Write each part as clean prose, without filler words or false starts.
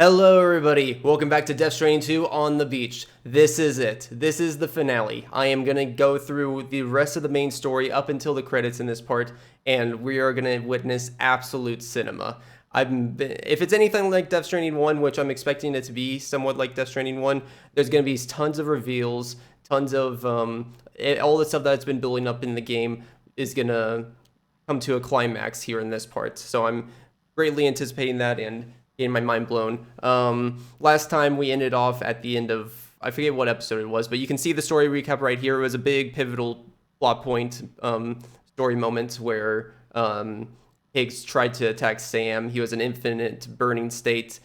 Hello everybody, welcome back to Death Stranding 2 on the beach. This is it. This is the finale. I am going to go through the rest of the main story up until the credits in this part, and we are going to witness absolute cinema. If it's anything like Death Stranding 1, which I'm expecting it to be somewhat like Death Stranding 1, there's going to be tons of reveals, tons of all the stuff that's been building up in the game is going to come to a climax here in this part. So I'm greatly anticipating that and getting my mind blown. Last time we ended off at the end of, I forget what episode it was, but you can see the story recap right here. It was a big pivotal plot point, story moment where Higgs tried to attack Sam. He was an infinite burning state,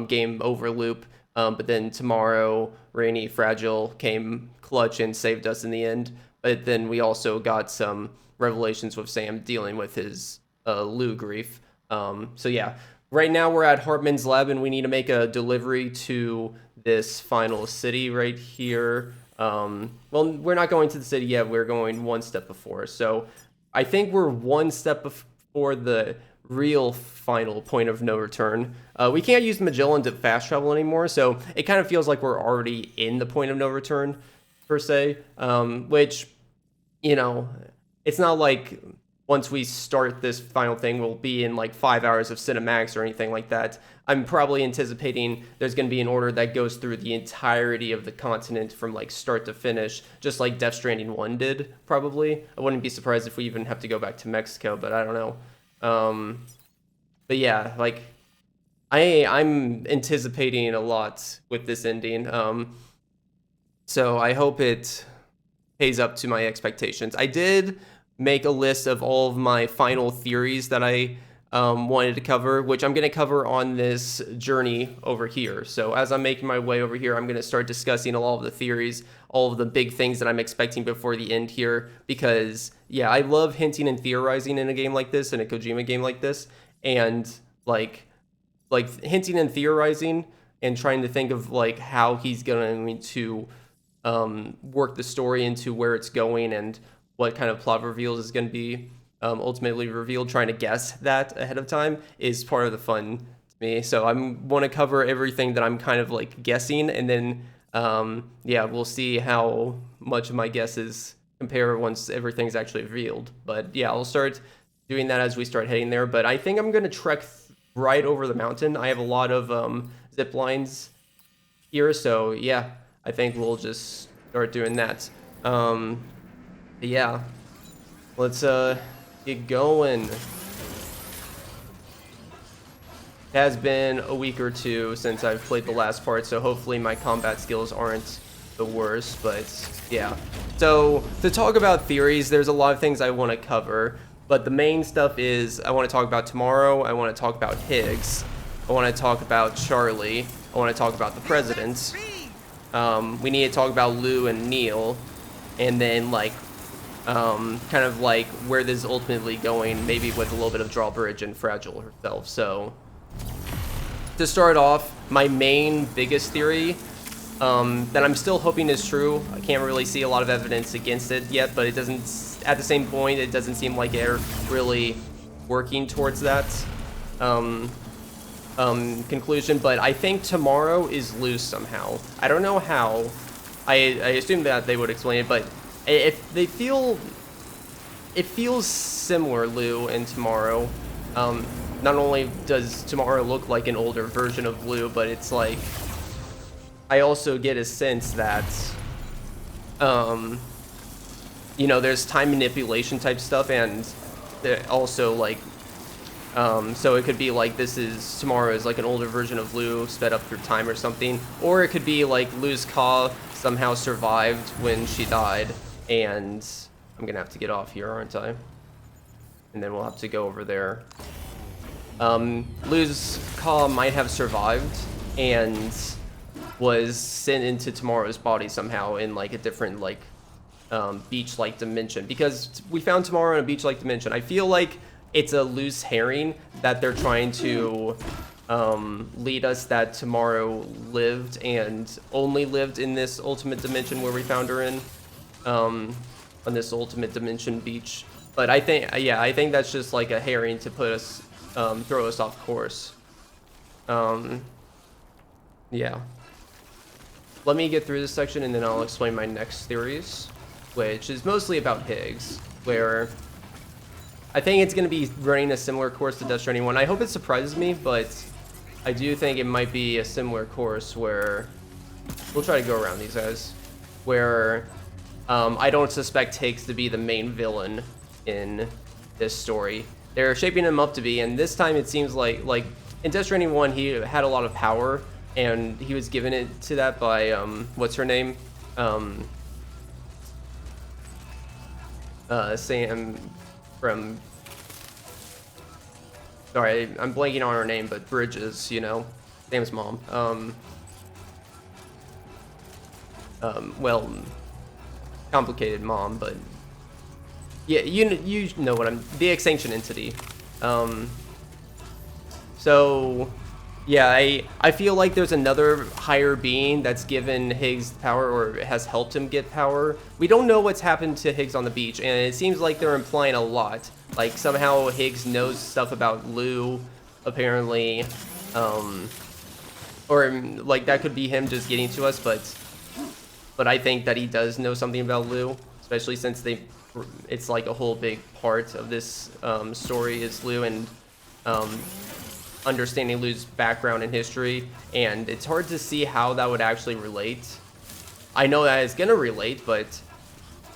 game over loop. But then tomorrow, Rainy Fragile came clutch and saved us in the end. But then we also got some revelations with Sam dealing with his Lou grief. So yeah. Right now we're at Hartman's lab and we need to make a delivery to this final city right here. Well, we're not going to the city yet. We're going one step before. So I think we're one step before the real final point of no return. We can't use Magellan to fast travel anymore. So it kind of feels like we're already in the point of no return per se, which, you know, it's not like once we start this final thing, we'll be in like 5 hours of Cinemax or anything like that. I'm probably anticipating there's going to be an order that goes through the entirety of the continent from like start to finish, just like Death Stranding 1 did, probably. I wouldn't be surprised if we even have to go back to Mexico, but I don't know. But yeah, like I'm anticipating a lot with this ending. So I hope it pays up to my expectations. I did make a list of all of my final theories that I wanted to cover, which I'm going to cover on this journey over here. So as I'm making my way over here, I'm going to start discussing all of the theories, all of the big things that I'm expecting before the end here, because yeah, I love hinting and theorizing in a game like this, in a Kojima game like this, and like hinting and theorizing and trying to think of like how he's going to work the story into where it's going and what kind of plot reveals is going to be ultimately revealed. Trying to guess that ahead of time is part of the fun to me. So I want to cover everything that I'm kind of like guessing, and then yeah, we'll see how much of my guesses compare once everything's actually revealed. But yeah, I'll start doing that as we start heading there. But I think I'm going to trek right over the mountain. I have a lot of zip lines here, so yeah, I think we'll just start doing that. Yeah, let's get going. It has been a week or two since I've played the last part, so hopefully my combat skills aren't the worst, but yeah. So to talk about theories, there's a lot of things I want to cover, but the main stuff is I want to talk about tomorrow, I want to talk about Higgs, I want to talk about Charlie, I want to talk about the president. We need to talk about Lou and Neil, and then like kind of like where this is ultimately going, maybe with a little bit of drawbridge and Fragile herself. So to start off, my main biggest theory that I'm still hoping is true, I can't really see a lot of evidence against it yet, but it doesn't, at the same point, it doesn't seem like they're really working towards that conclusion, but I think tomorrow is loose somehow. I don't know how. I assume that they would explain it, but if they feel, it feels similar, Lou and Tomorrow. Not only does Tomorrow look like an older version of Lou, but it's like, I also get a sense that, you know, there's time manipulation type stuff, and also like, so it could be like this is Tomorrow is like an older version of Lou sped up through time or something, or it could be like Lou's Ka somehow survived when she died. And I'm gonna have to get off here, aren't I? And then we'll have to go over there. Lou's Ka might have survived and was sent into Tomorrow's body somehow in like a different like beach-like dimension, because we found Tomorrow in a beach-like dimension. I feel like it's a loose herring that they're trying to lead us that Tomorrow lived and only lived in this ultimate dimension where we found her in. On this ultimate dimension beach, but I think, yeah, I think that's just like a herring to put us, throw us off course. Yeah. Let me get through this section and then I'll explain my next theories, which is mostly about Higgs, where I think it's going to be running a similar course to Death Stranding 1. I hope it surprises me, but I do think it might be a similar course where we'll try to go around these guys, where I don't suspect Higgs to be the main villain in this story. They're shaping him up to be, and this time it seems like in Death Stranding 1 he had a lot of power, and he was given it to that by what's her name? Sam from, sorry, I'm blanking on her name, but Bridges, you know, Sam's mom. Well, complicated mom, but yeah, you know what I'm, the extinction entity. So yeah, I feel like there's another higher being that's given Higgs power or has helped him get power. We don't know what's happened to Higgs on the beach, and it seems like they're implying a lot. Like somehow Higgs knows stuff about Lou, apparently, or like that could be him just getting to us, but I think that he does know something about Lou, especially since it's like a whole big part of this story is Lou and understanding Lou's background and history, and it's hard to see how that would actually relate. I know that it's gonna relate, but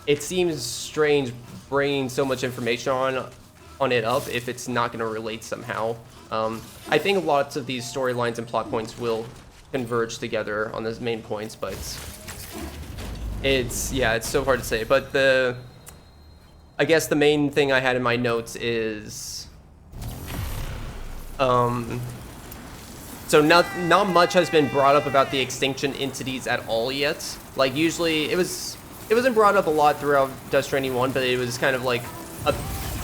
it seems strange bringing so much information on it up if it's not gonna relate somehow. I think lots of these storylines and plot points will converge together on those main points, but it's so hard to say. But I guess the main thing I had in my notes is so not much has been brought up about the extinction entities at all yet. Like usually it wasn't brought up a lot throughout Death Stranding 1, but it was kind of like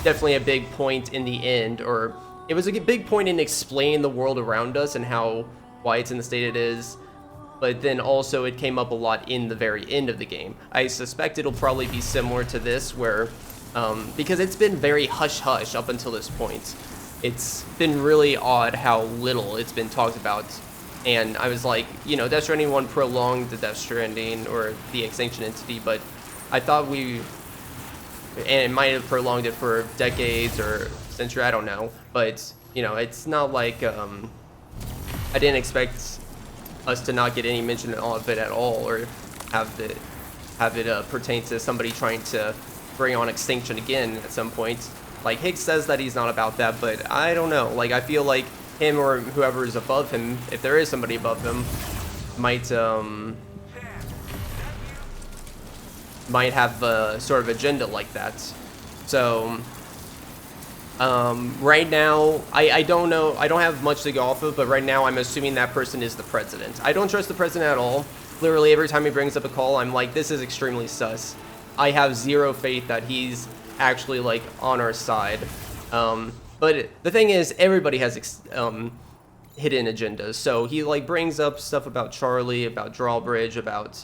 definitely a big point in the end, or it was a big point in explaining the world around us and why it's in the state it is. But then also it came up a lot in the very end of the game. I suspect it'll probably be similar to this, where because it's been very hush-hush up until this point. It's been really odd how little it's been talked about. And I was like, you know, Death Stranding 1 prolonged the Death Stranding or the extinction entity, but I thought and it might have prolonged it for decades or century, I don't know. But, you know, it's not like, I didn't expect us to not get any mention of it at all, or have it pertain to somebody trying to bring on extinction again at some point. Like, Higgs says that he's not about that, but I don't know. Like, I feel like him or whoever is above him, if there is somebody above him, might have a sort of agenda like that. So, right now, I don't know, I don't have much to go off of, but right now I'm assuming that person is the president. I don't trust the president at all. Literally, every time he brings up a call, I'm like, this is extremely sus. I have zero faith that he's actually like on our side. But the thing is, everybody has hidden agendas. So he like brings up stuff about Charlie, about Drawbridge, about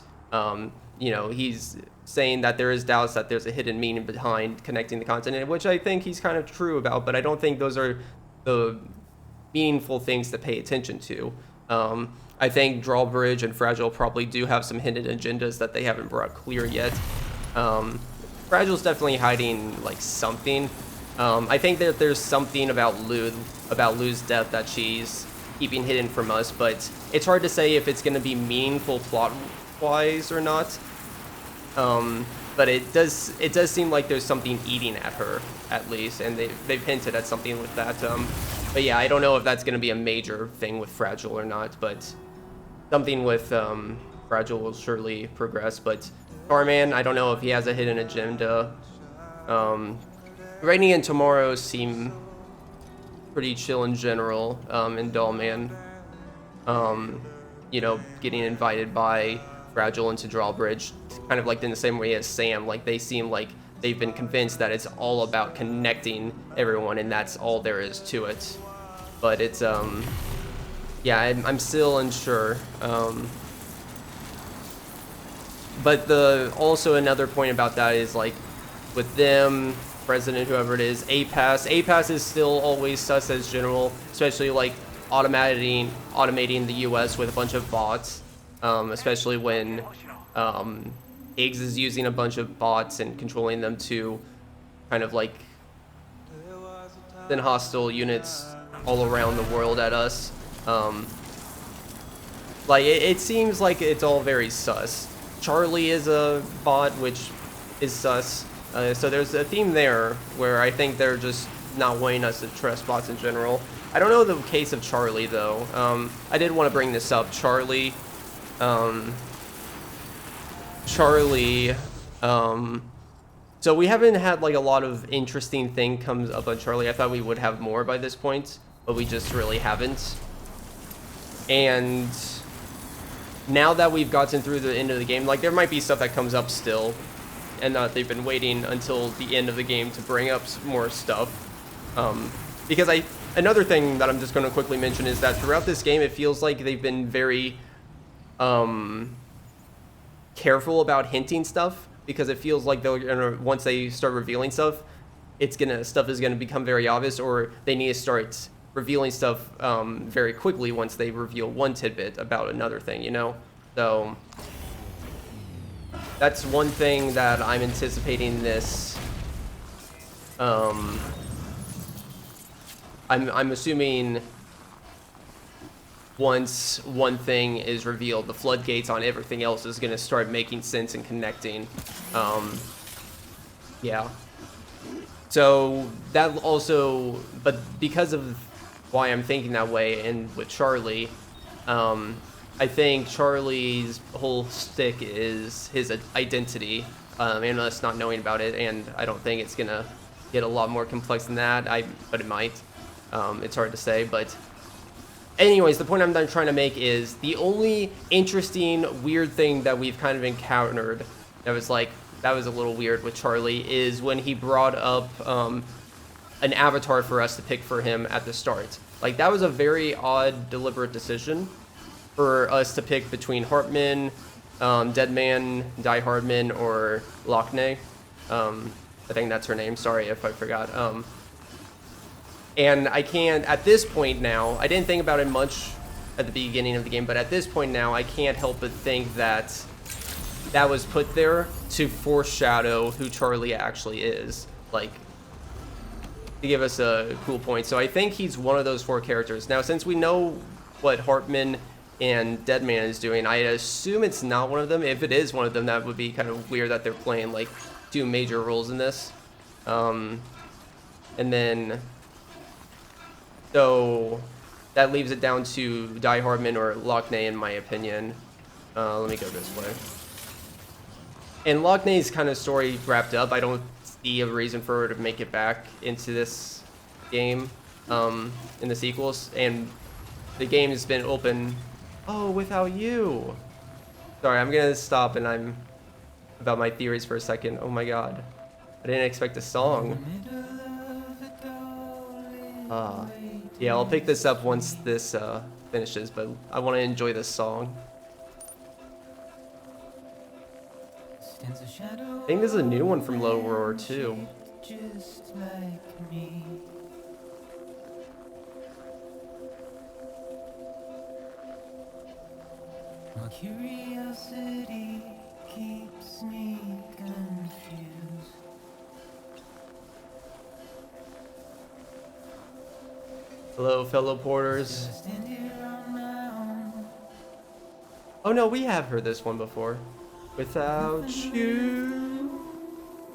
you know, he's saying that there is doubts that there's a hidden meaning behind connecting the continent, which I think he's kind of true about, but I don't think those are the meaningful things to pay attention to. I think Drawbridge and Fragile probably do have some hidden agendas that they haven't brought clear yet. Fragile's definitely hiding like something. I think that there's something about Lou's death that she's keeping hidden from us, but it's hard to say if it's going to be meaningful plot-wise or not. But it does seem like there's something eating at her, at least, and they've hinted at something with that. But yeah, I don't know if that's going to be a major thing with Fragile or not, but something with Fragile will surely progress. But Starman, I don't know if he has a hidden agenda. Rainy and Tomorrow seem pretty chill in general, and Dollman, you know, getting invited by Fragile into Drawbridge, kind of like in the same way as Sam. Like, they seem like they've been convinced that it's all about connecting everyone, and that's all there is to it. But it's, yeah, I'm still unsure. But also another point about that is, like, with them, President, whoever it is, APAS is still always sus as general, especially, like, automating the U.S. with a bunch of bots, especially when Higgs is using a bunch of bots and controlling them to kind of like send hostile units all around the world at us. Like it seems like it's all very sus. Charlie is a bot, which is sus. So there's a theme there where I think they're just not wanting us to trust bots in general. I don't know the case of Charlie though. I did want to bring this up. Charlie. So we haven't had like a lot of interesting thing comes up on Charlie. I thought we would have more by this point, but we just really haven't. And now that we've gotten through the end of the game, like there might be stuff that comes up still, and they've been waiting until the end of the game to bring up more stuff. Because another thing that I'm just going to quickly mention is that throughout this game, it feels like they've been very careful about hinting stuff, because it feels like they're gonna, once they start revealing stuff, stuff is gonna become very obvious, or they need to start revealing stuff very quickly once they reveal one tidbit about another thing, you know? So that's one thing that I'm anticipating this. I'm assuming once one thing is revealed, the floodgates on everything else is going to start making sense and connecting. Yeah. So that also, but because of why I'm thinking that way, and with Charlie, I think Charlie's whole stick is his identity, and us not knowing about it, and I don't think it's going to get a lot more complex than that, but it might. It's hard to say, but anyways, the point I'm trying to make is the only interesting, weird thing that we've kind of encountered that was a little weird with Charlie is when he brought up an avatar for us to pick for him at the start. Like, that was a very odd, deliberate decision for us to pick between Hartman, Deadman, Die Hardman, or Lockney. I think that's her name. Sorry if I forgot. And I can't, at this point now, I didn't think about it much at the beginning of the game, but at this point now, I can't help but think that that was put there to foreshadow who Charlie actually is, like, to give us a cool point. So I think he's one of those four characters. Now, since we know what Hartman and Deadman is doing, I assume it's not one of them. If it is one of them, that would be kind of weird that they're playing, like, two major roles in this. And then... So that leaves it down to Die Hardman or Lockney, in my opinion. Let me go this way. And Lockney's kind of story wrapped up. I don't see a reason for her to make it back into this game in the sequels. And the game has been open. Oh, without you. Sorry, I'm going to stop and I'm about my theories for a second. Oh my god. I didn't expect a song. Yeah, I'll pick this up once this finishes, but I want to enjoy this song. I think this is a new one from Low Roar too. My curiosity keeps me confused. Hello, fellow porters. Oh no, we have heard this one before. Without you.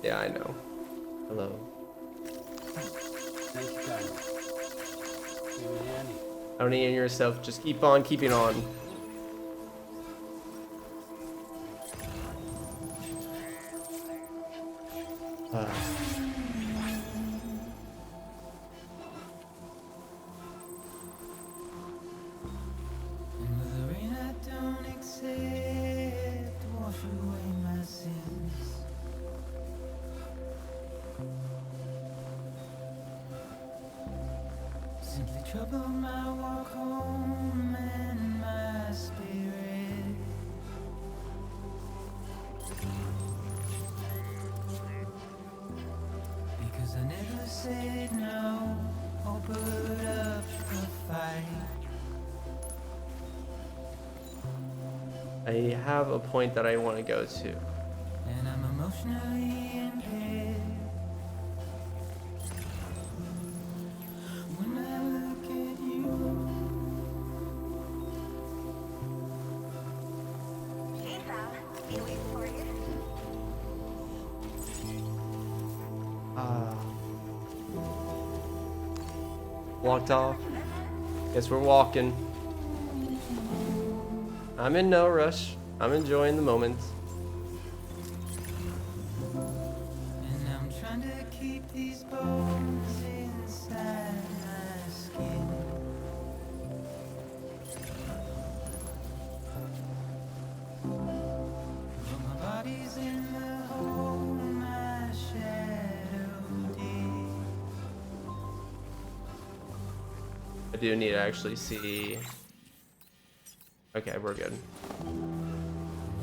Yeah, I know. Hello. Don't need yourself. Just keep on keeping on. Trouble my walk home and my spirit. Because I never said no or put up a fight. I have a point that I want to go to. And I'm emotionally impaired. When I look at you, Hey Sam, been waiting for you. Walked off. Guess we're walking. I'm in no rush. I'm enjoying the moment. and I'm trying to keep these bones inside my skin. But my body's in the hole my shadow did. I do need to actually see. Okay, we're good.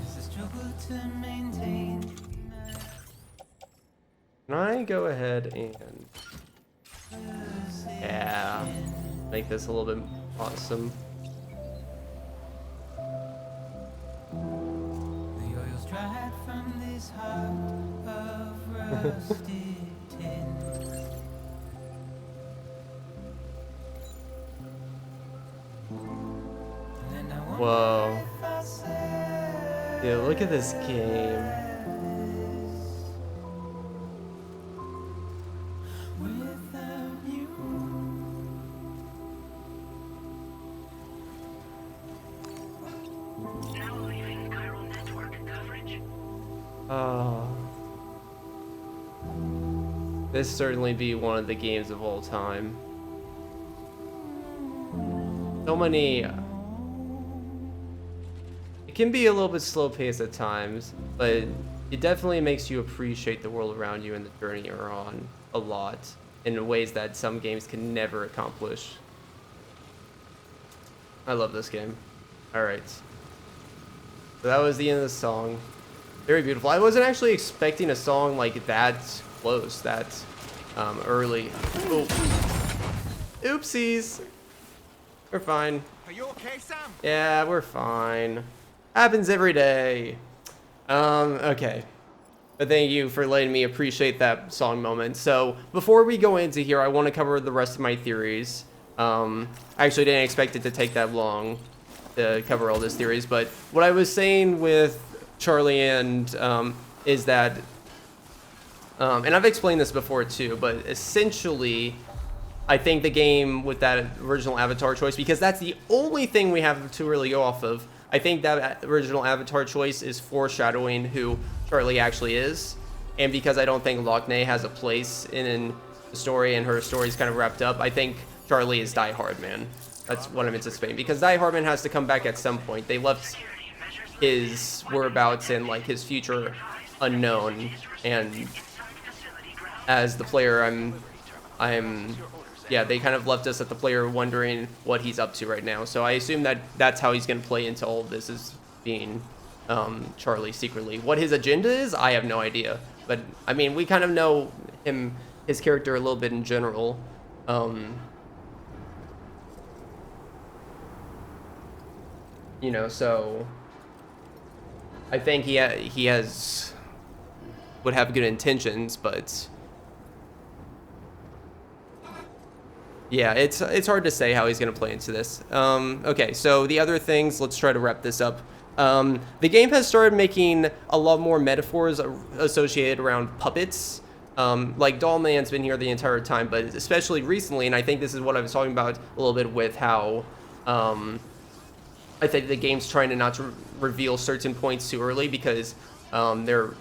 It's a struggle to maintain. Can I go ahead and yeah, make this a little bit awesome? The oil's dried from this heart of rusted tin. And I wonder Whoa. if I said Dude, look at this game. without you. Now leaving chiral network coverage. Oh. This certainly be one of the games of all time. So many. It can be a little bit slow paced at times, but it definitely makes you appreciate the world around you and the journey you're on a lot in ways that some games can never accomplish. I love this game. Alright. So that was the end of the song. Very beautiful. I wasn't actually expecting a song like that close, that early. Oh. Oopsies. We're fine. Are you okay, Sam? Yeah, we're fine. Happens every day. Okay. But thank you for letting me appreciate that song moment. So before we go into here, I want to cover the rest of my theories. I actually didn't expect it to take that long to cover all these theories, but what I was saying with Charlie and is that, and I've explained this before too, but essentially, I think the game with that original avatar choice, because that's the only thing we have to really go off of, I think that original avatar choice is foreshadowing who Charlie actually is. And because I don't think Lockney has a place in the story and her story's kind of wrapped up, I think Charlie is Die Hard Man. That's what I'm anticipating. Because Die Hard Man has to come back at some point. They left his whereabouts and like his future unknown. And as the player, yeah, they kind of left us at the player wondering what he's up to right now. So I assume that that's how he's going to play into all of this, is being Charlie secretly. What his agenda is, I have no idea. But I mean, we kind of know his character a little bit in general. You know, so I think he would have good intentions, but yeah, it's hard to say how he's going to play into this. Okay, so the other things, let's try to wrap this up. The game has started making a lot more metaphors associated around puppets. Like Doll Man's been here the entire time, but especially recently, and I think this is what I was talking about a little bit with how I think the game's trying to not to reveal certain points too early, because they're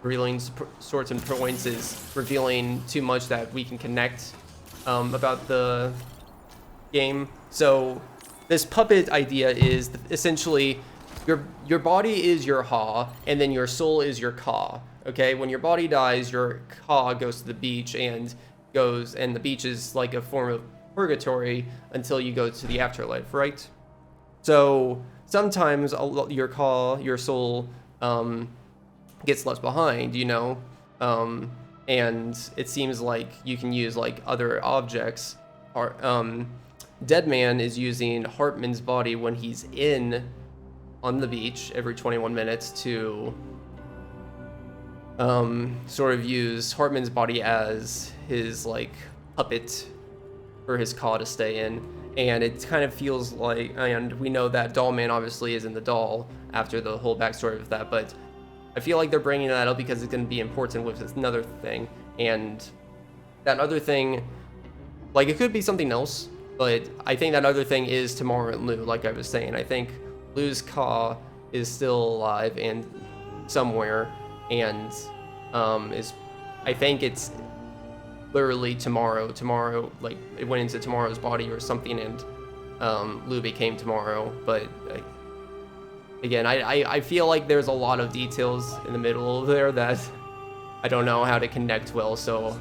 revealing certain points is revealing too much that we can connect about the game. So this puppet idea is essentially your body is your ha, and then your soul is your ka. Okay, when your body dies, your ka goes to the beach and the beach is like a form of purgatory until you go to the afterlife, right? So sometimes your ka, your soul, gets left behind, you know, and it seems like you can use like other objects. Dead Man is using Hartman's body when he's in on the beach every 21 minutes to sort of use Hartman's body as his like puppet for his claw to stay in. And it kind of feels like, and we know that Doll Man obviously is in the doll after the whole backstory of that, but I feel like they're bringing that up because it's going to be important with another thing. And that other thing, like, it could be something else, but I think that other thing is Tomorrow and Lou, like I was saying. I think Lou's Ka is still alive and somewhere, and I think it's literally Tomorrow, like, it went into Tomorrow's body or something, and Lou became Tomorrow. But again, I feel like there's a lot of details in the middle there that I don't know how to connect well, so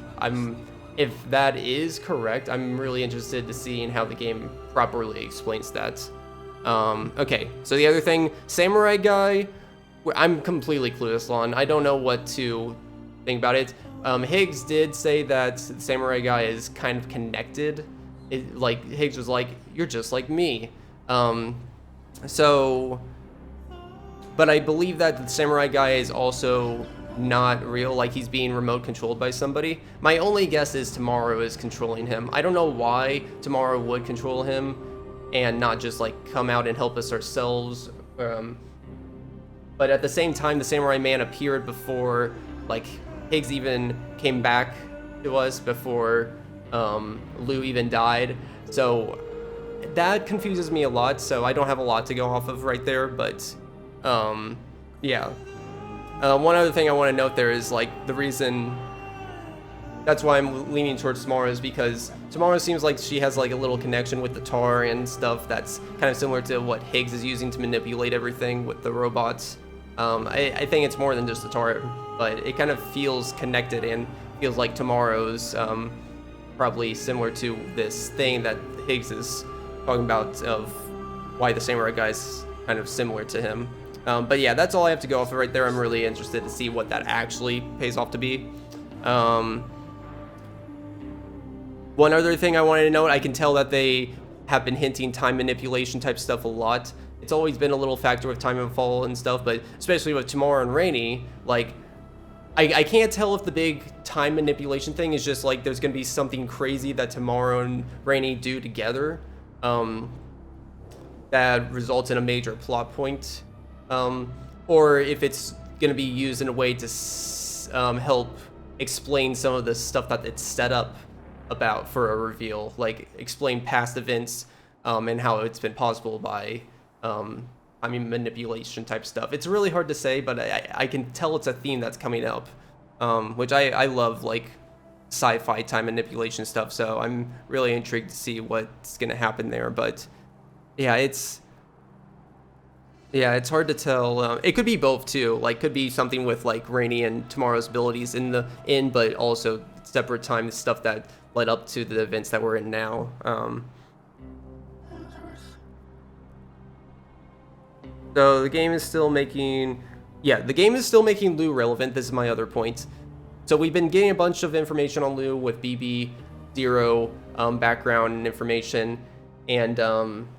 if that is correct, I'm really interested to seeing how the game properly explains that. Okay, so the other thing, Samurai Guy, I'm completely clueless on. I don't know what to think about it. Higgs did say that Samurai Guy is kind of connected. Like, Higgs was like, you're just like me. So, but I believe that the Samurai Guy is also not real, like he's being remote controlled by somebody. My only guess is Tomorrow is controlling him. I don't know why Tomorrow would control him and not just like come out and help us ourselves. But at the same time, the Samurai Man appeared before like Higgs even came back to us, before Lou even died. So that confuses me a lot, so I don't have a lot to go off of right there, but yeah. One other thing I want to note there is like the reason that's why I'm leaning towards Tomorrow is because Tomorrow seems like she has like a little connection with the tar and stuff that's kind of similar to what Higgs is using to manipulate everything with the robots. I think it's more than just the tar, but it kind of feels connected and feels like Tomorrow's probably similar to this thing that Higgs is talking about of why the Samurai Guy's kind of similar to him. But yeah, that's all I have to go off of right there. I'm really interested to see what that actually pays off to be. One other thing I wanted to note, I can tell that they have been hinting time manipulation type stuff a lot. It's always been a little factor with Time and Fall and stuff, but especially with Tomorrow and Rainy, like, I can't tell if the big time manipulation thing is just like there's going to be something crazy that Tomorrow and Rainy do together that results in a major plot point. Or if it's going to be used in a way to help explain some of the stuff that it's set up about for a reveal, like explain past events and how it's been possible by manipulation type stuff. It's really hard to say, but I can tell it's a theme that's coming up, which I love, like sci-fi time manipulation stuff, so I'm really intrigued to see what's going to happen there. But yeah, it's hard to tell. It could be both too. Like, could be something with like Rainy and Tomorrow's abilities but also separate time stuff that led up to the events that we're in now. So the game is still making Lou relevant. This is my other point. So we've been getting a bunch of information on Lou with BB Zero background and information. And,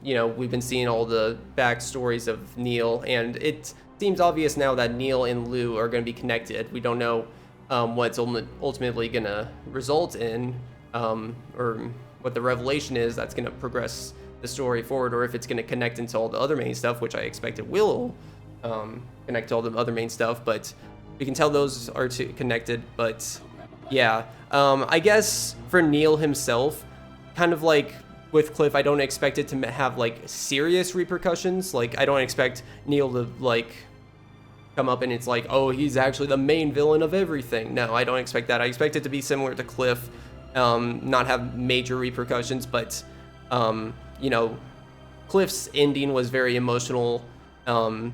we've been seeing all the backstories of Neil, and it seems obvious now that Neil and Lou are going to be connected. We don't know what's ultimately going to result in, or what the revelation is that's going to progress the story forward, or if it's going to connect into all the other main stuff, which I expect it will connect to all the other main stuff, but we can tell those are connected. But yeah, I guess for Neil himself, kind of like with Cliff, I don't expect it to have like serious repercussions. Like, I don't expect Neil to like come up and it's like, oh, he's actually the main villain of everything. No, I don't expect that. I expect it to be similar to Cliff, not have major repercussions, but Cliff's ending was very emotional, and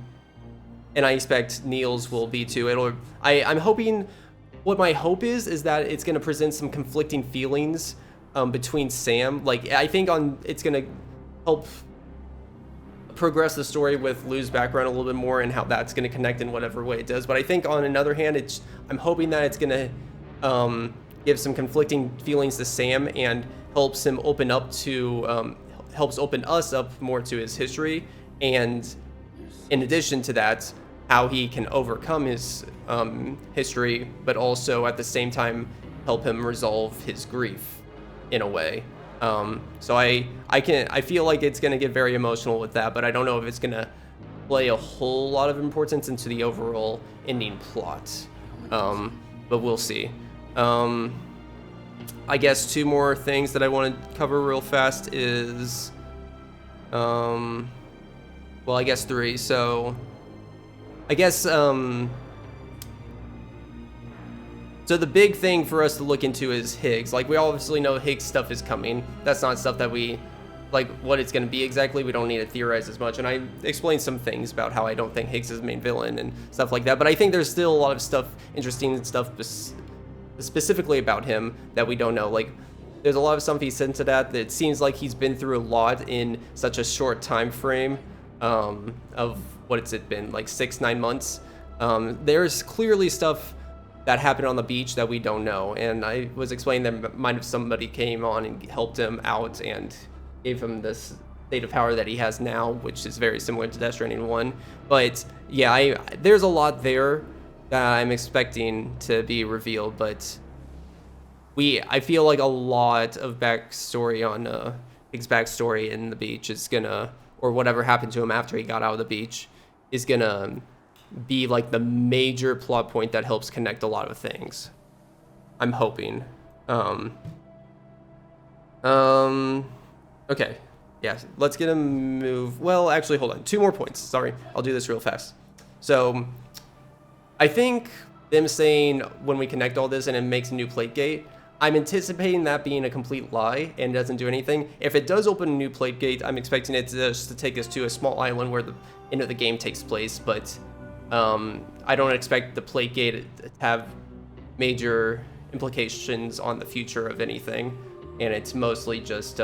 I expect Neil's will be too. I'm hoping, what my hope is that it's going to present some conflicting feelings between Sam. Like, I think it's going to help progress the story with Lou's background a little bit more and how that's going to connect in whatever way it does. But I think on another hand, I'm hoping that it's going to give some conflicting feelings to Sam and helps him open up to helps open us up more to his history, and in addition to that, how he can overcome his history, but also at the same time help him resolve his grief in a way. So I feel like it's gonna get very emotional with that, but I don't know if it's gonna play a whole lot of importance into the overall ending plot. But we'll see. I guess two more things that I want to cover real fast is, well, I guess three. So, I guess, so the big thing for us to look into is Higgs. Like, we obviously know Higgs stuff is coming. That's not stuff that we, like, what it's going to be exactly. We don't need to theorize as much. And I explained some things about how I don't think Higgs is the main villain and stuff like that. But I think there's still a lot of stuff, interesting stuff specifically about him that we don't know. Like, there's a lot of stuff he's into that it seems like he's been through a lot in such a short time frame of what has it been, like 6-9 months. There's clearly stuff that happened on the beach that we don't know, and I was explaining that might have somebody came on and helped him out and gave him this state of power that he has now, which is very similar to Death Stranding 1. But yeah, there's a lot there that I'm expecting to be revealed, but I feel like a lot of backstory on Higgs' backstory in the beach is gonna, or whatever happened to him after he got out of the beach, is gonna be like the major plot point that helps connect a lot of things. I'm hoping. Okay. Yeah, let's get a move. Well, actually, hold on. 2 more points. Sorry. I'll do this real fast. So, I think them saying when we connect all this and it makes a new plate gate, I'm anticipating that being a complete lie and doesn't do anything. If it does open a new plate gate, I'm expecting it to take us to a small island where the end of the game takes place, but I don't expect the plate gate to have major implications on the future of anything, and it's mostly just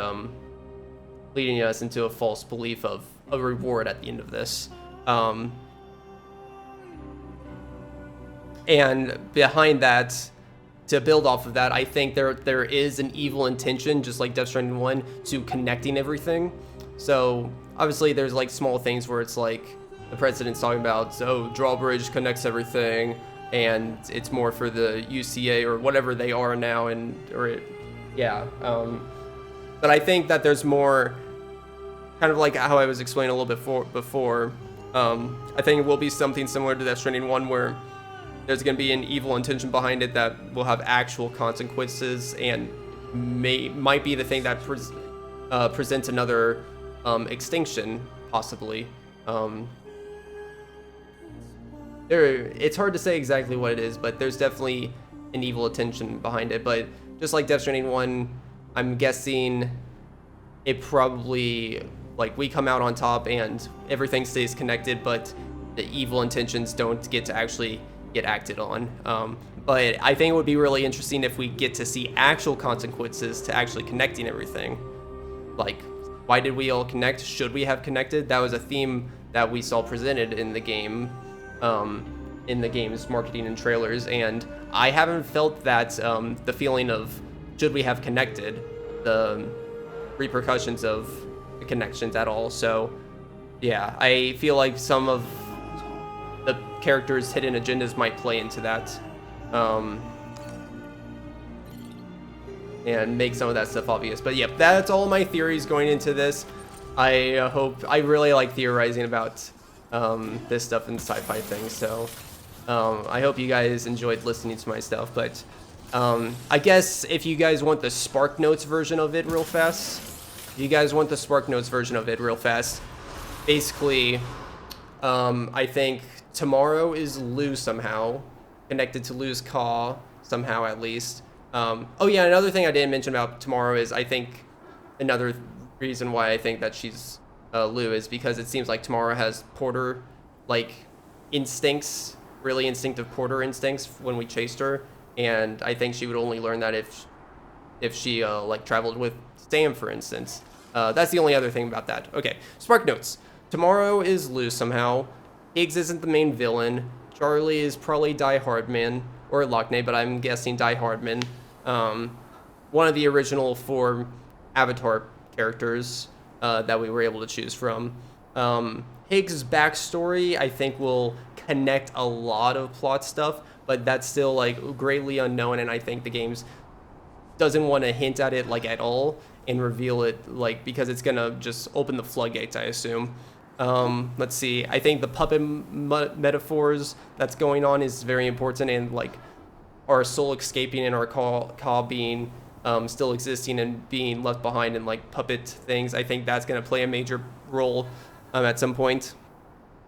leading us into a false belief of a reward at the end of this. And behind that, to build off of that, I think there is an evil intention, just like Death Stranding 1, to connecting everything. So obviously there's like small things where it's like the president's talking about, so drawbridge connects everything, and it's more for the UCA or whatever they are now, but I think that there's more, kind of like how I was explaining a little bit before. I think it will be something similar to Death Stranding 1, where there's going to be an evil intention behind it that will have actual consequences and might be the thing that presents another extinction, possibly. It's hard to say exactly what it is, but there's definitely an evil intention behind it. But just like Death Stranding 1, I'm guessing it probably, like, we come out on top and everything stays connected, but the evil intentions don't get to actually get acted on. But I think it would be really interesting if we get to see actual consequences to actually connecting everything. Like, why did we all connect? Should we have connected? That was a theme that we saw presented in the game, in the game's marketing and trailers, and I haven't felt that the feeling of should we have connected, the repercussions of the connections at all. So yeah, I feel like some of the characters' hidden agendas might play into that, and make some of that stuff obvious. But yeah, that's all my theories going into this. I really like theorizing about this stuff and sci-fi things, so I hope you guys enjoyed listening to my stuff. But I guess if you guys want the Spark Notes version of it real fast, basically, I think tomorrow is Lou somehow, connected to Lou's Caw, somehow at least. Oh yeah, another thing I didn't mention about tomorrow is I think another reason why I think that she's Lou is because it seems like tomorrow has porter, like, instincts, really instinctive porter instincts when we chased her, and I think she would only learn that if she like traveled with Sam, for instance. That's the only other thing about that. Okay, Spark Notes. Tomorrow is Lou somehow. Higgs isn't the main villain. Charlie is probably Die Hardman, or Lockney, but I'm guessing Die Hardman. One of the original 4 Avatar characters that we were able to choose from. Higgs' backstory, I think, will connect a lot of plot stuff, but that's still like greatly unknown, and I think the game's doesn't want to hint at it like at all and reveal it like because it's gonna just open the floodgates, I assume. Let's see. I think the puppet metaphors that's going on is very important, and like our soul escaping and our call being still existing and being left behind in like puppet things. I think that's gonna play a major role at some point.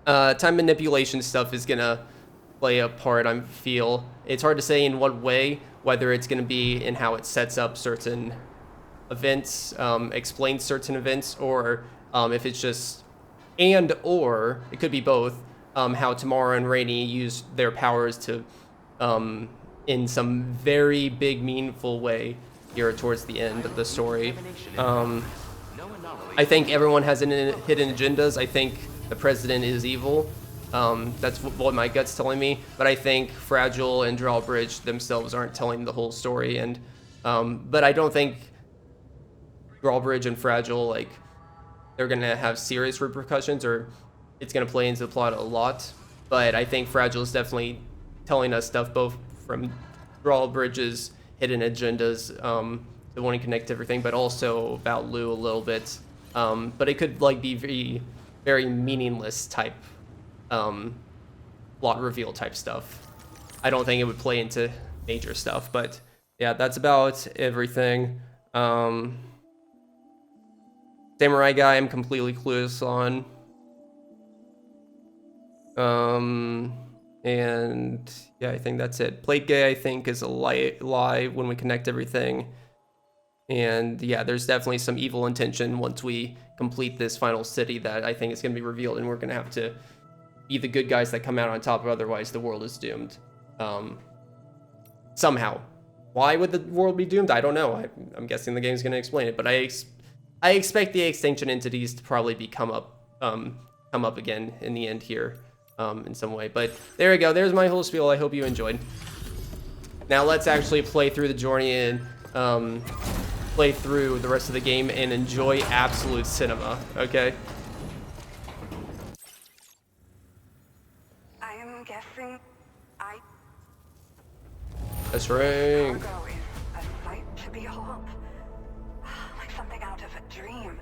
Time manipulation stuff is gonna play a part. I feel it's hard to say in what way, whether it's gonna be in how it sets up certain events, explains certain events, or if it's just or it could be both. How Tamara and Rainey use their powers to, in some very big, meaningful way here towards the end of the story. I think everyone has hidden agendas. I think the president is evil. That's what my gut's telling me. But I think Fragile and Drawbridge themselves aren't telling the whole story. And but I don't think Drawbridge and Fragile, like, they're gonna have serious repercussions, or it's gonna play into the plot a lot. But I think Fragile is definitely telling us stuff both from Drawbridge's hidden agendas, the wanting to connect everything, but also about Lou a little bit. But it could like be very, very meaningless type plot reveal type stuff. I don't think it would play into major stuff, but yeah, that's about everything. Samurai Guy, I'm completely clueless on. And yeah, I think that's it. Plate Gay, I think, is a lie when we connect everything. And yeah, there's definitely some evil intention once we complete this final city that I think is going to be revealed, and we're going to have to be the good guys that come out on top, otherwise the world is doomed. Somehow. Why would the world be doomed? I don't know. I'm guessing the game's going to explain it, but I expect the extinction entities to probably come up again in the end here, in some way. But there we go. There's my whole spiel. I hope you enjoyed. Now let's actually play through the journey and play through the rest of the game and enjoy absolute cinema. Okay. I am guessing That's right. cargo is a sight to behold. Like something out of a dream.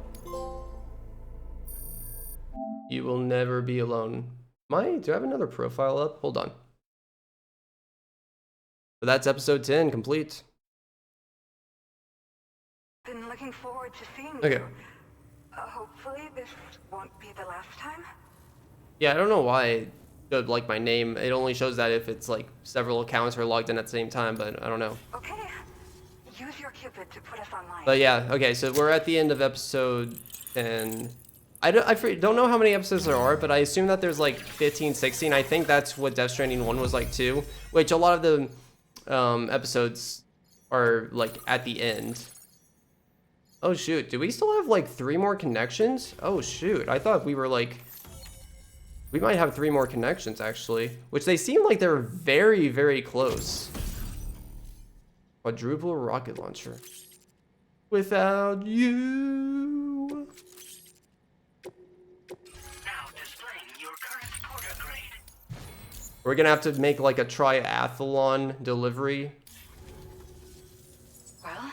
You will never be alone. Do I have another profile up? Hold on. But that's episode 10 complete. Been looking forward to seeing Okay. you. Hopefully this won't be the last time. Yeah, I don't know why it showed like my name. It only shows that if it's like several accounts are logged in at the same time, but I don't know. Okay. Use your Cupid to put us online. But yeah, okay, so we're at the end of episode 10. I don't know how many episodes there are, but I assume that there's like 15, 16. I think that's what Death Stranding 1 was like too, which a lot of the episodes are like at the end. Oh shoot, do we still have like 3 more connections? Oh shoot, I thought we were like... We might have 3 more connections actually, which they seem like they're very, very close. Quadruple rocket launcher. Without you. Now displaying your current porter grade. We're gonna have to make like a triathlon delivery. Well,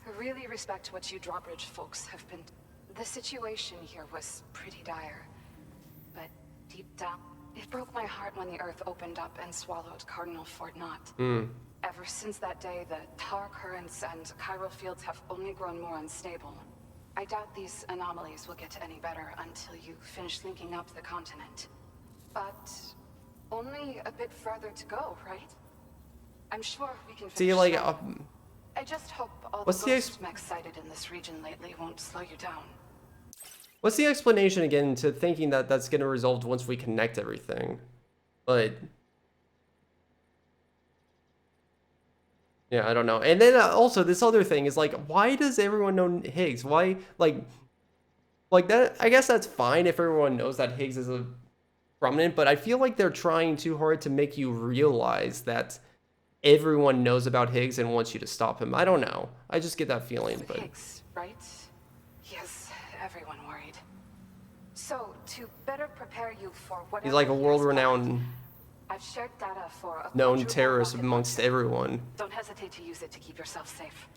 I really respect what you Drawbridge folks have been... The situation here was pretty dire. But deep down, it broke my heart when the Earth opened up and swallowed Cardinal Fort Knott. Ever since that day, the tar currents and chiral fields have only grown more unstable. I doubt these anomalies will get any better until you finish linking up the continent. But only a bit further to go, right? I'm sure we can finish See, like, soon. I just hope all the what's the ghost mechs sighted in this region lately won't slow you down. what's the explanation again to thinking that that's gonna resolve once we connect everything? But yeah, I don't know. And then also this other thing is like, why does everyone know Higgs? Why like that? I guess that's fine if everyone knows that Higgs is a prominent, but I feel like they're trying too hard to make you realize that everyone knows about Higgs and wants you to stop him. I don't know. I just get that feeling. But Higgs, right? He has everyone worried. So, to better prepare you for whatever He's like a is world-renowned, planned, I've shared data for a known quadruple terrorist rocket amongst launcher. everyone. Don't hesitate to use it to keep yourself safe.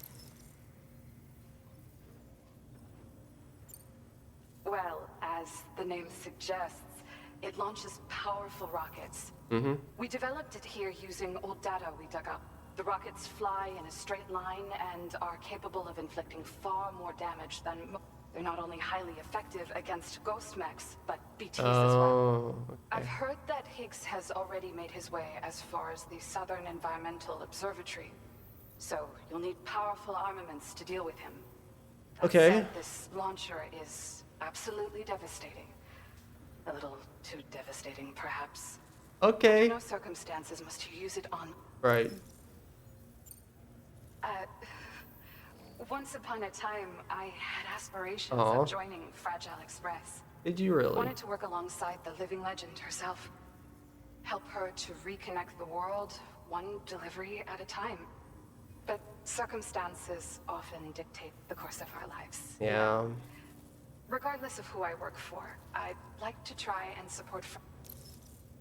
Well, as the name suggests, it launches powerful rockets. Mm-hmm. We developed it here using old data we dug up. The rockets fly in a straight line and are capable of inflicting far more damage than... They're not only highly effective against ghost mechs, but BTs as well. Oh, I've okay. heard that Higgs has already made his way as far as the Southern Environmental Observatory. So you'll need powerful armaments to deal with him. That Okay. said, this launcher is absolutely devastating. A little too devastating, perhaps. Okay. Under no circumstances must you use it on... Right. Once upon a time, I had aspirations Aw. of joining Fragile Express. Did you really? Wanted to work alongside the living legend herself. Help her to reconnect the world, one delivery at a time. But circumstances often dictate the course of our lives. Yeah. Regardless of who I work for, I'd like to try and support...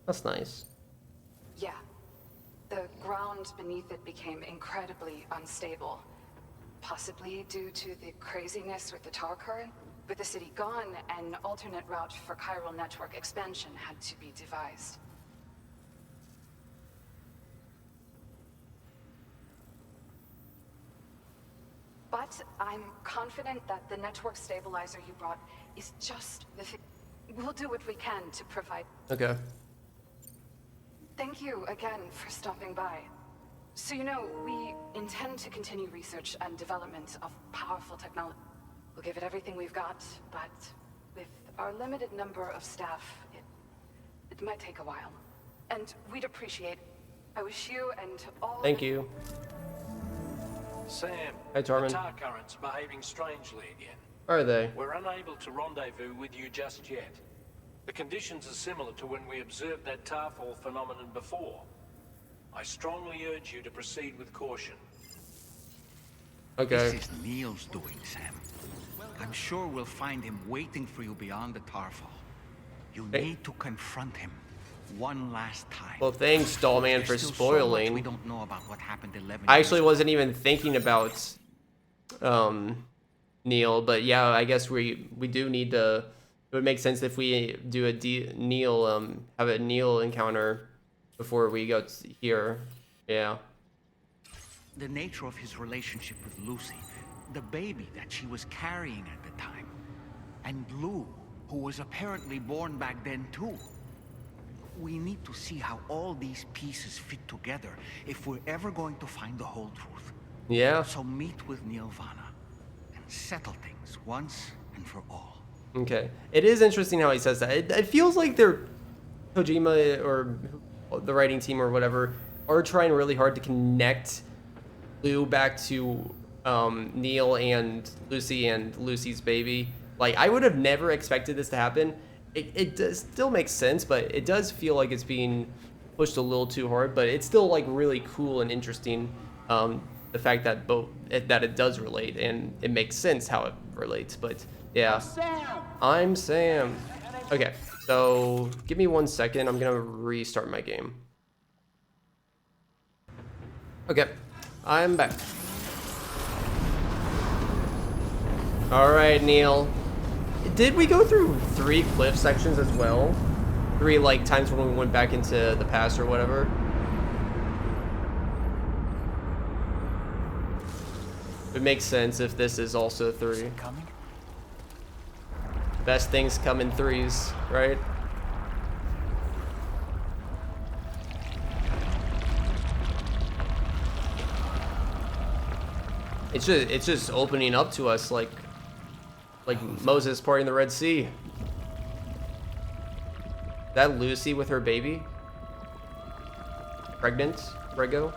That's nice. Yeah. The ground beneath it became incredibly unstable. Possibly due to the craziness with the tar current. With the city gone, an alternate route for chiral network expansion had to be devised. But I'm confident that the network stabilizer you brought is just the thing. We'll do what we can to provide... Okay. Thank you again for stopping by. So you know, we intend to continue research and development of powerful technology. We'll give it everything we've got, but with our limited number of staff, it might take a while. And we'd appreciate... I wish you and all... Thank you. Sam, Hi, the Tarman. tar current's behaving strangely again. Are they? We're unable to rendezvous with you just yet. The conditions are similar to when we observed that tarfall phenomenon before. I strongly urge you to proceed with caution. Okay. This is Neil's doing, Sam. I'm sure we'll find him waiting for you beyond the tarfall. You Hey. need to confront him one last time. Well, thanks, Dollman, for There's still so much we spoiling. don't know about what happened 11 I years actually ago. wasn't even thinking about Neil, but yeah, I guess we do need to. It would make sense if we do a Neil have a Neil encounter before we go here. Yeah. The nature of his relationship with Lucy, the baby that she was carrying at the time, and Lou, who was apparently born back then too. We need to see how all these pieces fit together if we're ever going to find the whole truth. Yeah. So meet with Neil Vana and settle things once and for all. Okay. It is interesting how he says that. It feels like they're Kojima or the writing team or whatever are trying really hard to connect Lou back to Neil and Lucy's baby. Like, I would have never expected this to happen. It does still make sense, but it does feel like it's being pushed a little too hard. But it's still like really cool and interesting. The fact that that it does relate and it makes sense how it relates. But yeah, I'm Sam. Okay, so give me 1 second. I'm gonna restart my game. Okay, I'm back. All right, Neil. Did we go through 3 cliff sections as well? 3 like times when we went back into the past or whatever? It makes sense if this is also 3. Coming? Best things come in 3s, right? It's just opening up to us like Moses parting the Red Sea. Is that Lucy with her baby? Pregnant? Prego?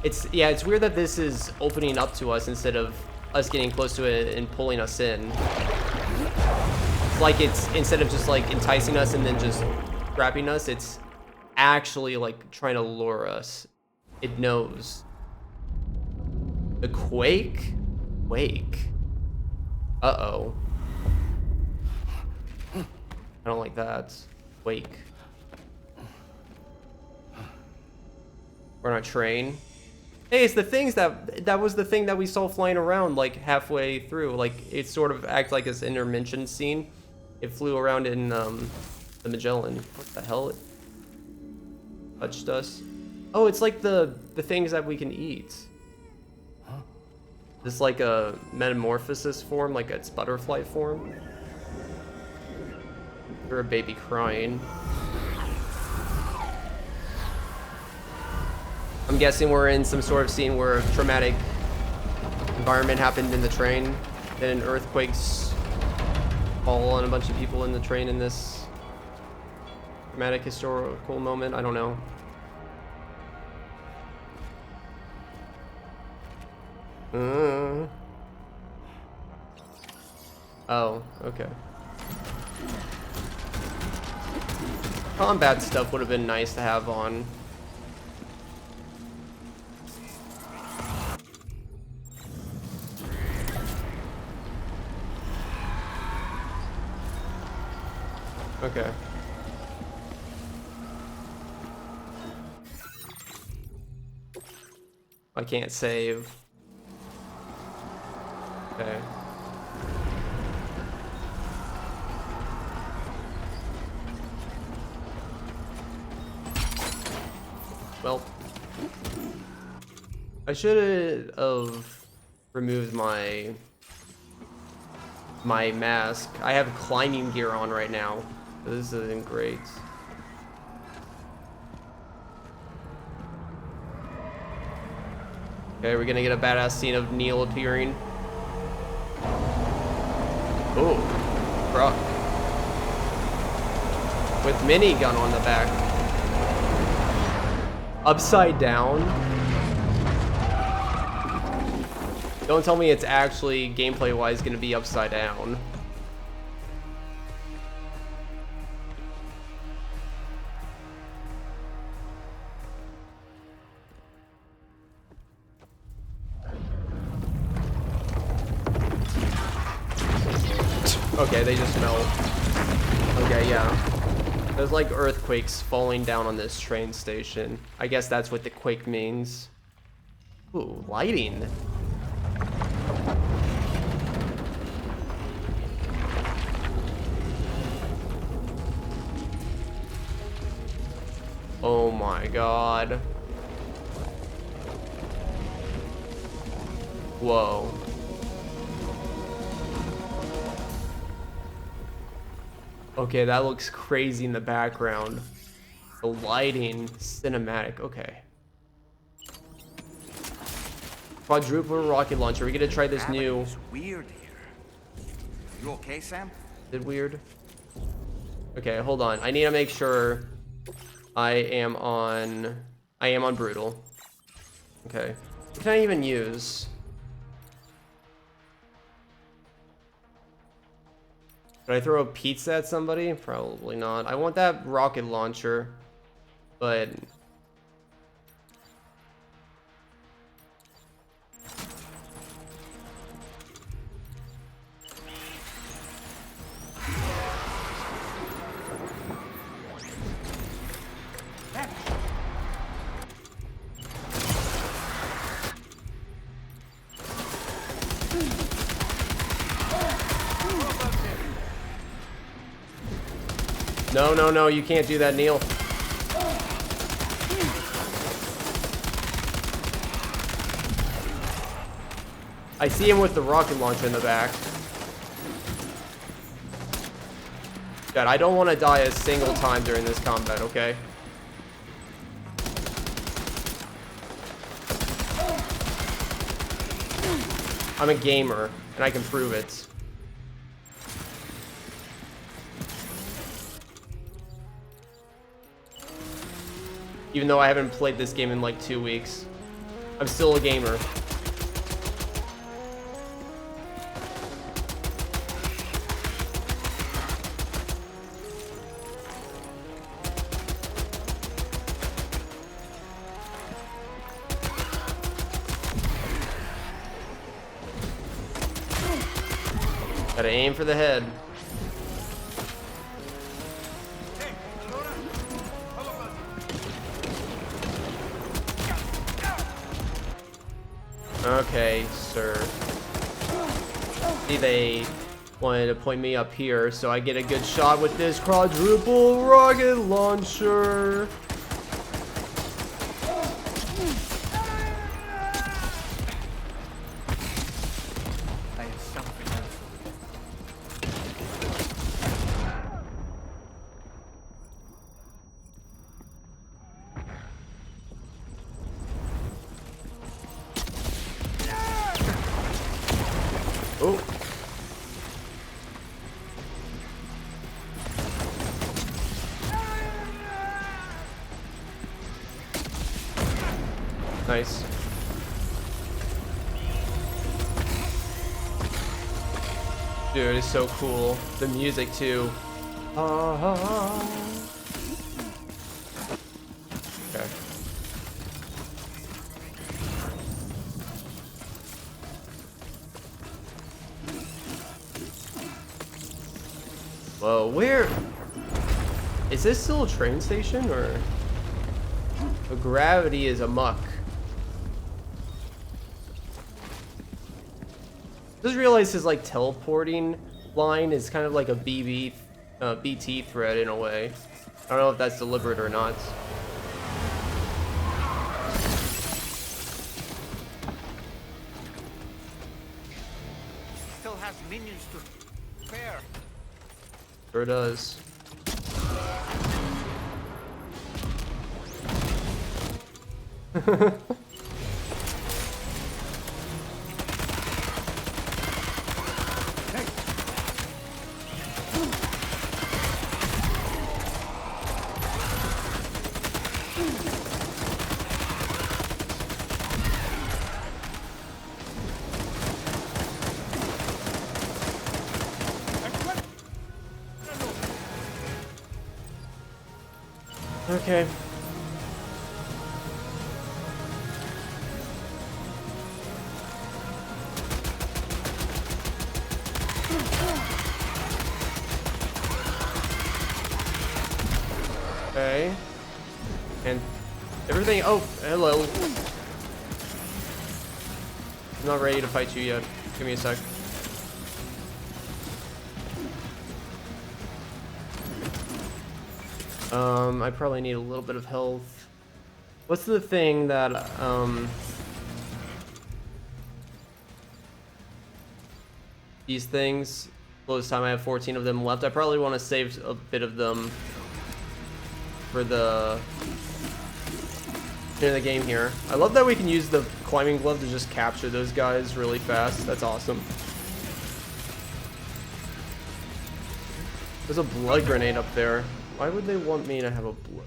It's weird that this is opening up to us instead of us getting close to it and pulling us in. Like it's instead of just like enticing us and then just grabbing us, it's actually like trying to lure us. It knows. The quake? Wake. Uh-oh. I don't like that. Wake. We're on a train. Hey, it's the things that was the thing that we saw flying around like halfway through. Like it sort of acts like this intermention scene. It flew around in the Magellan. What the hell? It touched us. Oh, it's like the things that we can eat. This like a metamorphosis form, like its butterfly form. Or a baby crying. I'm guessing we're in some sort of scene where a traumatic environment happened in the train. Then earthquakes fall on a bunch of people in the train in this dramatic historical moment. I don't know. Oh, okay. Combat stuff would have been nice to have on. Okay. I can't save. Okay. Well, I should have removed my mask. I have climbing gear on right now. This isn't great. Okay, we're gonna get a badass scene of Neil appearing. Oh, truck. With minigun on the back. Upside down. Don't tell me it's actually gameplay-wise gonna be upside down. Okay, they just fell. Okay, yeah. There's like earthquakes falling down on this train station. I guess that's what the quake means. Ooh, lighting. Oh my god. Whoa. Okay, that looks crazy in the background. The lighting, cinematic, okay. Quadruple rocket launcher. We're gonna try this new. It's weird here. You okay, Sam? Is it weird? Okay, hold on. I need to make sure I am on brutal. Okay. What can I even use? Could I throw a pizza at somebody? Probably not. I want that rocket launcher, but no, you can't do that, Neil. I see him with the rocket launcher in the back. God, I don't want to die a single time during this combat, okay? I'm a gamer, and I can prove it. Even though I haven't played this game in like 2 weeks. I'm still a gamer. Gotta aim for the head. Okay, sir. See, they wanted to point me up here, so I get a good shot with this quadruple rocket launcher. I have something else. Oh. Nice. Dude, it's so cool. The music too. Okay. Whoa, where? Is this still a train station or? The gravity is amuck. Just realized his like teleporting line is kind of like a BT thread in a way. I don't know if that's deliberate or not. Still has minions to spare. Sure does. Okay. Okay. And everything. Oh, hello. I'm not ready to fight you yet. Give me a sec. I probably need a little bit of health. What's the thing that, these things, close time, I have 14 of them left. I probably want to save a bit of them for the end of the game here. I love that we can use the climbing glove to just capture those guys really fast. That's awesome. There's a blood grenade up there. Why would they want me to have a blood?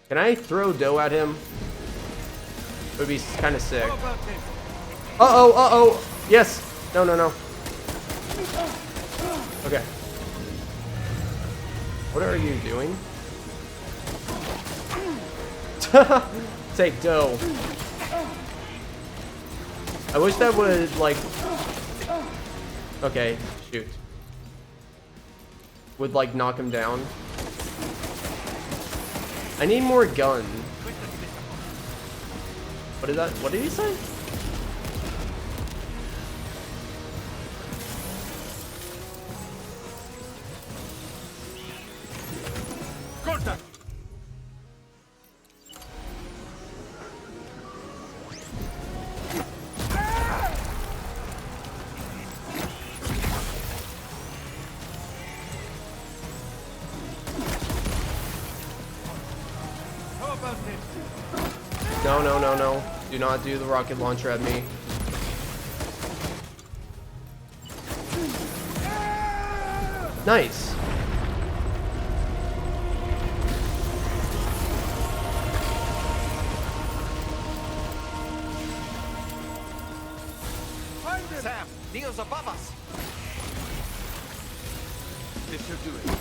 Can I throw dough at him? It would be kind of sick. Uh-oh, uh-oh. Yes. No, no, no. Okay. What are you doing? Take dough. I wish that would, like... Okay, shoot. Would, like, knock him down. I need more gun. What is that? What did he say? Contact! No, no, no, no. Do not do the rocket launcher at me. Nice. Sam, Neil's above us. This should do it.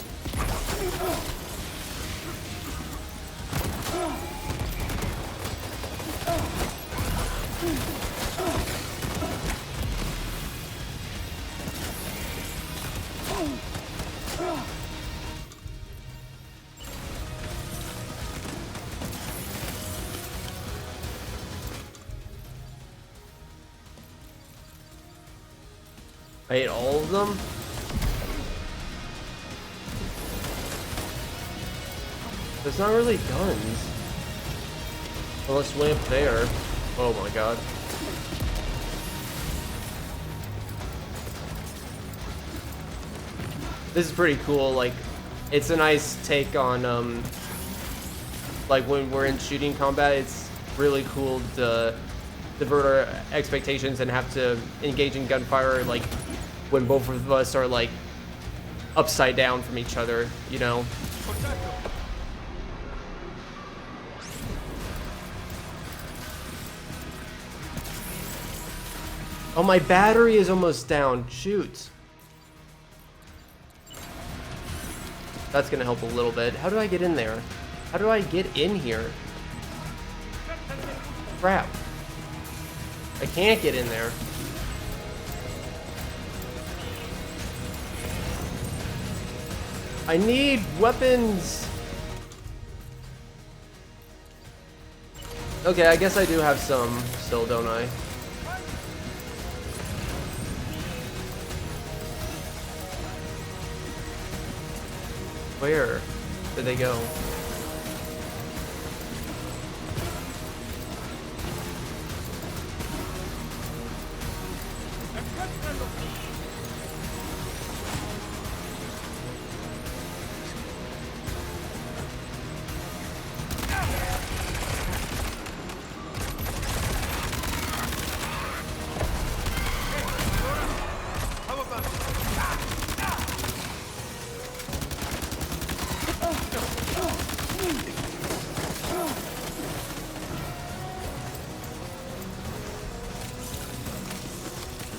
I ate all of them? There's not really guns. Unless way up there. Oh my god. This is pretty cool. Like, it's a nice take on, like when we're in shooting combat, it's really cool to divert our expectations and have to engage in gunfire, like, when both of us are, like, upside down from each other, you know? Oh, my battery is almost down. Shoot. That's gonna help a little bit. How do I get in there? How do I get in here? Crap. I can't get in there. I need weapons. Okay, I guess I do have some still, don't I? Where did they go?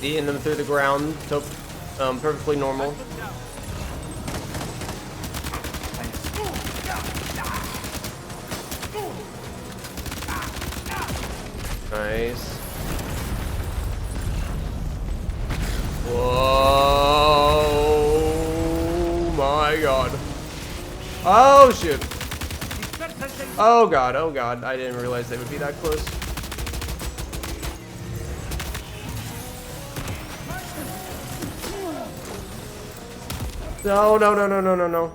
Eating them through the ground, so perfectly normal. Nice. Whoa, my god. Oh shoot. Oh god, I didn't realize they would be that close. No, no, no, no, no, no, no.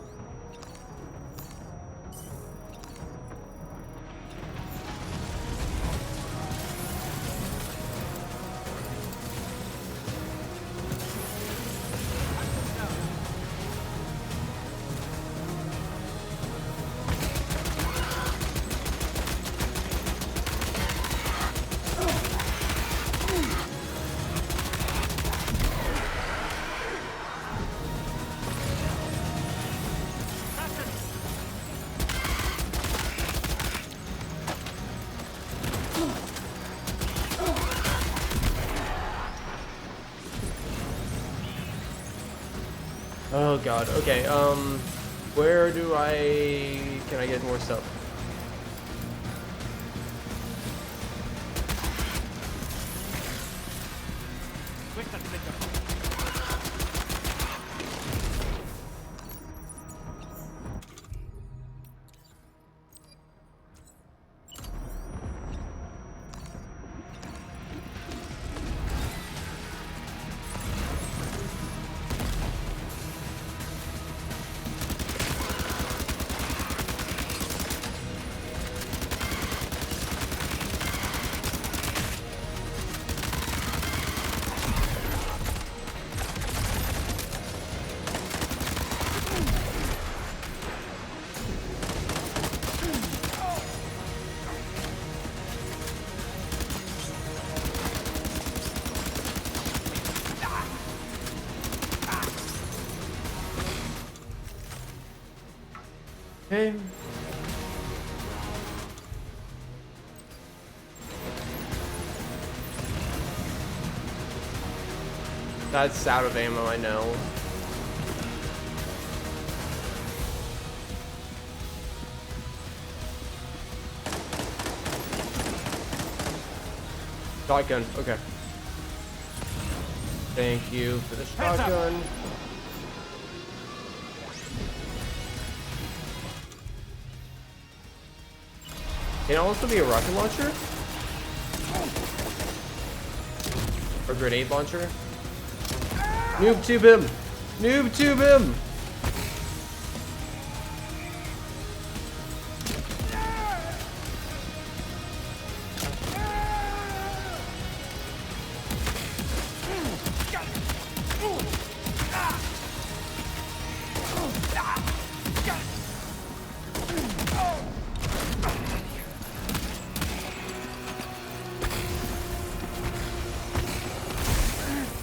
Oh god, okay, where do can I get more stuff? Okay. That's out of ammo, I know. Shotgun, okay. Thank you for the shotgun. Can it also be a rocket launcher? Or grenade launcher? Noob tube him! Noob tube him!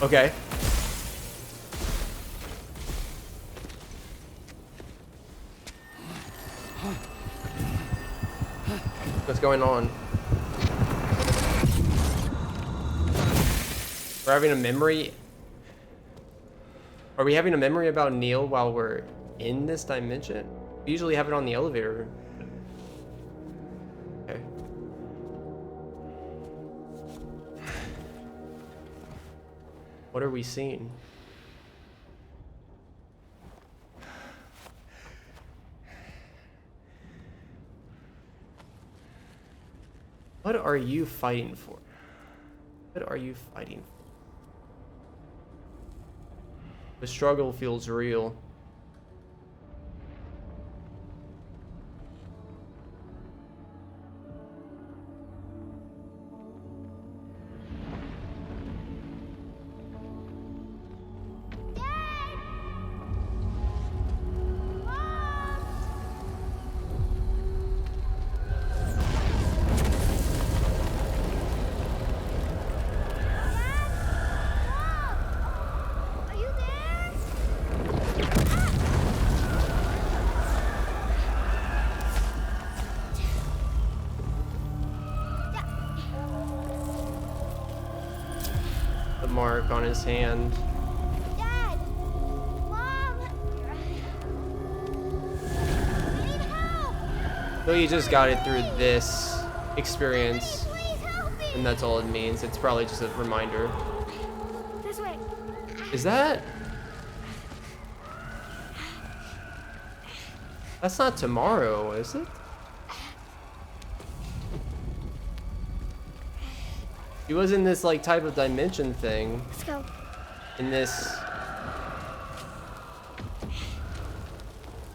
Okay. What's going on? We're having a memory. Are we having a memory about Neil while we're in this dimension? We usually have it on the elevator. Okay. What are we seeing? What are you fighting for? What are you fighting for? The struggle feels real. The mark on his hand. Dad! Mom! I need help! So you just got it through this experience, Please help me! and that's all it means. It's probably just a reminder. This way. Is that? That's not tomorrow, is it? He was in this like type of dimension thing. Let's go. In this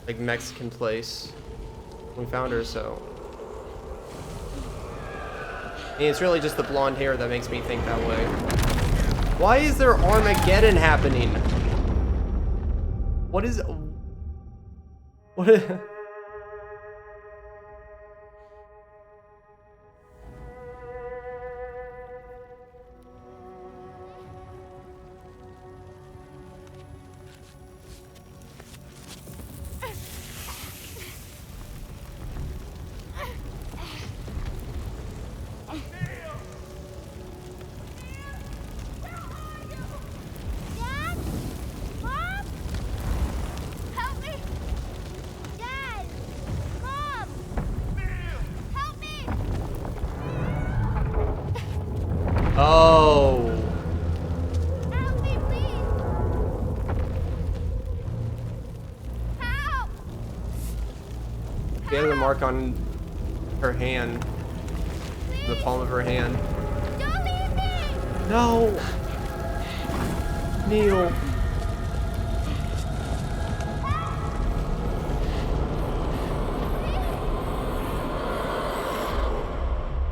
like Mexican place. We found her, so. I mean, it's really just the blonde hair that makes me think that way. Why is there Armageddon happening? What is? What? Dad? Mom? Help me! Dad! Mom! Help me! Oh. Help me, please! Help! She has a mark on her hand. The palm of her hand. Don't leave me! No. Neil.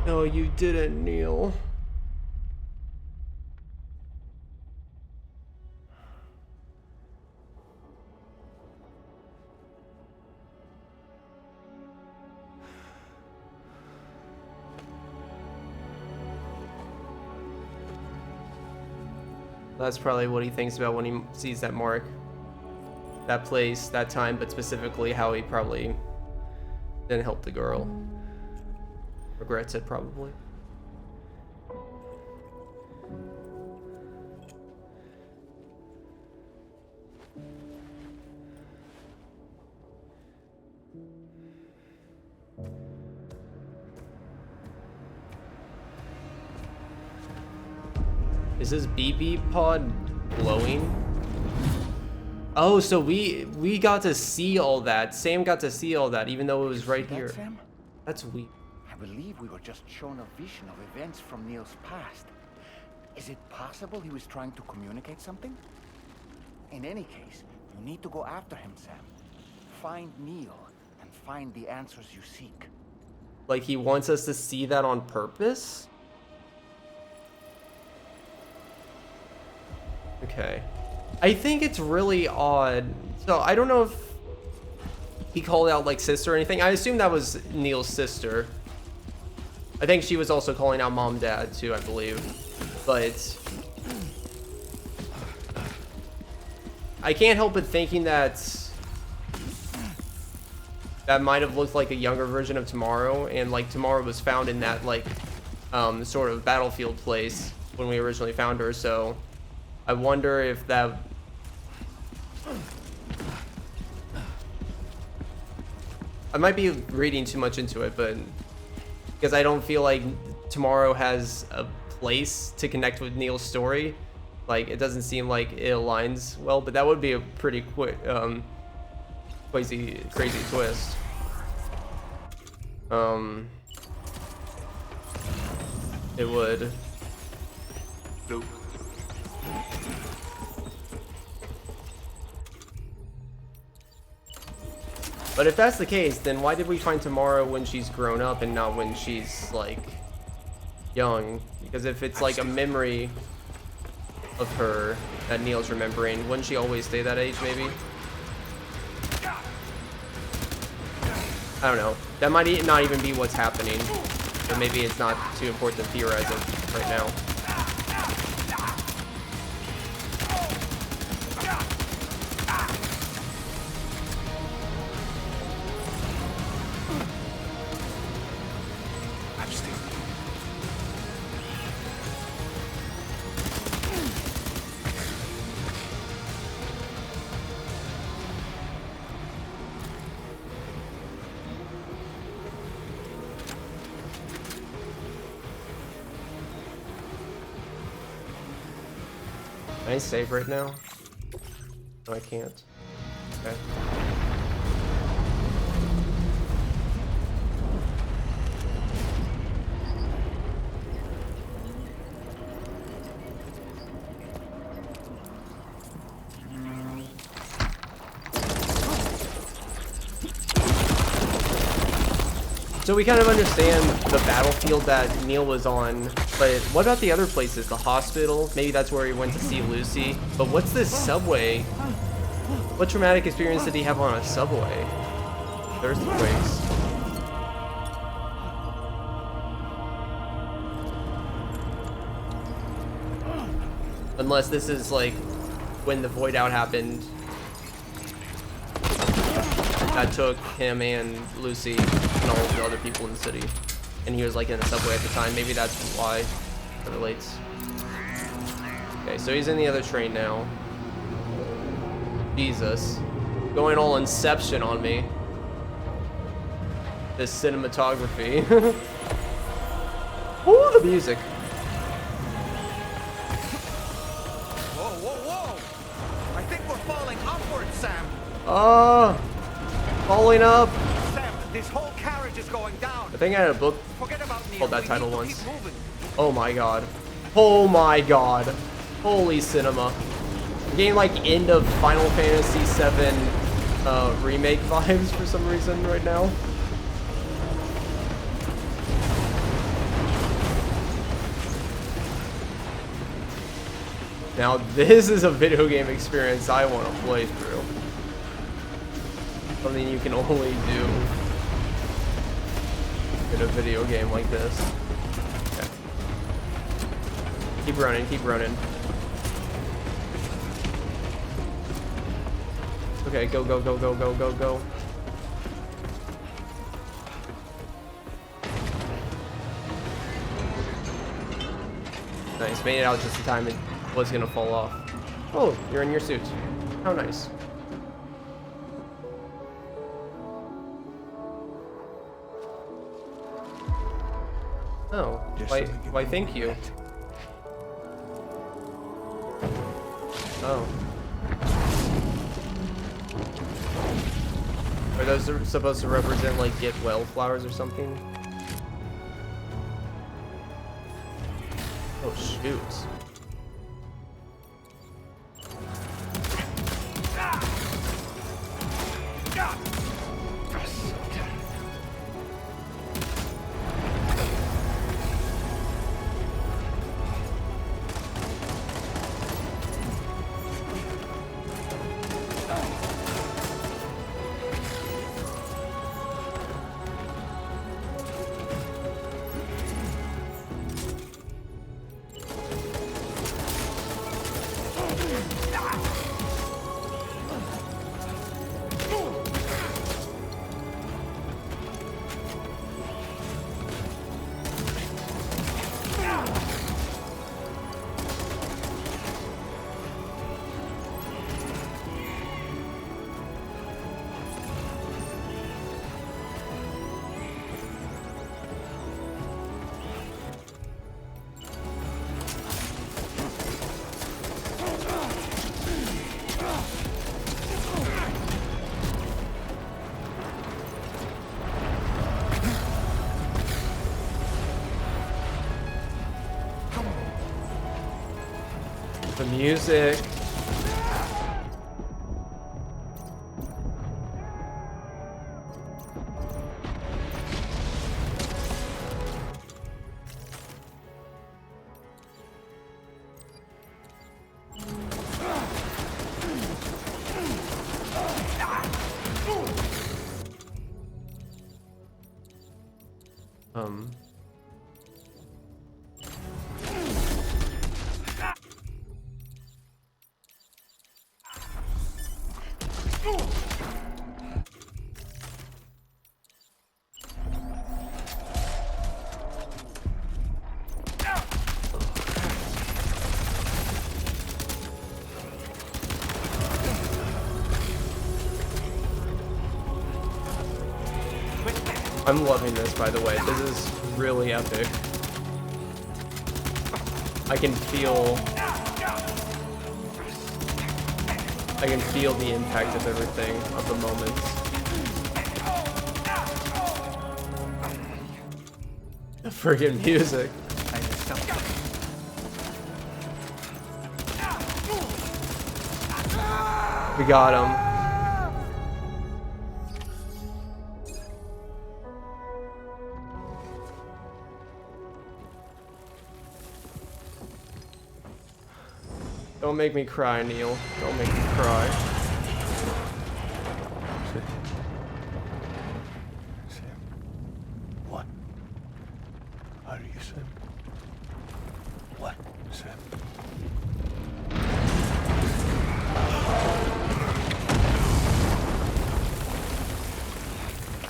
No, you didn't, Neil. That's probably what he thinks about when he sees that mark. That place, that time, but specifically how he probably didn't help the girl. Regrets it, probably. Is this BB pod glowing? Oh, so we got to see all that. Sam got to see all that, even though it was right See that, here. Sam? That's weird. I believe we were just shown a vision of events from Neil's past. Is it possible he was trying to communicate something? In any case, you need to go after him, Sam. Find Neil and find the answers you seek. Like he wants us to see that on purpose? Okay. I think it's really odd. So I don't know if he called out like sister or anything. I assume that was Neil's sister. I think she was also calling out mom, dad too, I believe. But I can't help but thinking that that might have looked like a younger version of Tomorrow, and like Tomorrow was found in that like sort of battlefield place when we originally found her. So I wonder if that I might be reading too much into it, but because I don't feel like Tomorrow has a place to connect with Neil's story. Like it doesn't seem like it aligns well, but that would be a pretty quick crazy twist. It would. Luke. But if that's the case, then why did we find Tomorrow when she's grown up and not when she's like young? Because if it's like a memory of her that Neil's remembering, wouldn't she always stay that age maybe? I don't know. That might not even be what's happening, but maybe it's not too important to theorize it right now. Can I save right now? No, I can't. Okay. So we kind of understand the battlefield that Neil was on, but what about the other places? The hospital? Maybe that's where he went to see Lucy. But what's this subway? What traumatic experience did he have on a subway? Earthquakes. Unless this is like when the void out happened. That took him and Lucy and all of the other people in the city. And he was like in the subway at the time. Maybe that's why it relates. Okay, so he's in the other train now. Jesus. Going all Inception on me. This cinematography. Ooh, the music. Whoa, whoa, whoa! I think we're falling upward, Sam. Falling up. Sam, this whole carriage is going down. I think I had a book Forget about Neil. called that We title need to once. keep moving. Oh my god. Oh my god. Holy cinema. I'm getting like end of Final Fantasy VII remake vibes for some reason right now. Now this is a video game experience I want to play through. Something you can only do in a video game like this. Okay. Keep running, keep running. Okay, go, go, go, go, go, go, go. Nice, made it out just in time. It was gonna fall off. Oh, you're in your suit. How nice. Oh, why thank you. Oh. Are those supposed to represent like get well flowers or something? Oh shoot. The music. Um. I'm loving this, by the way. This is really epic. I can feel the impact of everything, of the moments. The friggin' music. I discovered. We got him. Don't make me cry, Neil. Don't make me cry. Sam. What? Are you Sam? What, Sam?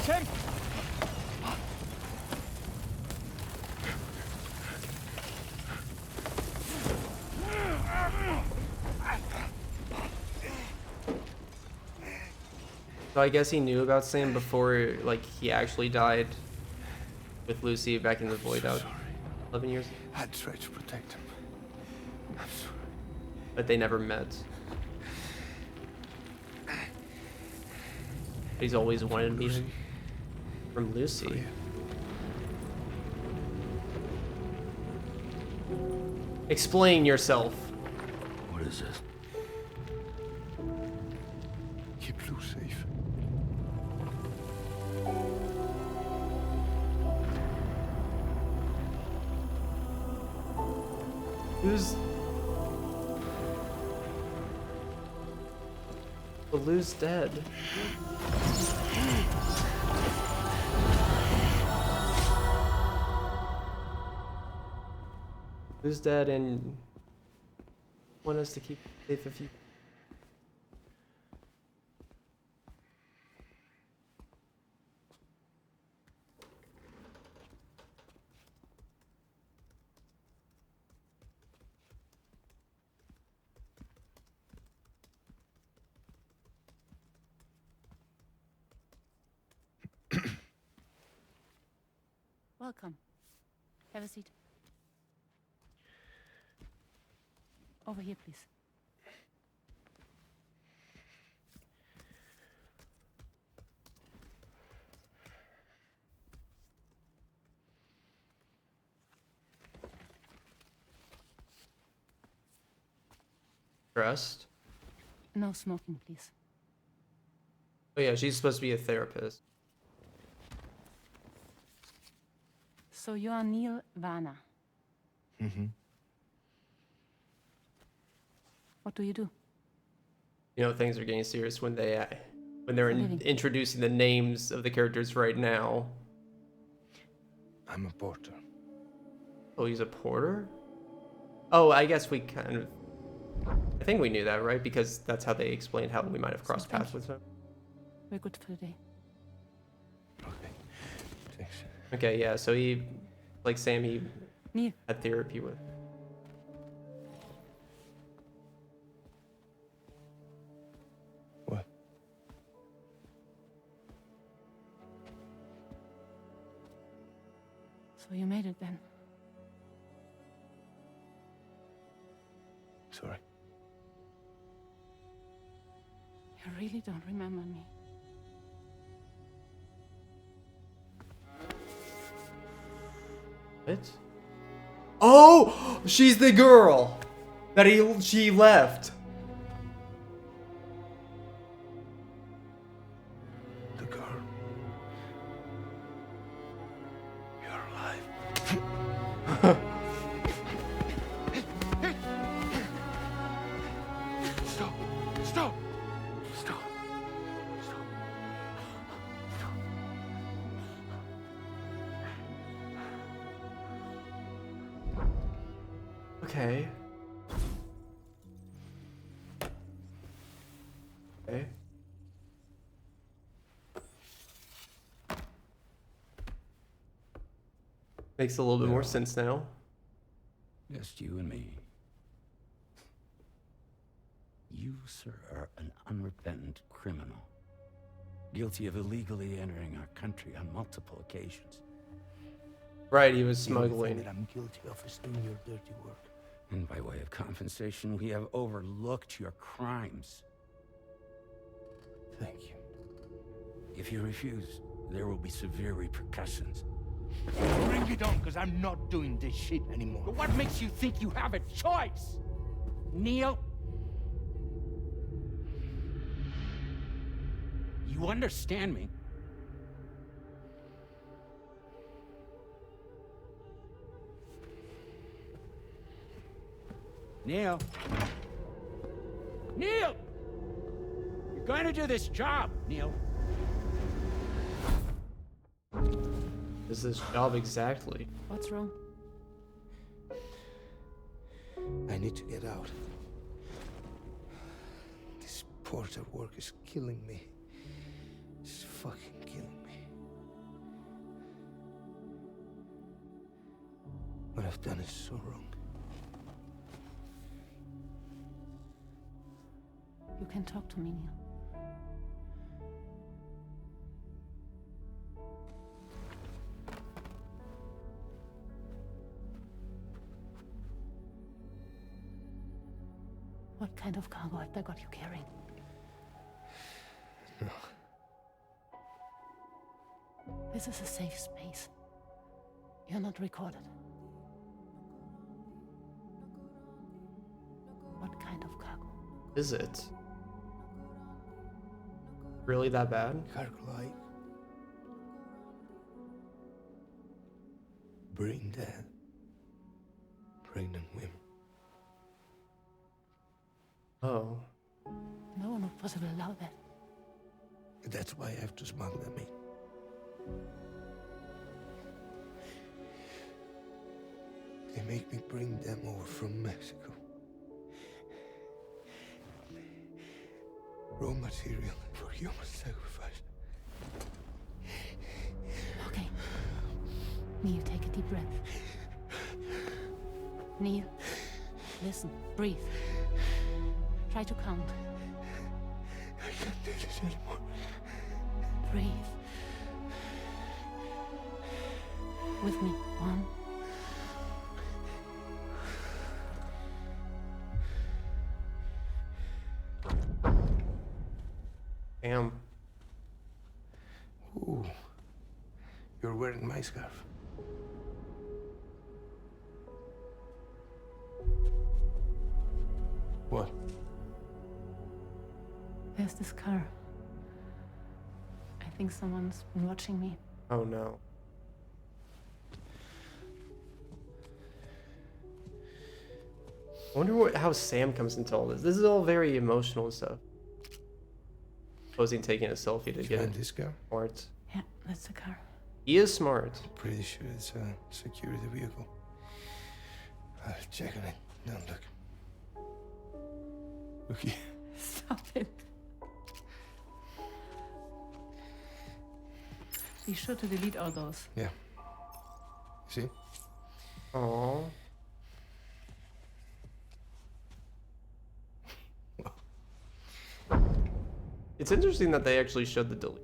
Sam! So I guess he knew about Sam before, like, he actually died with Lucy back in the Void Out 11 years ago. I tried to protect him. I'm sorry. But they never met. He's always wanted to meet him. From Lucy. Explain yourself. What is this? Keep Lou safe. Who's... Well, Lou's dead. Lou's dead and want us to keep safe if you... Welcome. Have a seat. Over here, please. Trust? No smoking, please. Oh yeah, she's supposed to be a therapist. So you are Neil Warner. Mm-hmm. What do you do? You know, things are getting serious when they're living. introducing the names of the characters right now. I'm a porter. Oh, he's a porter? Oh, I guess we kind of... I think we knew that, right? Because that's how they explained how we might have crossed thank paths you. with him. We're good for the day. Okay. Thanks. Okay, yeah, so he... Like Sam, he Neil, had therapy with... What? so you made it then. Sorry. You really don't remember me. What? Oh! She's the girl! That she left. The girl. You're alive. Stop. Stop. Stop. Stop. Stop. Okay. Okay. Makes a little bit more sense now. Just you and me. You, sir, are an unrepentant criminal. Guilty of illegally entering our country on multiple occasions. Right, he was The only thing smuggling. that I'm guilty of is doing your dirty work. And by way of compensation, we have overlooked your crimes. Thank you. If you refuse, there will be severe repercussions. Bring it on, because I'm not doing this shit anymore. But what makes you think you have a choice? Neil? You understand me? Neil? Neil! You're going to do this job, Neil. Is this job exactly? What's wrong? I need to get out. This porter work is killing me. It's fucking killing me. What I've done is so wrong. You can talk to me, Neil. What kind of cargo have they got you carrying? This is a safe space. You're not recorded. What kind of cargo? Is it really that bad? Cargo like bring dead pregnant women. Oh. No, not possible. Allow that. That's why I have to smuggle them in. They make me bring them over from Mexico. Raw material for human sacrifice. Okay. Neil, take a deep breath. Neil, listen, breathe. Try to count. I can't do this anymore. Breathe. With me. 1. Damn. Ooh. You're wearing my scarf. What? There's this car. I think someone's been watching me. Oh no. I wonder how Sam comes into all this. This is all very emotional and stuff. Supposing taking a selfie to Did you get find this car? smart. Yeah, that's the car. He is smart. Pretty sure it's a security vehicle. I'll check on it. Now look. Look here. Stop it. Be sure to delete all those. Yeah. See? Aww. It's interesting that they actually showed the delete.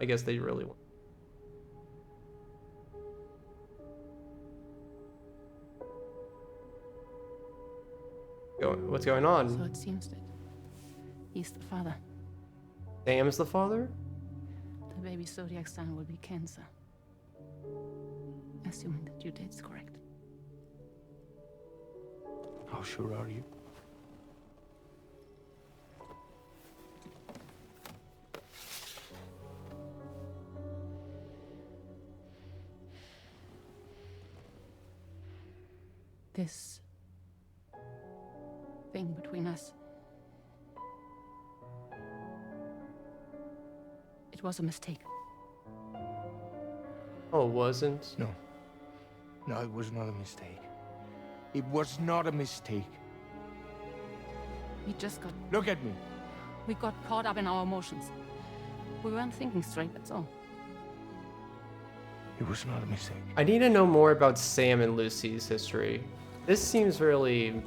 I guess they really want. What's going So on? it seems that he's the father. Sam's the father? The baby zodiac sign will be Cancer. Assuming the due date's correct. How sure are you? thing between us. It was a mistake. Oh, it wasn't? No. No, it was not a mistake. It was not a mistake. We just got... Look at me. We got caught up in our emotions. We weren't thinking straight, that's all. It was not a mistake. I need to know more about Sam and Lucy's history. This seems really...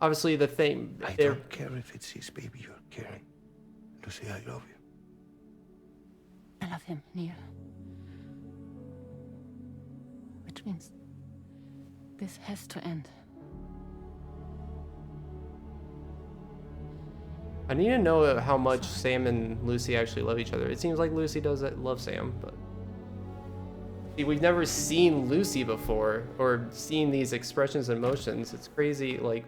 Obviously, the thing... I don't care if it's his baby you're carrying. Lucy, I love you. I love him, Neil. Which means this has to end. I need to know how much Sam and Lucy actually love each other. It seems like Lucy does love Sam, but... See, we've never seen Lucy before, or seen these expressions and emotions. It's crazy, like...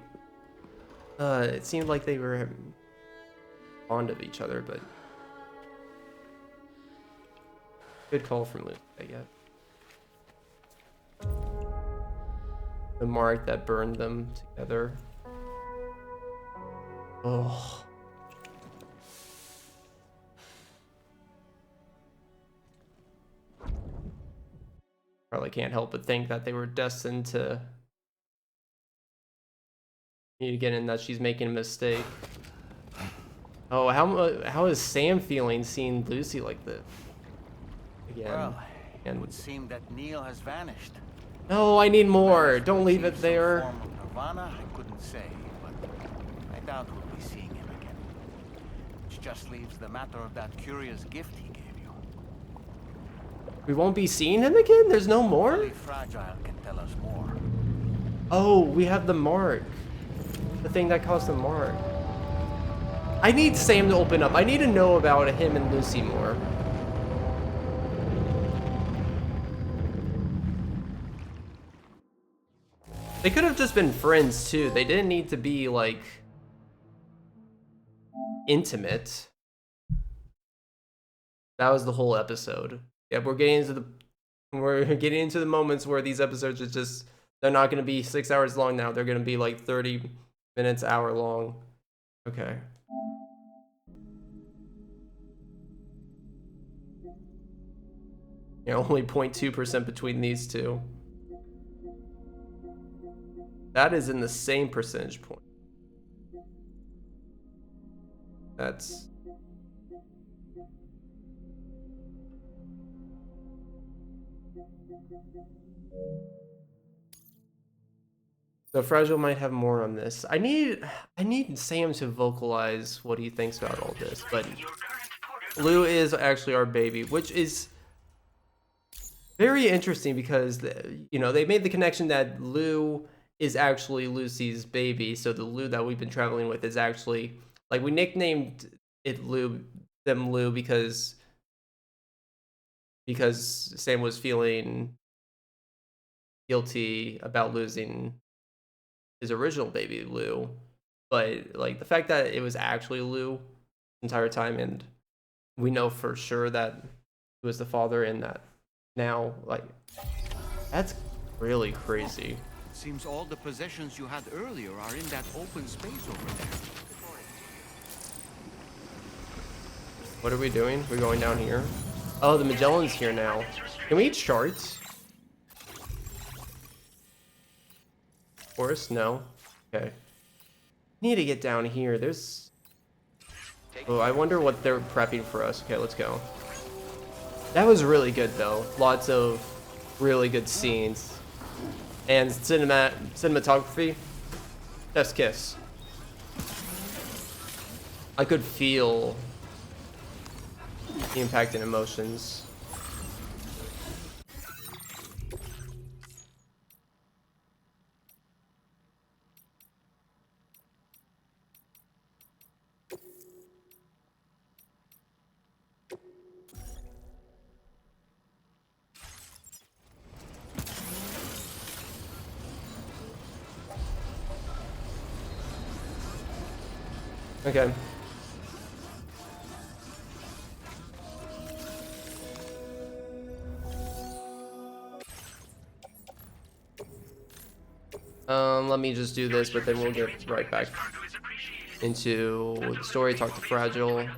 it seemed like they were fond of each other, but... Good call from Lucy, I guess. The mark that burned them together. Oh... Probably can't help but think that they were destined to meet again and that she's making a mistake. Oh, how is Sam feeling seeing Lucy like this again? Well, and it would seem that Neil has vanished. no, I need more. Don't leave it there. Some form of nirvana, I couldn't say, but I doubt we'll be seeing him again. Which just leaves the matter of that curious gift he gave you. We won't be seeing him again? There's no more? Only Fragile can tell us more. Oh, we have the mark. The thing that caused the mark. I need Sam to open up. I need to know about him and Lucy more. They could have just been friends too. They didn't need to be like intimate. That was the whole episode. Yeah, we're getting into the moments where these episodes are just, they're not going to be 6 hours long now. They're going to be like 30 minutes, hour long. Okay. Yeah, only 0.2% between these two. That is in the same percentage point. That's... So Fragile might have more on this. I need Sam to vocalize what he thinks about all this, but Lou is actually our baby, which is very interesting because, you know, they made the connection that Lou is actually Lucy's baby, so the Lou that we've been traveling with is actually, like, we nicknamed it Lou because Sam was feeling guilty about losing his original baby Lou, but like the fact that it was actually Lou the entire time, and we know for sure that he was the father, and that now, like, that's really crazy. It seems all the possessions you had earlier are in that open space over there. What are we doing? We're going down here. Oh, the Magellan's here now. Can we eat shards? Of course, no. Okay. Need to get down here. There's... Oh, I wonder what they're prepping for us. Okay, let's go. That was really good, though. Lots of really good scenes. And cinematography. Chef's kiss. I could feel the impact and emotions. Okay. Let me just do this, but then we'll get right back into the story, talk to Fragile.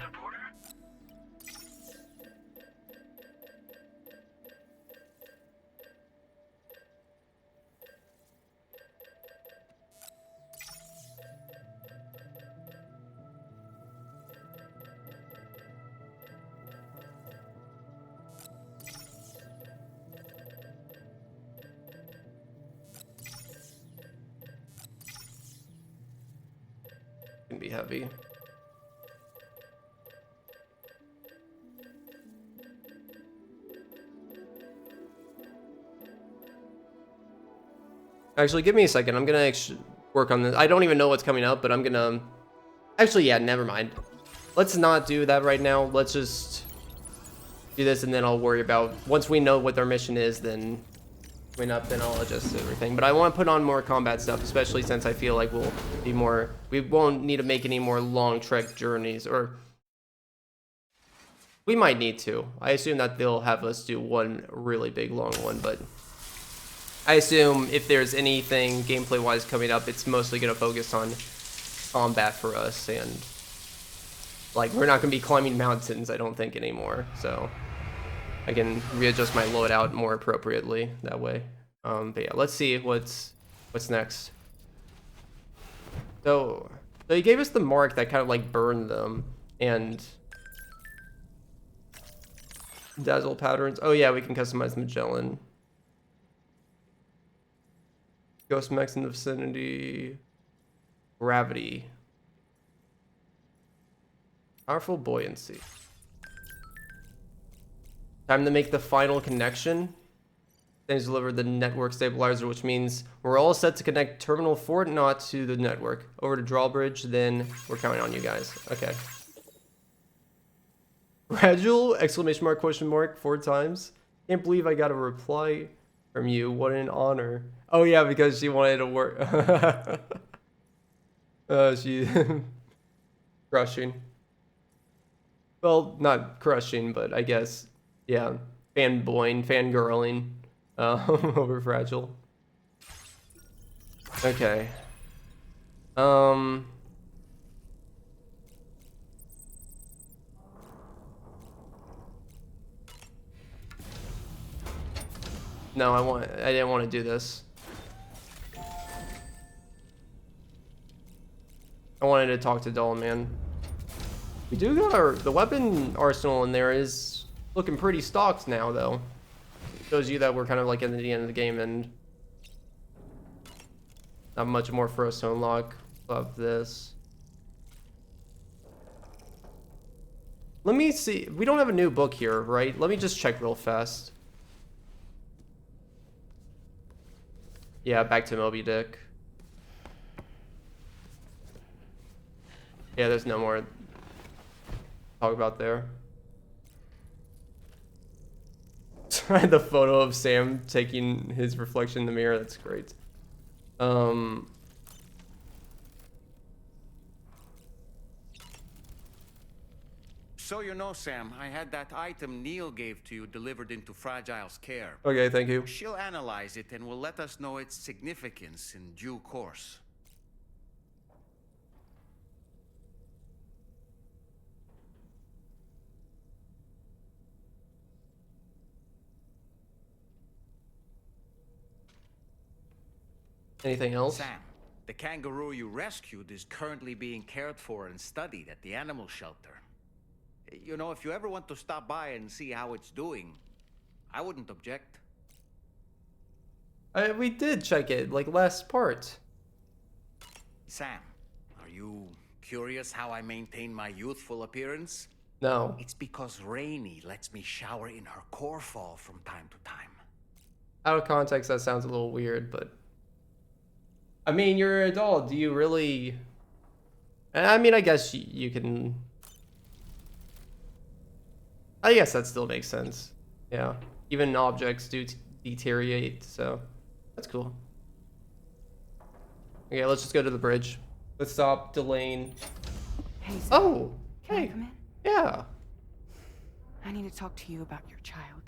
Can be heavy. Actually, give me a second. I'm gonna work on this. I don't even know what's coming up, but I'm gonna... Actually, yeah, never mind. Let's not do that right now. Let's just do this, and then I'll worry about... Once we know what their mission is, then... Then I'll adjust everything. But I want to put on more combat stuff, especially since I feel like we'll be more... We won't need to make any more long trek journeys, or... We might need to. I assume that they'll have us do one really big long one, but... I assume if there's anything gameplay-wise coming up, it's mostly going to focus on combat for us, and... Like, we're not going to be climbing mountains, I don't think, anymore, so... I can readjust my loadout more appropriately that way. But yeah, let's see what's next. So he gave us the mark that kind of like burned them, and dazzle patterns. Oh yeah, we can customize Magellan. Ghost mechs in the vicinity. Gravity. Powerful buoyancy. Time to make the final connection. Then he's delivered the network stabilizer, which means we're all set to connect Terminal Fort Knot to the network. Over to Drawbridge, then we're counting on you guys. Okay. Fragile! Exclamation mark, question mark, 4 times. Can't believe I got a reply from you. What an honor. Oh yeah, because she wanted to work. She... crushing. Well, not crushing, but I guess... Yeah, fangirling over Fragile. Okay. No, I didn't want to do this. I wanted to talk to Dollman. We do got the weapon arsenal in there is looking pretty stocked now, though. Shows you that we're kind of like at the end of the game and not much more for us to unlock. Love this. Let me see. We don't have a new book here, right? Let me just check real fast. Yeah, back to Moby Dick. Yeah, there's no more to talk about there. The photo of Sam taking his reflection in the mirror, that's great. So you know, Sam, I had that item Neil gave to you delivered into Fragile's care. Okay, thank you. She'll analyze it and will let us know its significance in due course. Anything else? Sam, the kangaroo you rescued is currently being cared for and studied at the animal shelter. You know, if you ever want to stop by and see how it's doing, I wouldn't object. We did check it, like last part. Sam, are you curious how I maintain my youthful appearance? No. It's because Rainey lets me shower in her core fall from time to time. Out of context, that sounds a little weird, but... I mean, you're an adult. Do you really... I mean, I guess you can... I guess that still makes sense. Yeah. Even objects do deteriorate, so... That's cool. Okay, let's just go to the bridge. Let's stop delaying... Hey, Sam. Oh! Can Hey! I come in? Yeah! I need to talk to you about your child.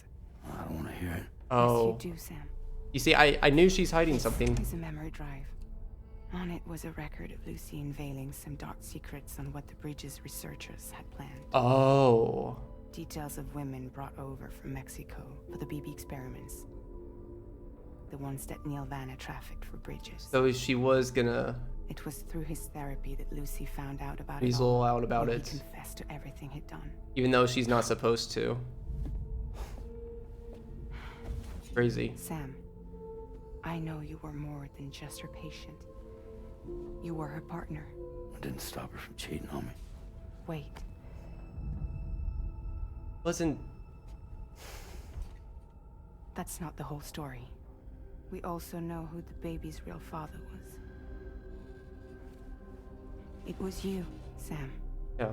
I don't want to hear it. Oh. Yes, you do, Sam. You see, I knew she's hiding something. It's a memory drive. On it was a record of Lucy unveiling some dark secrets on what the Bridges researchers had planned. Oh. Details of women brought over from Mexico for the BB experiments. The ones that Neil Vanna trafficked for Bridges. So she was gonna It was through his therapy that Lucy found out about weasel it all. out about and it. He confessed to everything he'd done. Even though she's not supposed to. Crazy. Sam, I know you were more than just her patient. You were her partner. I didn't stop her from cheating on me. Wait. Wasn't. That's not the whole story. We also know who the baby's real father was. It was you, Sam. Yeah.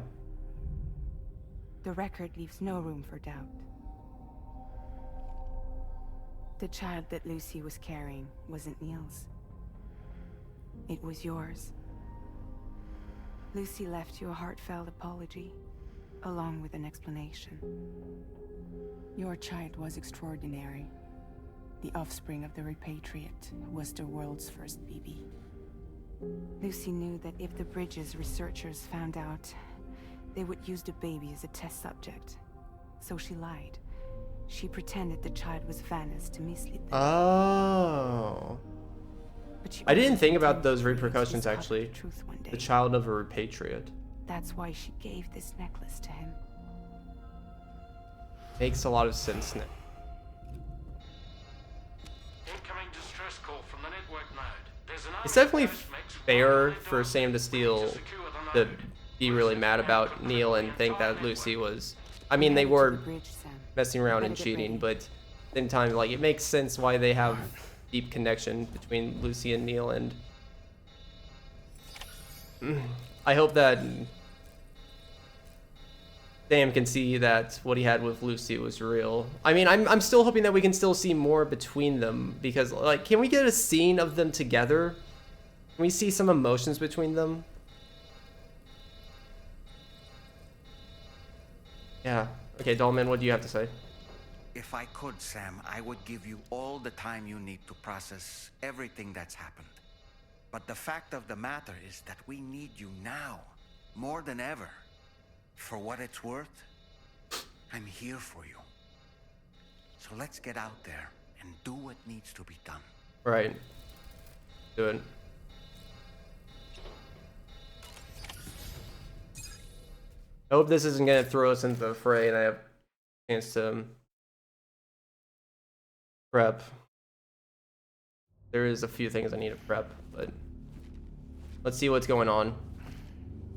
The record leaves no room for doubt. The child that Lucy was carrying wasn't Neil's. It was yours. Lucy left you a heartfelt apology, along with an explanation. Your child was extraordinary. The offspring of the repatriate who was the world's first BB. Lucy knew that if the Bridges researchers found out, they would use the baby as a test subject. So she lied. She pretended the child was Vanna's to mislead them. Oh. But she I didn't always think about pretended those to repercussions discover actually. The truth one day. The child of a repatriate. That's why she gave this necklace to him. Makes a lot of sense now. Incoming distress call from the network node. There's an It's definitely army ghost fair mix for Sam to steal, to be really mad about Neil and think that Lucy was. I mean, they Headed to were the bridge, Sam. messing around and Better get cheating, ready. but at the same time, like, it makes sense why they have deep connection between Lucy and Neil, and I hope that Sam can see that what he had with Lucy was real. I mean, I'm still hoping that we can still see more between them, because, like, can we get a scene of them together? Can we see some emotions between them? Yeah. Okay, Dolman, what do you have to say? If I could, Sam, I would give you all the time you need to process everything that's happened. But the fact of the matter is that we need you now, more than ever. For what it's worth, I'm here for you. So let's get out there and do what needs to be done. Right. Do it. I hope this isn't gonna throw us into the fray and I have a chance to prep. There is a few things I need to prep, but let's see what's going on.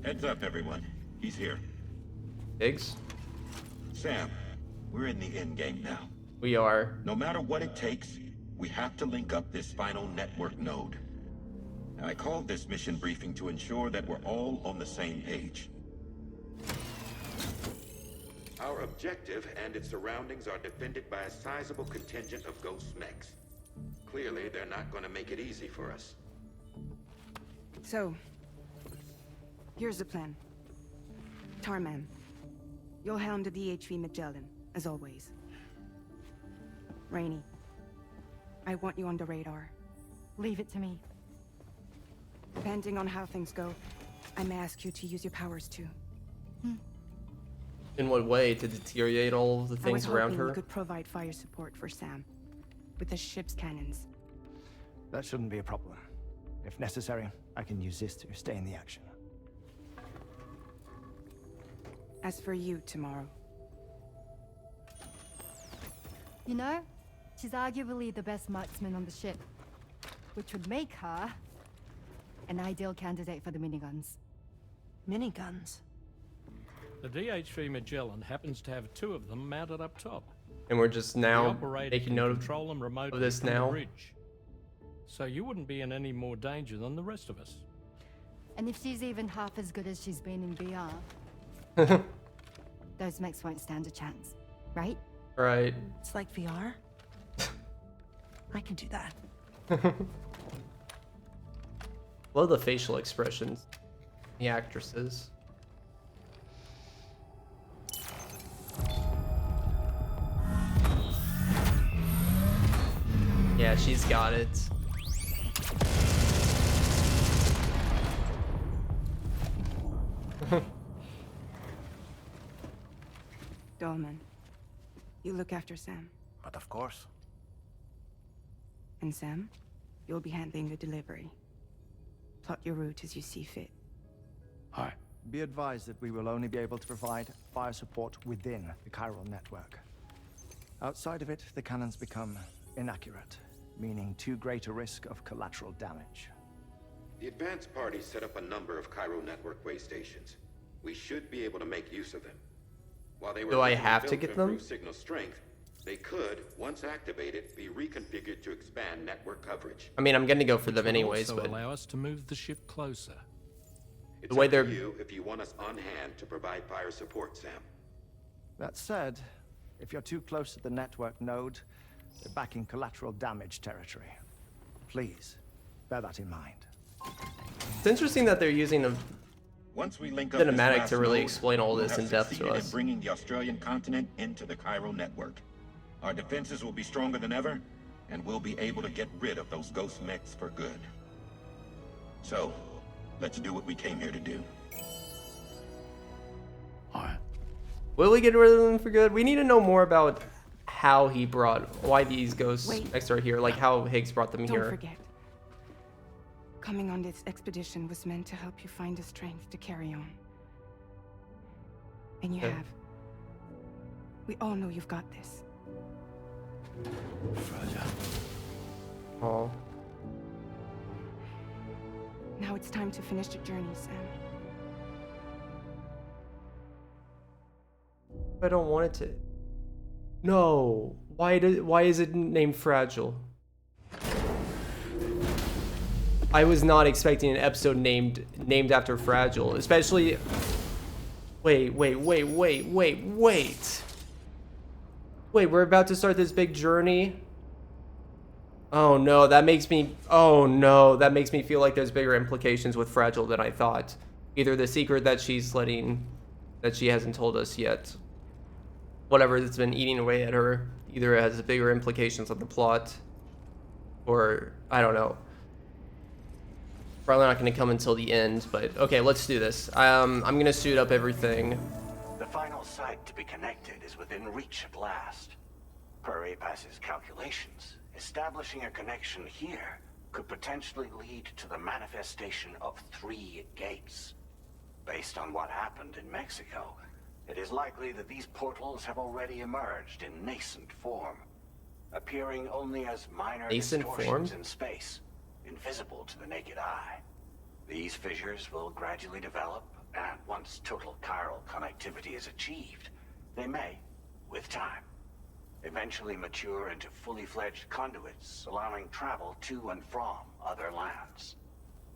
Heads up, everyone. He's here. Biggs? Sam, we're in the end game now. We are. No matter what it takes, we have to link up this final network node. Now, I called this mission briefing to ensure that we're all on the same page. Our objective and its surroundings are defended by a sizable contingent of ghost mechs. Clearly, they're not going to make it easy for us. So, here's the plan. Tarman, you'll helm the DHV Magellan, as always. Rainey, I want you on the radar. Leave it to me. Depending on how things go, I may ask you to use your powers too. In what way? To deteriorate all of the I was things around hoping her? you could provide fire support for Sam, with the ship's cannons. That shouldn't be a problem. If necessary, I can use this to stay in the action. As for you, tomorrow, You know, she's arguably the best marksman on the ship, which would make her an ideal candidate for the miniguns. Miniguns? The DHV Magellan happens to have 2 of them mounted up top. And we're just The now operator making can note control them remotely of this from the now. bridge. So you wouldn't be in any more danger than the rest of us. And if she's even half as good as she's been in VR, those mechs won't stand a chance, right? Right. It's like VR? I can do that. Love the facial expressions. The actresses. Yeah, she's got it. Dolman, you look after Sam. But of course. And Sam, you'll be handling the delivery. Plot your route as you see fit. Hi. Be advised that we will only be able to provide fire support within the chiral network. Outside of it, the cannons become inaccurate, meaning too great a risk of collateral damage. The advanced party set up a number of chiral network way stations. We should be able to make use of them. While they were Do I originally have to built get them? improve signal strength, they could, once activated, be reconfigured to expand network coverage. I mean, I'm gonna go for them Which would anyways, also but allow us to move the ship closer. It's way up to they're- you if you want us on hand to provide fire support, Sam. That said, if you're too close to the network node, you're back in collateral damage territory. Please, bear that in mind. it's interesting that they're using a Once we link up this cinematic last to really node, explain all we'll this have in depth to succeeded us. in bringing the Australian continent into the chiral network. Our defenses will be stronger than ever, and we'll be able to get rid of those ghost mechs for good. So, let's do what we came here to do. Alright. Will we get rid of them for good? We need to know more about how he brought, why these ghosts Wait. mechs are here, like how Higgs brought them Don't here. forget. Coming on this expedition was meant to help you find the strength to carry on. And you Okay. have. We all know you've got this. Fragile. Oh, Now it's time to finish the journey, Sam. I don't want it to. No. Why is it named Fragile? I was not expecting an episode named after Fragile, especially. Wait. Wait, we're about to start this big journey. Oh no, that makes me feel like there's bigger implications with Fragile than I thought. Either the secret that she hasn't told us yet. Whatever that's been eating away at her, either it has bigger implications on the plot, or I don't know. Probably not going to come until the end, but okay, let's do this. I'm going to suit up everything. The final site to be connected is within reach at last. Per APAS's calculations, establishing a connection here could potentially lead to the manifestation of 3 gates. Based on what happened in Mexico, it is likely that these portals have already emerged in nascent form, appearing only as minor Nascent distortions form? in space, invisible to the naked eye. These fissures will gradually develop, and once total chiral connectivity is achieved, they may, with time, eventually mature into fully fledged conduits, allowing travel to and from other lands.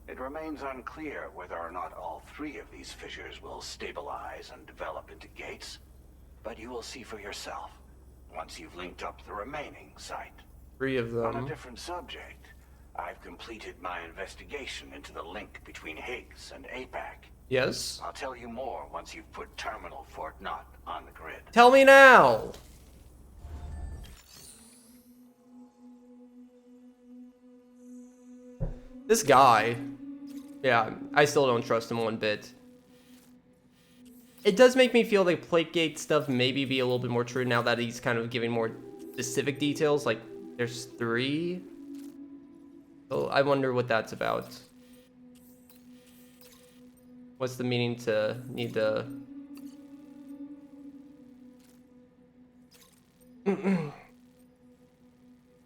It remains unclear whether or not all 3 of these fissures will stabilize and develop into gates, but you will see for yourself once you've linked up the remaining site. 3 of On a them. different subject, I've completed my investigation into the link between Higgs and APAC. Yes? I'll tell you more once you've put Terminal Fort Knott on the grid. Tell me now! This guy. Yeah, I still don't trust him one bit. It does make me feel like Plategate stuff maybe be a little bit more true now that he's kind of giving more specific details. Like, there's 3. Oh, I wonder what that's about. What's the meaning to need to...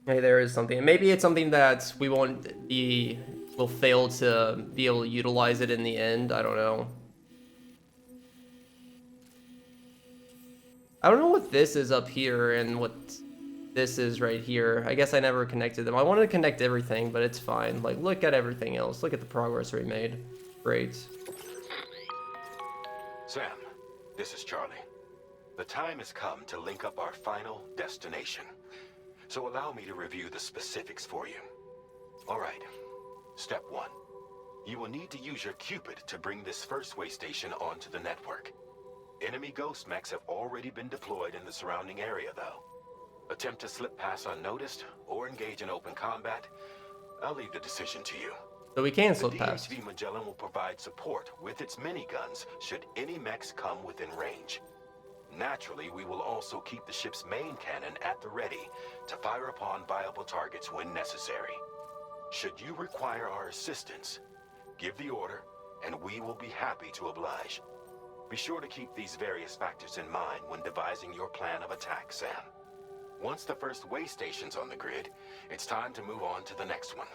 Maybe there is something. Maybe it's something that we won't be... We'll fail to be able to utilize it in the end. I don't know. I don't know what this is up here and what this is right here. I guess I never connected them. I wanted to connect everything, but it's fine. Like, look at everything else. Look at the progress we made. Great. Sam, this is Charlie. The time has come to link up our final destination. So allow me to review the specifics for you. All right. Step 1. You will need to use your Cupid to bring this first way station onto the network. Enemy ghost mechs have already been deployed in the surrounding area, though. Attempt to slip past unnoticed or engage in open combat, I'll leave the decision to you. So we can slip The past. DHV Magellan will provide support with its miniguns should any mechs come within range. Naturally, we will also keep the ship's main cannon at the ready to fire upon viable targets when necessary. Should you require our assistance, give the order, and we will be happy to oblige. Be sure to keep these various factors in mind when devising your plan of attack, Sam. Once the first way station's on the grid, it's time to move on to the next one.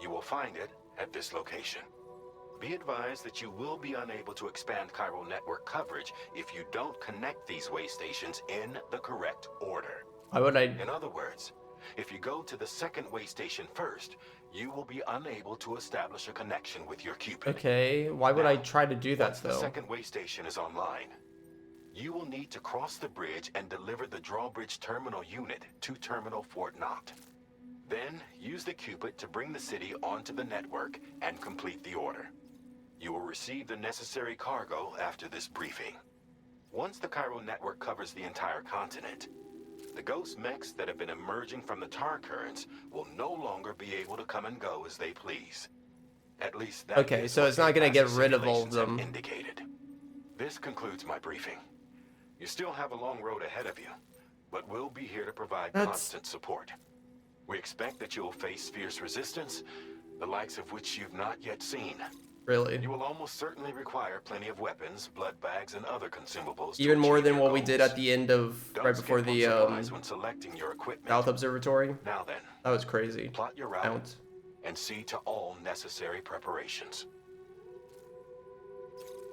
You will find it at this location. Be advised that you will be unable to expand chiral network coverage if you don't connect these way stations in the correct order. Why would I? In other words, if you go to the second way station first, you will be unable to establish a connection with your Cupid. Okay, why would I try to do that Once the though? second way station is online, you will need to cross the bridge and deliver the drawbridge terminal unit to Terminal Fort Knott. Then, use the Cupid to bring the city onto the network and complete the order. You will receive the necessary cargo after this briefing. Once the chiral network covers the entire continent, the ghost mechs that have been emerging from the tar currents will no longer be able to come and go as they please. At least that Okay, is so what it's not the gonna get master rid of all of simulations have them. indicated. This concludes my briefing. You still have a long road ahead of you, but we'll be here to provide constant support. We expect that you will face fierce resistance, the likes of which you've not yet seen. Really? You will almost certainly require plenty of weapons, blood bags, and other consumables. to Even more achieve than your what we goals. did at the end of Don't right before skip the on supplies when selecting your equipment. South Observatory. Now then, That was crazy. plot your route Count. and see to all necessary preparations.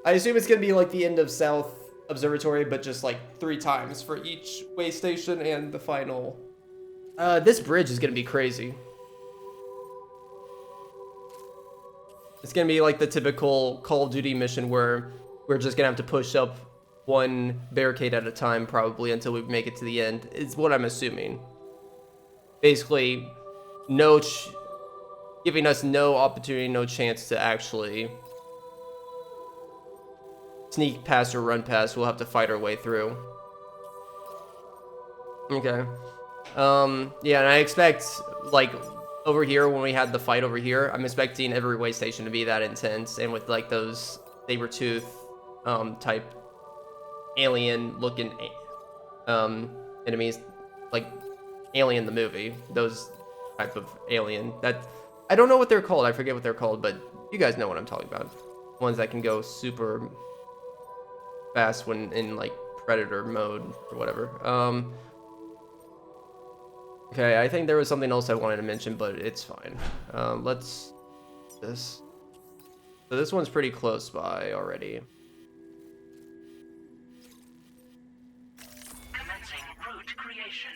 I assume it's gonna be like the end of South Observatory, but just like 3 times for each way station and the final. This bridge is gonna be crazy. It's gonna be like the typical Call of Duty mission where we're just gonna have to push up one barricade at a time probably until we make it to the end, is what I'm assuming. Basically, giving us no opportunity, no chance to actually sneak past or run past. We'll have to fight our way through. Okay. Yeah, and I expect, like, over here, when we had the fight over here, I'm expecting every way station to be that intense, and with, like, those saber-tooth, type alien-looking, enemies, like, Alien the movie, those type of alien, that, I don't know what they're called, I forget what they're called, but you guys know what I'm talking about. Ones that can go super fast when in, like, Predator mode, or whatever. Okay, I think there was something else I wanted to mention, but it's fine. Let's... this. So this one's pretty close by already. Commencing route creation.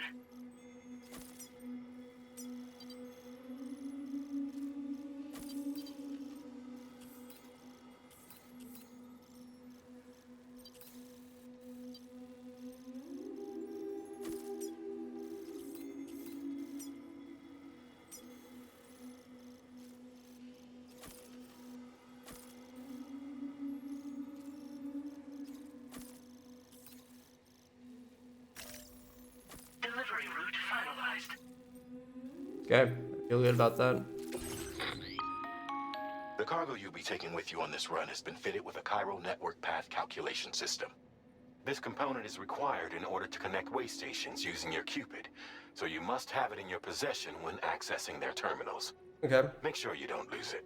Delivery route finalized. Okay, I feel good about that. The cargo you'll be taking with you on this run has been fitted with a chiral network path calculation system. This component is required in order to connect way stations using your Cupid, so you must have it in your possession when accessing their terminals. Okay. Make sure you don't lose it.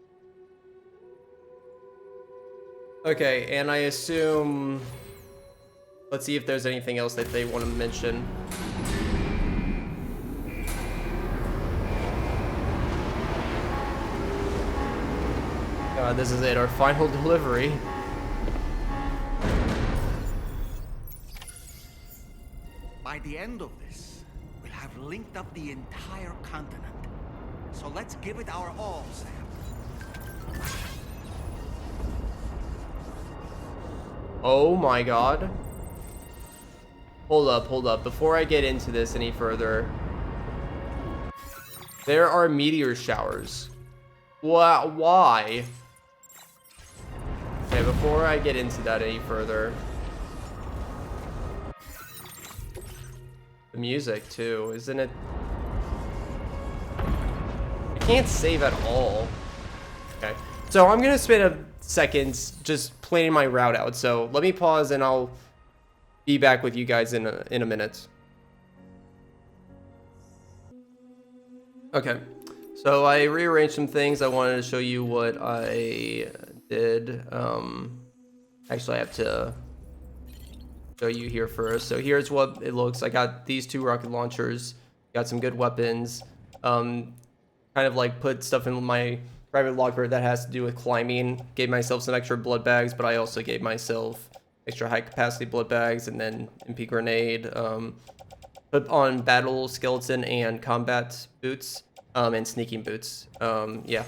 Okay, and I assume... Let's see if there's anything else that they want to mention. This is it, our final delivery. By the end of this, we'll have linked up the entire continent. So let's give it our all, Sam. Oh my god. Hold up. Before I get into this any further, there are meteor showers. Why? Okay, before I get into that any further, the music too, isn't it? I can't save at all. Okay, so I'm gonna spend a second just planning my route out. So let me pause and I'll be back with you guys in a minute. Okay, so I rearranged some things. I wanted to show you what I did. Actually, I have to show you here first. So here's what it looks. I got these 2 rocket launchers, got some good weapons, kind of like put stuff in my private locker that has to do with climbing, gave myself some extra blood bags, but I also gave myself extra high capacity blood bags, and then MP grenade, put on battle skeleton and combat boots, and sneaking boots. Yeah.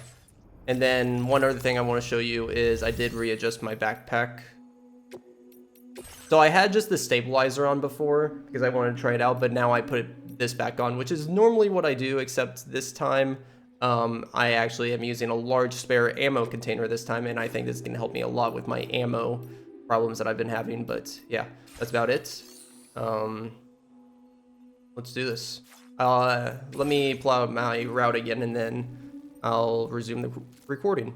And then one other thing I want to show you is I did readjust my backpack. So I had just the stabilizer on before because I wanted to try it out, but now I put this back on, which is normally what I do, except this time I actually am using a large spare ammo container this time, and I think this is going to help me a lot with my ammo problems that I've been having. But yeah, that's about it. Let's do this. Let me plow out my route again, and then I'll resume the recording.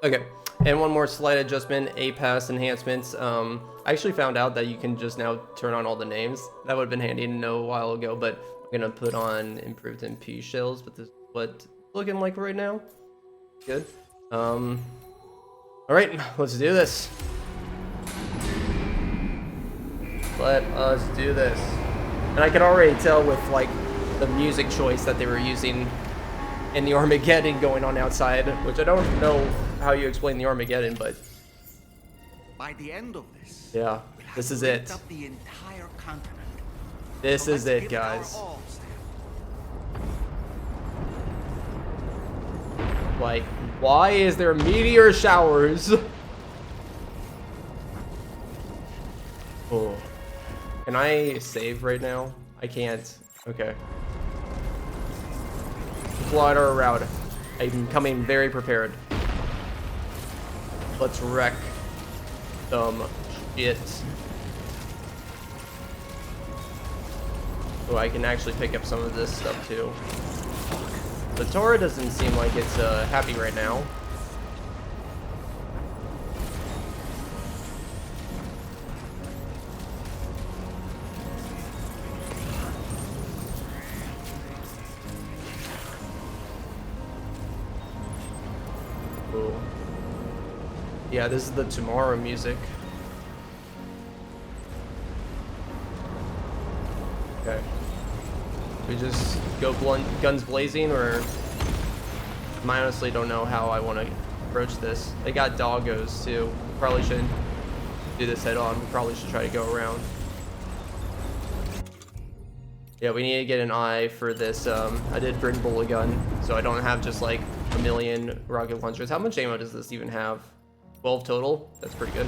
Okay, and one more slight adjustment, APAS enhancements. I actually found out that you can just now turn on all the names. That would have been handy to know a while ago, but I'm gonna put on improved MP shells, but this is what it's looking like right now. Good. All right, let's do this. Let us do this. And I can already tell with like the music choice that they were using in the Armageddon going on outside, which I don't know how you explain the Armageddon, but by the end of this, yeah, this is it. up the entire continent. This is it, guys. Like, why is there meteor showers? Oh, can I save right now? I can't. Okay. Plot our route. I'm coming very prepared. Let's wreck some shit. Oh, I can actually pick up some of this stuff too. The Torah doesn't seem like it's happy right now. Cool. Yeah, this is the tomorrow music. Okay. We just go guns blazing, or I honestly don't know how I want to approach this. They got doggos too. Probably shouldn't do this head on. We probably should try to go around. Yeah, we need to get an eye for this. I did bring bullet gun, so I don't have just like a million rocket launchers. How much ammo does this even have? 12 total? That's pretty good.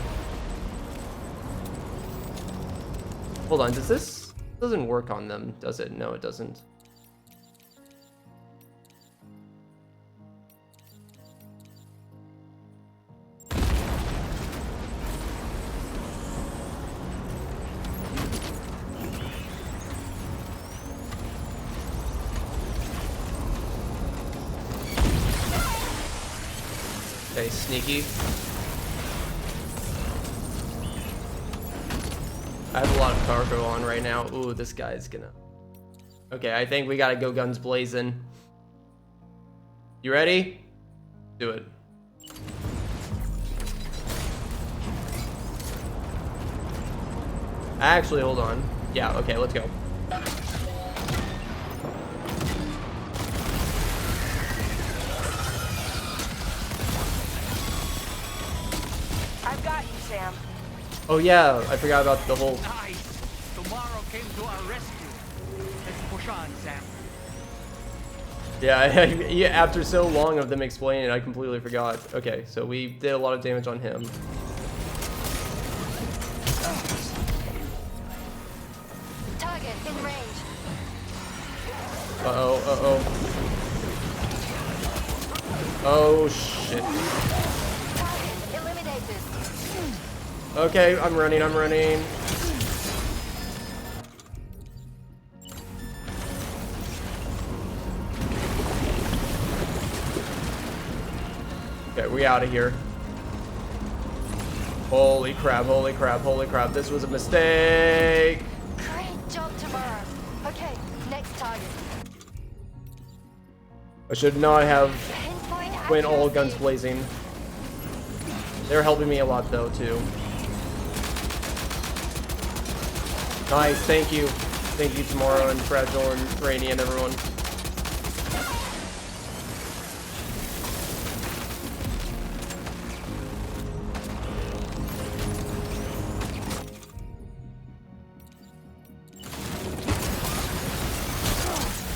Hold on, does this doesn't work on them, does it? No, it doesn't. Okay, sneaky. I have a lot of cargo on right now. Ooh, this guy's gonna... Okay, I think we gotta go guns blazing. You ready? Do it. Actually, hold on. Yeah, okay, let's go. I've got you, Sam. Oh yeah, I forgot about the whole... Nice. Tomorrow came to our rescue. Let's push on, Sam. Yeah, yeah, after so long of them explaining it, I completely forgot. Okay, so we did a lot of damage on him. Target in range. Uh-oh, uh-oh. Oh, shit. Target eliminated. Okay, I'm running, I'm running. Okay, we out of here. Holy crap, holy crap, holy crap. This was a mistake. Great job tomorrow. Okay, next target. I should not have went all guns blazing. They're helping me a lot though, too. Nice, thank you. Thank you, Tomorrow and Fragile and Rainy and everyone.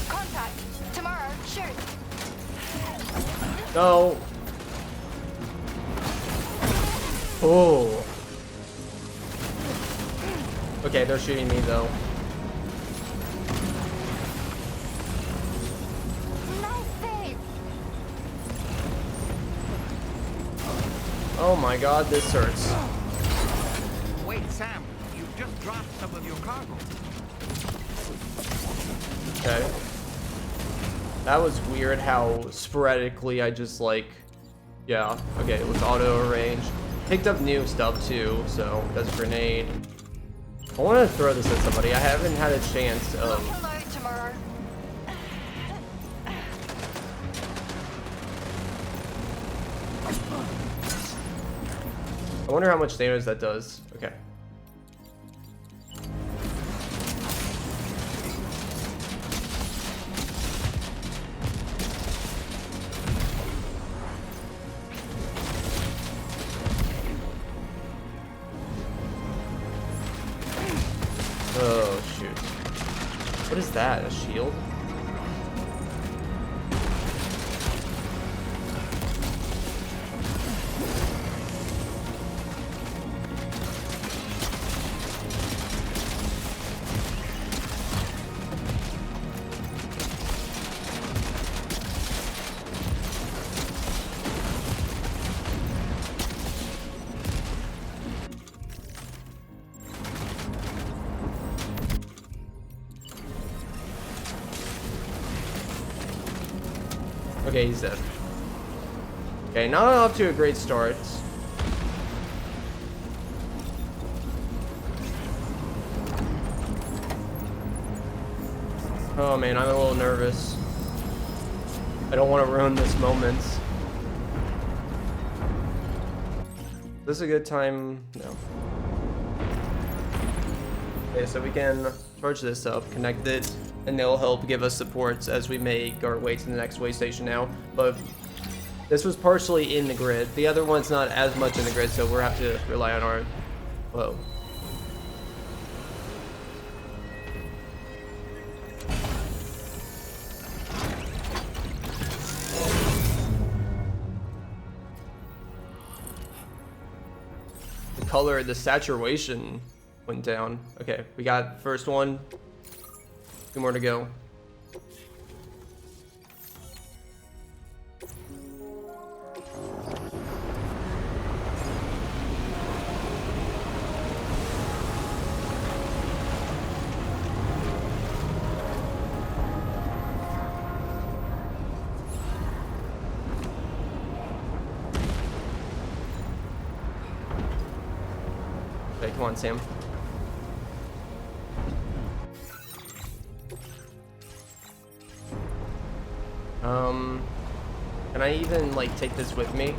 Contact. Tomorrow, shoot. No. Oh. Okay, they're shooting me though. Nice save. Oh my god, this hurts. Wait, Sam, you just dropped some of your cargo. Okay. That was weird how sporadically I just like, yeah, okay, it was auto arrange. Picked up new stuff too, so that's a grenade. I want to throw this at somebody. I haven't had a chance of. Hello, tomorrow. I wonder how much damage that does. Okay. Oh, shoot. What is that? A shield? Okay, he's dead. Okay, not off to a great start. Oh man, I'm a little nervous. I don't want to ruin this moment. Is this a good time? No. Okay, so we can charge this up, connect it, and they'll help give us supports as we make our way to the next way station now. But this was partially in the grid. The other one's not as much in the grid, so we'll have to rely on our... Whoa. The color, the saturation went down. Okay, we got first one. 2 more to go. Okay, come on, Sam. Can I even, like, take this with me?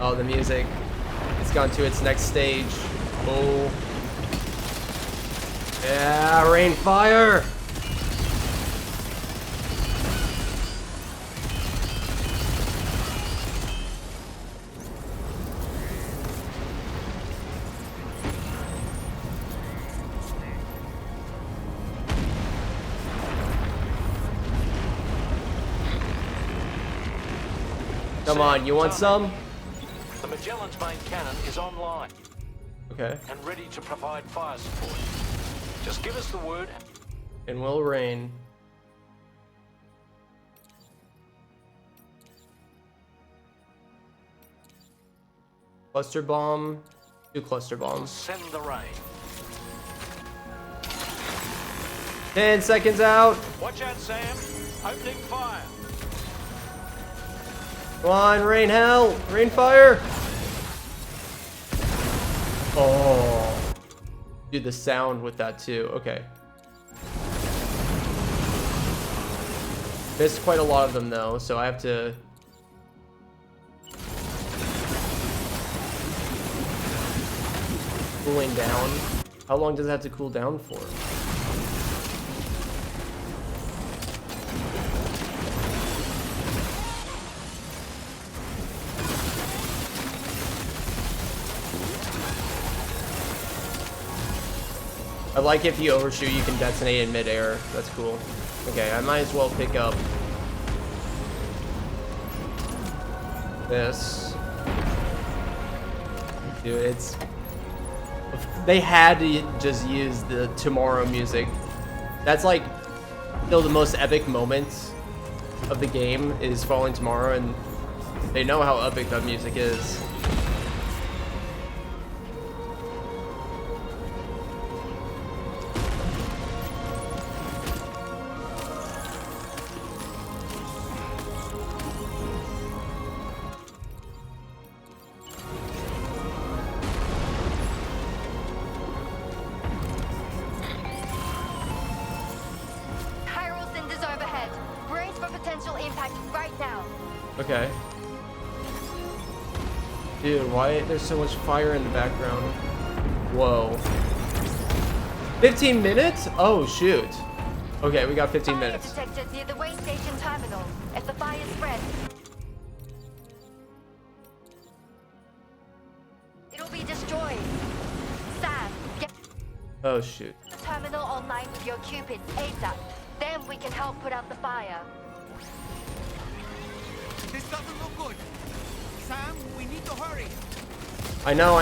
Oh, the music. It's gone to its next stage. Oh. Yeah, rain fire! Come on, you want some? The Magellan's main cannon is online. Okay. And ready to provide fire support. Just give us the word. And will rain. Cluster bomb. 2 cluster bombs. Send the rain. 10 seconds out. Watch out, Sam. Opening fire. Come on, rain hell! Rain fire! Oh. Dude, the sound with that too. Okay. Missed quite a lot of them though, so I have to... Cooling down. How long does it have to cool down for? I like if you overshoot, you can detonate in midair. That's cool. Okay, I might as well pick up this. Dude, it's... They had to just use the Tomorrow music. That's like still the most epic moment of the game is Falling Tomorrow, and they know how epic that music is. Okay. Dude, why there's so much fire in the background? Whoa. 15 minutes? Oh, shoot. Okay, we got 15 minutes. Detected near the way station terminal. If the fire spreads, it'll be destroyed. Sam, get Oh, shoot. the terminal online with your Cupid ASAP. Then we can help put out the fire. This doesn't look good. Sam, we need to hurry. I know.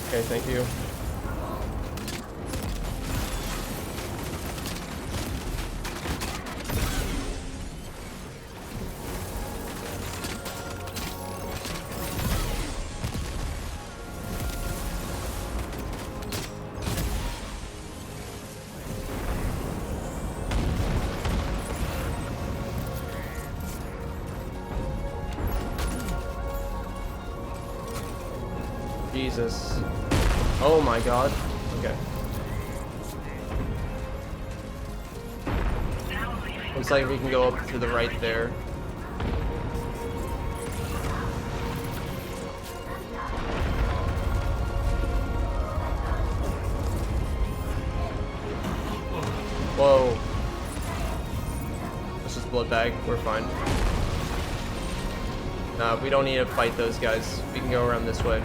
Okay, thank you. Jesus. Oh my god. Okay. Looks like we can go up to the right there. Whoa. Let's just blood bag. We're fine. Nah, we don't need to fight those guys. We can go around this way.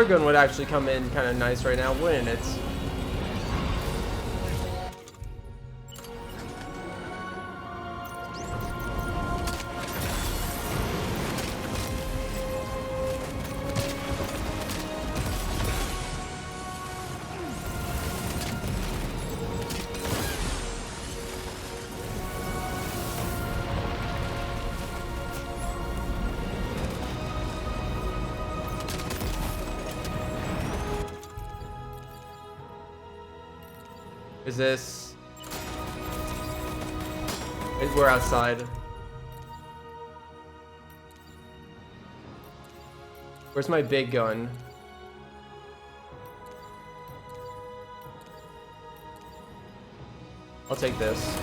Gun would actually come in kind of nice right now, wouldn't it? Is this... We're outside. Where's my big gun? I'll take this.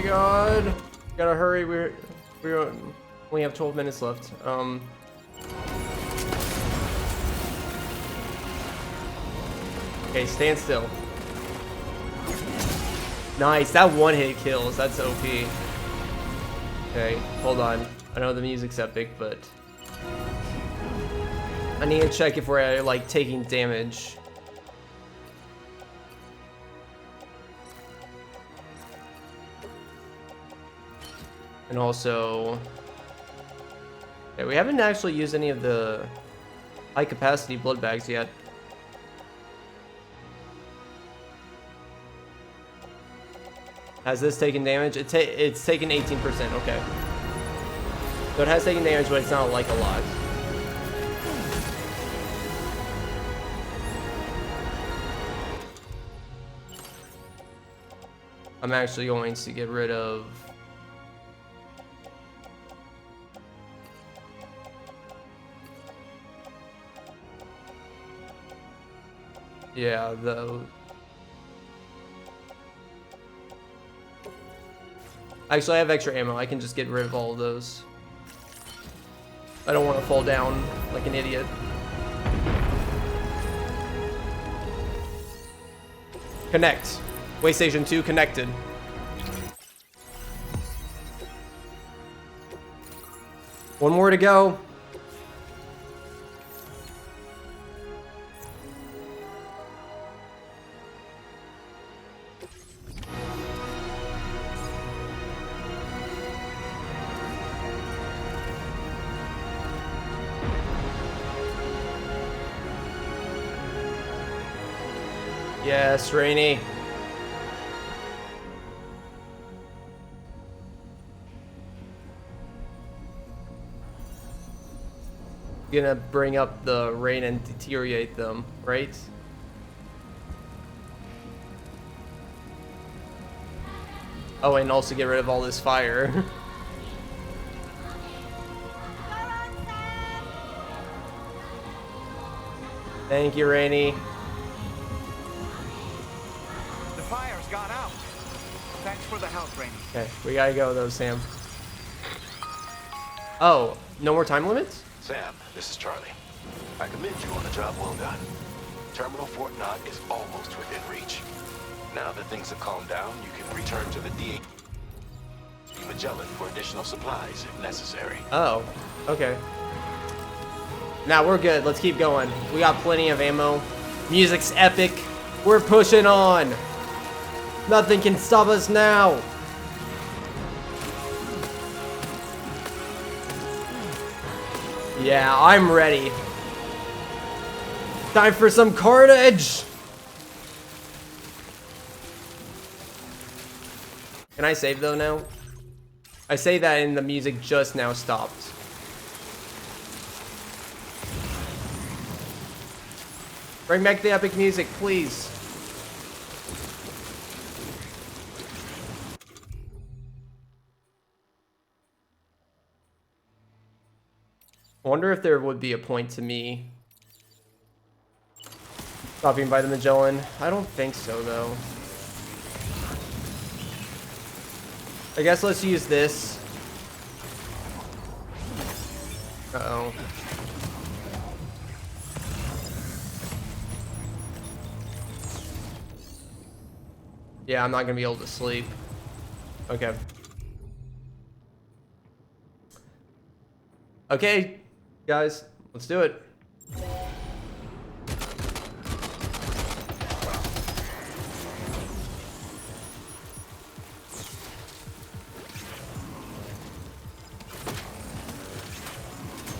God, gotta hurry. We only have 12 minutes left. Okay, stand still. Nice, that one hit kills. That's OP. Okay, hold on. I know the music's epic, but I need to check if we're like taking damage. And also, yeah, we haven't actually used any of the high capacity blood bags yet. Has this taken damage? It's taken 18%, okay. So it has taken damage, but it's not like a lot. I'm actually going to get rid of... Yeah, Actually, I have extra ammo. I can just get rid of all of those. I don't want to fall down like an idiot. Connect. Waystation 2 connected. One more to go. Yes, Rainy. Gonna bring up the rain and deteriorate them, right? Oh, and also get rid of all this fire. Thank you, Rainy. The fire's gone out. Thanks for the help, Rainy. Okay, we gotta go though, Sam. Oh, no more time limits? Sam, this is Charlie. I commend you on a job well done. Terminal Fort Knott is almost within reach. Now that things have calmed down, you can return to the DA Magellan for additional supplies if necessary. Oh, okay. Now we're good. Let's keep going. We got plenty of ammo. Music's epic. We're pushing on. Nothing can stop us now. Yeah, I'm ready. Time for some carnage. Can I save though now? I say that and the music just now stopped. Bring back the epic music, please. I wonder if there would be a point to me stopping by the Magellan. I don't think so, though. I guess let's use this. Uh-oh. Yeah, I'm not gonna be able to sleep. Okay. Okay, guys, let's do it.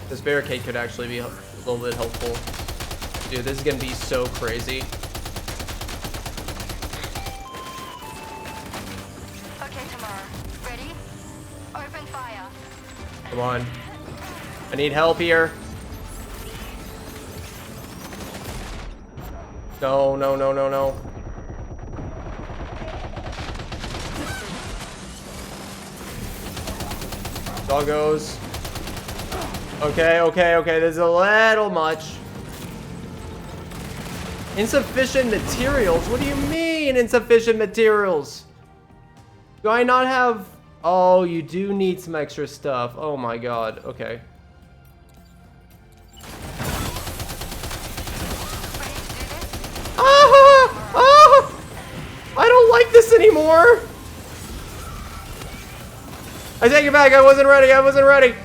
This barricade could actually be a little bit helpful. Dude, this is gonna be so crazy. Come on. I need help here. No, no, no, no, no. Doggos. Okay, okay, okay. This is a little much. Insufficient materials? What do you mean, insufficient materials? Do I not have... Oh, you do need some extra stuff. Oh my god. Okay. Ah! Ah! I don't like this anymore. I take it back. I wasn't ready. I wasn't ready.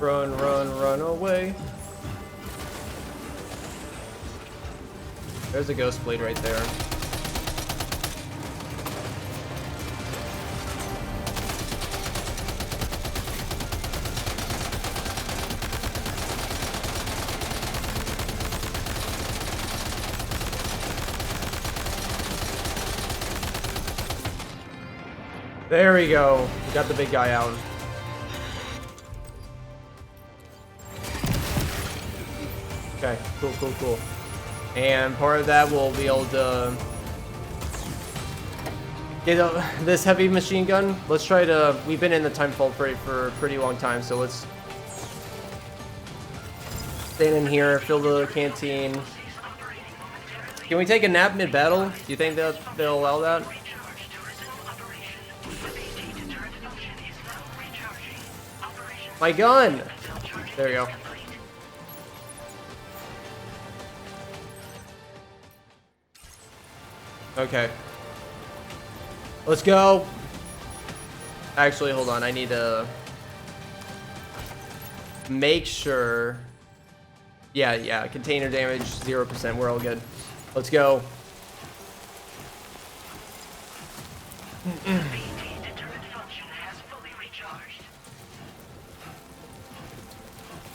Run, run, run away. There's a ghost blade right there. There we go. We got the big guy out. Okay, cool, cool, cool. And part of that we'll be able to get this heavy machine gun. Let's try to. We've been in the time vault for a pretty long time, so let's stand in here, fill the canteen. Can we take a nap mid-battle? Do you think they'll allow that? My gun! There you go. Okay. Let's go. Actually, hold on. I need to make sure. Yeah. Container damage, 0%. We're all good. Let's go.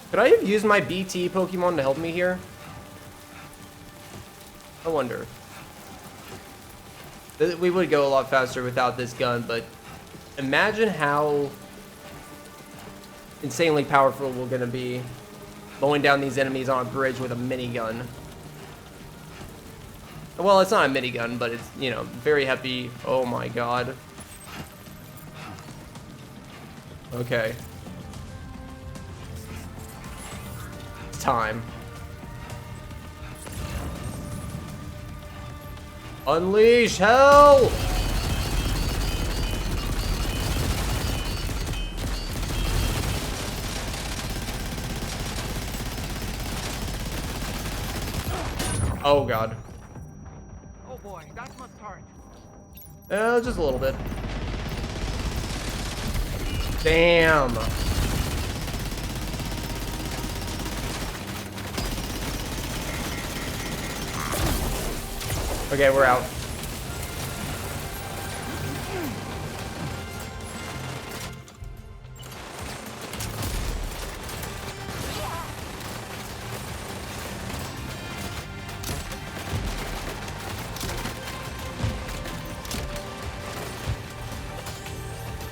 Could I have used my BT Pokemon to help me here? I wonder. We would go a lot faster without this gun, but imagine how insanely powerful we're gonna be mowing down these enemies on a bridge with a minigun. Well, it's not a minigun, but it's, you know, very heavy. Oh my god. Okay. It's time. Unleash hell! Oh god. Oh boy, that must hurt. Just a little bit. Damn. Okay, we're out.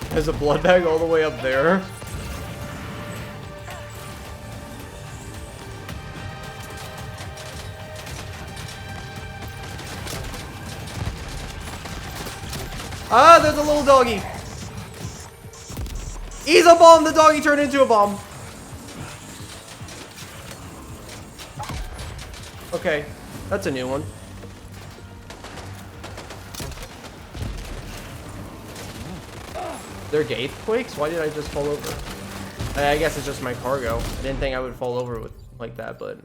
There's a blood bag all the way up there. Ah, there's a little doggy. He's a bomb. The doggy turned into a bomb. Okay, that's a new one. They're Gaithquakes? Why did I just fall over? I guess it's just my cargo. I didn't think I would fall over with like that, but...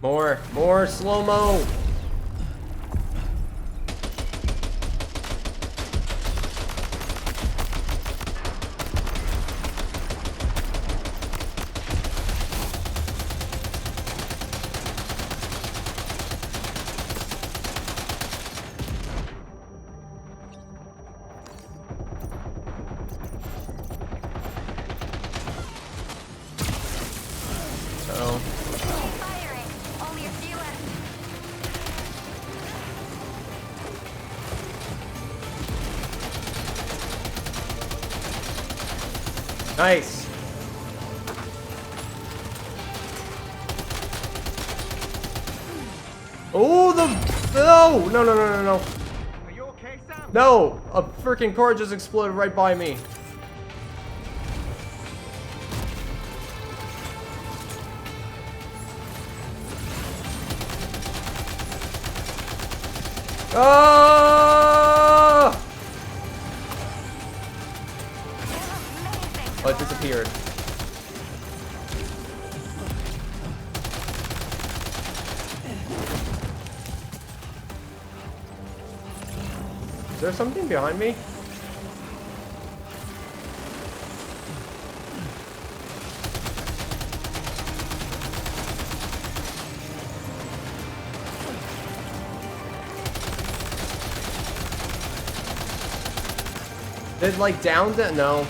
More slow-mo. Nice. Oh, no. Are you okay, Sam? No, a freaking car just exploded right by me. Ah! Oh, it disappeared. Is there something behind me? Did it like down to no.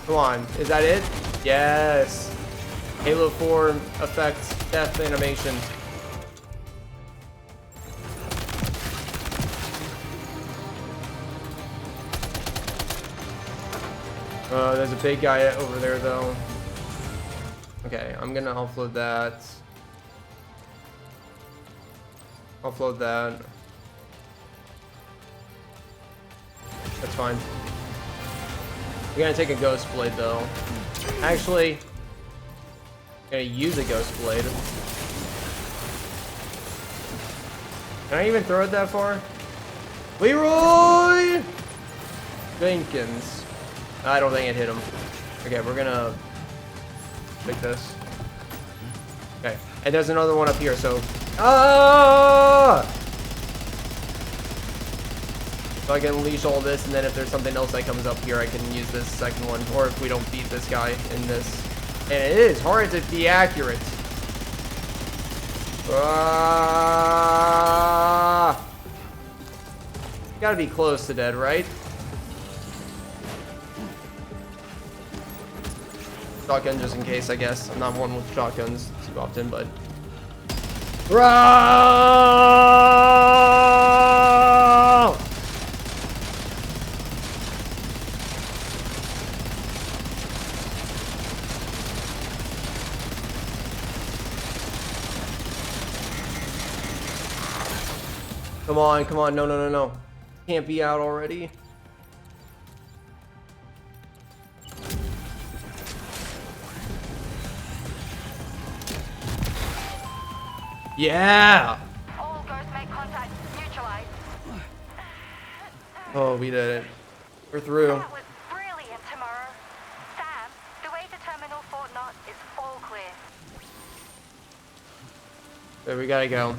Come on, is that it? Yes. Halo 4 effects, death animation. There's a big guy over there though. Okay, I'm gonna offload that. Offload that. That's fine. We're gonna take a ghost blade though. Actually, I'm gonna use a ghost blade. Can I even throw it that far? Leroy Jenkins. I don't think it hit him. Okay, we're gonna take this. Okay, and there's another one up here, so so I can unleash all this, and then if there's something else that comes up here, I can use this second one, or if we don't beat this guy in this. And it is hard to be accurate. Gotta be close to dead, right? Shotgun just in case, I guess. I'm not one with shotguns too often, but... Come on, no. Can't be out already. Yeah! All ghosts make contact. Neutralize. Oh, we did it. We're through. That was brilliant, Tomorrow. Sam, the way to Terminal Fort Knot is all clear. There, we gotta go.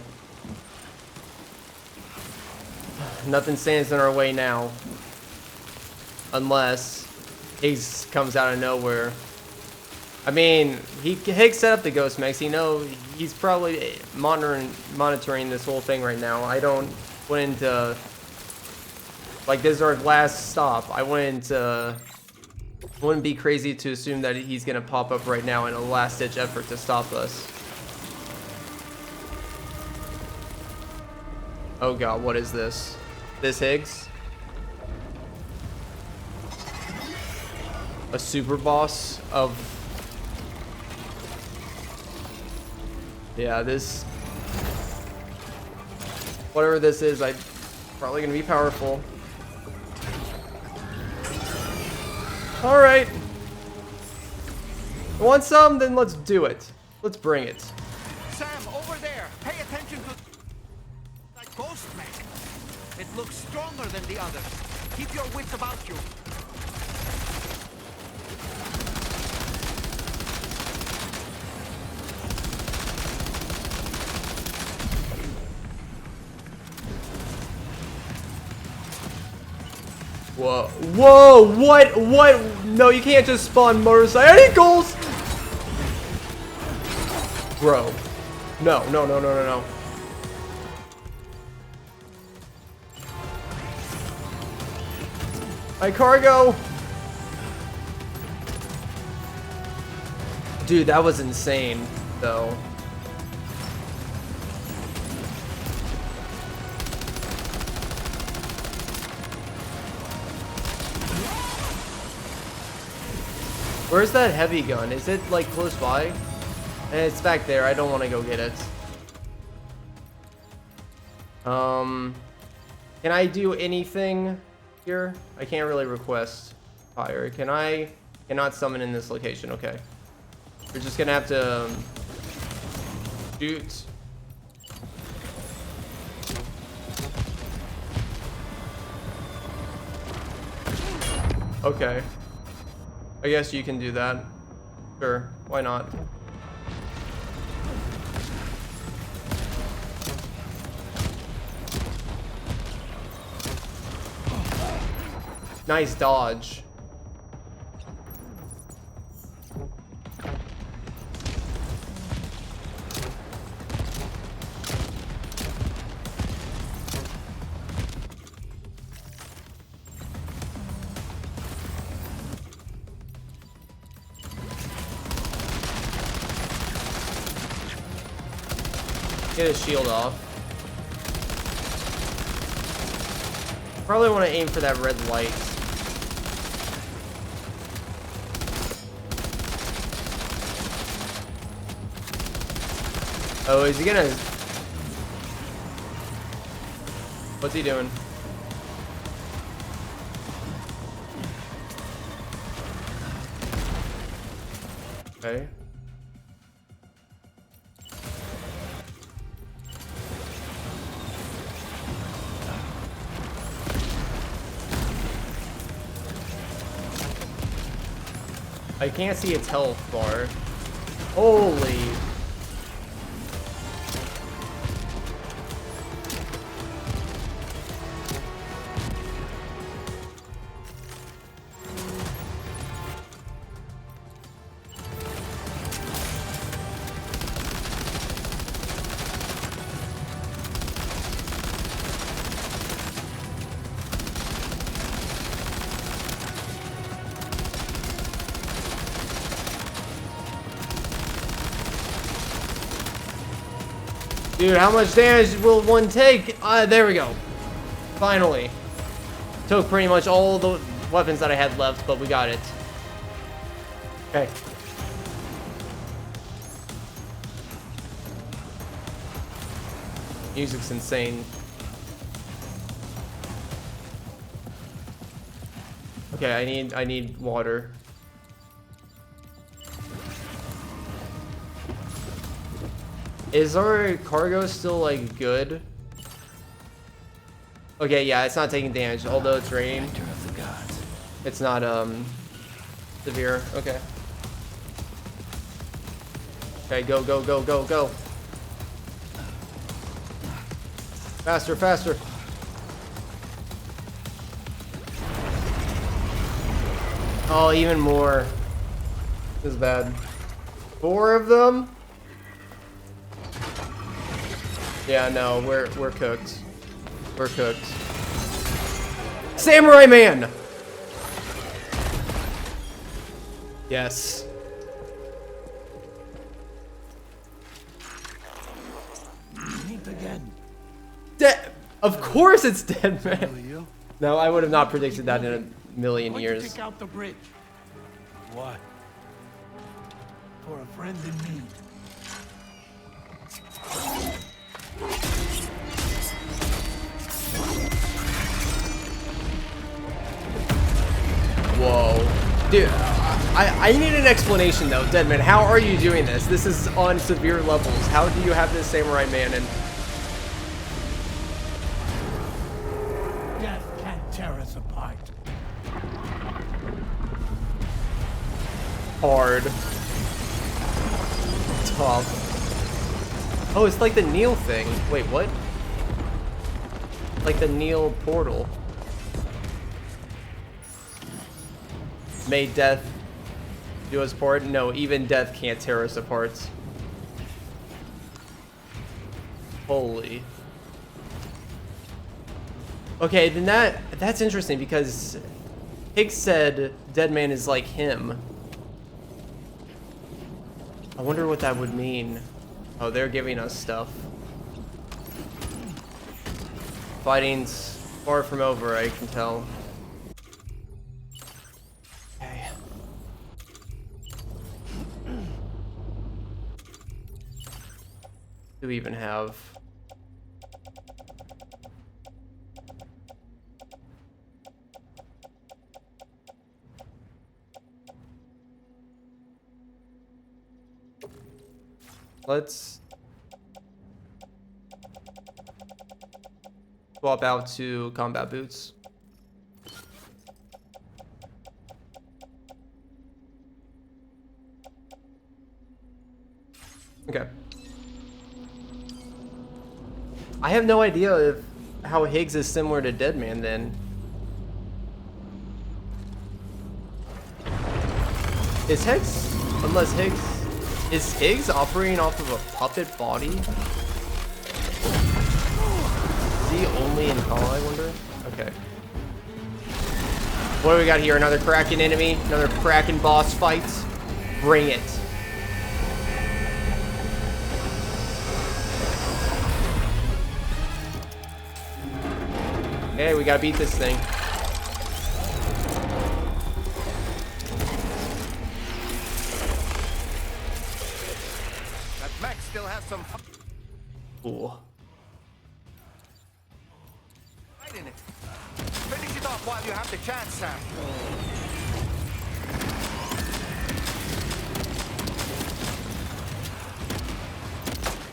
Nothing stands in our way now. Unless Higgs comes out of nowhere. I mean, Higgs set up the ghost mechs. He's probably monitoring this whole thing right now. I don't went into, like, this is our last stop. I wouldn't be crazy to assume that he's gonna pop up right now in a last-ditch effort to stop us. Oh god, what is this? This Higgs? A super boss of... Yeah, this... Whatever this is, I'm probably gonna be powerful. Alright. Want some? Then let's do it. Let's bring it. Sam, over there. Pay attention to that ghost mech. It looks stronger than the others. Keep your wits about you. Whoa. Whoa, what? No, you can't just spawn motorcycles. Bro. No. My cargo. Dude, that was insane, though. Where's that heavy gun? Is it like close by? And it's back there. I don't want to go get it. Can I do anything here? I can't really request fire. Can I? Cannot summon in this location. Okay. We're just gonna have to shoot. Okay. I guess you can do that. Sure, why not? Nice dodge. Get his shield off. Probably want to aim for that red light. Oh, is he gonna... What's he doing? Okay. I can't see its health bar. Holy. Dude, how much damage will one take? There we go. Finally. Took pretty much all the weapons that I had left, but we got it. Okay. Music's insane. Okay, I need water. Is our cargo still like good? Okay, yeah, it's not taking damage, although it's raining. It's not severe. Okay. Okay, go, go, go, go, go. Faster, faster. Oh, even more. This is bad. 4 of them? Yeah, no, we're cooked. We're cooked. Samurai Man! Yes. Meet again. Of course it's dead, man. No, I would have not predicted that in a million years. Take out the bridge. What? For a friend in need. Whoa. Dude, I need an explanation though, Deadman. How are you doing this? This is on severe levels. How do you have this Samurai Man and... Hard. Tough. Oh, it's like the Neil thing. Wait, what? Like the Neil portal. May death do us part? No, even death can't tear us apart. Holy. Okay, then that's interesting because Higgs said Dead Man is like him. I wonder what that would mean. Oh, they're giving us stuff. Fighting's far from over, I can tell. Okay. Do we even have? Let's swap out to combat boots. Okay. I have no idea if how Higgs is similar to Deadman then. Is Higgs, unless Higgs, is Higgs operating off of a puppet body? Is he only in Call, I wonder? Okay. What do we got here? Another Kraken enemy? Another Kraken boss fight? Bring it. Okay, we gotta beat this thing. That mech still has some Ooh. fight in it. Finish it off while you have the chance, Sam.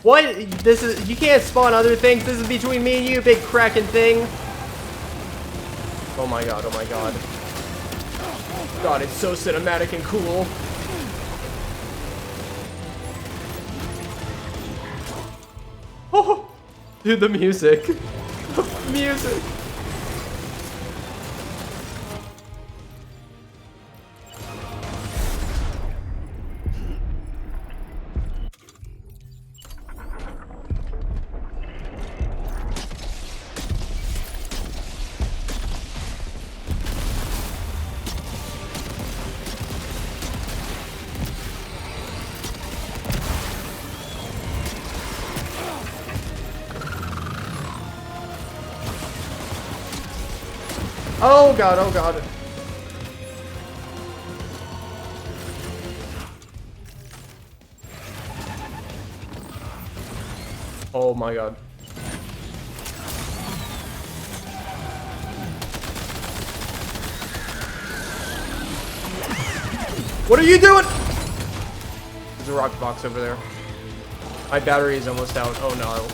What? This is, you can't spawn other things. This is between me and you, big Kraken thing. Oh my god, oh my god. God, it's so cinematic and cool. Oh, dude, the music. The music. Oh god, oh god. Oh my god. What are you doing? There's a rock box over there. My battery is almost out. Oh no.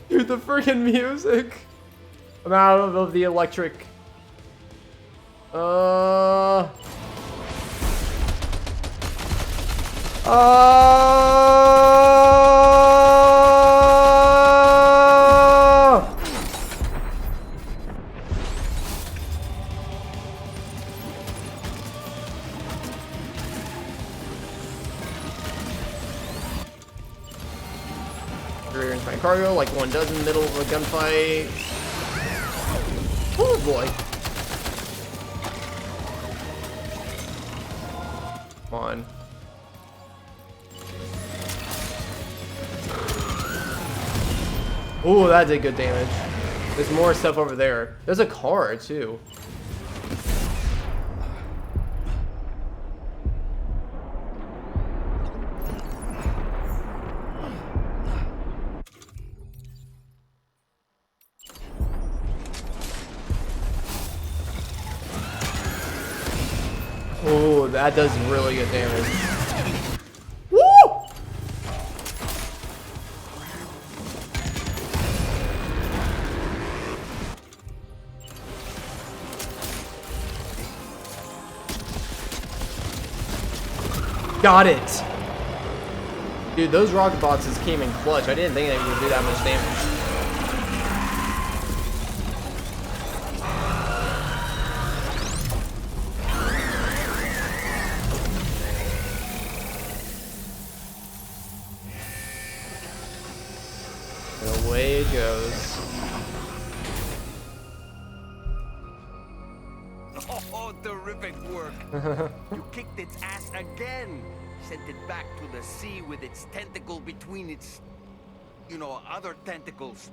Dude, the freaking music. I'm out of the electric. Rearrange my cargo like one does in the middle of a gunfight. Oh boy. Come on. Ooh, that did good damage. There's more stuff over there. There's a car too. Oh, that does really good damage. Woo! Got it! Dude, those rocket boxes came in clutch. I didn't think they would do that much damage. And away it goes. Oh, terrific work. You kicked its ass again. Sent it back to the sea with its tentacle between its, other tentacles.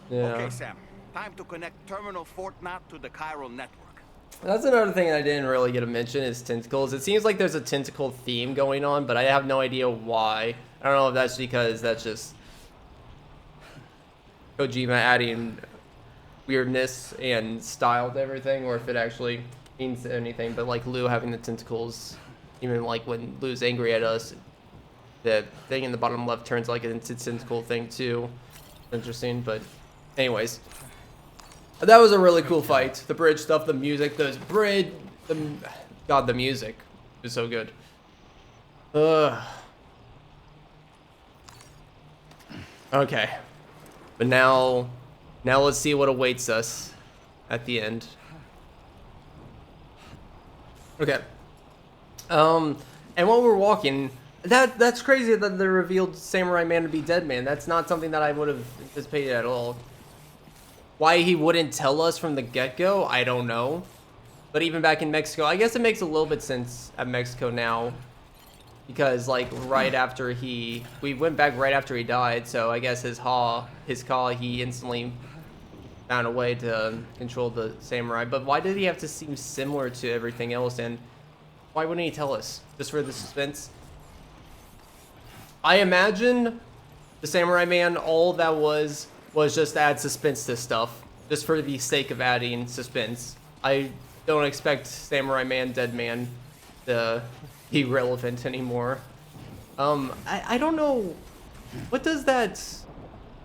Yeah. Okay, Sam. Time to connect Terminal Fort Knot to the chiral network. That's another thing I didn't really get to mention is tentacles. It seems like there's a tentacle theme going on, but I have no idea why. I don't know if that's because that's just Kojima adding weirdness and style to everything, or if it actually means anything. But like Lou having the tentacles, even like when Lou's angry at us, the thing in the bottom left turns like into a tentacle thing too. Interesting, but anyways. That was a really cool fight. The bridge stuff, the music, God, the music is so good. Okay. But now let's see what awaits us at the end. Okay. And while we're walking, that's crazy that they revealed Samurai Man to be Dead Man. That's not something that I would have anticipated at all. Why he wouldn't tell us from the get-go, I don't know. But even back in Mexico, I guess it makes a little bit sense at Mexico now. Because like we went back right after he died, so I guess his Ka, he instantly found a way to control the samurai. But why did he have to seem similar to everything else, and why wouldn't he tell us? Just for the suspense? I imagine the Samurai Man, all that was just to add suspense to stuff, just for the sake of adding suspense. I don't expect Samurai Man, Dead Man to be relevant anymore. I don't know, what does that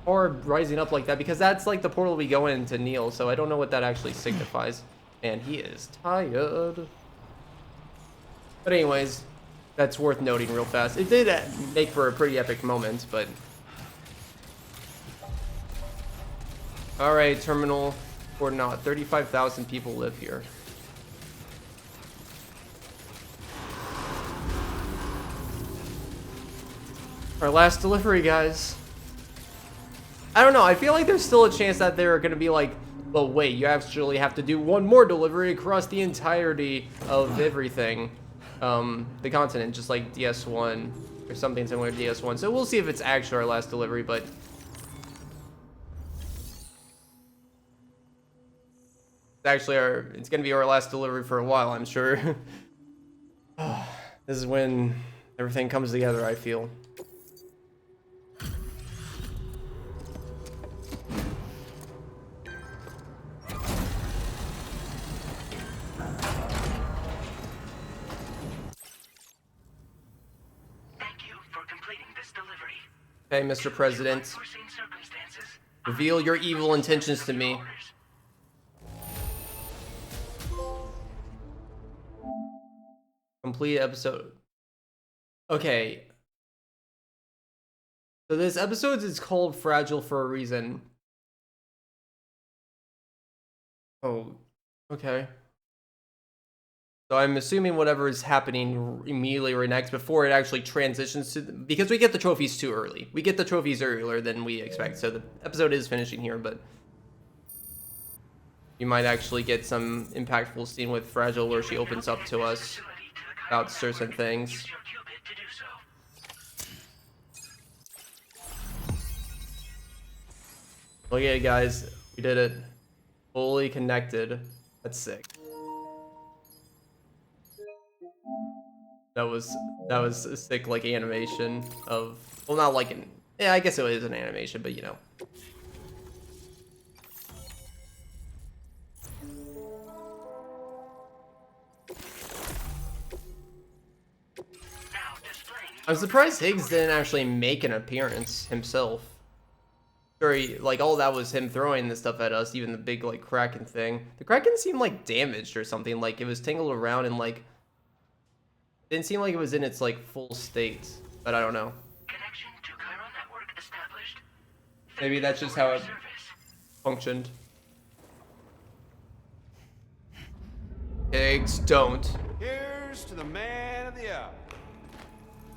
orb rising up like that, because that's like the portal we go into Neil, so I don't know what that actually signifies. And he is tired. But anyways, that's worth noting real fast. It did make for a pretty epic moment, but alright, terminal or not. 35,000 people live here. Our last delivery, guys. I don't know, I feel like there's still a chance that they're gonna be like, well, wait, you actually have to do one more delivery across the entirety of everything. The continent, just like DS1 or something similar to DS1. So we'll see if it's actually our last delivery, but it's gonna be our last delivery for a while, I'm sure. This is when everything comes together, I feel. Thank you for completing this delivery. Okay, Mr. President. Reveal your evil intentions to me. Complete episode. Okay. So this episode is called Fragile for a reason. Oh, okay. So I'm assuming whatever is happening immediately right next before it actually transitions to because we get the trophies too early. We get the trophies earlier than we expect. So the episode is finishing here, but you might actually get some impactful scene with Fragile where she opens up to us about certain things. Look at it, guys. We did it. Fully connected. That's sick. That was a sick like animation of, well, not like an, yeah, I guess it is an animation, but you know. I'm surprised Higgs didn't actually make an appearance himself. Sure, like all that was him throwing this stuff at us, even the big like Kraken thing. The Kraken seemed like damaged or something, like it was tangled around and like Didn't seem like it was in its like full state, but I don't know. Connection to Chiron network established. Maybe that's just how it functioned. Eggs don't. Here's to the man of the hour.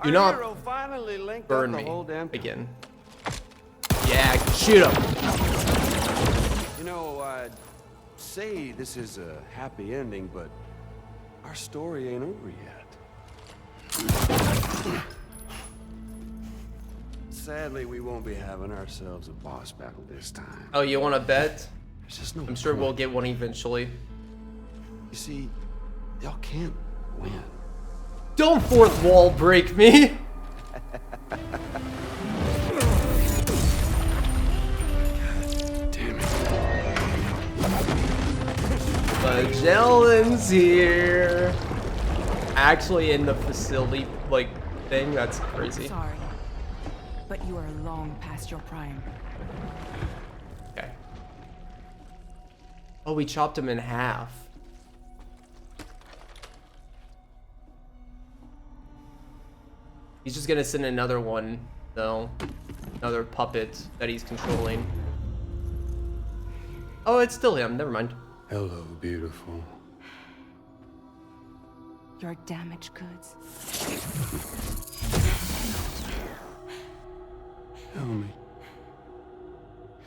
Do Our not hero finally linked burn up the me whole damn again. Yeah, shoot him. You know, I'd say this is a happy ending, but our story ain't over yet. Sadly, we won't be having ourselves a boss battle this time. Oh, you want to bet? There's just no I'm sure point. we'll get one eventually. You see, y'all can't win. Don't fourth wall break me. Damn it. Magellan's here. Actually in the facility, like, thing. That's crazy. Sorry, but you are long past your prime. Okay. Oh, we chopped him in half. He's just gonna send another one, though. Another puppet that he's controlling. Oh, it's still him. Never mind. Hello, beautiful. Your damaged goods. Tell me,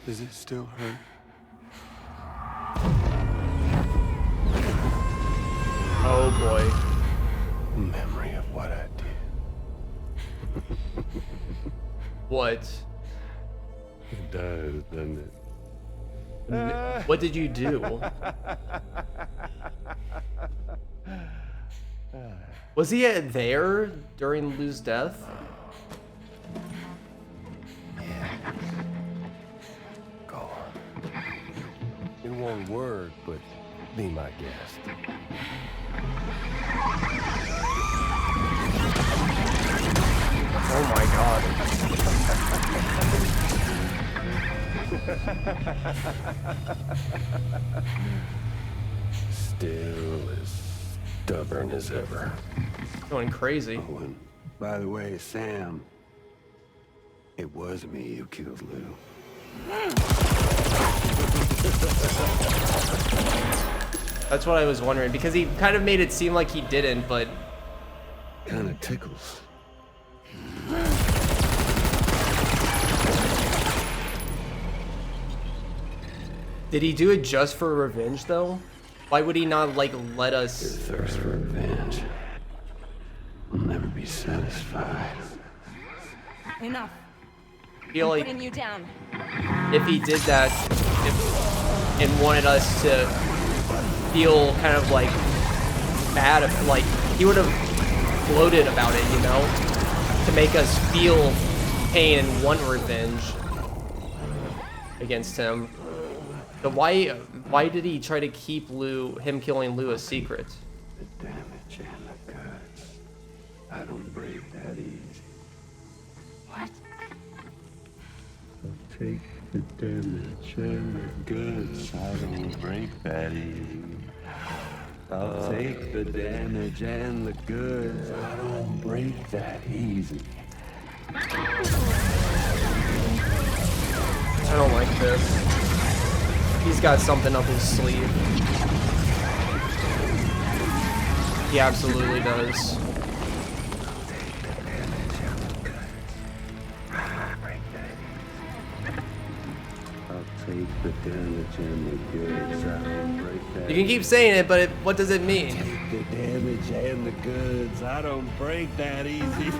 does it still hurt? Oh boy. Memory of what I did. What? It does, doesn't it? What did you do? Was he there during Lou's death? Go on. In one word, but be my guest. Oh my god. Still as stubborn as ever. Going crazy. Oh, and by the way, Sam, it was me who killed Lou. That's what I was wondering, because he kind of made it seem like he didn't, but... Kinda tickles. Did he do it just for revenge, though? Why would he not, like, let us... Your thirst for revenge will never be satisfied. Enough. I feel like Putting you down. if he did that, and wanted us to feel kind of, like, bad, like, he would have gloated about it, you know? To make us feel pain and want revenge against him. So why did he try to keep him killing Lou a secret? The damage and the goods. I don't break that easy. What? I'll take the damage and the goods. I don't break that easy. I'll take the damage and the goods. I don't break that easy. I don't like this. He's got something up his sleeve. He absolutely does. I'll take the damage and the goods. I don't break that. You can keep saying it, but what does it mean? Take the damage and the goods. I don't break that easy.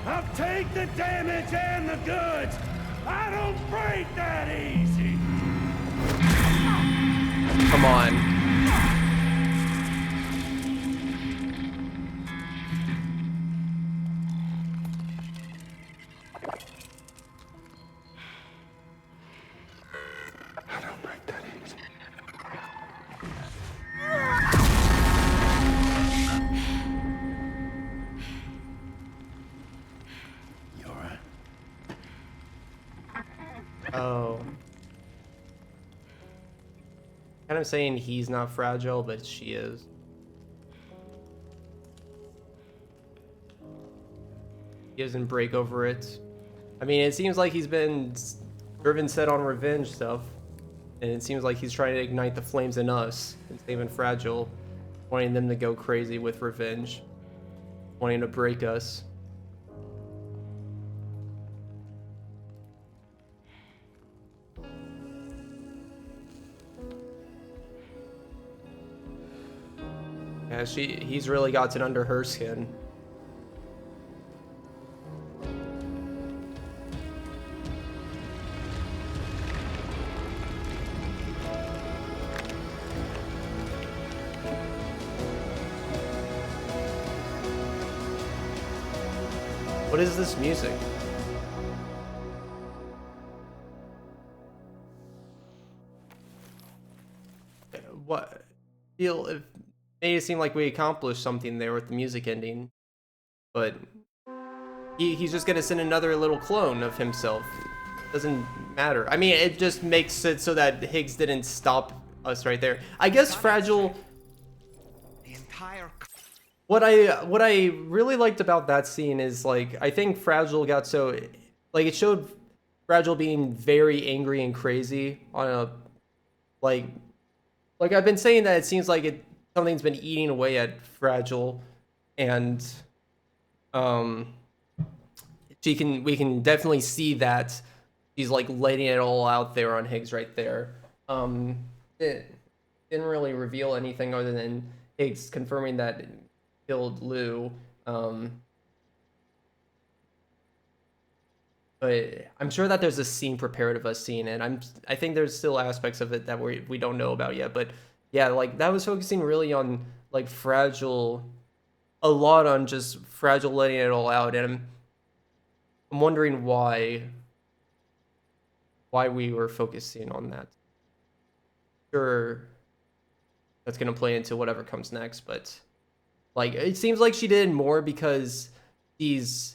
I'll take the damage and the goods. I don't break that easy. Come on. I don't break that easy. You alright? Oh. Kind of saying he's not fragile, but she is. he doesn't break over it. I mean, it seems like he's been driven set on revenge stuff. And it seems like he's trying to ignite the flames in us, and saving Fragile, wanting them to go crazy with revenge, wanting to break us. Yeah, he's really gotten under her skin. What is this music? What it made it seem like we accomplished something there with the music ending, but he's just gonna send another little clone of himself. Doesn't matter. I mean, it just makes it so that Higgs didn't stop us right there. I guess Fragile. The entire. What I really liked about that scene is, like, I think Fragile got so, like, it showed Fragile being very angry and crazy on a, like I've been saying that it seems like something's been eating away at Fragile, and we can definitely see that she's like letting it all out there on Higgs right there. It didn't really reveal anything other than Higgs confirming that it killed Lou. But I'm sure that there's a scene prepared of us seeing it. I think there's still aspects of it that we don't know about yet. But yeah, like, that was focusing really on, like, Fragile, a lot on just Fragile letting it all out, and I'm wondering why we were focusing on that. Sure, that's gonna play into whatever comes next, but, like, it seems like she did more because she's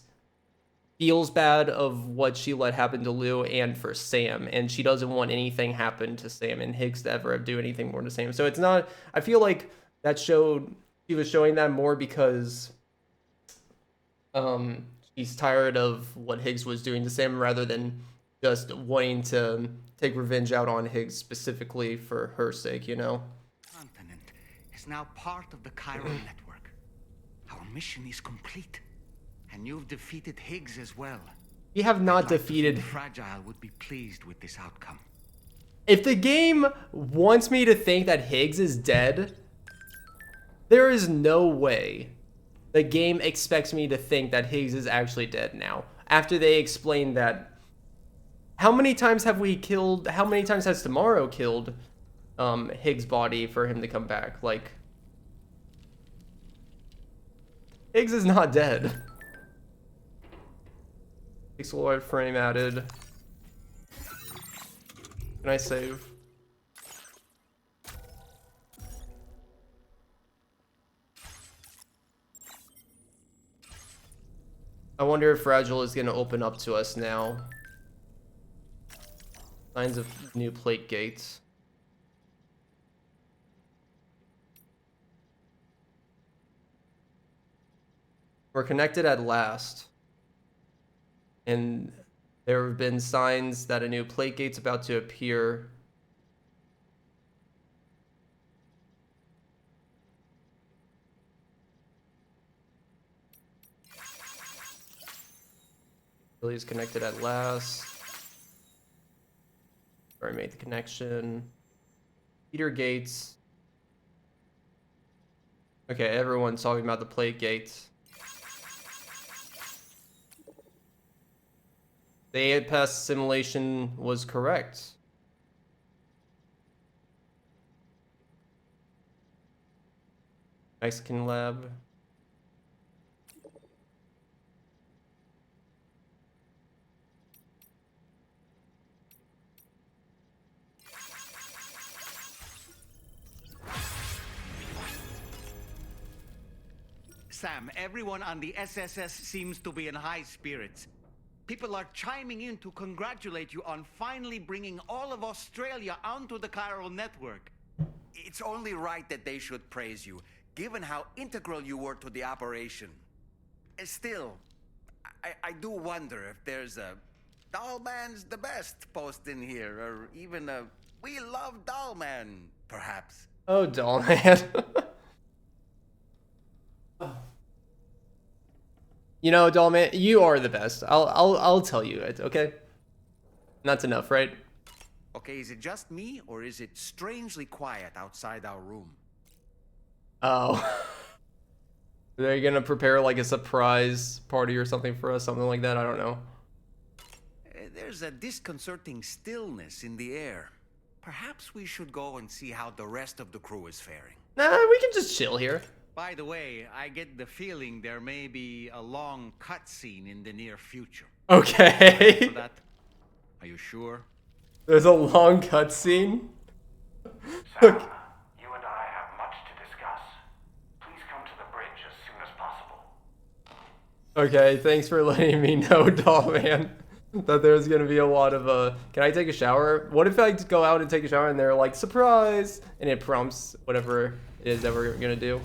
feels bad of what she let happen to Lou and for Sam, and she doesn't want anything happen to Sam and Higgs to ever do anything more to Sam. So it's not, I feel like that showed, she was showing that more because she's tired of what Higgs was doing to Sam, rather than just wanting to take revenge out on Higgs specifically for her sake, you know? Continent is now part of the chiral network. Our mission is complete. And you've defeated Higgs as well. We have not defeated. Fragile would be pleased with this outcome. If the game wants me to think that Higgs is dead, there is no way the game expects me to think that Higgs is actually dead now. After they explained that, how many times has Tomorrow killed Higgs' body for him to come back? Like, Higgs is not dead. Pixel art frame added. Can I save? I wonder if Fragile is going to open up to us now. Signs of new plate gates. We're connected at last. And there have been signs that a new plate gate's about to appear. Billy's connected at last. Already made the connection. Peter Gates. Okay, everyone's talking about the plate gates. The 8 pass simulation was correct. Mexican lab. Sam, everyone on the SSS seems to be in high spirits. People are chiming in to congratulate you on finally bringing all of Australia onto the chiral network. It's only right that they should praise you, given how integral you were to the operation. Still, I do wonder if there's a Dollman's the best post in here, or even a We Love Dollman, perhaps. Oh, doll man. You know, doll man, you are the best. I'll tell you it. Okay. That's enough, right? Okay, is it just me, or is it strangely quiet outside our room? Oh. They're gonna prepare like a surprise party or something for us, something like that. I don't know. There's a disconcerting stillness in the air. Perhaps we should go and see how the rest of the crew is faring. Nah, we can just chill here. By the way, I get the feeling there may be a long cutscene in the near future. Okay. For that, are you sure? There's a long cutscene. Sam, you and I have much to discuss. Please come to the bridge as soon as possible. Okay, thanks for letting me know, doll man, that there's gonna be a lot of can I take a shower? What if I just go out and take a shower and they're like, surprise, and it prompts whatever it is that we're gonna do?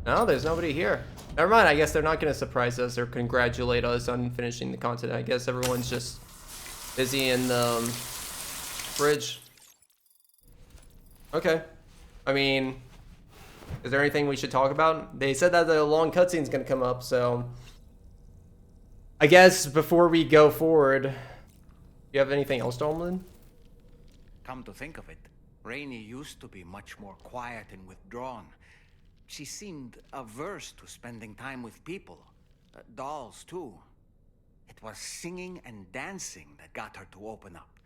No, there's nobody here. Never mind, I guess they're not gonna surprise us or congratulate us on finishing the content. I guess everyone's just busy in the bridge. Okay. I mean, is there anything we should talk about? They said that the long cutscene's gonna come up, so I guess before we go forward, you have anything else, Dolman? Come to think of it, Rainey used to be much more quiet and withdrawn. She seemed averse to spending time with people. Dolls, too. It was singing and dancing that got her to open up.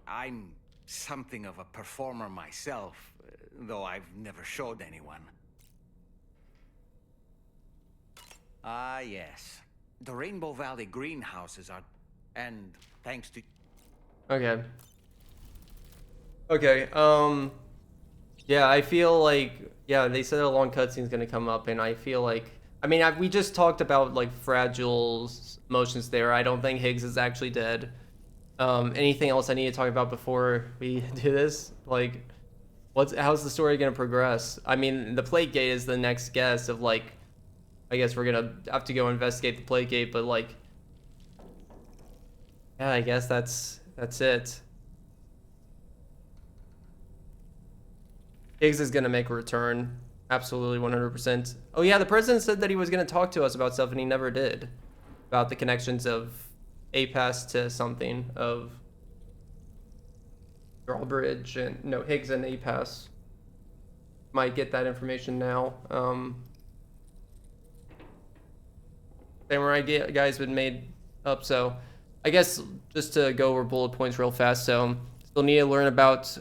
I'm something of a performer myself, though I've never showed anyone. Ah, yes. The Rainbow Valley greenhouses are... and thanks to... Okay. Okay, yeah, I feel like, yeah, they said a long cutscene's gonna come up, and I feel like, I mean, we just talked about, like, Fragile's motions there. I don't think Higgs is actually dead. Anything else I need to talk about before we do this? Like, how's the story gonna progress? I mean, the Plate Gate is the next guess of, like, I guess we're gonna have to go investigate the Plate Gate, but, like, yeah, I guess that's it. Higgs is gonna make a return, absolutely 100%. Oh yeah, the president said that he was gonna talk to us about stuff, and he never did. About the connections of APAS to something of Drawbridge and no Higgs and APAS. Might get that information now. Samurai guy's been made up, so I guess just to go over bullet points real fast. So still need to learn about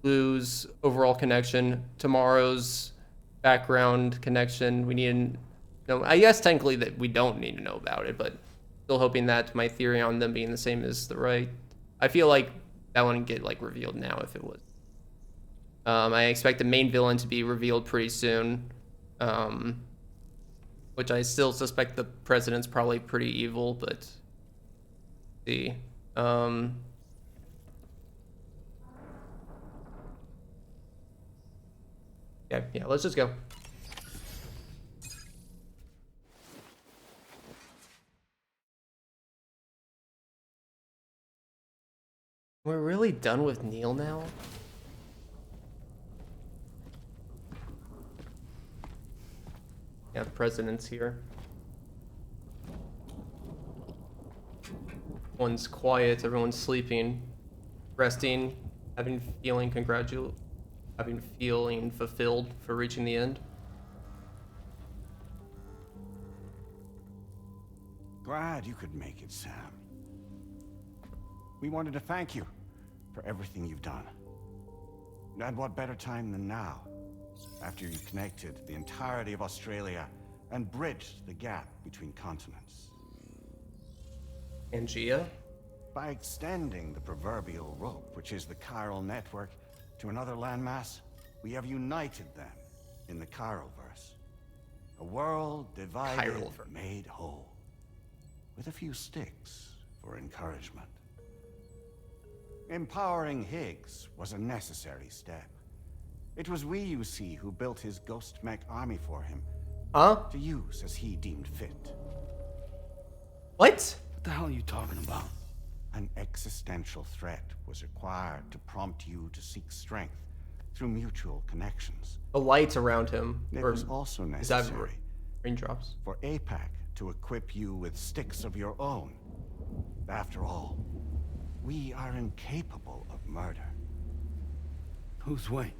Blue's overall connection, tomorrow's background connection. We need to know, I guess technically that we don't need to know about it, but still hoping that my theory on them being the same is the right. I feel like that wouldn't get like revealed now if it was. I expect the main villain to be revealed pretty soon, which I still suspect the president's probably pretty evil, but see. Yeah, let's just go. We're really done with Neil now? Yeah, the president's here. Everyone's quiet, everyone's sleeping, resting, having feeling fulfilled for reaching the end. Glad you could make it, Sam. We wanted to thank you for everything you've done. And what better time than now, after you connected the entirety of Australia and bridged the gap between continents. Pangea? By extending the proverbial rope, which is the chiral network, to another landmass, we have united them in the Chiroverse. A world divided, made whole. With a few sticks for encouragement. Empowering Higgs was a necessary step. It was we, you see, who built his ghost mech army for him, Huh? To use as he deemed fit. What? What the hell are you talking about? An existential threat was required to prompt you to seek strength through mutual connections. The lights around him. It or was also is that necessary raindrops? for APAC to equip you with sticks of your own. After all, we are incapable of murder. Who's Wayne?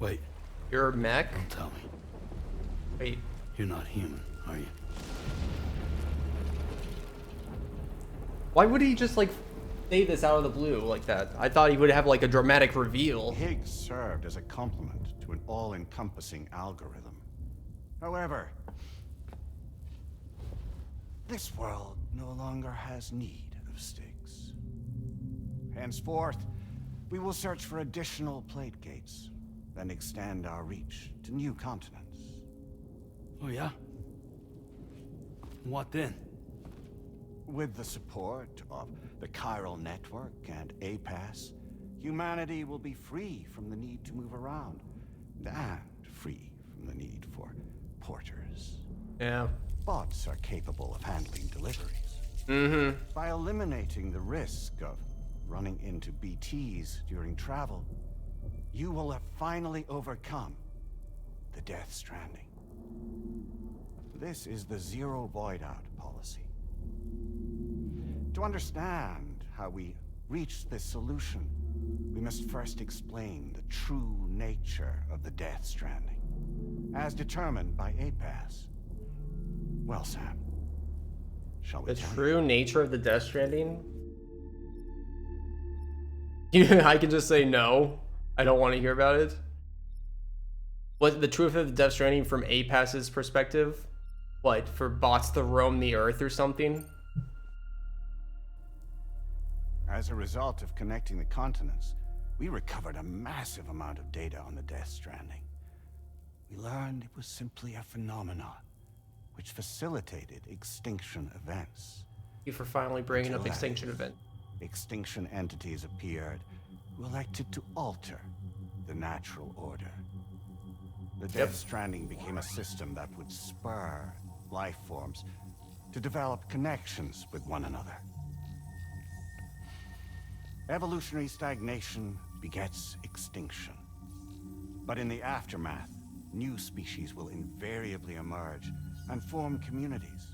Wait. You're a mech? Don't tell me. Wait. You're not human, are you? Why would he just like say this out of the blue like that? I thought he would have like a dramatic reveal. Higgs served as a complement to an all-encompassing algorithm. However, this world no longer has need of sticks. Henceforth, we will search for additional plate gates, then extend our reach to new continents. Oh yeah? What then? With the support of the Chiral Network and APAS, humanity will be free from the need to move around, and free from the need for porters. Yeah. Bots are capable of handling deliveries. Mm-hmm. By eliminating the risk of running into BTs during travel, you will have finally overcome the Death Stranding. This is the Zero Void Out policy. To understand how we reached this solution, we must first explain the true nature of the Death Stranding, as determined by APAS. Well, Sam, shall we The tell you? true nature of the Death Stranding? I can just say no. I don't want to hear about it. What the truth of the Death Stranding from APAS's perspective? What, for bots to roam the earth or something? As a result of connecting the continents, we recovered a massive amount of data on the Death Stranding. We learned it was simply a phenomenon which facilitated extinction events. Thank you for finally bringing up Until extinction then, event. Extinction entities appeared who elected to alter the natural order. The Death Stranding became a system that would spur life forms to develop connections with one another. Evolutionary stagnation begets extinction. But in the aftermath, new species will invariably emerge and form communities.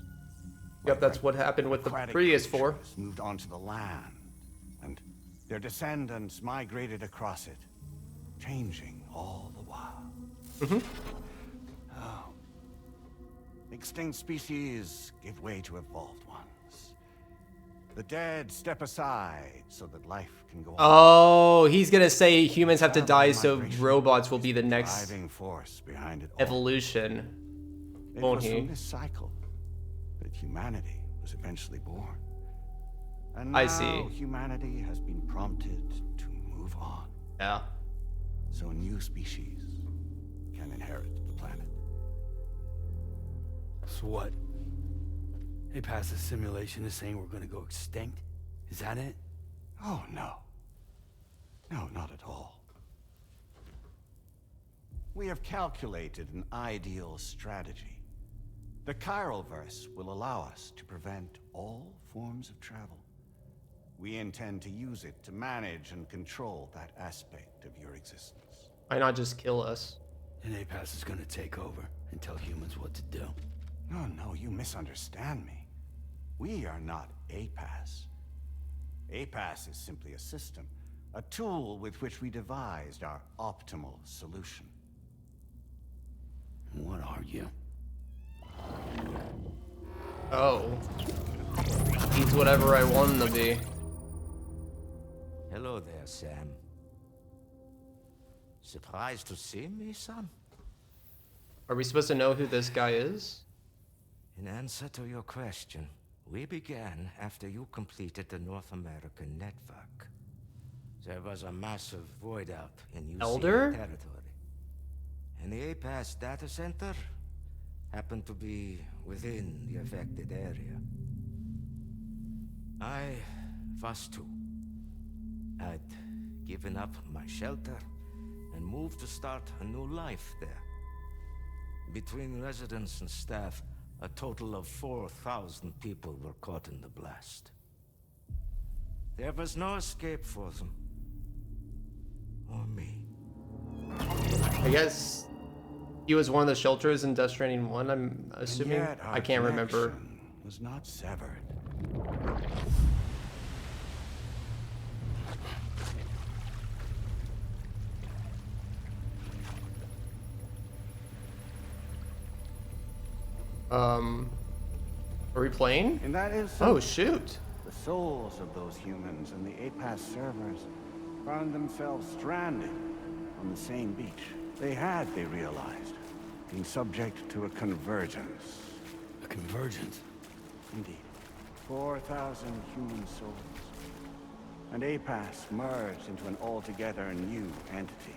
Yep, that's what happened with the previous four. Moved onto the land, and their descendants migrated across it, changing all the while. Oh. Extinct species give way to evolved ones. The dead step aside so that life can go on. Oh, he's gonna say humans have to die so robots will be the next Driving force behind it all. evolution. It Won't was he? from this cycle that humanity was eventually born. And I now see. humanity has been prompted to move on. Yeah. So new species can inherit the planet. So what? They passed a simulation is saying we're gonna go extinct? Is that it? Oh, no. No, not at all. We have calculated an ideal strategy. The Chiralverse will allow us to prevent all forms of travel. We intend to use it to manage and control that aspect of your existence. Why not just kill us? And APAS is gonna take over and tell humans what to do. No, you misunderstand me. We are not APAS. APAS is simply a system, a tool with which we devised our optimal solution. What are you? Oh. He's whatever I want him to be. Hello there, Sam. Surprised to see me, son? Are we supposed to know who this guy is? In answer to your question, we began after you completed the North American network. There was a massive void out in UC Elder? territory. And the APAS data center happened to be within the affected area. I was too. I'd given up my shelter and moved to start a new life there. Between residents and staff, a total of 4,000 people were caught in the blast. There was no escape for them. Or me. I guess he was one of the shelters in Death Stranding 1, I'm assuming. And yet our I can't remember. connection was not severed. Are we playing? In that instant, Oh, shoot. the souls of those humans and the APAS servers found themselves stranded on the same beach. They realized, been subject to a convergence. A convergence? Indeed. 4,000 human souls. And APAS merged into an altogether new entity.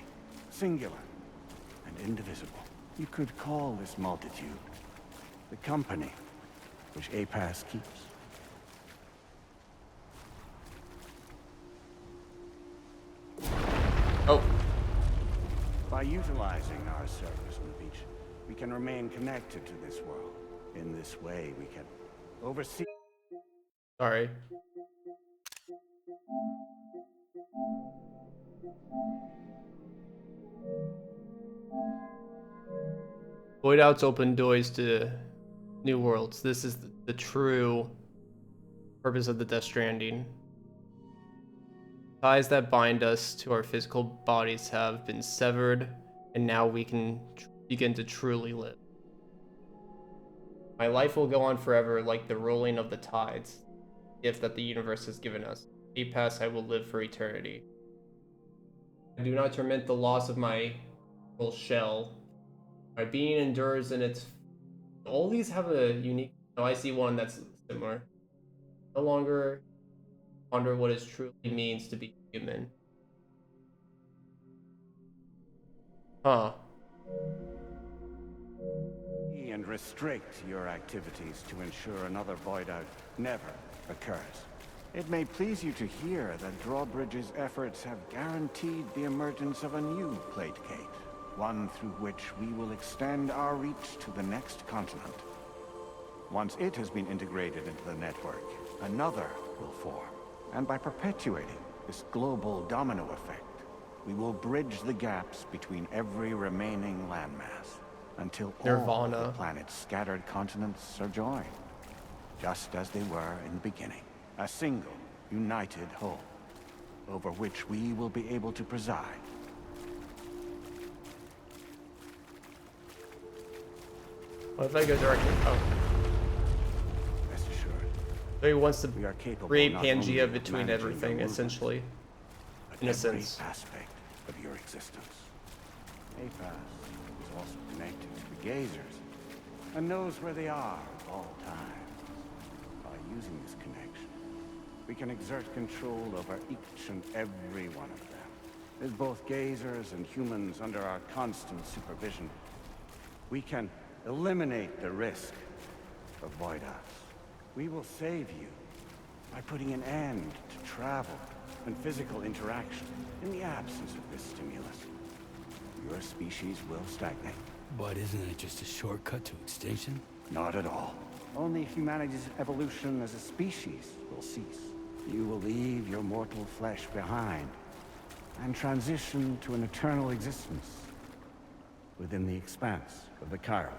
Singular and indivisible. You could call this multitude the company which APAS keeps. Oh. By utilizing our servers on the beach, we can remain connected to this world. In this way, we can oversee... Sorry. Void Out's open doors to new worlds. This is the true purpose of the Death Stranding. Ties that bind us to our physical bodies have been severed, and now we can begin to truly live. My life will go on forever like the rolling of the tides, gift that the universe has given us. APAS, I will live for eternity. I do not torment the loss of my little shell. My being endures in its... All these have a unique... Oh, I see one that's similar. No longer ponder what it truly means to be human. Huh. And restrict your activities to ensure another void out never occurs. It may please you to hear that Drawbridge's efforts have guaranteed the emergence of a new plate gate, one through which we will extend our reach to the next continent. Once it has been integrated into the network, another will form. And by perpetuating this global domino effect, we will bridge the gaps between every remaining landmass until all the planet's scattered continents are joined, just as they were in the beginning. A single, united whole, over which we will be able to preside. What if I go directly? Oh. Rest assured. So he wants to create not Pangea only of between managing everything, your essentially. but In a every sense. aspect of your existence. APAS is also connected to the Gazers, and knows where they are at all times. By using this connection, we can exert control over each and every one of them. With both Gazers and humans under our constant supervision, we can eliminate the risk of void outs. We will save you by putting an end to travel and physical interaction in the absence of this stimulus. Your species will stagnate. But isn't it just a shortcut to extinction? Not at all. Only humanity's evolution as a species will cease. You will leave your mortal flesh behind and transition to an eternal existence within the expanse of the Chiroverse.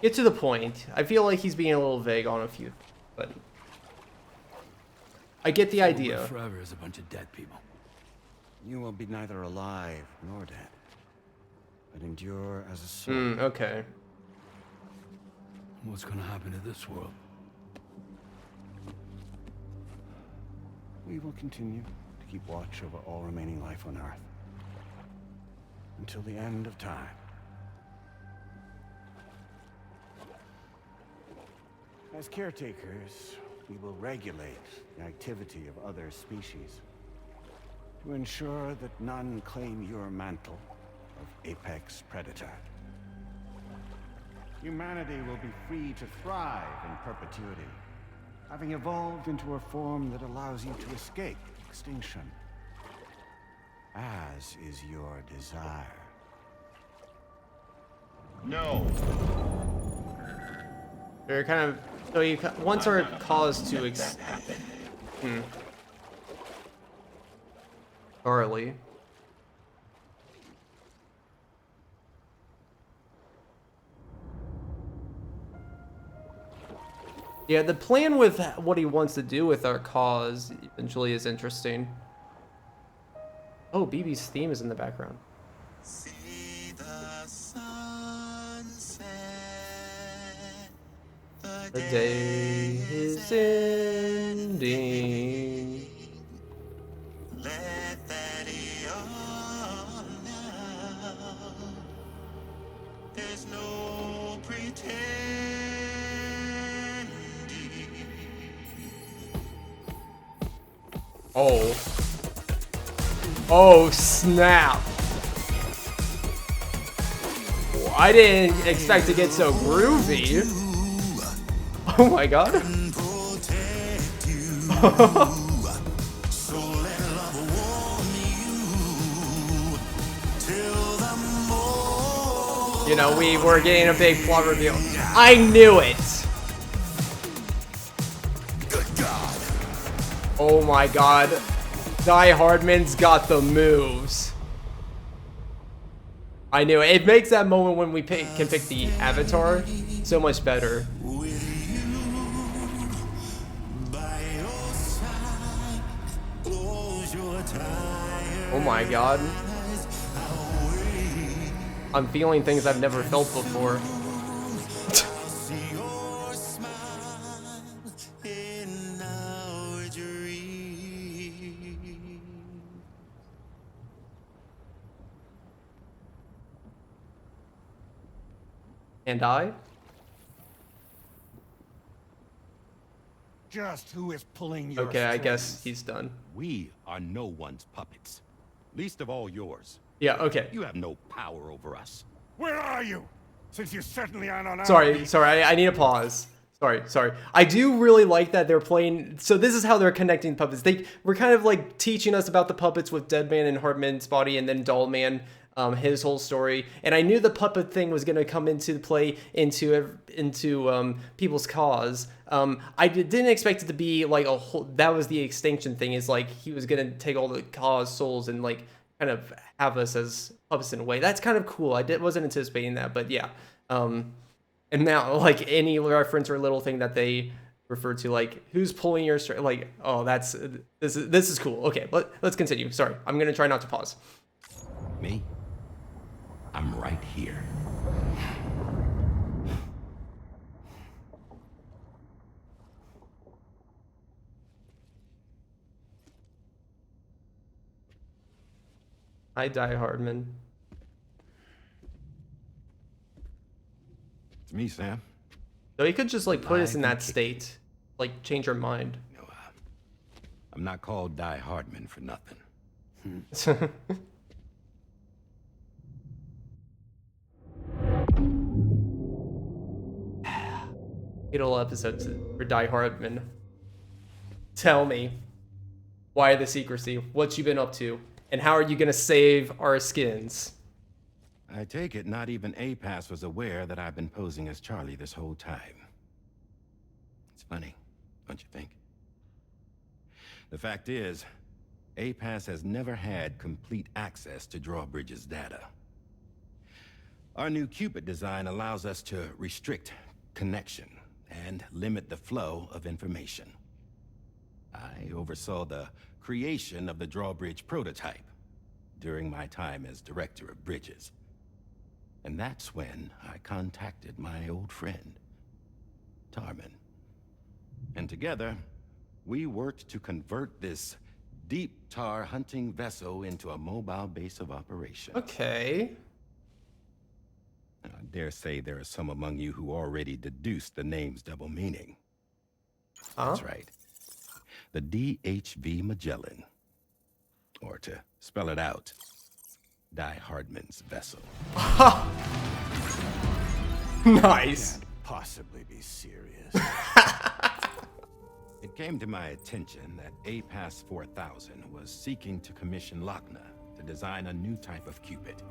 Get to the point. I feel like he's being a little vague on a few, but I get the idea. Forever is a bunch of dead people. You will be neither alive nor dead, but endure as a soul. Okay. What's gonna happen to this world? We will continue to keep watch over all remaining life on Earth until the end of time. As caretakers, we will regulate the activity of other species to ensure that none claim your mantle of apex predator. Humanity will be free to thrive in perpetuity, having evolved into a form that allows you to escape extinction, as is your desire. No. They're kind of so you once our cause to Charlie. Yeah, the plan with what he wants to do with our cause eventually is interesting. Oh, BB's theme is in the background. See the sunset. The day is ending. Let that all now. There's no pretending. Oh. Oh, snap. I didn't expect to get so groovy. Oh my god. You know, we were getting a big plot reveal. I knew it. Oh my god. Die Hardman's got the moves. I knew it. It makes that moment when we can pick the avatar so much better. Oh my god. I'm feeling things I've never felt before. And I? Just who is pulling your Okay, I strings? guess he's done. We are no one's puppets. Least of all yours. Yeah, okay. You have no power over us. Where are you? Since you certainly aren't on our Sorry, I need a pause. Sorry. I do really like that they're playing. So this is how they're connecting puppets. They were kind of like teaching us about the puppets with Deadman and Hardman's body, and then Dollman, his whole story. And I knew the puppet thing was going to come into play into people's cause. I didn't expect it to be like a whole. That was the extinction thing. Is like he was going to take all the cause souls and like kind of have us as puppets in a way. That's kind of cool. Wasn't anticipating that, but yeah. And now, like, any reference or little thing that they refer to, like, who's pulling your string, like, oh, this is cool. Okay, let's continue. Sorry, I'm gonna try not to pause. Me? I'm right here. I Die Hardman. It's me, Sam. So he could just like put us in that state, like change our mind. No, I'm not called Die Hardman for nothing. Fatal episodes for Die Hardman. Tell me, why the secrecy? What you been up to? And how are you gonna save our skins? I take it not even APAS was aware that I've been posing as Charlie this whole time. It's funny, don't you think? The fact is, APAS has never had complete access to Drawbridge's data. Our new Cupid design allows us to restrict connection and limit the flow of information. I oversaw the creation of the Drawbridge prototype during my time as Director of Bridges. And that's when I contacted my old friend, Tarman. And together, we worked to convert this deep tar hunting vessel into a mobile base of operation. Okay. I dare say there are some among you who already deduced the name's double meaning. Huh? That's right. The DHV Magellan. Or to spell it out, Die Hardman's vessel. Nice. Can't possibly be serious. It It came to my attention that APAS 4000 was seeking to commission Lochna to design a new type of Cupid.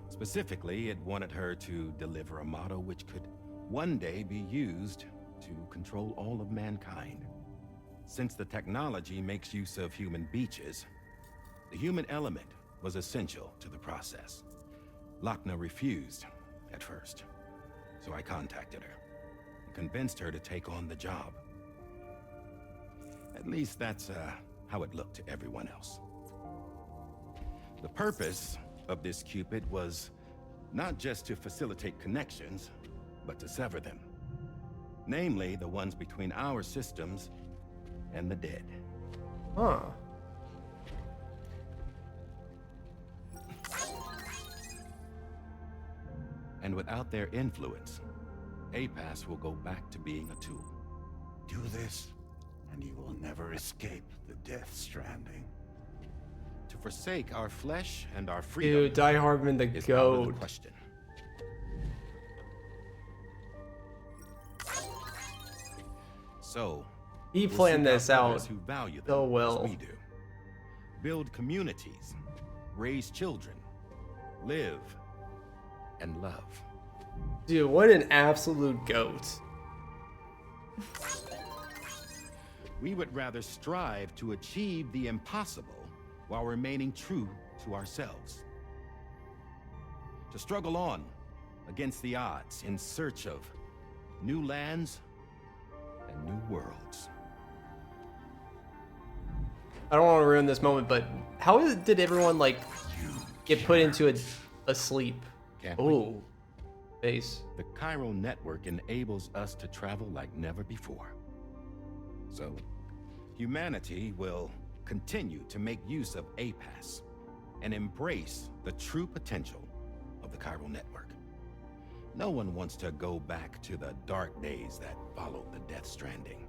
Specifically, it wanted her to deliver a model which could one day be used to control all of mankind. Since the technology makes use of human beaches, the human element was essential to the process. Lochna refused at first, so I contacted her and convinced her to take on the job. At least that's how it looked to everyone else. The purpose of this Cupid was not just to facilitate connections, but to sever them. Namely, the ones between our systems and the dead. Huh. And without their influence, APAS will go back to being a tool. Do this, and you will never escape the Death Stranding. To forsake our flesh and our freedom. Dude, Die Hardman the is out of the goat. question. So, He we'll planned seek this others out who value them so well. as we do. Build communities, raise children, live, and love. Dude, what an absolute goat. We would rather strive to achieve the impossible while remaining true to ourselves. To struggle on against the odds in search of new lands and new worlds. I don't want to ruin this moment, but how did everyone like get put into a sleep? Can't Oh, face. The chiral network enables us to travel like never before. So, humanity will continue to make use of APAS and embrace the true potential of the chiral network. No one wants to go back to the dark days that followed the Death Stranding.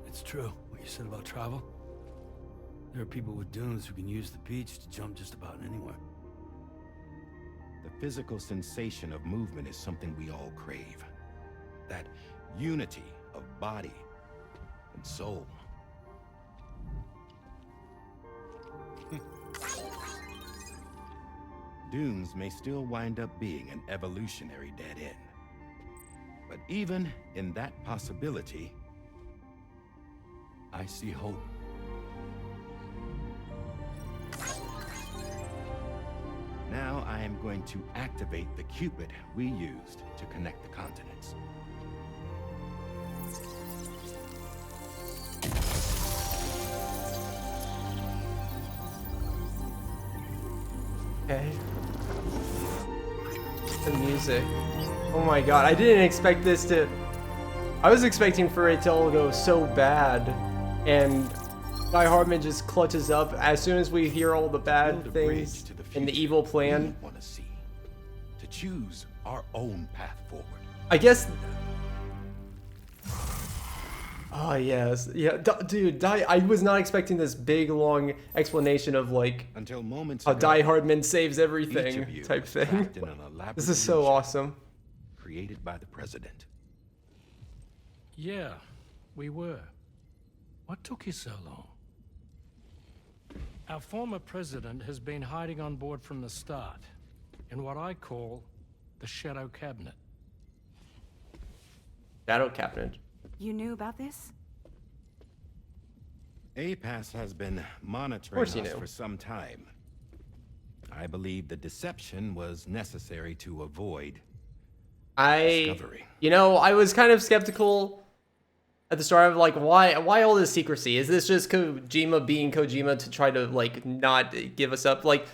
It's true, what you said about travel. There are people with dunes who can use the beach to jump just about anywhere. The physical sensation of movement is something we all crave. That unity of body and soul. Dunes may still wind up being an evolutionary dead end. But even in that possibility, I see hope. Now I am going to activate the Cupid we used to connect the continents. Okay. The music. Oh my god, I didn't expect this to... I was expecting for it to all go so bad, and Die Hardman just clutches up as soon as we hear all the bad things and the evil plan. Want to see, to choose our own path forward. I guess... Oh yes, yeah, dude. I was not expecting this big long explanation of like until moments how ago, Die Hardman saves each everything of you type was thing. trapped in an elaborate This is so illusion awesome. Created by the president. Yeah, we were. What took you so long? Our former president has been hiding on board from the start, in what I call the Shadow Cabinet. Shadow Cabinet. You knew about this? APAS has been monitoring course us you knew. for some time. I believe the deception was necessary to avoid discovery. You know, I was kind of skeptical at the start of like, why all this secrecy? Is this just Kojima being Kojima to try to like not give us up? Like,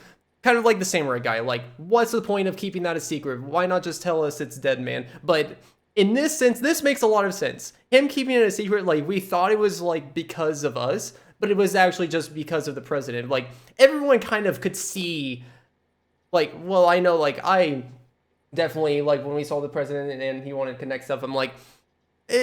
kind of like the Samurai guy. Like, what's the point of keeping that a secret? Why not just tell us it's Dead Man? But in this sense, this makes a lot of sense. Him keeping it a secret, like, we thought it was like because of us, but it was actually just because of the president. Like, everyone kind of could see, like, well, I know, like, I definitely, like, when we saw the president and he wanted to connect stuff, I'm like,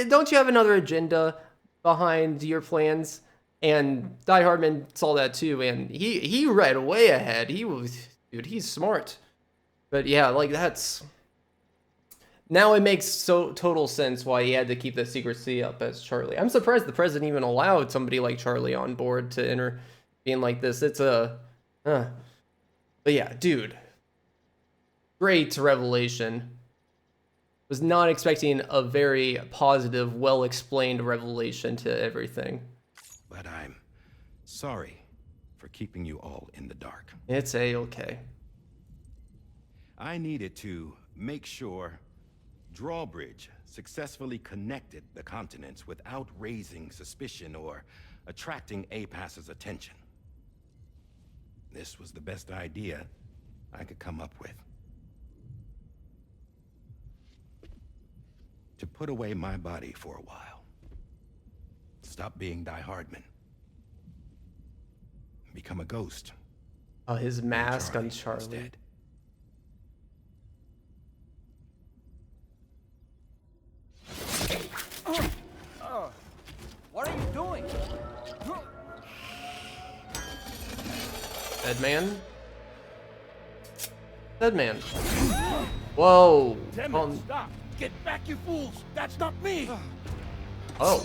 don't you have another agenda behind your plans? And Die Hardman saw that too, and he read way ahead. He was, dude, he's smart. But yeah, like, Now it makes so total sense why he had to keep the secrecy up as Charlie. I'm surprised the president even allowed somebody like Charlie on board to intervene like this. It's a, but yeah, dude, great revelation. Was not expecting a very positive, well-explained revelation to everything. But I'm sorry for keeping you all in the dark. It's a-okay. I needed to make sure Drawbridge successfully connected the continents without raising suspicion or attracting APAS's attention. This was the best idea I could come up with. To put away my body for a while. Stop being Die Hardman. Become a ghost. Oh, his mask on Charlie. Instead. What are you doing? Dead man? Dead man. Whoa. Damn it, stop! Get back, you fools! That's not me! Oh.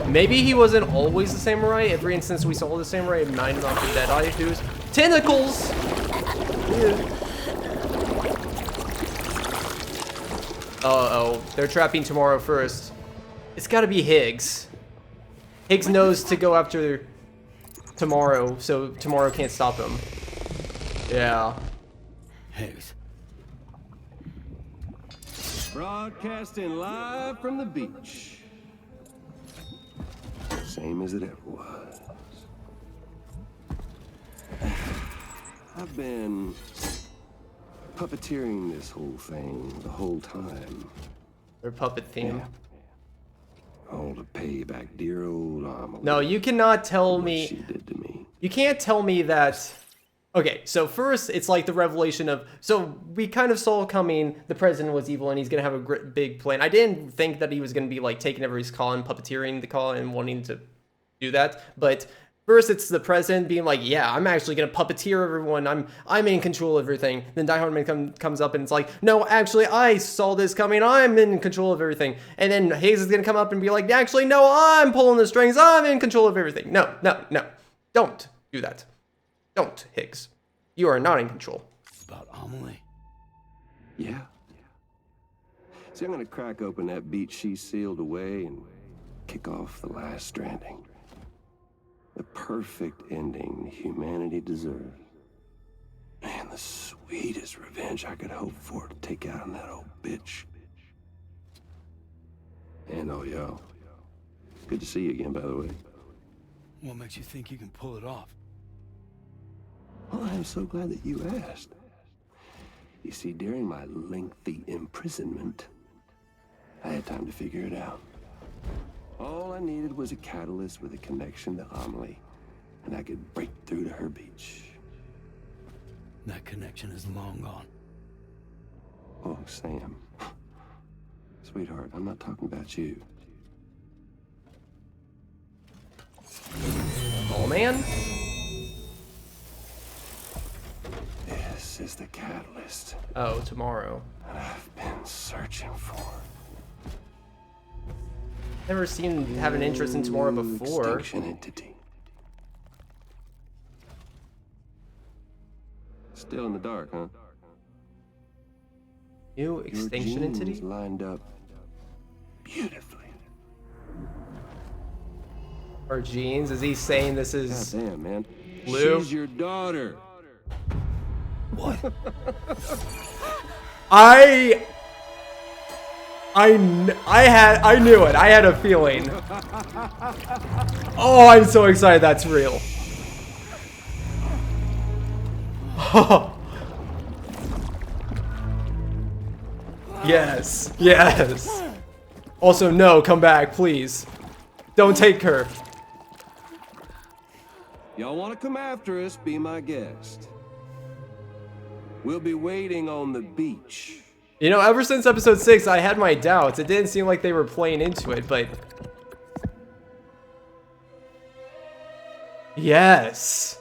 Maybe he wasn't always the samurai. Every instance we saw the samurai might not be Deadeye, who's tentacles! Uh-oh. They're trapping Tomorrow first. It's gotta be Higgs. Higgs knows to go after Tomorrow, so Tomorrow can't stop him. Yeah. Higgs. Broadcasting live from the beach. Same as it ever was. I've been puppeteering this whole thing the whole time. Their puppet theme. Yeah. All to pay back dear old Amelie. No, you cannot tell me. She did to me. You can't tell me that. Okay, so first it's like the revelation of. So we kind of saw coming the president was evil and he's gonna have a big plan. I didn't think that he was gonna be like taking everybody's call and puppeteering the call and wanting to do that, but. First, it's the president being like, "Yeah, I'm actually gonna puppeteer everyone. I'm in control of everything." Then Die Hardman comes up and it's like, "No, actually, I saw this coming. I'm in control of everything." And then Hayes is gonna come up and be like, "Actually, no, I'm pulling the strings. I'm in control of everything." No, no, no, don't do that. Don't, Higgs. You are not in control. About Amelie. Yeah. See, I'm gonna crack open that beach she sealed away and kick off the last stranding. The perfect ending humanity deserves. Man, the sweetest revenge I could hope for to take out on that old bitch. And oh, yo. Good to see you again, by the way. What makes you think you can pull it off? Well, I'm so glad that you asked. You see, during my lengthy imprisonment, I had time to figure it out. All I needed was a catalyst with a connection to Amelie, and I could break through to her beach. That connection is long gone. Oh, Sam. Sweetheart, I'm not talking about you. Oh, man. This is the catalyst. Oh, Tomorrow. That I've been searching for. Never seen him have an interest in Tomorrow before. Extinction entity. Still in the dark, huh? New extinction Your genes entity? lined up beautifully. Or genes? Is he saying this is? God damn, man. Lou? She's your daughter. What? I knew it. I had a feeling. Oh, I'm so excited that's real. Yes. Yes. Also, no, come back, please. Don't take her. Y'all want to come after us, be my guest. We'll be waiting on the beach. You know, ever since episode 6, I had my doubts. It didn't seem like they were playing into it, but... Yes.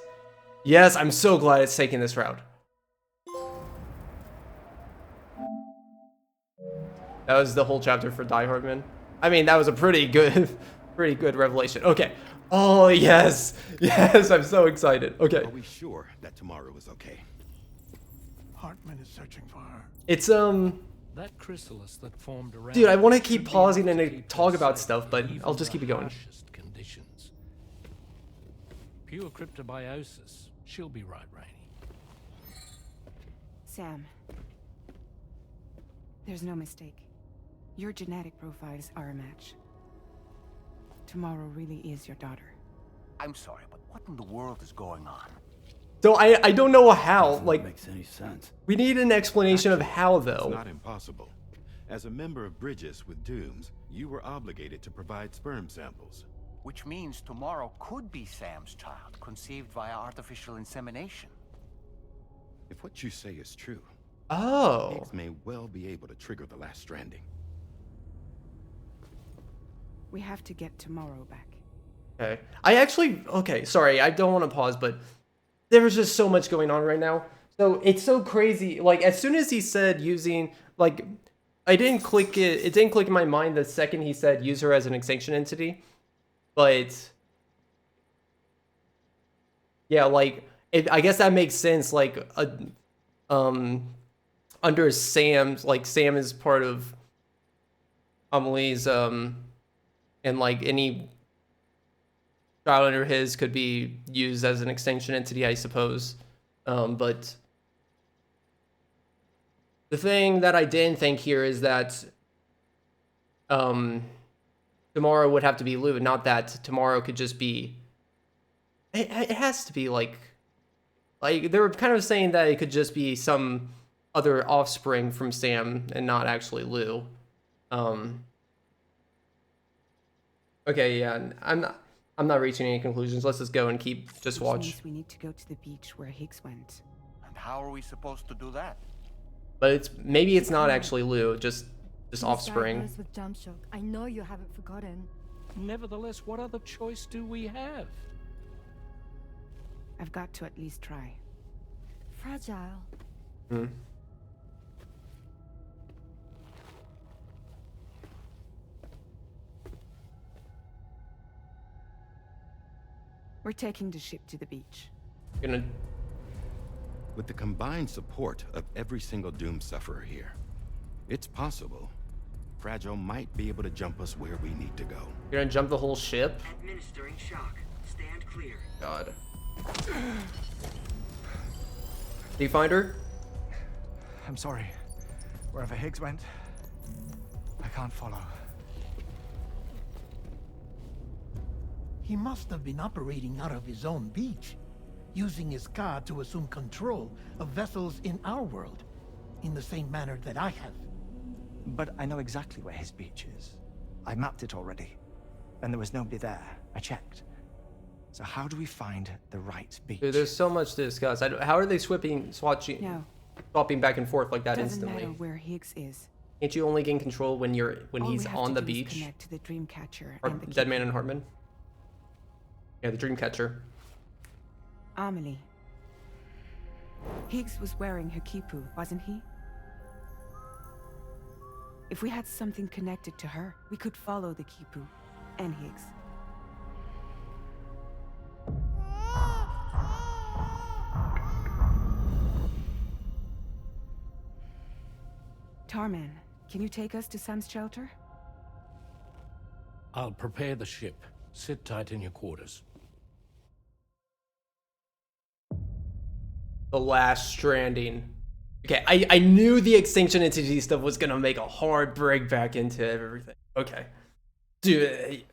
Yes, I'm so glad it's taking this route. That was the whole chapter for Die Hardman. I mean, that was a pretty good, pretty good revelation. Okay. Oh, yes. Yes, I'm so excited. Okay. Are we sure that tomorrow is okay? Hartman is searching for her. It's, That chrysalis that formed around dude, I want to it keep should be pausing able to and keep talk her about safe stuff, but in I'll even just keep the it going. harshest conditions. Pure cryptobiosis. She'll be right, Rainey. Sam. There's no mistake. Your genetic profiles are a match. Tomorrow really is your daughter. I'm sorry, but what in the world is going on? So I don't know how, like, makes any sense. We need an explanation of how, though. It's not impossible. As a member of Bridges with Dooms, you were obligated to provide sperm samples. Which means tomorrow could be Sam's child, conceived via artificial insemination. If what you say is true, Oh. Higgs may well be able to trigger the last stranding. We have to get tomorrow back. Okay. Okay, sorry, I don't want to pause, but there's just so much going on right now. So it's so crazy. Like, as soon as he said using, like, it didn't click in my mind the second he said use her as an extinction entity. But yeah, like, I guess that makes sense. Like, under Sam's, like, Sam is part of Amelie's, and like any child under his could be used as an extinction entity, I suppose. But the thing that I didn't think here is that tomorrow would have to be Lou, not that tomorrow could just be. It has to be like they were kind of saying that it could just be some other offspring from Sam and not actually Lou. Okay, yeah, I'm not reaching any conclusions. Let's just go and keep just Which watch. means we need to go to the beach where Higgs went. And how are we supposed to do that? But maybe it's not actually Lou, just He's offspring. diagnosed with jump shock. I know you haven't forgotten. Nevertheless, what other choice do we have? I've got to at least try. Fragile. Hmm. We're taking the ship to the beach. Gonna. With the combined support of every single Doom sufferer here, it's possible Fragile might be able to jump us where we need to go. You're gonna jump the whole ship? Administering shock. Stand clear. God. Do you find her? I'm sorry. Wherever Higgs went, I can't follow. He must have been operating out of his own beach, using his car to assume control of vessels in our world, in the same manner that I have. But I know exactly where his beach is. I mapped it already. And there was nobody there. I checked. So how do we find the right beach? Dude, there's so much to discuss. How are they swapping back and forth like that Doesn't instantly? matter where Higgs is. Can't you only gain control when All he's we have on to the do is beach? Connect to the Dreamcatcher Or and the Dead Man and Hartman? Yeah, the Dreamcatcher. Amelie. Higgs was wearing her kipu, wasn't he? If we had something connected to her, we could follow the kipu and Higgs. Tarman, can you take us to Sam's shelter? I'll prepare the ship. Sit tight in your quarters. The last Stranding. Okay, I knew the extinction entity stuff was gonna make a hard break back into everything. Okay. Dude,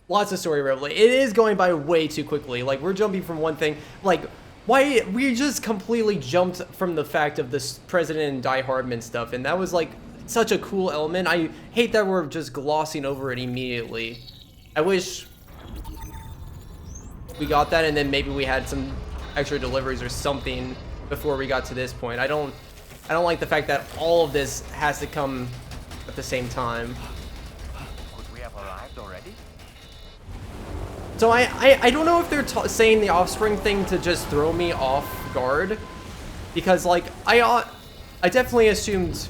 lots of story revelation. It is going by way too quickly. Like, we're jumping from one thing. Like, why we just completely jumped from the fact of this President and Die Hardman stuff, and that was like such a cool element. I hate that we're just glossing over it immediately. I wish we got that, and then maybe we had some extra deliveries or something before we got to this point. I don't like the fact that all of this has to come at the same time. Could we have arrived already? So I don't know if they're saying the offspring thing to just throw me off guard, because like I definitely assumed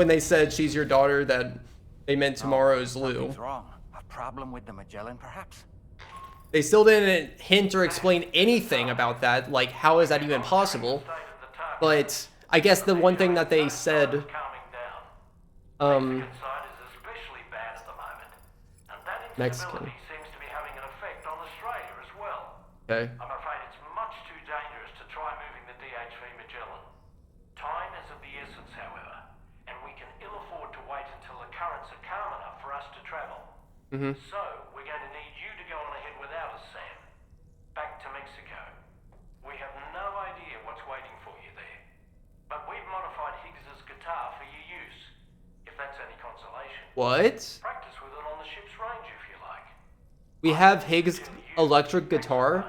when they said she's your daughter that they meant tomorrow's Lou. Something's wrong. A problem with the Magellan, perhaps? They still didn't hint or explain anything about that. Like, how is that even possible? But I guess the one thing that they said, Mexican. Seems to be having an effect on Australia as well. Okay. I'm afraid it's much too dangerous to try moving the DHV Magellan. Time is of the essence, however, and we can ill afford to wait until the currents are calm enough for us to travel. So, we're going to need you to go on ahead without us, Sam. Back to Mexico. We have no idea what's waiting for you there. But we've modified Higgs's guitar for your use, if that's any consolation. What? Practice with it on the ship's range if you like. We have Higgs' electric guitar?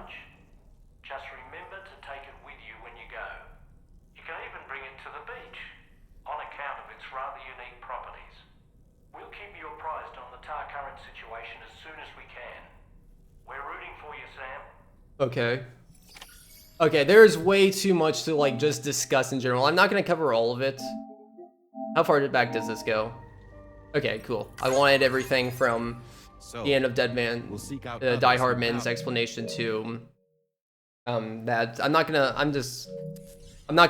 Just remember to take it with you when you go. You can even bring it to the beach, on account of its rather unique properties. We'll keep you apprised on the tar current situation as soon as we can. We're rooting for you, Sam. Okay. Okay, there's way too much to like just discuss in general. I'm not gonna cover all of it. How far back does this go? Okay, cool. I wanted everything from the end of Dead Man, Die Hard Man's explanation to that. I'm not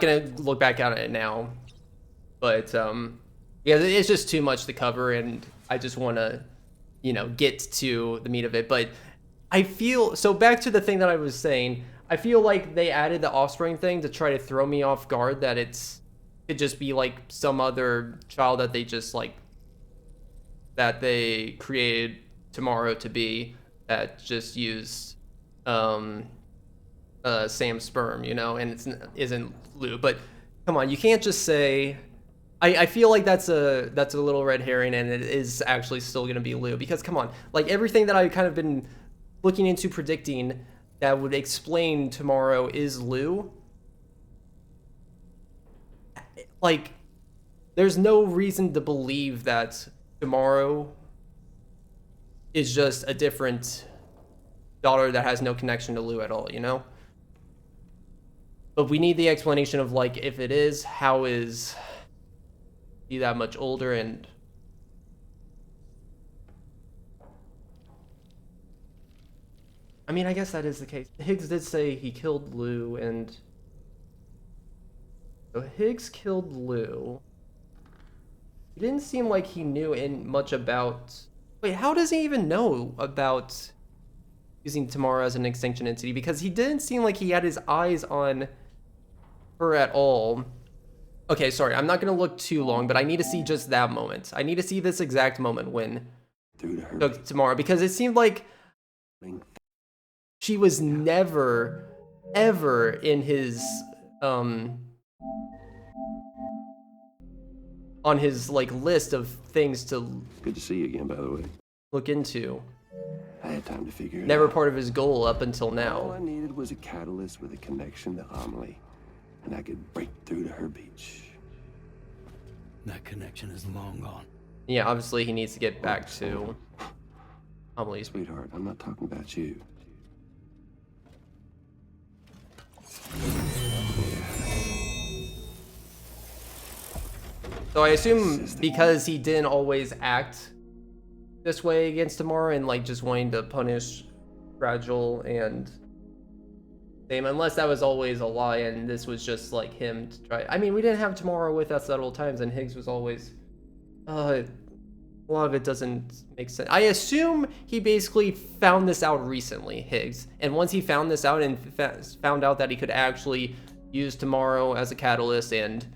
gonna look back at it now, but yeah, it's just too much to cover, and I just want to, you know, get to the meat of it. But I feel so. Back to the thing that I was saying. I feel like they added the offspring thing to try to throw me off guard. That it just be like some other child that they just like that they created tomorrow to be, that just used Sam's sperm, you know, and isn't Lou. But come on, you can't just say. I feel like that's a little red herring, and it is actually still gonna be Lou, because come on, like everything that I've kind of been looking into predicting that would explain tomorrow is Lou. Like, there's no reason to believe that tomorrow is just a different daughter that has no connection to Lou at all, you know? But we need the explanation of, like, if it is, how is he that much older? And I mean, I guess that is the case. Higgs did say he killed Lou, and so Higgs killed Lou. He didn't seem like he knew much about. Wait, how does he even know about using Tamara as an extinction entity? Because he didn't seem like he had his eyes on her at all. Okay, sorry, I'm not gonna look too long, but I need to see just that moment. I need to see this exact moment when took Tamara, because it seemed like she was never, ever in his on his like list of things to. Good to see you again, by the way. Look into. I had time to figure it out. Never part of his goal up until now. All I needed was a catalyst with a connection to Amelie, and I could break through to her beach. That connection is long gone. Yeah, obviously he needs to get back to Amelie's. Sweetheart, I'm not talking about you. So I assume because he didn't always act this way against Tamara and like just wanting to punish Fragile and Sam, unless that was always a lie and this was just like him to try. I mean, we didn't have Tamara with us at all times, and Higgs was always. A lot of it doesn't make sense. I assume he basically found this out recently, Higgs, and once he found this out and found out that he could actually use Tomorrow as a catalyst, and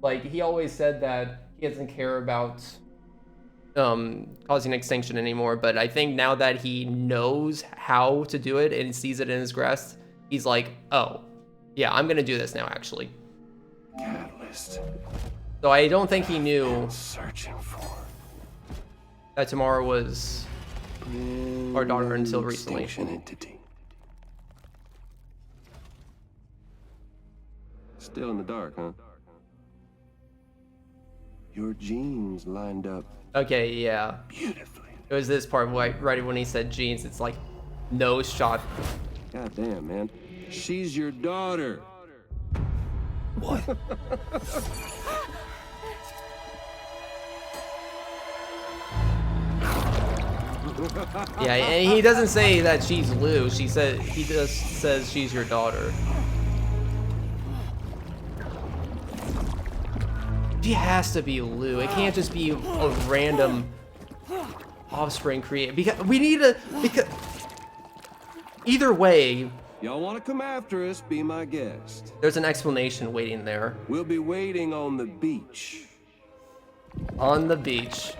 like he always said that he doesn't care about causing extinction anymore, but I think now that he knows how to do it and sees it in his grasp, he's like, oh yeah, I'm gonna do this now actually. Catalyst. So I don't think he knew searching for that Tamara was our daughter until recently. Entity. Still in the dark, huh? Your genes lined up. Okay, yeah. Beautifully. It was this part right when he said genes. It's like no shot. God damn, man. She's your daughter. What? Yeah, and he doesn't say that she's Lou. He just says she's your daughter. She has to be Lou. It can't just be a random offspring created. Because we need a either way. Y'all want to come after us? Be my guest. There's an explanation waiting there. We'll be waiting on the beach. On the beach.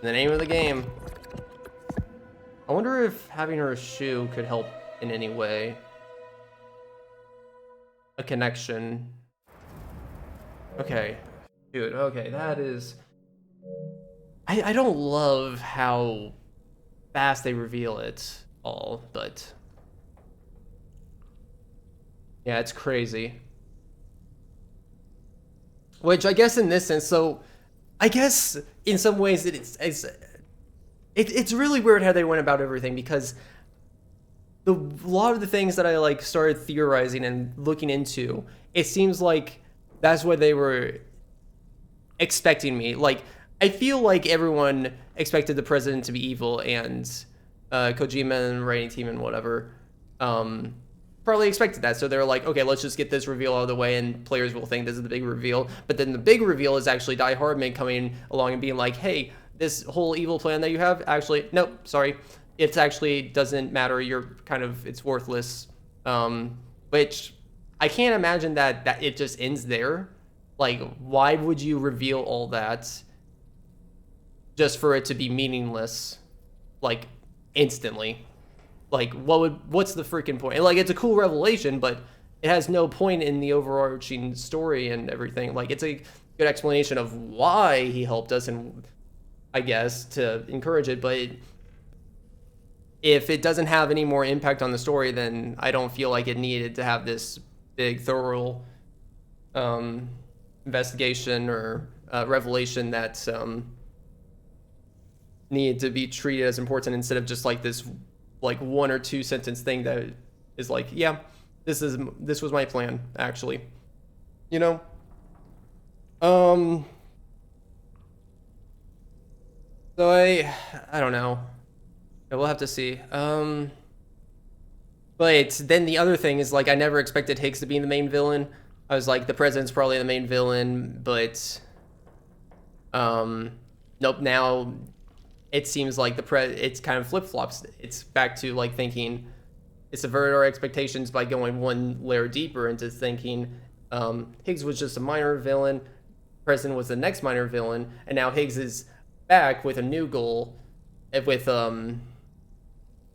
The name of the game. I wonder if having her shoe could help in any way. A connection. Okay. Dude, okay, that is... I don't love how fast they reveal it all, but... yeah, it's crazy. Which I guess in this sense, so... I guess in some ways it's really weird how they went about everything, because a lot of the things that I like started theorizing and looking into, it seems like that's what they were expecting me. Like, I feel like everyone expected the president to be evil, and Kojima and writing team and whatever probably expected that. So they're like, okay, let's just get this reveal out of the way, and players will think this is the big reveal. But then the big reveal is actually Die Hardman coming along and being like, hey, this whole evil plan that you have, actually, nope, sorry. It actually doesn't matter. You're kind of, it's worthless. Which I can't imagine that it just ends there. Like, why would you reveal all that just for it to be meaningless, like, instantly? Like, what's the freaking point? Like, it's a cool revelation, but it has no point in the overarching story and everything. Like, it's a good explanation of why he helped us, and I guess to encourage it, but if it doesn't have any more impact on the story, then I don't feel like it needed to have this big, thorough investigation or revelation that needed to be treated as important, instead of just like this like 1 or 2 sentence thing that is like, yeah, this was my plan, actually, you know. So I don't know. We'll have to see. But then the other thing is, like, I never expected Higgs to be the main villain. I was like, the president's probably the main villain, but nope. Now it seems like it's kind of flip-flops. It's back to like thinking it's subverted our expectations by going one layer deeper into thinking Higgs was just a minor villain, president was the next minor villain, and now Higgs is back with a new goal, with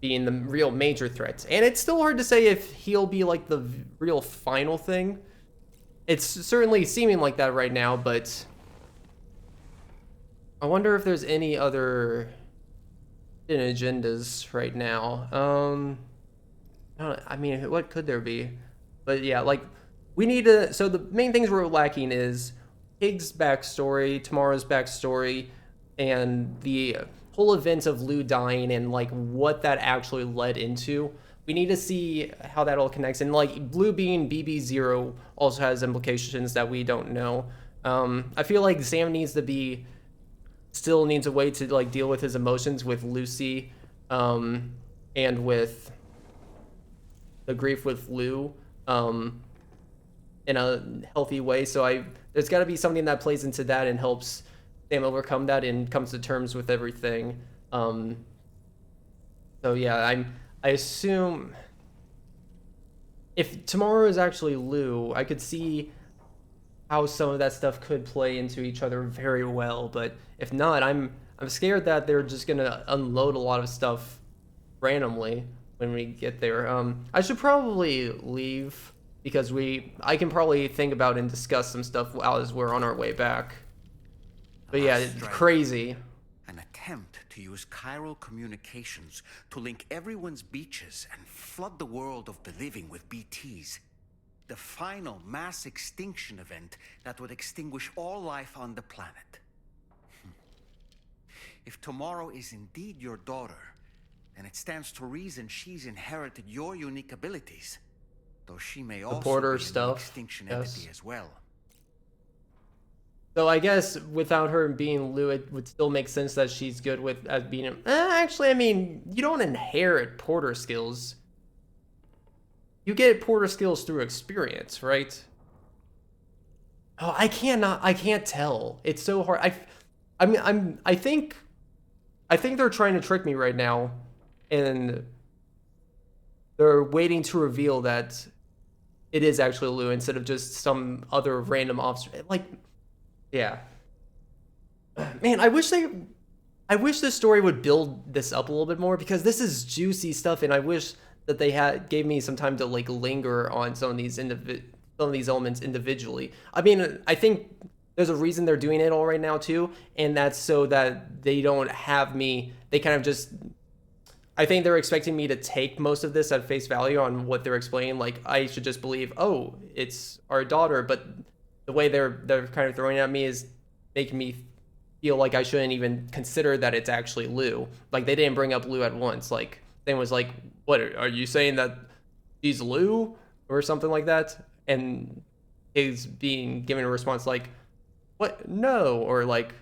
being the real major threat. And it's still hard to say if he'll be like the real final thing. It's certainly seeming like that right now, but I wonder if there's any other agendas right now. I mean, what could there be? But yeah, like, we need to... So the main things we're lacking is Higgs' backstory, Tamara's backstory, and the whole event of Lou dying and like what that actually led into. We need to see how that all connects. And like, Lou being BB0 also has implications that we don't know. I feel like Sam still needs a way to like deal with his emotions with Lucy, and with the grief with Lou, in a healthy way. So there's got to be something that plays into that and helps Sam overcome that and comes to terms with everything. So yeah, I assume if tomorrow is actually Lou, I could see how some of that stuff could play into each other very well. But if not, I'm scared that they're just gonna unload a lot of stuff randomly when we get there. I should probably leave because I can probably think about and discuss some stuff as we're on our way back. But yeah, it's crazy. An attempt to use chiral communications to link everyone's beaches and flood the world of the living with BTs. The final mass extinction event that would extinguish all life on the planet. If tomorrow is indeed your daughter, then it stands to reason she's inherited your unique abilities. though she may the also Porter be an stuff. extinction Yes. entity as well. So I guess without her being Lou, it would still make sense that she's good with as being. Actually, I mean, you don't inherit Porter skills. You get Porter skills through experience, right? Oh, I can't tell. It's so hard. I think they're trying to trick me right now, and they're waiting to reveal that it is actually Lou instead of just some other random officer. Like, yeah. Man, I wish this story would build this up a little bit more, because this is juicy stuff, and I wish that they gave me some time to like linger on some of these elements individually. I mean, I think there's a reason they're doing it all right now too, and that's so that they don't have me. They kind of just. I think they're expecting me to take most of this at face value on what they're explaining. Like, I should just believe, oh, it's our daughter, but the way they're kind of throwing at me is making me feel like I shouldn't even consider that it's actually Lou. Like, they didn't bring up Lou at once. Like, they was like, what, are you saying that she's Lou or something like that? And he's being given a response like, what? No, or like,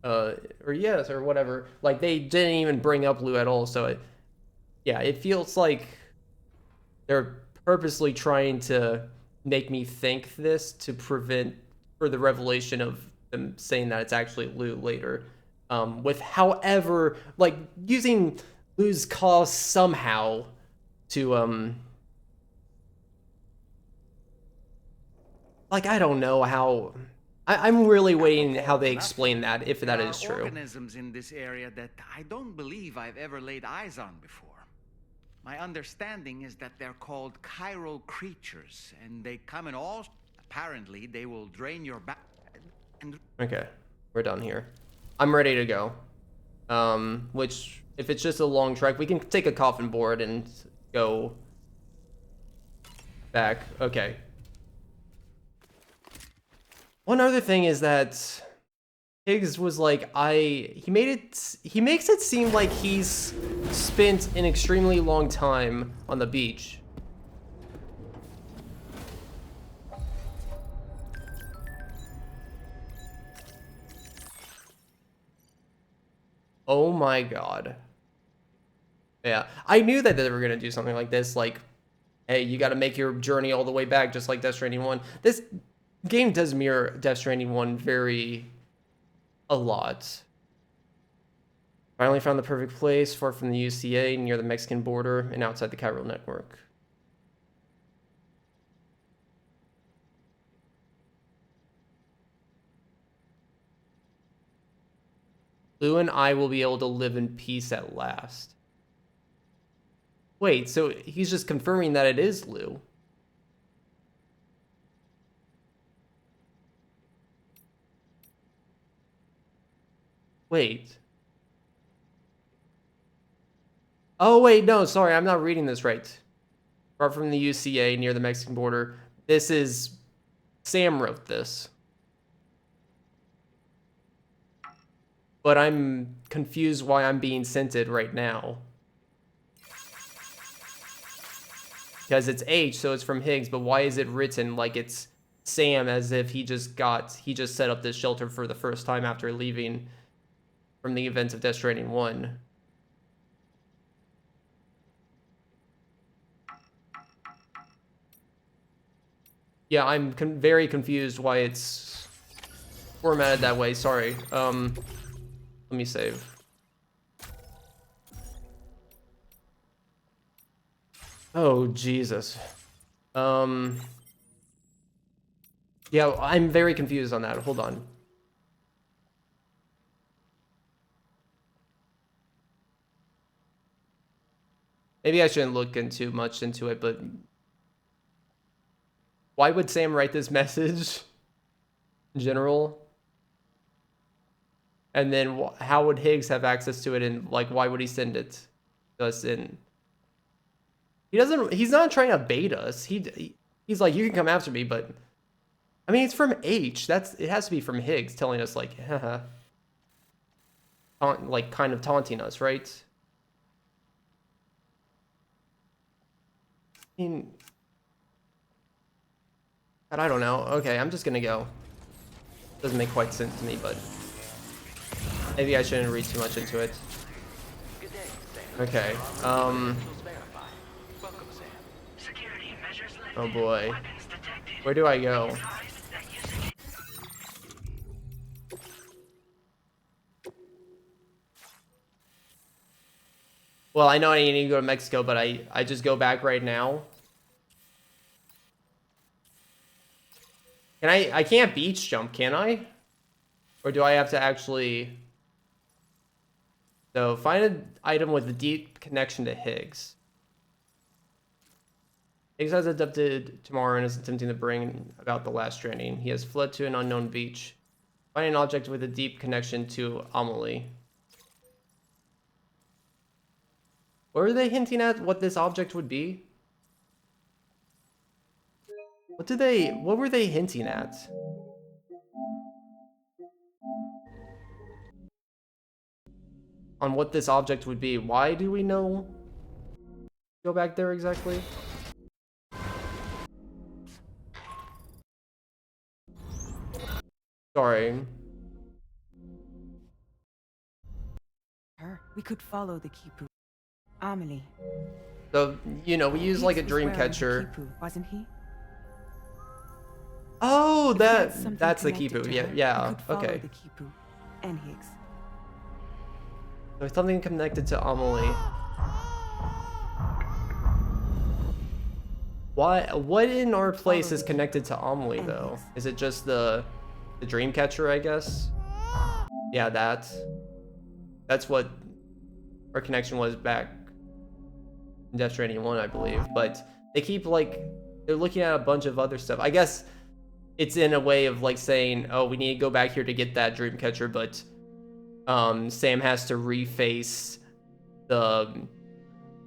or yes, or whatever. Like, they didn't even bring up Lou at all. So yeah, it feels like they're purposely trying to make me think this to prevent for the revelation of them saying that it's actually Lou later. With however, like, using Lou's cause somehow to like, I don't know how. I'm really waiting how they explain that, if that is There are true. organisms in this area that I don't believe I've ever laid eyes on before. My understanding is that they're called chiral creatures, and they come in all. Apparently, they will drain your back. Okay, we're done here. I'm ready to go. Which, if it's just a long trek, we can take a coffin board and go back. Okay. One other thing is that Higgs was like, he makes it seem like he's spent an extremely long time on the beach. Oh my god. Yeah, I knew that they were gonna do something like this, like, hey, you gotta make your journey all the way back, just like Death Stranding 1. This game does mirror Death Stranding 1 a lot. Finally found the perfect place, far from the UCA, near the Mexican border, and outside the chiral network. Lou and I will be able to live in peace at last. Wait, so he's just confirming that it is Lou. Wait. Oh, wait, no, sorry, I'm not reading this right. Far from the UCA, near the Mexican border. This is... Sam wrote this. But I'm confused why I'm being sent it right now. Because it's H, so it's from Higgs, but why is it written like it's Sam, as if he just set up this shelter for the first time after leaving from the events of Death Stranding 1? Yeah, I'm very confused why it's formatted that way. Sorry. Let me save. Oh, Jesus. Yeah, I'm very confused on that. Hold on. Maybe I shouldn't look much into it, but why would Sam write this message in general? And then how would Higgs have access to it, and like, why would he send it to us in? He's not trying to bait us. He's like, you can come after me, but I mean, it's from H. It has to be from Higgs telling us, like, haha. Like, kind of taunting us, right? I mean, But I don't know. Okay, I'm just gonna go. Doesn't make quite sense to me, but maybe I shouldn't read too much into it. Okay. Oh boy. Where do I go? Well, I know I need to go to Mexico, but I just go back right now. Can I can't beach jump, can I? Or do I have to actually... So, find an item with a deep connection to Higgs. Higgs has adopted tomorrow and is attempting to bring about the last Stranding. He has fled to an unknown beach. Find an object with a deep connection to Amelie. What were they hinting at what this object would be? What were they hinting at? On what this object would be. Why do we know? Go back there exactly? Sorry. We could follow the Kipu. Amelie. So, you know, we use like a Higgs was dream wearing the catcher. Kipu, wasn't he? Oh, If we had something that's the connected Kipu. to Yeah, her, yeah. we could follow Okay. the Kipu and Higgs. There's something connected to Amelie. Why? What in our place is connected to Amelie though? Is it just the dream catcher? I guess. Yeah, that's what our connection was back in Death Stranding 1, I believe. But they keep like they're looking at a bunch of other stuff. I guess it's in a way of like saying, oh, we need to go back here to get that dream catcher, but Sam has to reface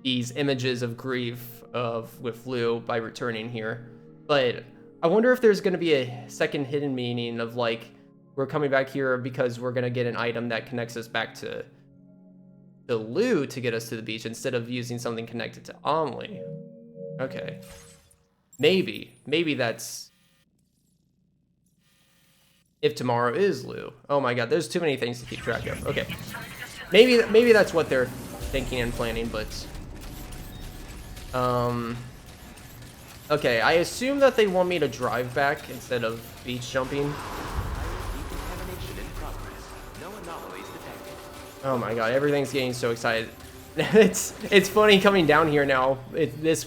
these images of grief with Lou by returning here. But I wonder if there's going to be a second hidden meaning of like we're coming back here because we're going to get an item that connects us back to Lou to get us to the beach instead of using something connected to Amelie. Okay. Maybe that's if tomorrow is Lou. Oh my god, there's too many things to keep track of. Okay. Maybe that's what they're thinking and planning, but okay, I assume that they want me to drive back instead of beach jumping. Oh my god, everything's getting so excited. It's funny coming down here now. This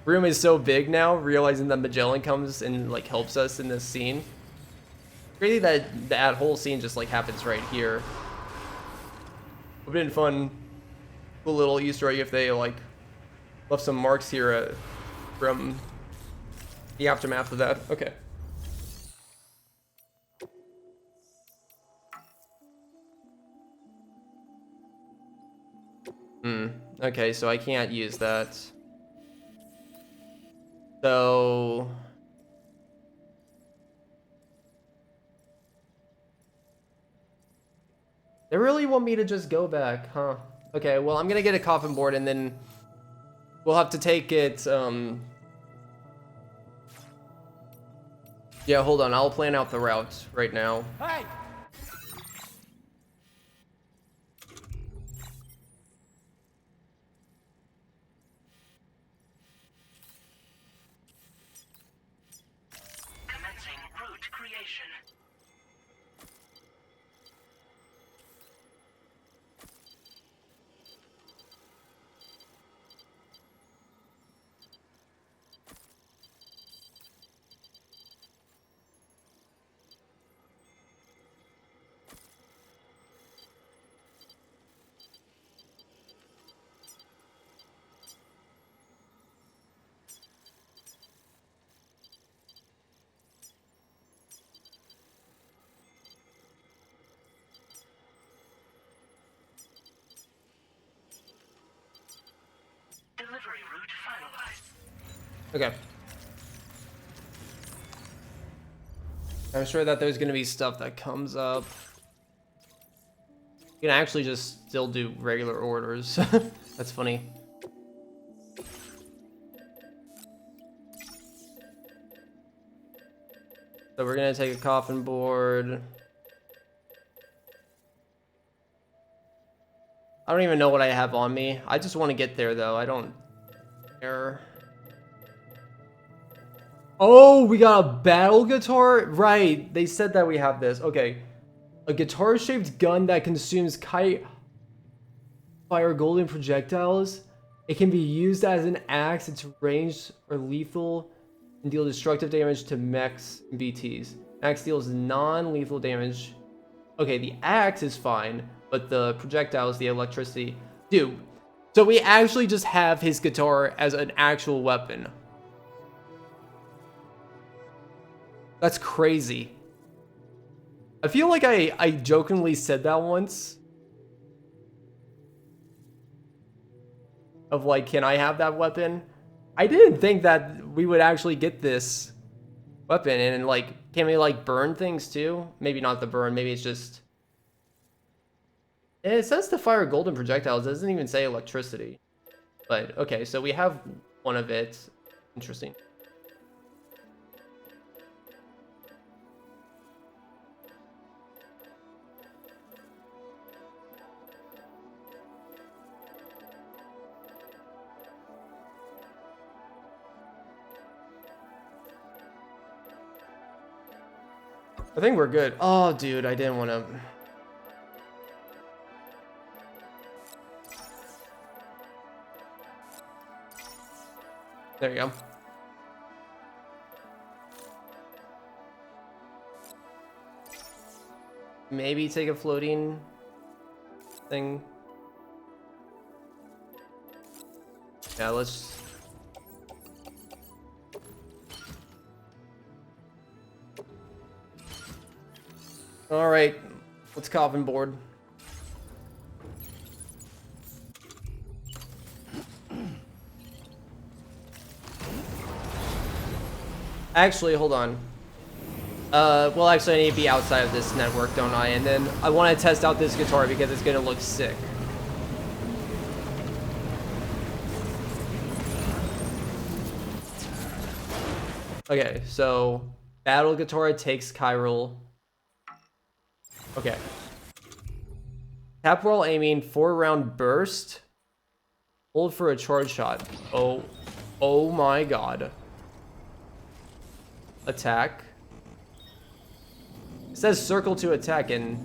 room is so big now, realizing that Magellan comes and like helps us in this scene. Crazy that whole scene just like happens right here. Would have been fun, cool little Easter egg if they like left some marks here from the aftermath of that. Okay. Okay, so I can't use that. So they really want me to just go back, huh? Okay, well, I'm gonna get a coffin board and then we'll have to take it, yeah, hold on, I'll plan out the route right now. Hey! Commencing route creation. Delivery route finalized. Okay. I'm sure that there's gonna be stuff that comes up. You can actually just still do regular orders. That's funny. So we're gonna take a coffin board. I don't even know what I have on me. I just want to get there though. I don't care. Oh, we got a battle guitar? Right. They said that we have this. Okay. A guitar-shaped gun that consumes kite fire golden projectiles. It can be used as an axe. It's ranged or lethal and deal destructive damage to mechs and BTs. Axe deals non-lethal damage. Okay, the axe is fine, but the projectiles, the electricity. Dude, so we actually just have his guitar as an actual weapon. That's crazy. I feel like I jokingly said that once. Of like, can I have that weapon? I didn't think that we would actually get this weapon. And like, can we like burn things too? Maybe not the burn, maybe it's just... It says to fire golden projectiles, it doesn't even say electricity. But okay, so we have one of it. Interesting. I think we're good. Oh, dude, I didn't want to... There you go. Maybe take a floating thing. Yeah, let's... All right, let's coffin board. Actually, hold on. Well, actually, I need to be outside of this network, don't I? And then I want to test out this guitar because it's gonna look sick. Okay, so battle guitar takes chiral. Okay. Tap while aiming, 4-round burst. Hold for a charge shot. Oh my god. Attack. It says circle to attack and...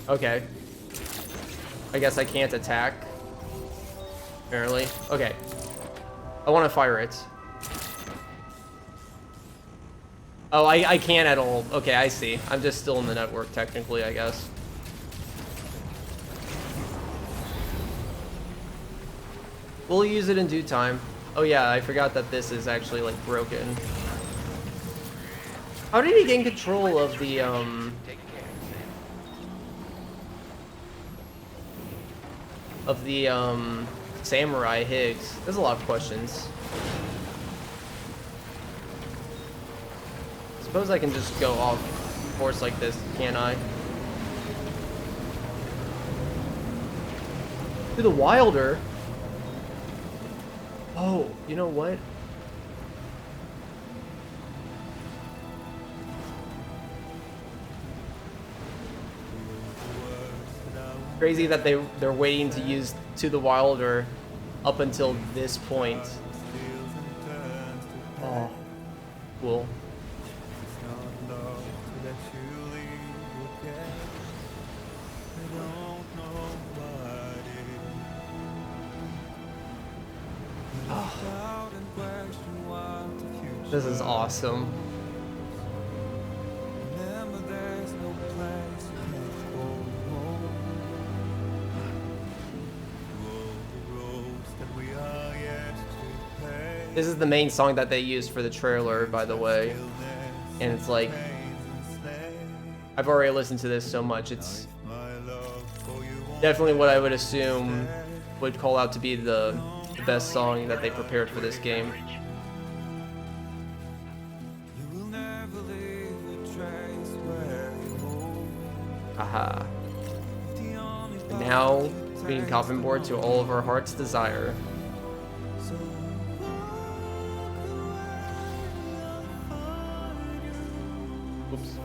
Okay. I guess I can't attack. Apparently. Okay. I want to fire it. Oh, I can't at all. Okay, I see. I'm just still in the network, technically, I guess. We'll use it in due time. Oh yeah, I forgot that this is actually, like, broken. How did he gain control of the, Samurai Higgs? There's a lot of questions. Suppose I can just go off course like this, can't I? To the Wilder? Oh, you know what? Crazy that they're waiting to use To the Wilder up until this point. Oh, cool. Oh. This is awesome. This is the main song that they used for the trailer, by the way. And it's like, I've already listened to this so much. It's definitely what I would assume would call out to be the best song that they prepared for this game. Aha. And now Green coffin board to all of our heart's desire. Oops.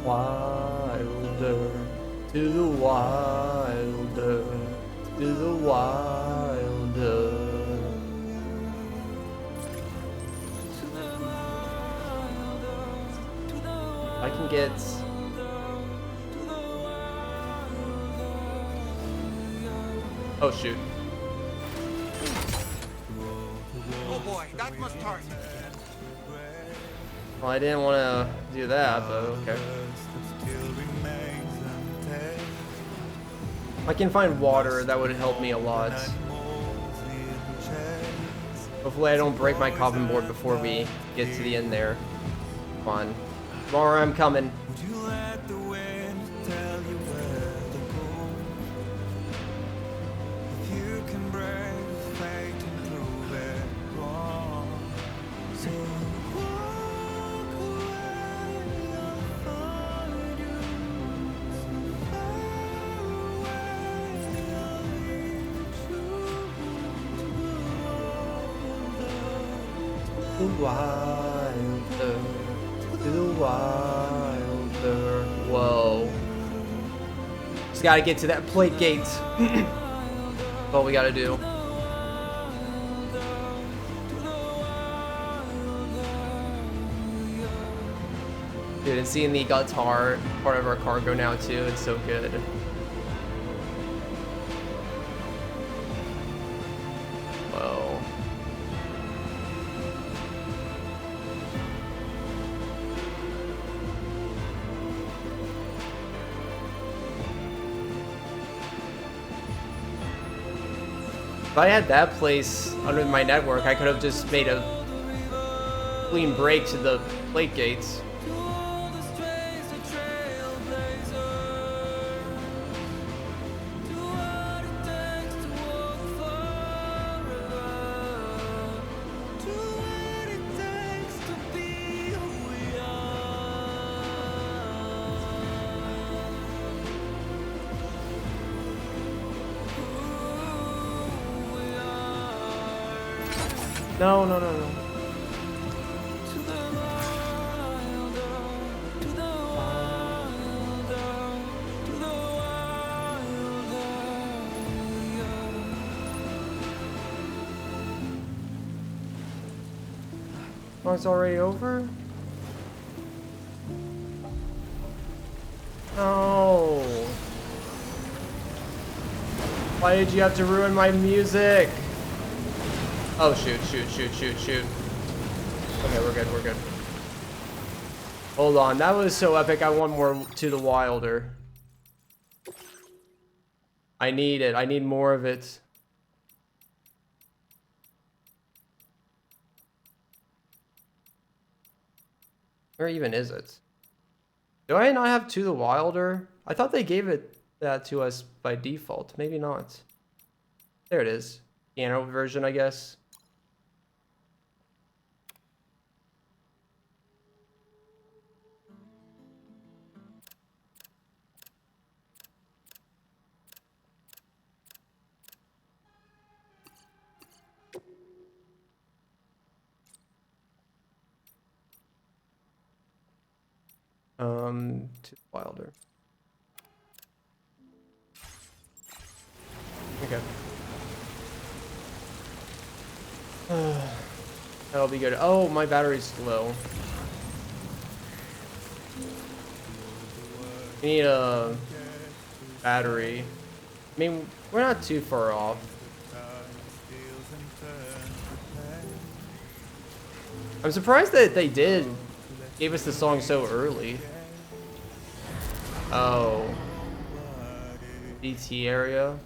Wilder, to the wilder, to the wilder. I can get... Oh shoot. Oh boy, that must hurt. Well, I didn't want to do that, but okay. I can find water, that would help me a lot. Hopefully I don't break my coffin board before we get to the end there. Come on. Tomorrow I'm coming. Wilder, the wilder. Whoa. Just gotta get to that plate gate. That's all we gotta do. Dude, and seeing the guitar part of our cargo now too, it's so good. Whoa. If I had that place under my network, I could have just made a clean break to the plate gates. No, no, no, no. Oh, it's already over? No. Why did you have to ruin my music? Oh, shoot, shoot, shoot, shoot, shoot. Okay, we're good, we're good. Hold on, that was so epic. I want more to the wilder. I need it. I need more of it. Where even is it? Do I not have to the wilder? I thought they gave it that to us by default. Maybe not. There it is. Piano version, I guess. To wilder. Okay. That'll be good. Oh, my battery's low. We need a battery. I mean, we're not too far off. I'm surprised that they gave us the song so early. Oh. BT area.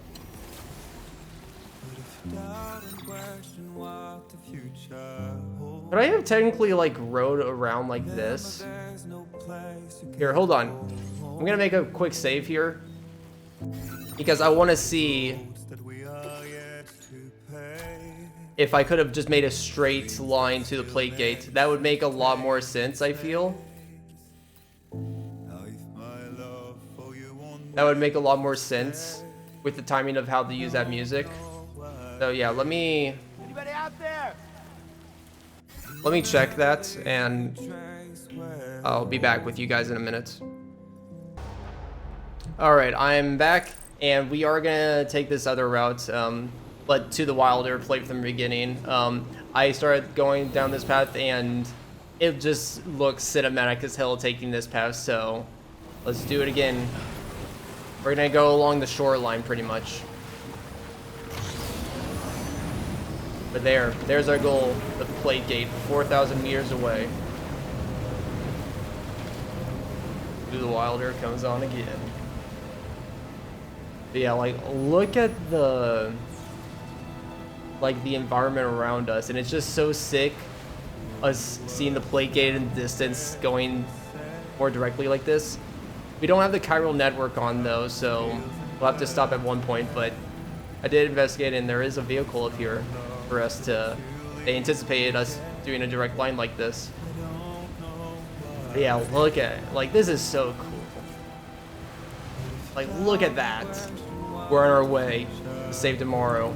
Could I have technically like rode around like this? Here, hold on. I'm gonna make a quick save here because I want to see if I could have just made a straight line to the plate gate. That would make a lot more sense, I feel. That would make a lot more sense with the timing of how to use that music. So yeah, let me check that, and I'll be back with you guys in a minute. All right, I'm back, and we are gonna take this other route, but to the wilder, play from the beginning. I started going down this path, and it just looks cinematic as hell taking this path, so let's do it again. We're gonna go along the shoreline pretty much. But there's our goal, the plate gate, 4,000 meters away. Do the wilder comes on again. But yeah, like, look at the environment around us, and it's just so sick, us seeing the plate gate in the distance going more directly like this. We don't have the chiral network on though, so we'll have to stop at one point, but I did investigate, and there is a vehicle up here for us to, they anticipated us doing a direct line like this. But yeah, look at it. Like, this is so cool. Like, look at that. We're on our way to save tomorrow.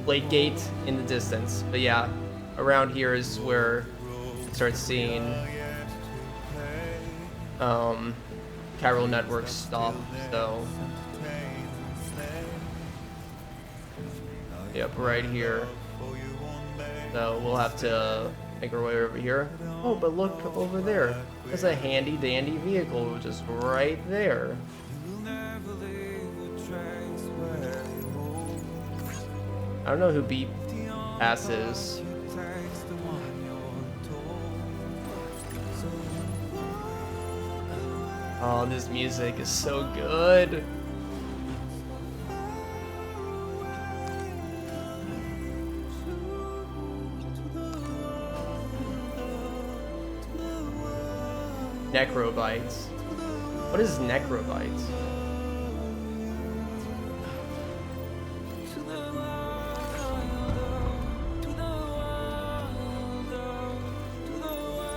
Plate gate in the distance. But yeah, around here is where you start seeing chiral networks stop. So yep, right here. So we'll have to make our way over here. Oh, but look over there. There's a handy dandy vehicle just right there. I don't know who Beat Pass is. Oh, this music is so good. Necrobites. What is Necrobites?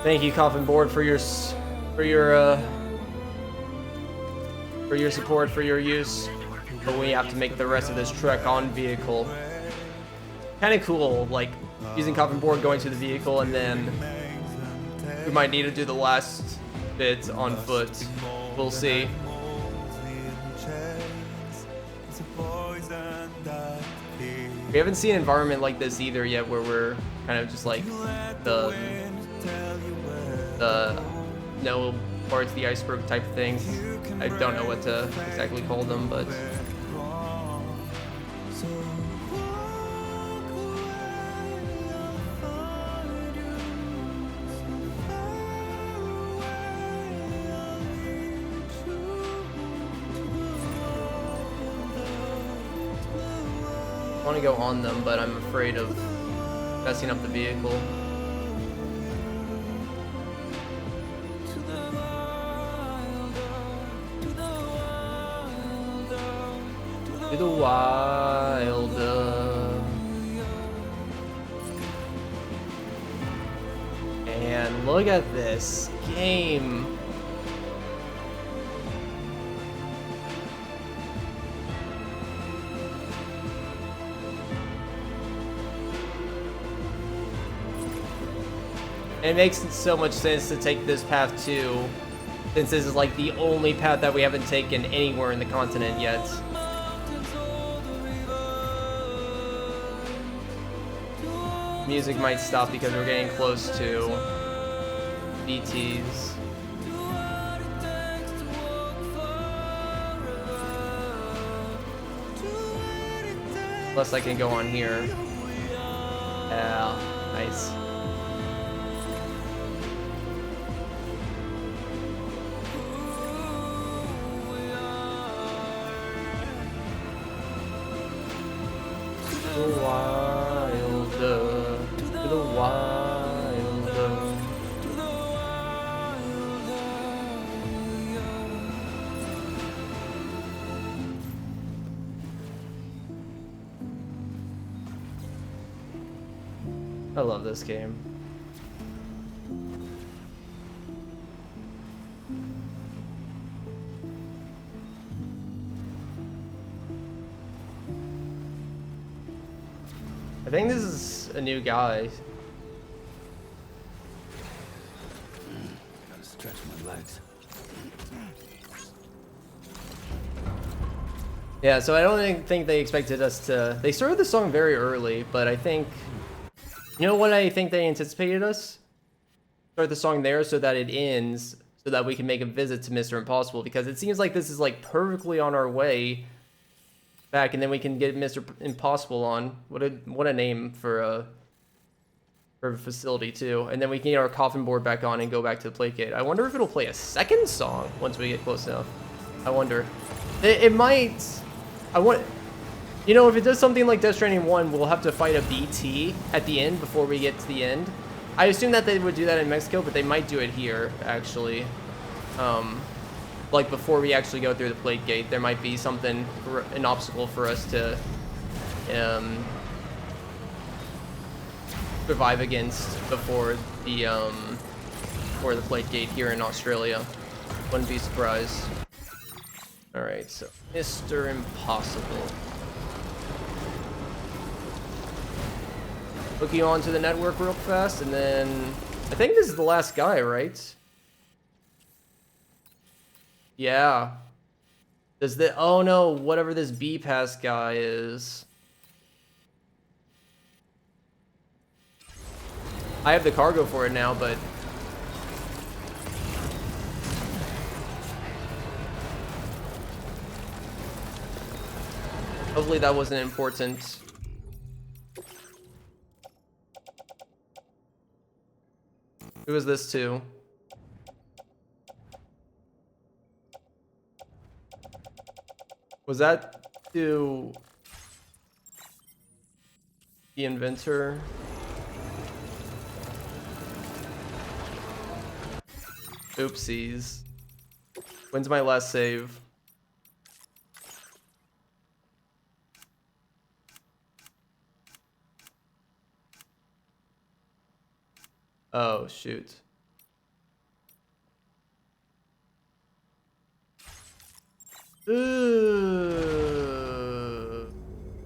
Thank you, Coffin Board, for your support, for your use. But we have to make the rest of this trek on vehicle. Kind of cool, like using Coffin Board, going to the vehicle, and then we might need to do the last bit on foot. We'll see. We haven't seen an environment like this either yet, where we're kind of just like the no parts of the iceberg type of things. I don't know what to exactly call them, but I want to go on them, but I'm afraid of messing up the vehicle. To the wild. And look at this game. It makes so much sense to take this path too, since this is like the only path that we haven't taken anywhere in the continent yet. Music might stop because we're getting close to BTs. Plus I can go on here. Yeah, nice. To the wilder. I love this game. think this is a new guy. Gotta stretch my legs. Yeah, so I don't think they expected us to... They started the song very early, but I think... You know what I think they anticipated us? Start the song there so that it ends, so that we can make a visit to Mr. Impossible, because it seems like this is like perfectly on our way back, and then we can get Mr. Impossible on. What a name for a facility too. And then we can get our coffin board back on and go back to the plate gate. I wonder if it'll play a second song once we get close enough. I wonder. It might. You know, if it does something like Death Stranding 1, we'll have to fight a BT at the end before we get to the end. I assume that they would do that in Mexico, but they might do it here, actually. Like, before we actually go through the plate gate, there might be something, an obstacle for us to survive against before the plate gate here in Australia. Wouldn't be surprised. Alright, so Mr. Impossible. Hook you onto the network real fast, and then... I think this is the last guy, right? Yeah. Does the... Oh no, whatever this B-Pass guy is. I have the cargo for it now, but... Hopefully that wasn't important. Who is this to? Was that to the inventor? Oopsies. When's my last save? Oh, shoot. Ooh.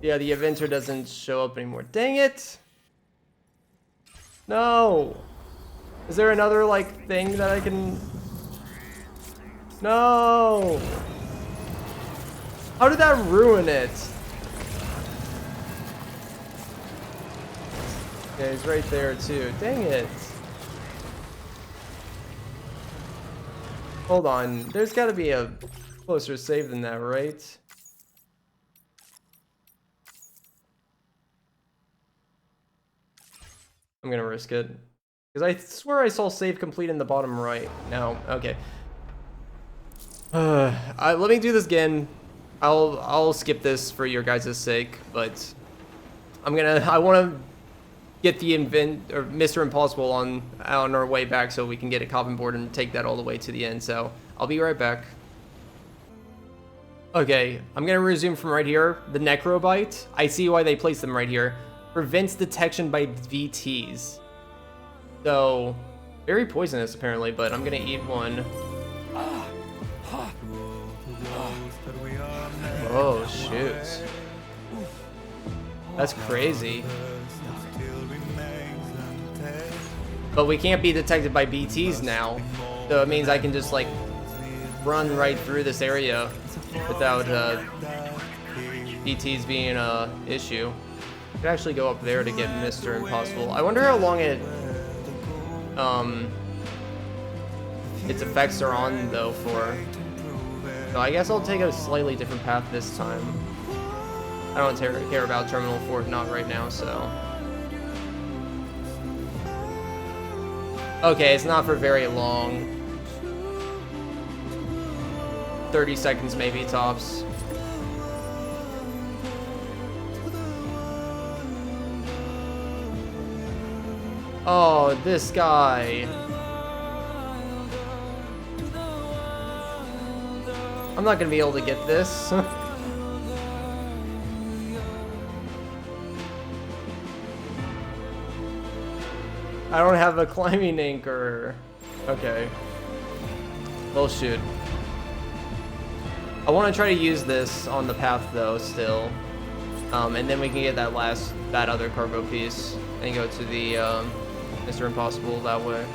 Yeah, the inventor doesn't show up anymore. Dang it! No! Is there another, like, thing that I can... No! How did that ruin it? Yeah, he's right there, too. Dang it. Hold on. There's got to be a closer save than that, right? I'm gonna risk it. Because I swear I saw save complete in the bottom right. No, okay. Let me do this again. I'll skip this for your guys' sake, but I want to get the Mr. Impossible on our way back so we can get a coffin board and take that all the way to the end. So I'll be right back. Okay, I'm gonna resume from right here. The Necrobite, I see why they placed them right here. Prevents detection by VTs. So, very poisonous apparently, but I'm gonna eat one. Oh shoot. That's crazy. But we can't be detected by BTs now. So it means I can just like run right through this area without BTs being an issue. I could actually go up there to get Mr. Impossible. I wonder how long its effects are on though for. So I guess I'll take a slightly different path this time. I don't care about Terminal 4, not right now, so. Okay, it's not for very long. 30 seconds maybe, tops. Oh, this guy. I'm not gonna be able to get this. I don't have a climbing anchor. Okay. Well, shoot. I want to try to use this on the path, though, still. And then we can get that other cargo piece and go to the Mr. Impossible that way.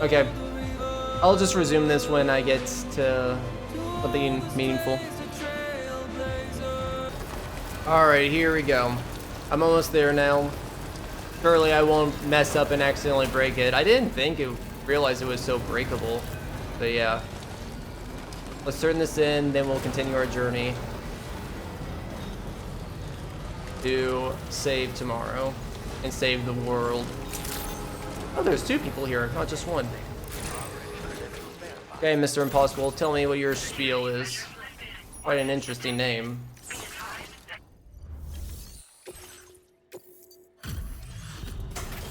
Okay, I'll just resume this when I get to something meaningful. Alright, here we go. I'm almost there now. Surely I won't mess up and accidentally break it. I didn't realize it was so breakable. But yeah. Let's turn this in, then we'll continue our journey to save tomorrow and save the world. Oh, there's 2 people here, not just 1. Okay, Mr. Impossible, tell me what your spiel is. Quite an interesting name.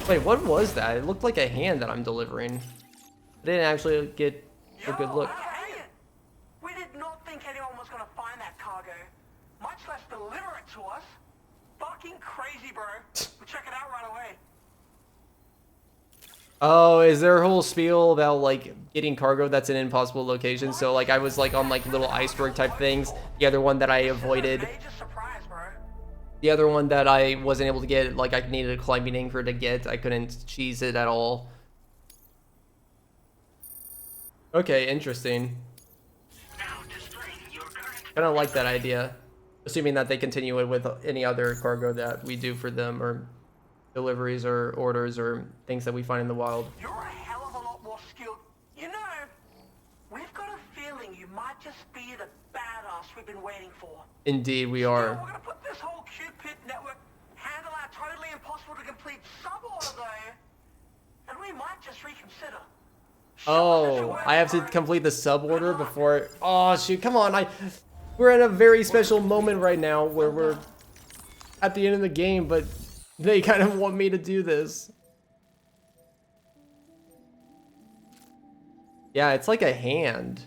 Wait, what was that? It looked like a hand that I'm delivering. I didn't actually get a good look. We did not think anyone was gonna find that cargo, much less deliver it to us. Fucking crazy, bro. We'll check it out right away. Oh, is there a whole spiel about like getting cargo that's in impossible locations? So like I was like on like little iceberg type things. The other one that I avoided. The other one that I wasn't able to get, like I needed a climbing anchor to get. I couldn't cheese it at all. Okay, interesting. Kind of like that idea. Assuming that they continue it with any other cargo that we do for them, or deliveries or orders or things that we find in the wild. You're a hell of a lot more skilled. You know, we've got a feeling you might just be the badass we've been waiting for. Indeed, we are. We're gonna put this whole Cupid network, handle our totally impossible to complete sub-order though, and we might just reconsider. Oh, I have to complete the sub order before. Oh shoot! Come on, we're in a very special moment right now where we're at the end of the game, but they kind of want me to do this. Yeah, it's like a hand.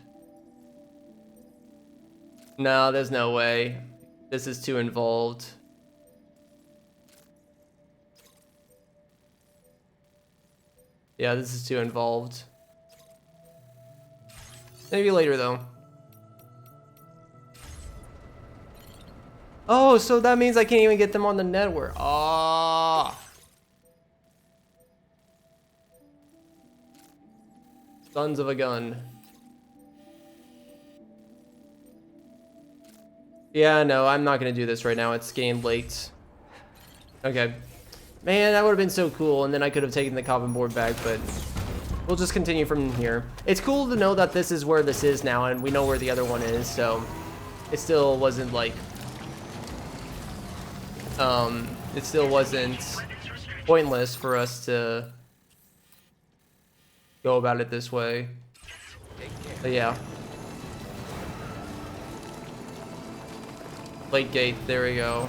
No, there's no way. This is too involved. Yeah, this is too involved. Maybe later, though. Oh, so that means I can't even get them on the network. Ah. Sons of a gun. Yeah, no, I'm not gonna do this right now. It's getting late. Okay. Man, that would have been so cool, and then I could have taken the copping board back, but we'll just continue from here. It's cool to know that this is where this is now, and we know where the other one is, so it still wasn't like... it still wasn't pointless for us to go about it this way. But yeah. Lake gate, there we go.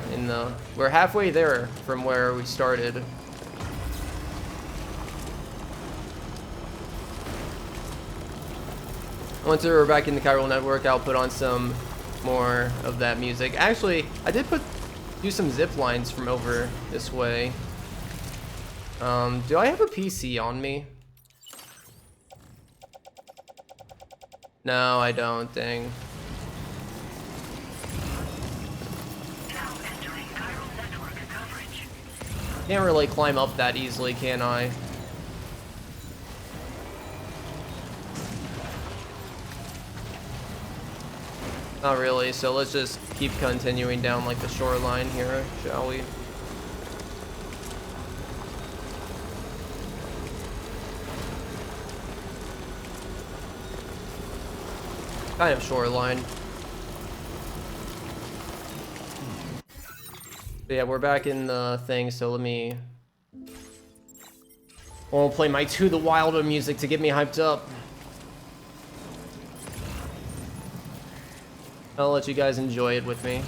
We're halfway there from where we started. Once we're back in the chiral network, I'll put on some more of that music. Actually, I did do some zip lines from over this way. Do I have a PC on me? No, I don't, dang. Can't really climb up that easily, can I? Not really, so let's just keep continuing down like the shoreline here, shall we? Kind of shoreline. But yeah, we're back in the thing, so let me... I'll play my To the Wilder music to get me hyped up. I'll let you guys enjoy it with me.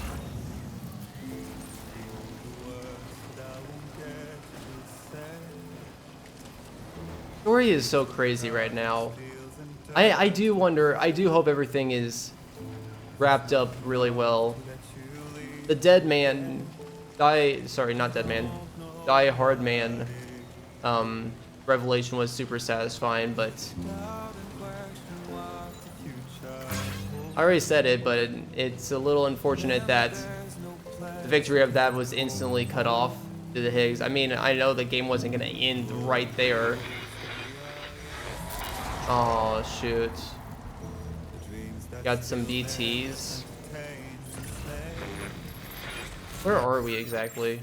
Story is so crazy right now. I do wonder, I do hope everything is wrapped up really well. The Dead Man, not Dead Man, Die Hard Man revelation was super satisfying, but I already said it, but it's a little unfortunate that the victory of that was instantly cut off to the Higgs. I mean, I know the game wasn't going to end right there. Oh, shoot. Got some BTs. Where are we exactly?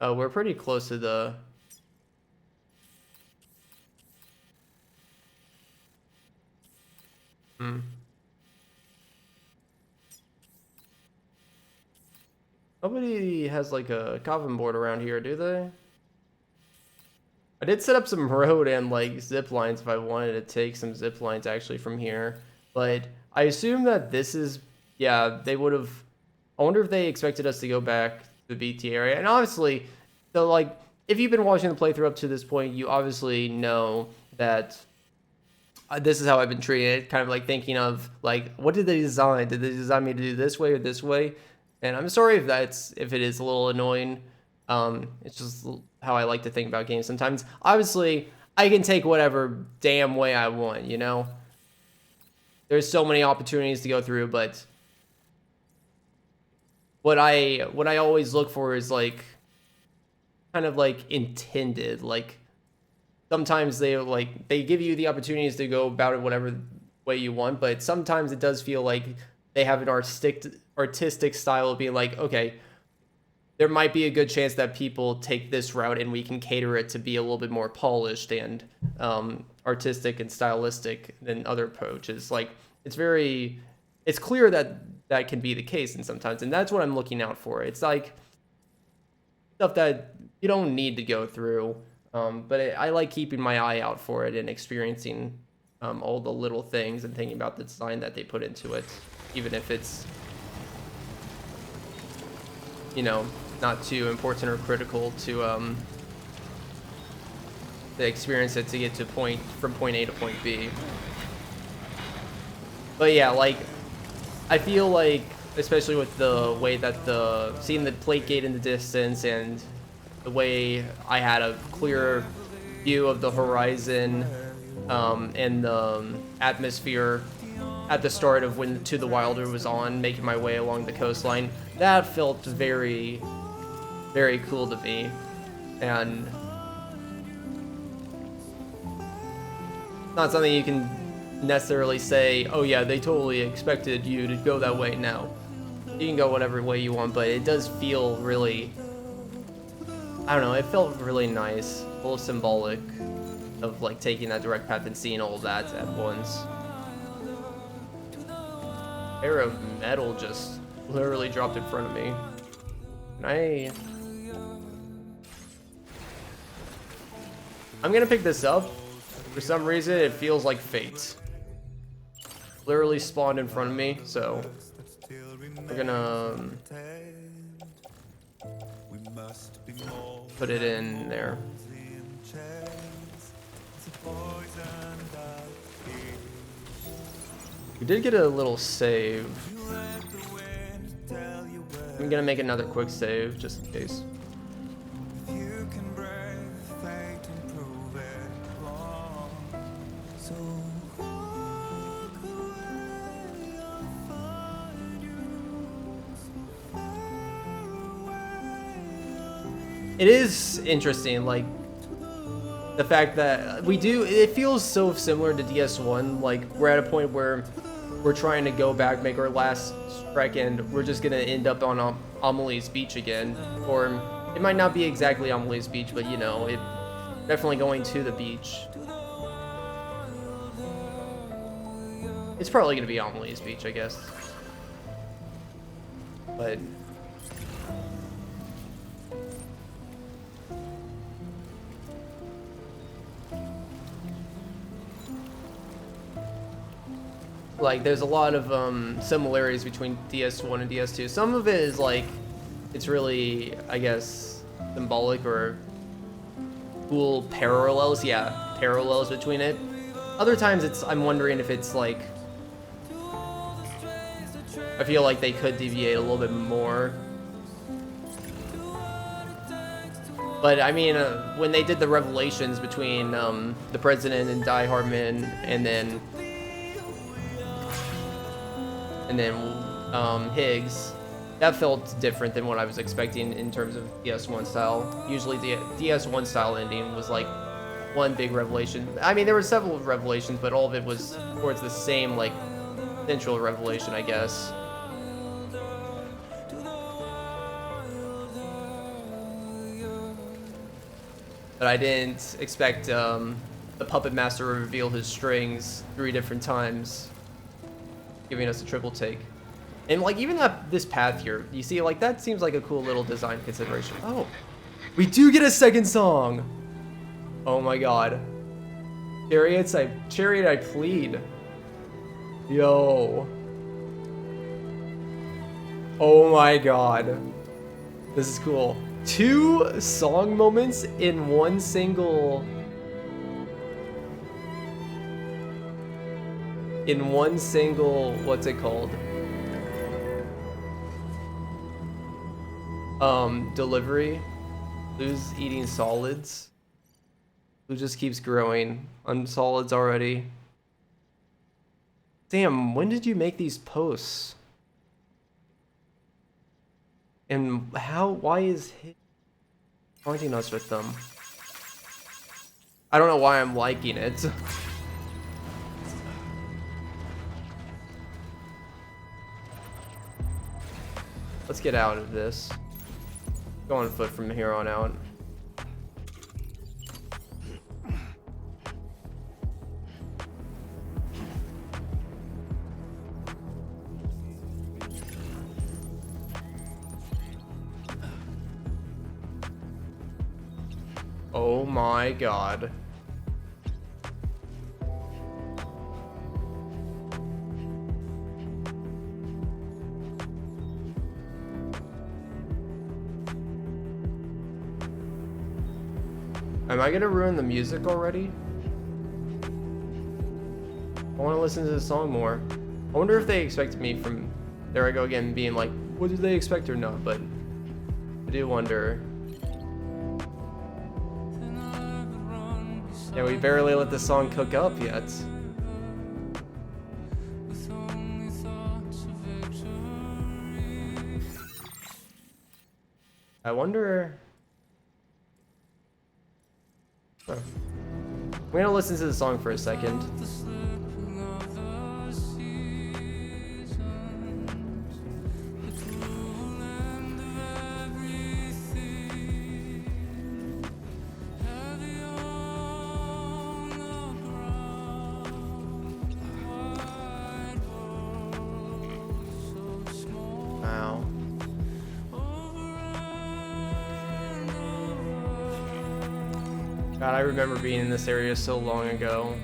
Oh, we're pretty close to the... Nobody has like a coffin board around here, do they? I did set up some road and like zip lines if I wanted to take some zip lines actually from here. But I assume that this is, yeah, they would have, I wonder if they expected us to go back to the BT area. And obviously, so like, if you've been watching the playthrough up to this point, you obviously know that this is how I've been treating it. Kind of like thinking of like, what did they design? Did they design me to do this way or this way? And I'm sorry if it is a little annoying. It's just how I like to think about games sometimes. Obviously, I can take whatever damn way I want, you know? There's so many opportunities to go through, but what I always look for is like kind of like intended. Like sometimes they give you the opportunities to go about it whatever way you want, but sometimes it does feel like they have an artistic style of being like, okay, there might be a good chance that people take this route and we can cater it to be a little bit more polished and artistic and stylistic than other approaches. Like it's clear that that can be the case and sometimes, and that's what I'm looking out for. It's like stuff that you don't need to go through, but I like keeping my eye out for it and experiencing all the little things and thinking about the design that they put into it, even if it's, you know, not too important or critical to experience it to get to from point A to point B. But yeah, like I feel like, especially with the way that seeing the plate gate in the distance and the way I had a clear view of the horizon and the atmosphere at the start of when To the Wilder was on, making my way along the coastline, that felt very, very cool to me. And not something you can necessarily say, oh yeah, they totally expected you to go that way. No, you can go whatever way you want, but it does feel really, I don't know, it felt really nice, a little symbolic of like taking that direct path and seeing all of that at once. Air of metal just literally dropped in front of me. And I'm gonna pick this up. For some reason, it feels like fate. Literally spawned in front of me, so we're gonna put it in there. We did get a little save. I'm gonna make another quick save just in case. It is interesting, like the fact that it feels so similar to DS1. Like we're at a point where we're trying to go back, make our last trek, and we're just gonna end up on Amelie's Beach again. Or it might not be exactly Amelie's Beach, but you know, it definitely going to the beach. It's probably gonna be Amelie's Beach, I guess. But like there's a lot of similarities between DS1 and DS2. Some of it is like it's really, I guess, symbolic or cool parallels. Yeah, parallels between it. Other times I'm wondering if it's like, I feel like they could deviate a little bit more. But I mean, when they did the revelations between the president and Die Hardman, and then and then Higgs. That felt different than what I was expecting in terms of DS1 style. Usually the DS1 style ending was like one big revelation. I mean, there were several revelations, but all of it was towards the same like central revelation, I guess. But I didn't expect the Puppet Master to reveal his strings 3 different times, giving us a triple take. And like even this path here, you see, like that seems like a cool little design consideration. Oh, we do get a second song. Oh my god. Chariot, I plead. Yo. Oh my god. This is cool. 2 song moments in one single. What's it called? Delivery. Lou's eating solids. Lou just keeps growing on solids already. Damn, when did you make these posts? And why is he taunting us with them? I don't know why I'm liking it. Let's get out of this. Go on foot from here on out. Oh my god. Am I gonna ruin the music already? I want to listen to the song more. I wonder if they expected me from... There I go again, being like, what did they expect or not? But I do wonder. Yeah, we barely let the song cook up yet. I wonder... Huh. We're gonna listen to the song for a second. Wow. God, I remember being in this area so long ago.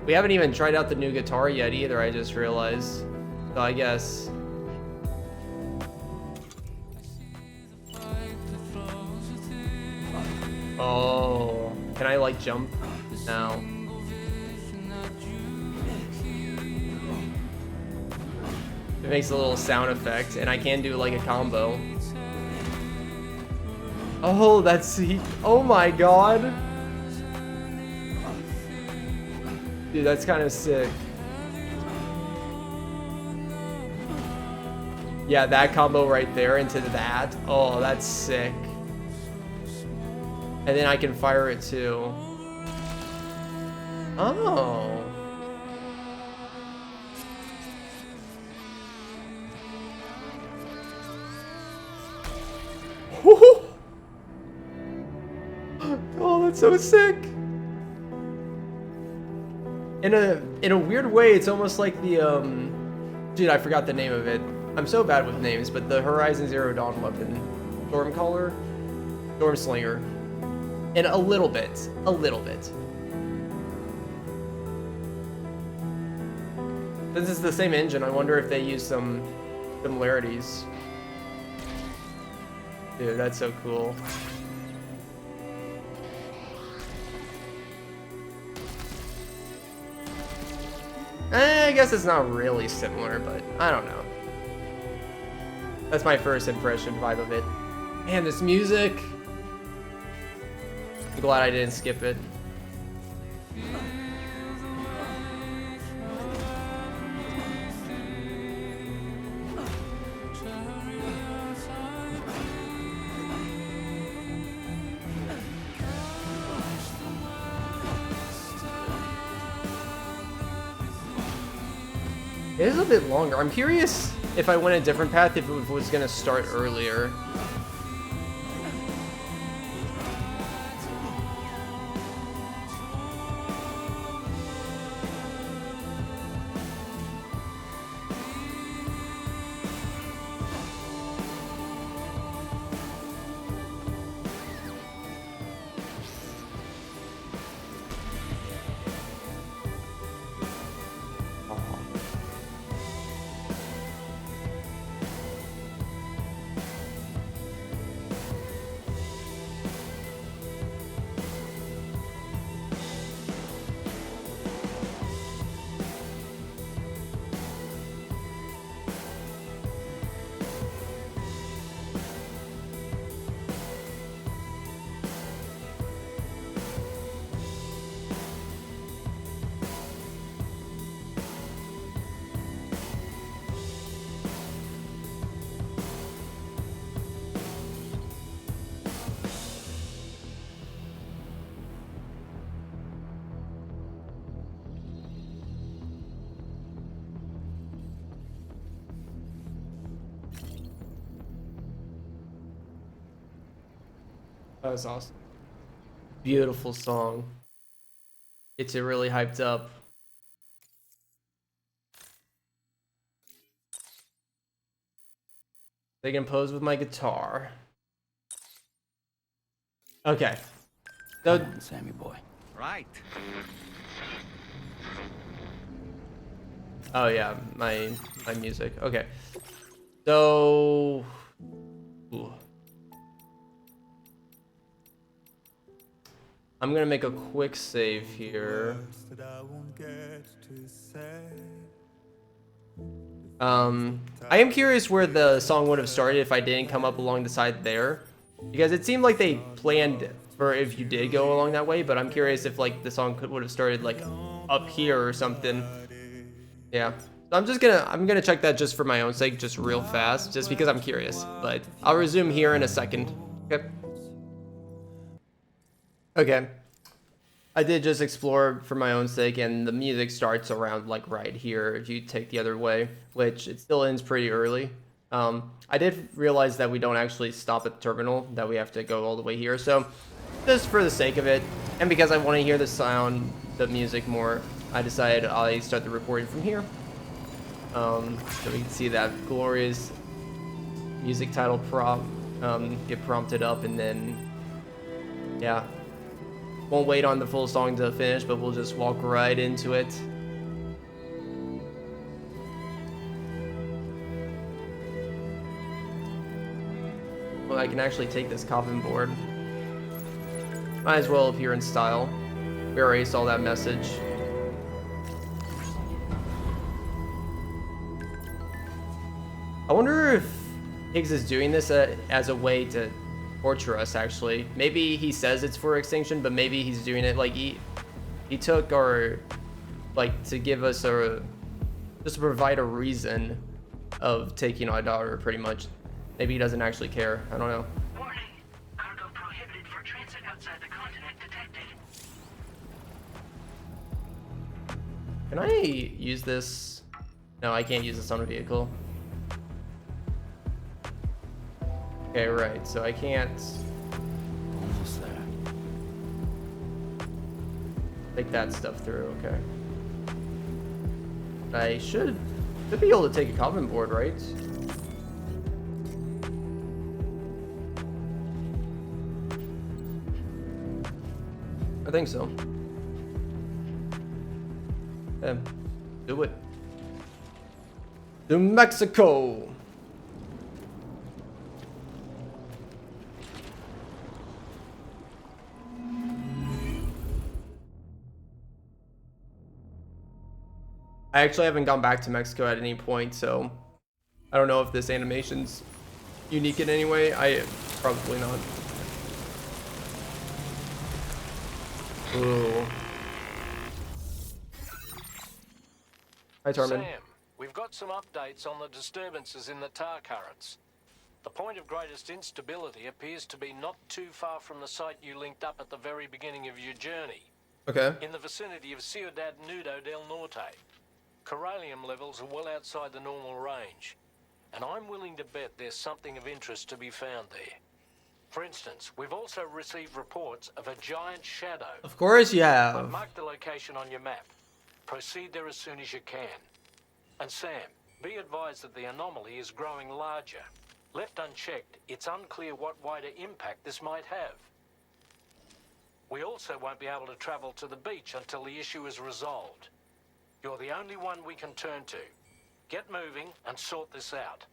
We haven't even tried out the new guitar yet either, I just realized. So I guess... Oh, can I like jump? No. It makes a little sound effect, and I can do like a combo. Oh, that's... Oh my god! Dude, that's kind of sick. Yeah, that combo right there into that. Oh, that's sick. And then I can fire it too. Oh. Oh, that's so sick. In a weird way, it's almost like the dude, I forgot the name of it. I'm so bad with names, but the Horizon Zero Dawn weapon, Stormcaller, Stormslinger, and a little bit. This is the same engine. I wonder if they use some similarities. Dude, that's so cool. I guess it's not really similar, but I don't know. That's my first impression vibe of it. Man, this music. I'm glad I didn't skip it. It is a bit longer. I'm curious if I went a different path, if it was gonna start earlier. That was awesome. Beautiful song. Gets you really hyped up. They can pose with my guitar. Okay. So, Come on, Sammy boy. Right. oh yeah, my music. Okay. So, ooh. I'm gonna make a quick save here. I am curious where the song would have started if I didn't come up along the side there, because it seemed like they planned for if you did go along that way. But I'm curious if like the song would have started like up here or something. Yeah. So I'm gonna check that just for my own sake, just real fast, just because I'm curious. But I'll resume here in a second. Okay. Okay. I did just explore for my own sake, and the music starts around like right here if you take the other way, which it still ends pretty early. I did realize that we don't actually stop at the terminal, that we have to go all the way here. So just for the sake of it, and because I want to hear the sound, the music more, I decided I start the recording from here. So we can see that glorious music title get prompted up, and then, yeah. Won't wait on the full song to finish, but we'll just walk right into it. Well, I can actually take this coffin board. Might as well appear in style. We already saw that message. I wonder if Higgs is doing this as a way to torture us, actually. Maybe he says it's for extinction, but maybe he's doing it like he took our, like, to give us just to provide a reason of taking our daughter, pretty much. Maybe he doesn't actually care. I don't know. Warning. Cargo prohibited for transit outside the continent detected. Can I use this? No, I can't use this on a vehicle. Okay, right, so I can't Almost there. take that stuff through, okay. I should be able to take a coffin board, right? I think so. Yeah, do it. New Mexico! I actually haven't gone back to Mexico at any point, so I don't know if this animation's unique in any way. Probably not. Ooh. Hi, Tarman. Sam, we've got some updates on the disturbances in the tar currents. The point of greatest instability appears to be not too far from the site you linked up at the very beginning of your journey. Okay. In the vicinity of Ciudad Nudo del Norte. Corallium levels are well outside the normal range, and I'm willing to bet there's something of interest to be found there. For instance, we've also received reports of a giant shadow. Of course you I've have. marked the location on your map. Proceed there as soon as you can. And Sam, be advised that the anomaly is growing larger. Left unchecked, it's unclear what wider impact this might have. We also won't be able to travel to the beach until the issue is resolved. You're the only one we can turn to. Get moving and sort this out.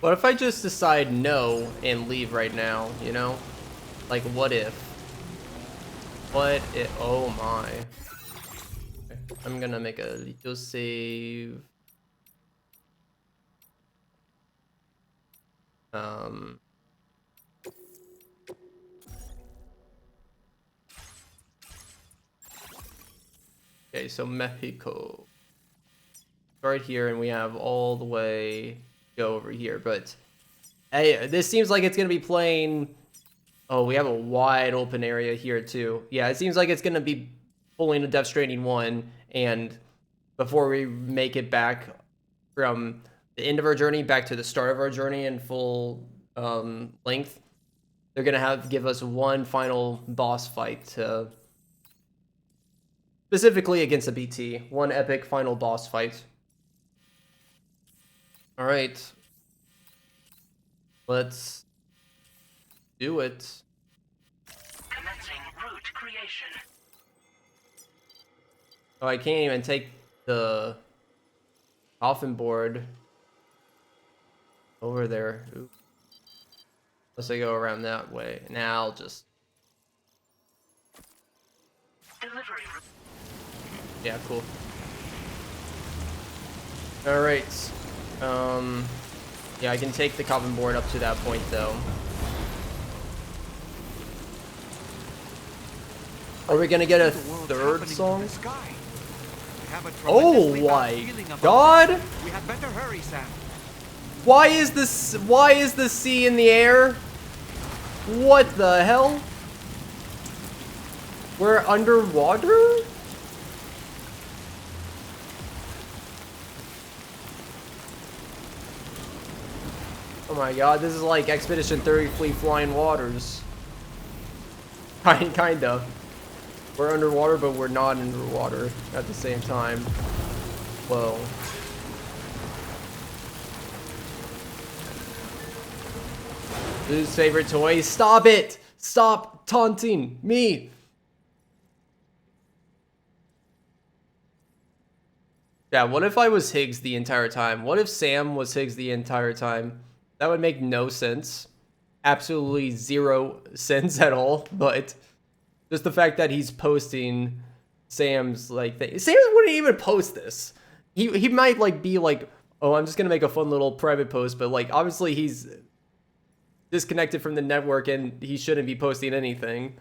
What if I just decide no and leave right now, you know? Like, what if? What if? Oh my. I'm gonna make a little save. Okay, so Mexico. Right here, and we have all the way go over here, but hey, this seems like it's gonna be playing. Oh, we have a wide open area here too. Yeah, it seems like it's gonna be pulling a Death Stranding 1, and before we make it back from the end of our journey back to the start of our journey in full length, they're gonna give us one final boss fight to, specifically against a BT, one epic final boss fight. All right, let's do it. Commencing route creation. Oh, I can't even take the coffin board over there. Ooh. Unless I go around that way. Now I'll just... Delivery. Yeah, cool. Alright. Yeah, I can take the coffin board up to that point, though. Are we gonna get a third song? Oh my god! We had better hurry, Sam. Why is the sea in the air? What the hell? We're underwater? Oh my god, this is like Expedition 30 Fleet Flying Waters. Kind of. We're underwater, but we're not underwater at the same time. Whoa. Lou's favorite toy. Stop it! Stop taunting me! Yeah, what if I was Higgs the entire time? What if Sam was Higgs the entire time? That would make no sense. Absolutely zero sense at all, but just the fact that he's posting Sam's like thing. Sam wouldn't even post this. He might like be like, oh, I'm just gonna make a fun little private post, but like obviously he's disconnected from the network and he shouldn't be posting anything.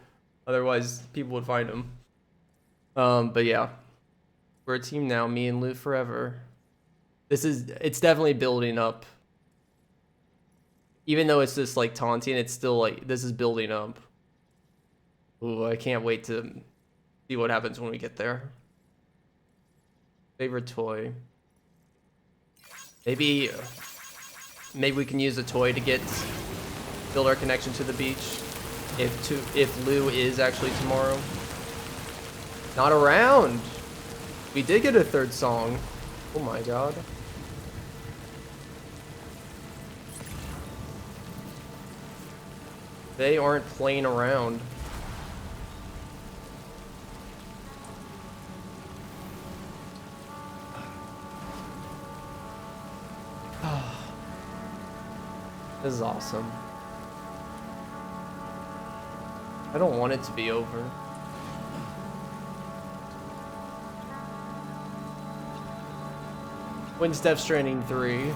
Otherwise people would find him. But yeah. We're a team now, me and Lou forever. It's definitely building up. Even though it's just like taunting, it's still like, this is building up. Ooh, I can't wait to see what happens when we get there. Favorite toy. Maybe we can use a toy to build our connection to the beach. If Lou is actually tomorrow. Not around. We did get a third song. Oh my god. They aren't playing around. This is awesome. I don't want it to be over. When's Death Stranding 3? Nice.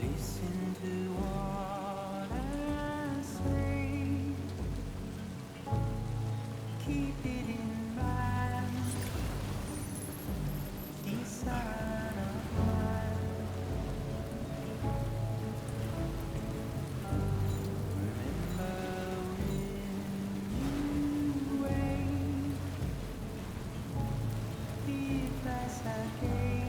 Listen to what I say. Keep it in mind. Decide upon. Remember when you wait. The advice I gave.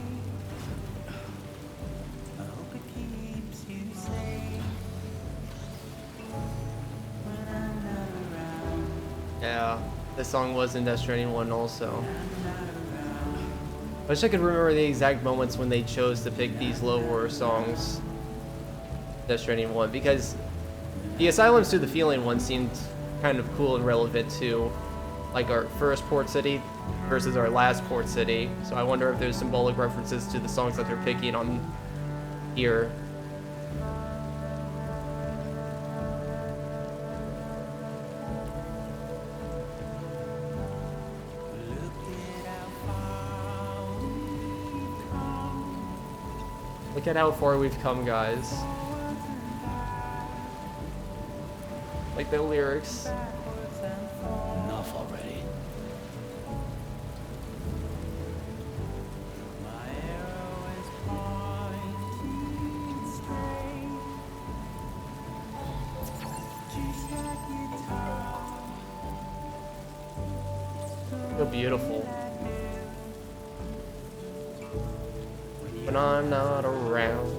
I hope it keeps you safe when I'm not around. Yeah, this song was in Death Stranding 1 also. I wish I could remember the exact moments when they chose to pick these low horror songs. Death Stranding 1, because the Asylums to the Feeling one seemed kind of cool and relevant to like our first port city versus our last port city. So I wonder if there's symbolic references to the songs that they're picking on here. Look at how far we've come, guys. Like the lyrics. Enough already. So beautiful. When I'm not around.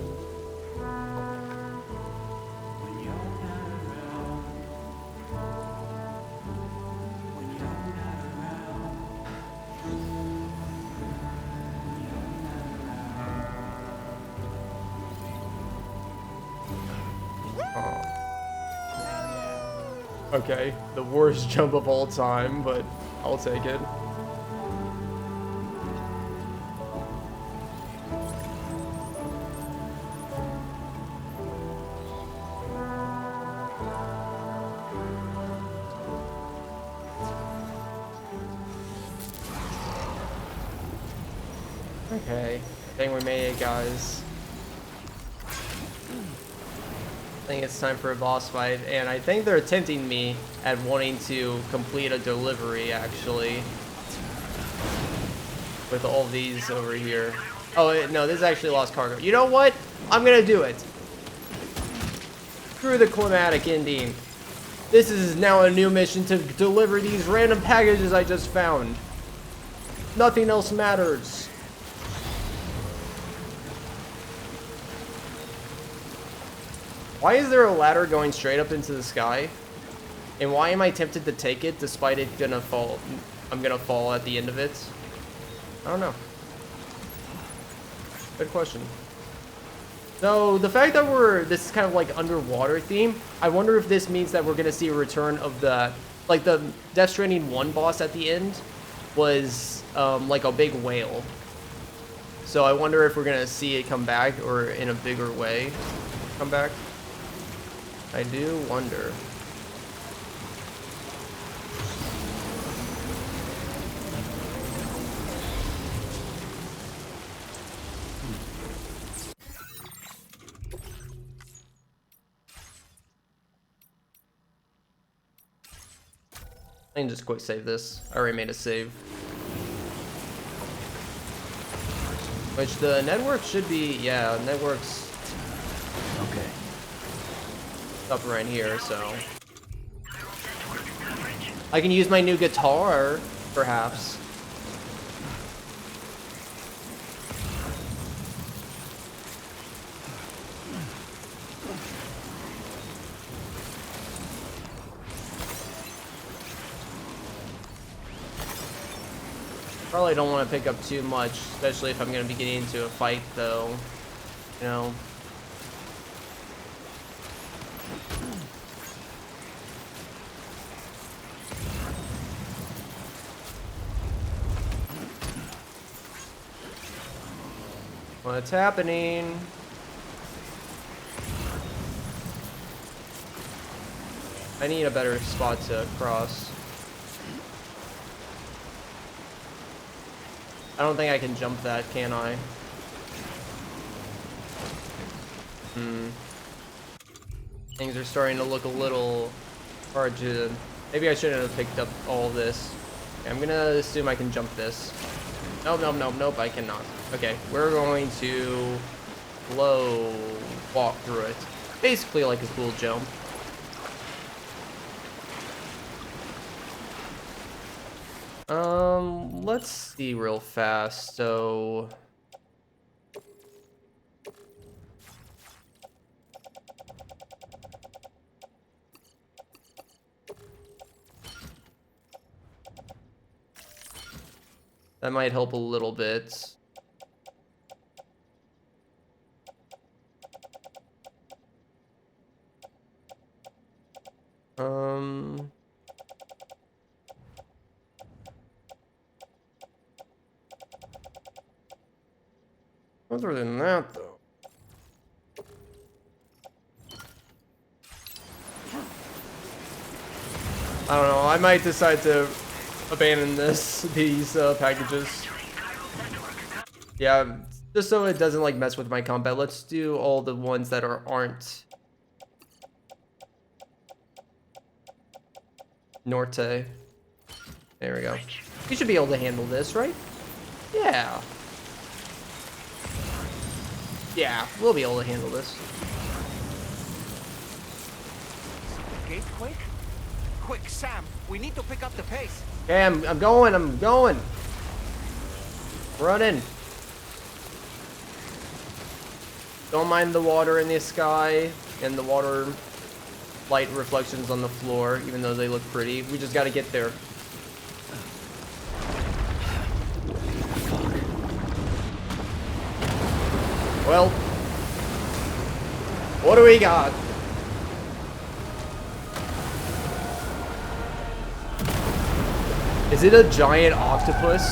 Okay, the worst jump of all time, but I'll take it. Okay, I think we made it, guys. I think it's time for a boss fight, and I think they're tempting me at wanting to complete a delivery, actually. With all these over here. Oh, no, this is actually lost cargo. You know what? I'm gonna do it. Screw the climatic ending. This is now a new mission to deliver these random packages I just found. Nothing else matters. Why is there a ladder going straight up into the sky? And why am I tempted to take it despite it gonna fall? I'm gonna fall at the end of it. I don't know. Good question. So the fact that this is kind of like underwater theme, I wonder if this means that we're gonna see a return of the Death Stranding 1 boss at the end was like a big whale. So I wonder if we're gonna see it come back or in a bigger way come back. I do wonder. I can just quick save this. I already made a save. Which the network should be, yeah, network's okay. Up right here, so I can use my new guitar, perhaps. Probably don't want to pick up too much, especially if I'm going to be getting into a fight, though. You know. What's happening? I need a better spot to cross. I don't think I can jump that, can I? Things are starting to look a little hard to... Maybe I shouldn't have picked up all this. Okay, I'm gonna assume I can jump this. Nope, nope, nope, nope, I cannot. Okay, we're going to slow walk through it. Basically like a cool jump. Let's see real fast. So that might help a little bit. Other than that, though. I don't know. I might decide to abandon these packages. Yeah, just so it doesn't like mess with my combat. Let's do all the ones that aren't Norte. There we go. You should be able to handle this, right? Yeah. Yeah, we'll be able to handle this. Gate quick? Quick, Sam. We need to pick up the pace. Okay, I'm going. Running. Don't mind the water in the sky and the water light reflections on the floor, even though they look pretty. We just gotta get there. Well, what do we got? Is it a giant octopus?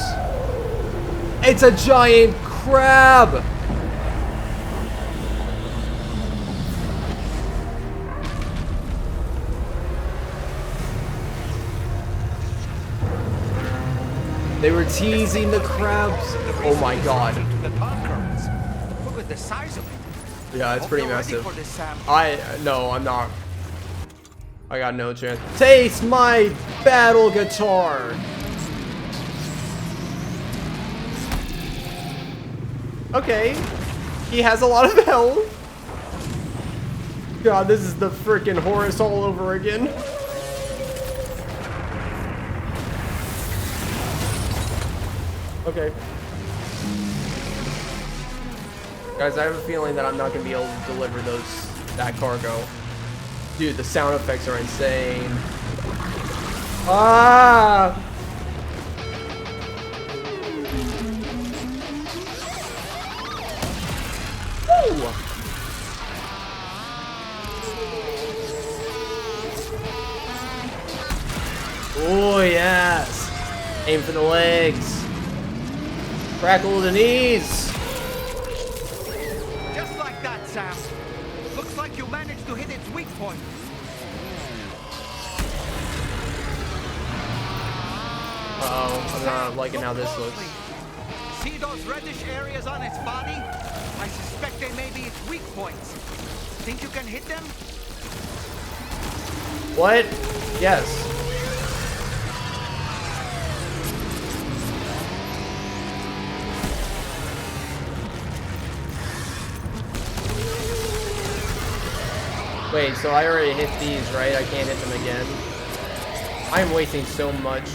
It's a giant crab! They were teasing the crabs. Oh my god. Look at the size of it. Yeah, it's pretty Hope you're ready massive. for this, Sam. No, I'm not. I got no chance. Taste my battle guitar. Okay. He has a lot of health. God, this is the freaking Horus all over again. Okay. Guys, I have a feeling that I'm not going to be able to deliver that cargo. Dude, the sound effects are insane. Ah! Woo! Oh, yes. Aim for the legs. Crackle the knees. Just like that, Sam. Looks like you managed to hit its weak point. Uh-oh, I'm not liking how this looks. See those reddish areas on its body? I suspect they may be its weak points. Think you can hit them? What? Yes. Wait, so I already hit these, right? I can't hit them again. I'm wasting so much.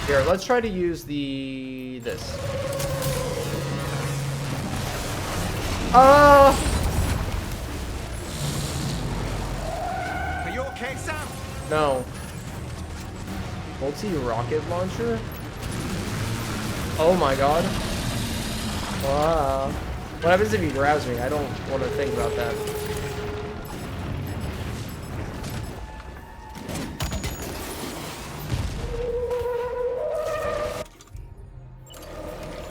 Here, let's try to use this. Are you okay, Sam? No. Multi-rocket launcher? Oh my god. Wow. What happens if he grabs me? I don't want to think about that.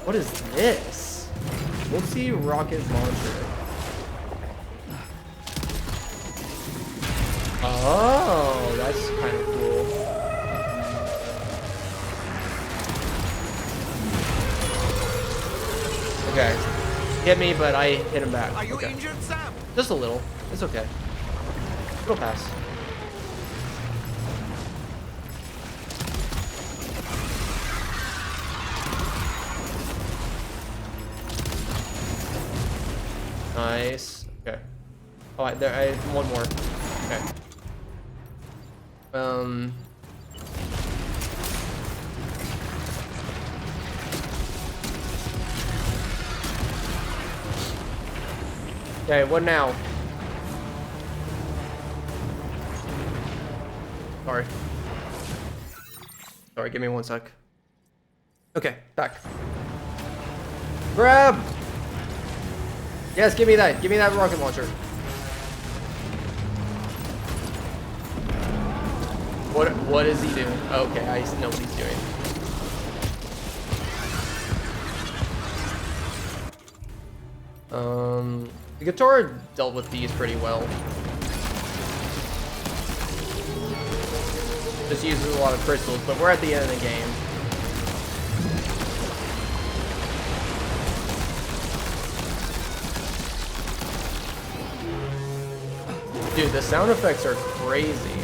What is this? Multi-rocket launcher. Oh, that's kind of cool. Okay. Hit me, but I hit him back. Are you Okay. injured, Sam? Just a little. It's okay. It'll pass. Nice. Okay. Oh, I have one more. Okay. Okay, what now? Sorry. Sorry, give me 1 sec. Okay, back. Grab! Yes, give me that. Give me that rocket launcher. What is he doing? Okay, I know what he's doing. The guitar dealt with these pretty well. Just uses a lot of crystals, but we're at the end of the game. Dude, the sound effects are crazy.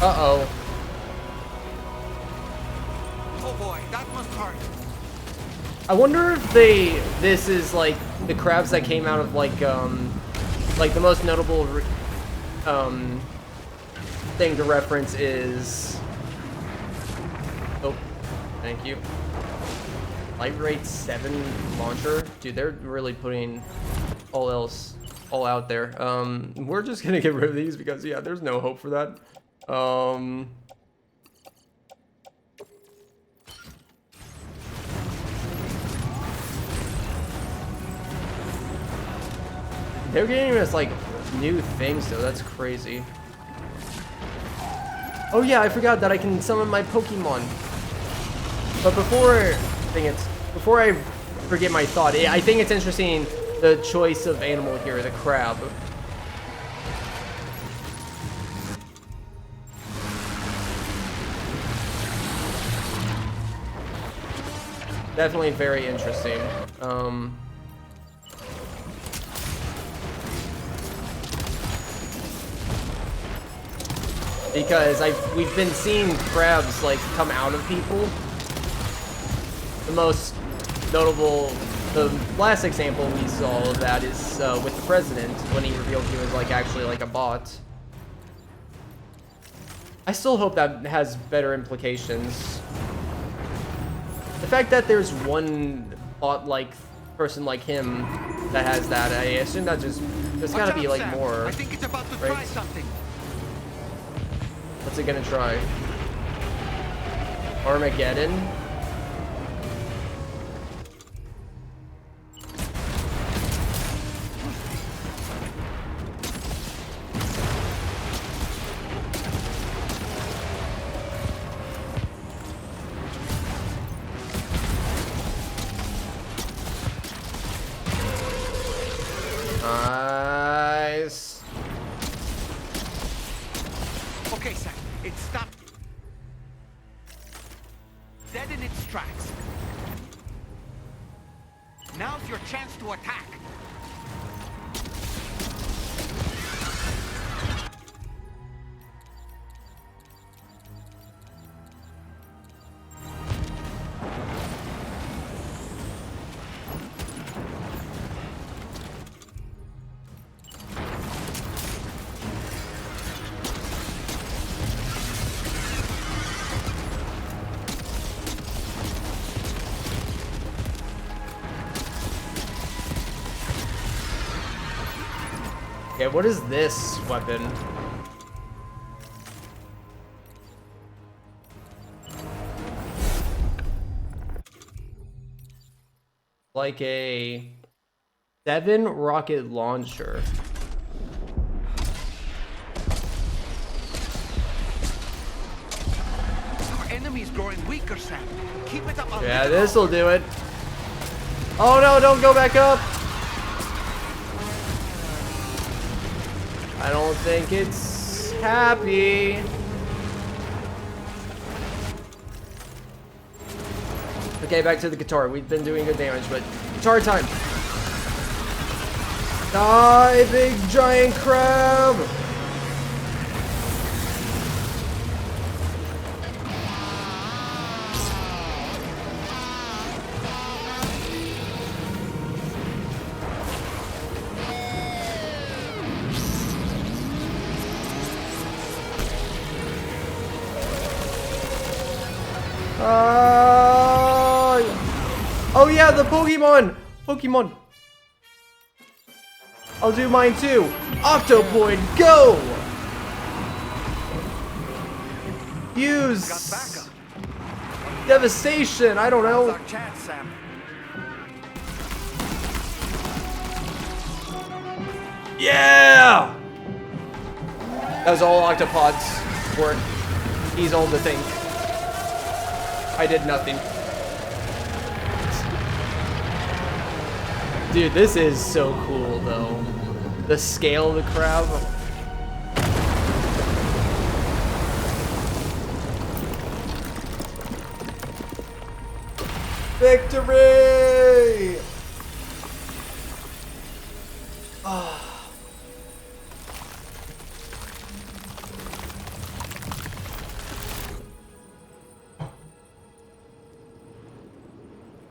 Uh-oh. Oh boy, that must hurt. I wonder if this is like the crabs that came out of like the most notable thing to reference is, oh, thank you. Light rate 7 launcher. Dude, they're really putting all out there. We're just gonna get rid of these because yeah, there's no hope for that. They're getting us like new things though. That's crazy. Oh yeah, I forgot that I can summon my Pokemon. But before I forget my thought, I think it's interesting the choice of animal here, the crab. Definitely very interesting. Because we've been seeing crabs like come out of people. The most notable, the last example we saw of that is with the president when he revealed he was like actually like a bot. I still hope that has better implications. The fact that there's one bot-like person like him that has that, I assume that there's gotta be like more. I think it's about to right? try something. What's it gonna try? Armageddon? Nice. Okay, Sam, it stopped. Dead in its tracks. Now's your chance to attack. Okay, what is this weapon? Like a 7 rocket launcher. Our enemy's growing weaker, Sam. Keep it up. Yeah, this'll do it. Oh no, don't go back up. I don't think it's happy. Okay, back to the guitar. We've been doing good damage, but guitar time. Die, big giant crab. Oh yeah, the Pokemon. I'll do mine too. Octopoid, go! Use devastation. I don't know. Our chance, Sam. Yeah! That was all Octopod's work. He's all to think. I did nothing. Dude, this is so cool, though. The scale of the crab. Victory! Ah.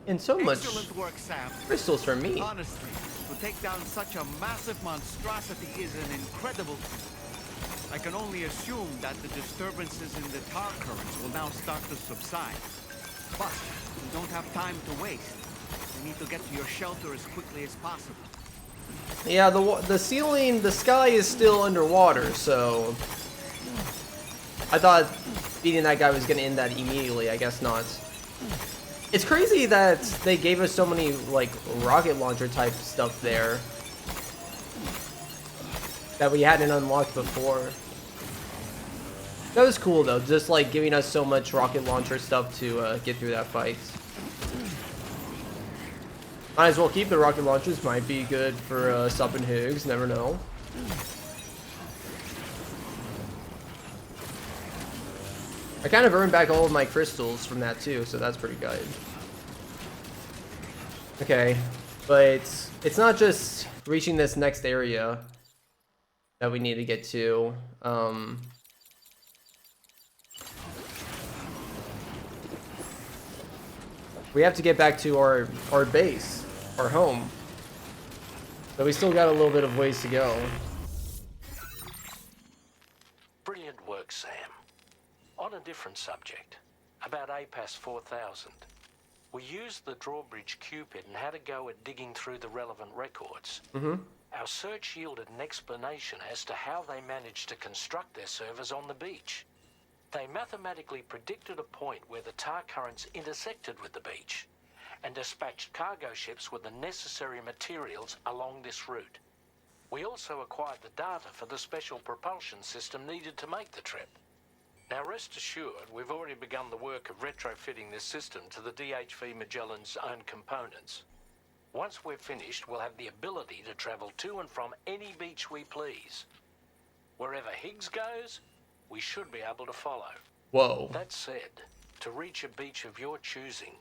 And so much Excellent work, Sam. crystals for me. Honestly, to take down such a massive monstrosity is an incredible feat. I can only assume that the disturbances in the tar currents will now start to subside. But we don't have time to waste. We need to get to your shelter as quickly as possible. Yeah, the ceiling, the sky is still underwater, so I thought beating that guy was gonna end that immediately. I guess not. It's crazy that they gave us so many like rocket launcher type stuff there that we hadn't unlocked before. That was cool though, just like giving us so much rocket launcher stuff to get through that fight. Might as well keep the rocket launchers, might be good for stopping Higgs, never know. I kind of earned back all of my crystals from that too, so that's pretty good. Okay, but it's not just reaching this next area that we need to get to. We have to get back to our base, our home. So we still got a little bit of ways to go. Brilliant work, Sam. On a different subject, about APAS 4000. We used the drawbridge Cupid and had a go at digging through the relevant records. Our search yielded an explanation as to how they managed to construct their servers on the beach. They mathematically predicted a point where the tar currents intersected with the beach and dispatched cargo ships with the necessary materials along this route. We also acquired the data for the special propulsion system needed to make the trip. Now rest assured, we've already begun the work of retrofitting this system to the DHV Magellan's own components. Once we're finished, we'll have the ability to travel to and from any beach we please. Wherever Higgs goes, we should be able to follow. Whoa. That said, to reach a beach of your choosing,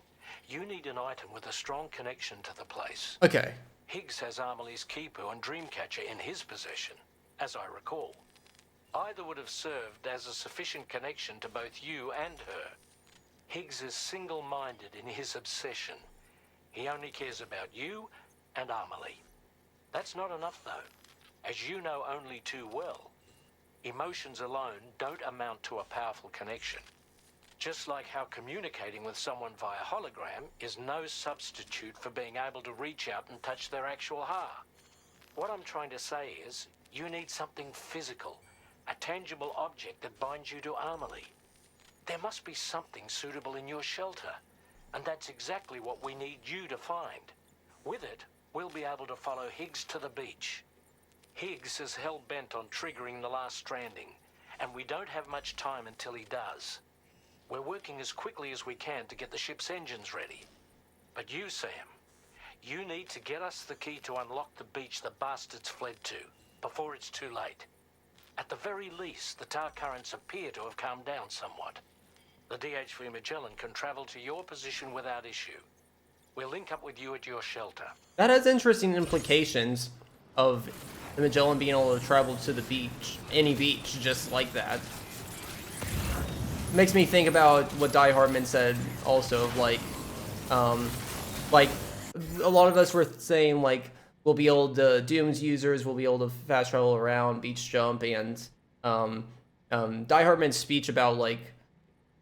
you need an item with a strong connection to the place. Okay. Higgs has Amelie's Kipu and Dreamcatcher in his possession, as I recall. Either would have served as a sufficient connection to both you and her. Higgs is single-minded in his obsession. He only cares about you and Amelie. That's not enough, though. As you know only too well, emotions alone don't amount to a powerful connection. Just like how communicating with someone via hologram is no substitute for being able to reach out and touch their actual heart. What I'm trying to say is, You need something physical, a tangible object that binds you to Amelie. There must be something suitable in your shelter, and that's exactly what we need you to find. With it, we'll be able to follow Higgs to the beach. Higgs is hell-bent on triggering the last stranding, and we don't have much time until he does. We're working as quickly as we can to get the ship's engines ready. But you, Sam, you need to get us the key to unlock the beach the bastards fled to, before it's too late. At the very least, the tar currents appear to have calmed down somewhat. The DHV Magellan can travel to your position without issue. We'll link up with you at your shelter. That has interesting implications of the Magellan being able to travel to the beach, any beach, just like that. Makes me think about what Die Hardman said also, of like a lot of us were saying like we'll be able to, Doom's users will be able to fast travel around, beach jump, and Die Hardman's speech about like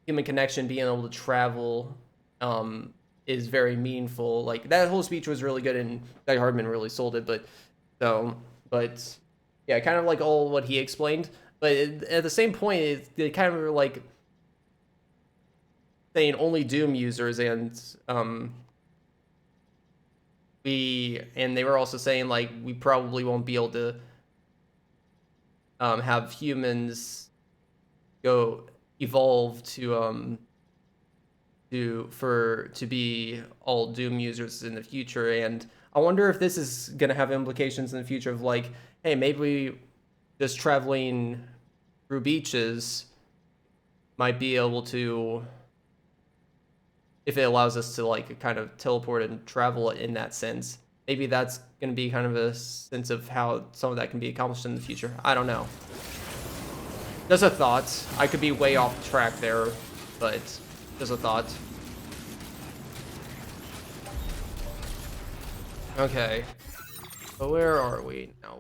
human connection, being able to travel, is very meaningful. Like that whole speech was really good, and Die Hardman really sold it. But yeah, kind of like all what he explained. But at the same point, they kind of were like saying only Doom users, and they were also saying like we probably won't be able to have humans go evolve to be all Doom users in the future. And I wonder if this is gonna have implications in the future of like, hey, maybe just traveling through beaches might be able to, if it allows us to like kind of teleport and travel in that sense, maybe that's going to be kind of a sense of how some of that can be accomplished in the future. I don't know. Just a thought. I could be way off track there, but just a thought. Okay. So where are we now?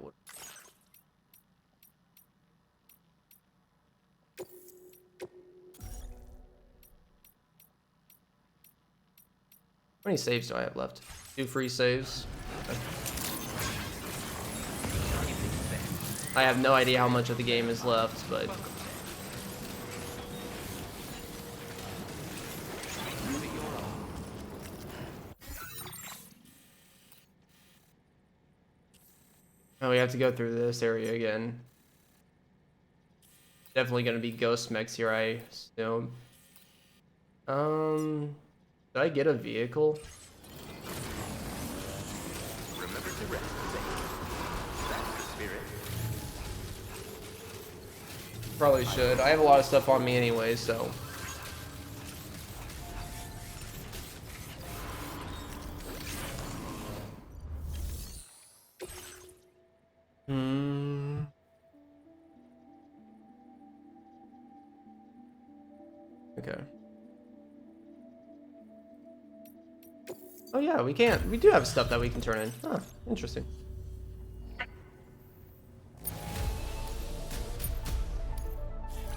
How many saves do I have left? 2 free saves. Okay. I have no idea how much of the game is left, but oh, we have to go through this area again. Definitely gonna be ghost mechs here, I assume. Did I get a vehicle? Remember to rest, that's the spirit. Probably should. I have a lot of stuff on me anyway, so. Okay. Oh yeah, we do have stuff that we can turn in. Huh, interesting.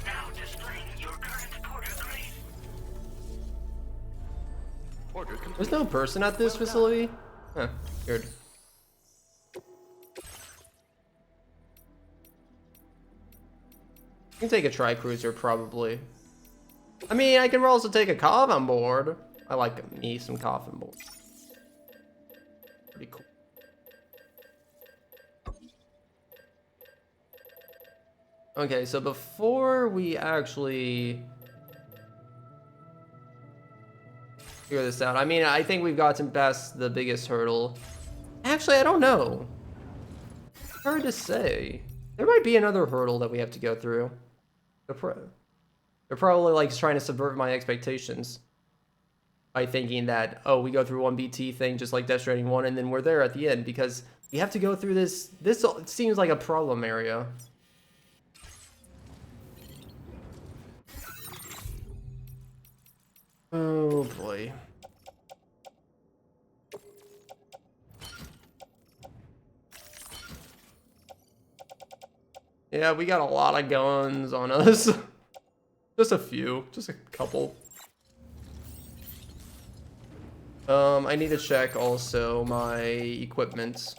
Now displaying your current porter grade. Order complete. There's no person at this facility? Huh, weird. You can take a tri-cruiser, probably. I mean, I can also take a Cov on board. I like me some Cov on board. Pretty cool. Okay, so before we actually figure this out, I mean, I think we've gotten past the biggest hurdle. Actually, I don't know. Hard to say. There might be another hurdle that we have to go through. They're probably like trying to subvert my expectations by thinking that, oh, we go through one BT thing just like Death Stranding 1 and then we're there at the end, because we have to go through this. This seems like a problem area. Oh boy. Yeah, we got a lot of guns on us. Just a few, just a couple. I need to check also my equipment.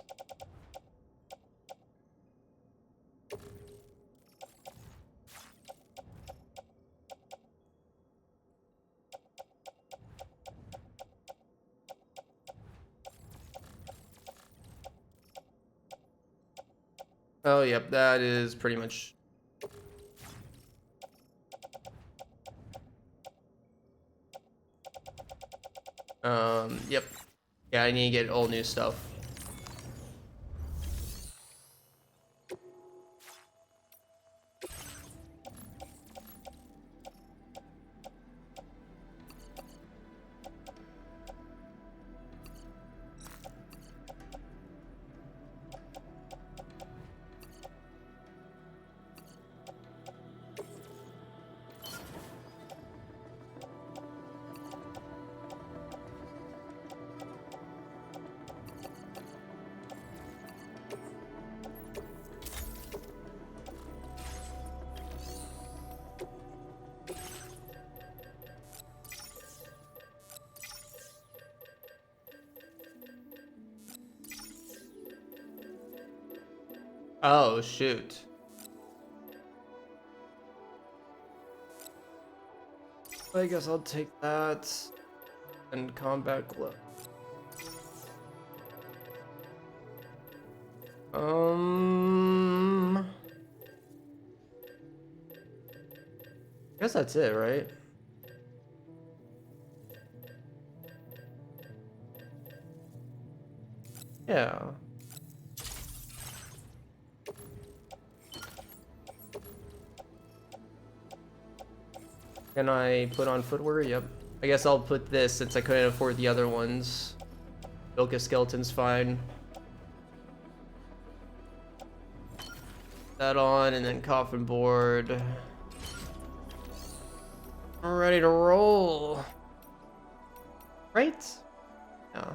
Oh, yep, that is pretty much. Yep. Yeah, I need to get all new stuff. Oh, shoot. I guess I'll take that and combat glove. I guess that's it, right? Yeah. Can I put on footwear? Yep. I guess I'll put this since I couldn't afford the other ones. Bilka skeleton's fine. That on, and then coffin board. I'm ready to roll. Right? Yeah.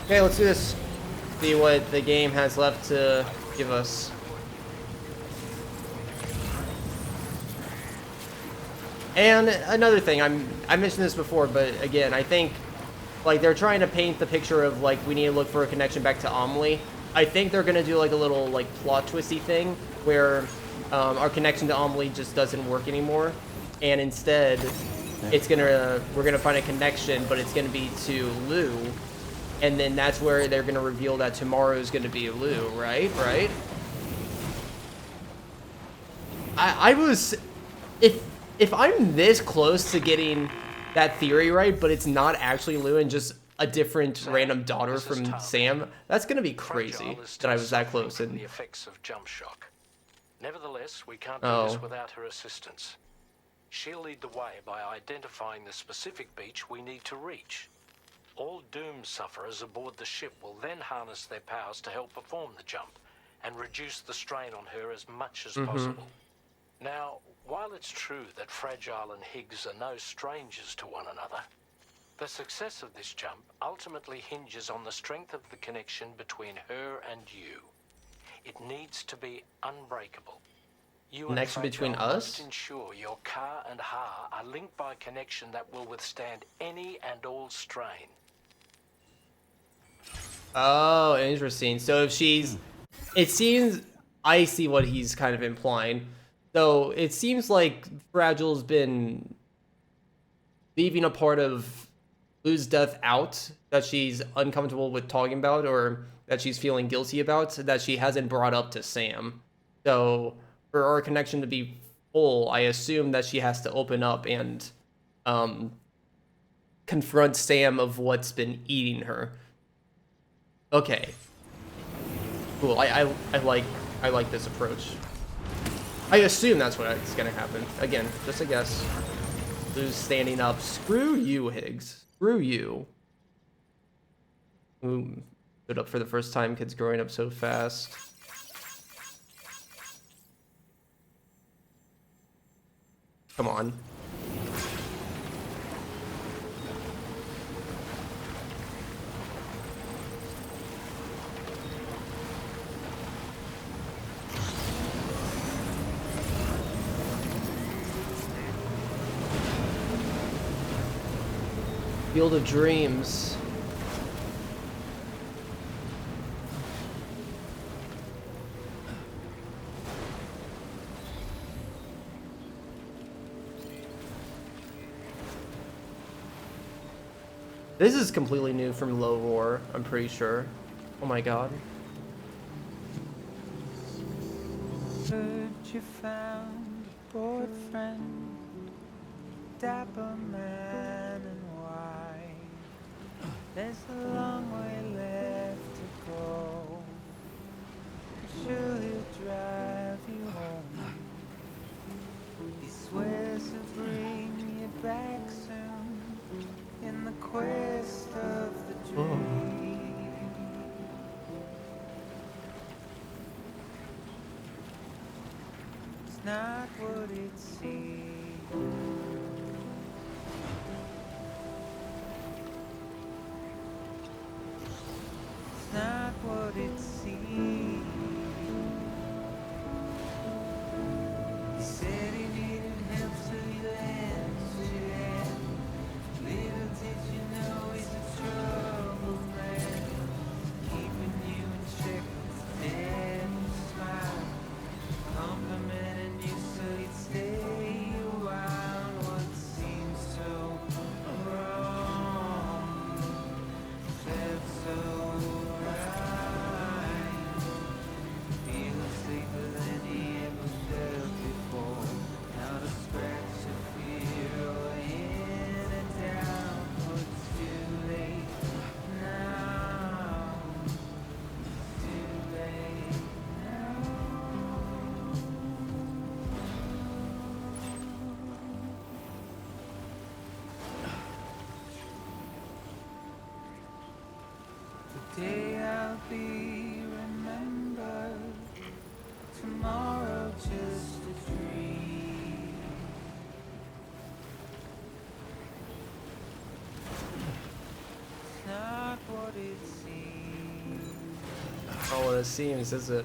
Okay, let's do this. See what the game has left to give us. And another thing, I mentioned this before, but again, I think like they're trying to paint the picture of like we need to look for a connection back to Amelie. I think they're gonna do like a little like plot twisty thing where our connection to Amelie just doesn't work anymore, and instead we're gonna find a connection, but it's gonna be to Lou. And then that's where they're gonna reveal that tomorrow's gonna be Lou, right? Right? I was, if I'm this close to getting that theory right, but it's not actually Lou and just a different random daughter from Sam, that's gonna be crazy that I was that close. And the effects of jump shock. Nevertheless, we can't do this without her assistance. She'll lead the way by identifying the specific beach we need to reach. All Doom sufferers aboard the ship will then harness their powers to help perform the jump and reduce the strain on her as much as possible. Now, while it's true that Fragile and Higgs are no strangers to one another, the success of this jump ultimately hinges on the strength of the connection between her and you. It needs to be unbreakable. You connection between us? must ensure your car and Ha are linked by a connection that will withstand any and all strain. oh, interesting. So if she's, it seems, I see what he's kind of implying. So it seems like Fragile's been leaving a part of Lou's death out that she's uncomfortable with talking about, or that she's feeling guilty about, that she hasn't brought up to Sam. So for our connection to be full, I assume that she has to open up and confront Sam of what's been eating her. Okay. Cool. I like this approach. I assume that's what's gonna happen. Again, just a guess. Lou's standing up. Screw you, Higgs. Screw you. Ooh, stood up for the first time. Kids growing up so fast. Come on. Field of Dreams. This is completely new from Low Roar, I'm pretty sure. Oh my god. Heard you found a bored friend, dapper man and white. There's a long way left to go. I'm sure he'll drive you home. He swears to bring you back soon in the quest of the dream. It's not what it seems. It's not what it seems. He said he needed help, so he lent you hand. Little did you know he's a trouble man, keeping you in check with his dead smile, complimenting you so you'd stay a while. What seems so wrong felt so right. Feeling safer than he ever felt before. Not a scratch of fear or in and down, but it's too late now. It's too late now. Today I'll be remembered, tomorrow just a dream. It's not what it seems. Not what it seems, is it?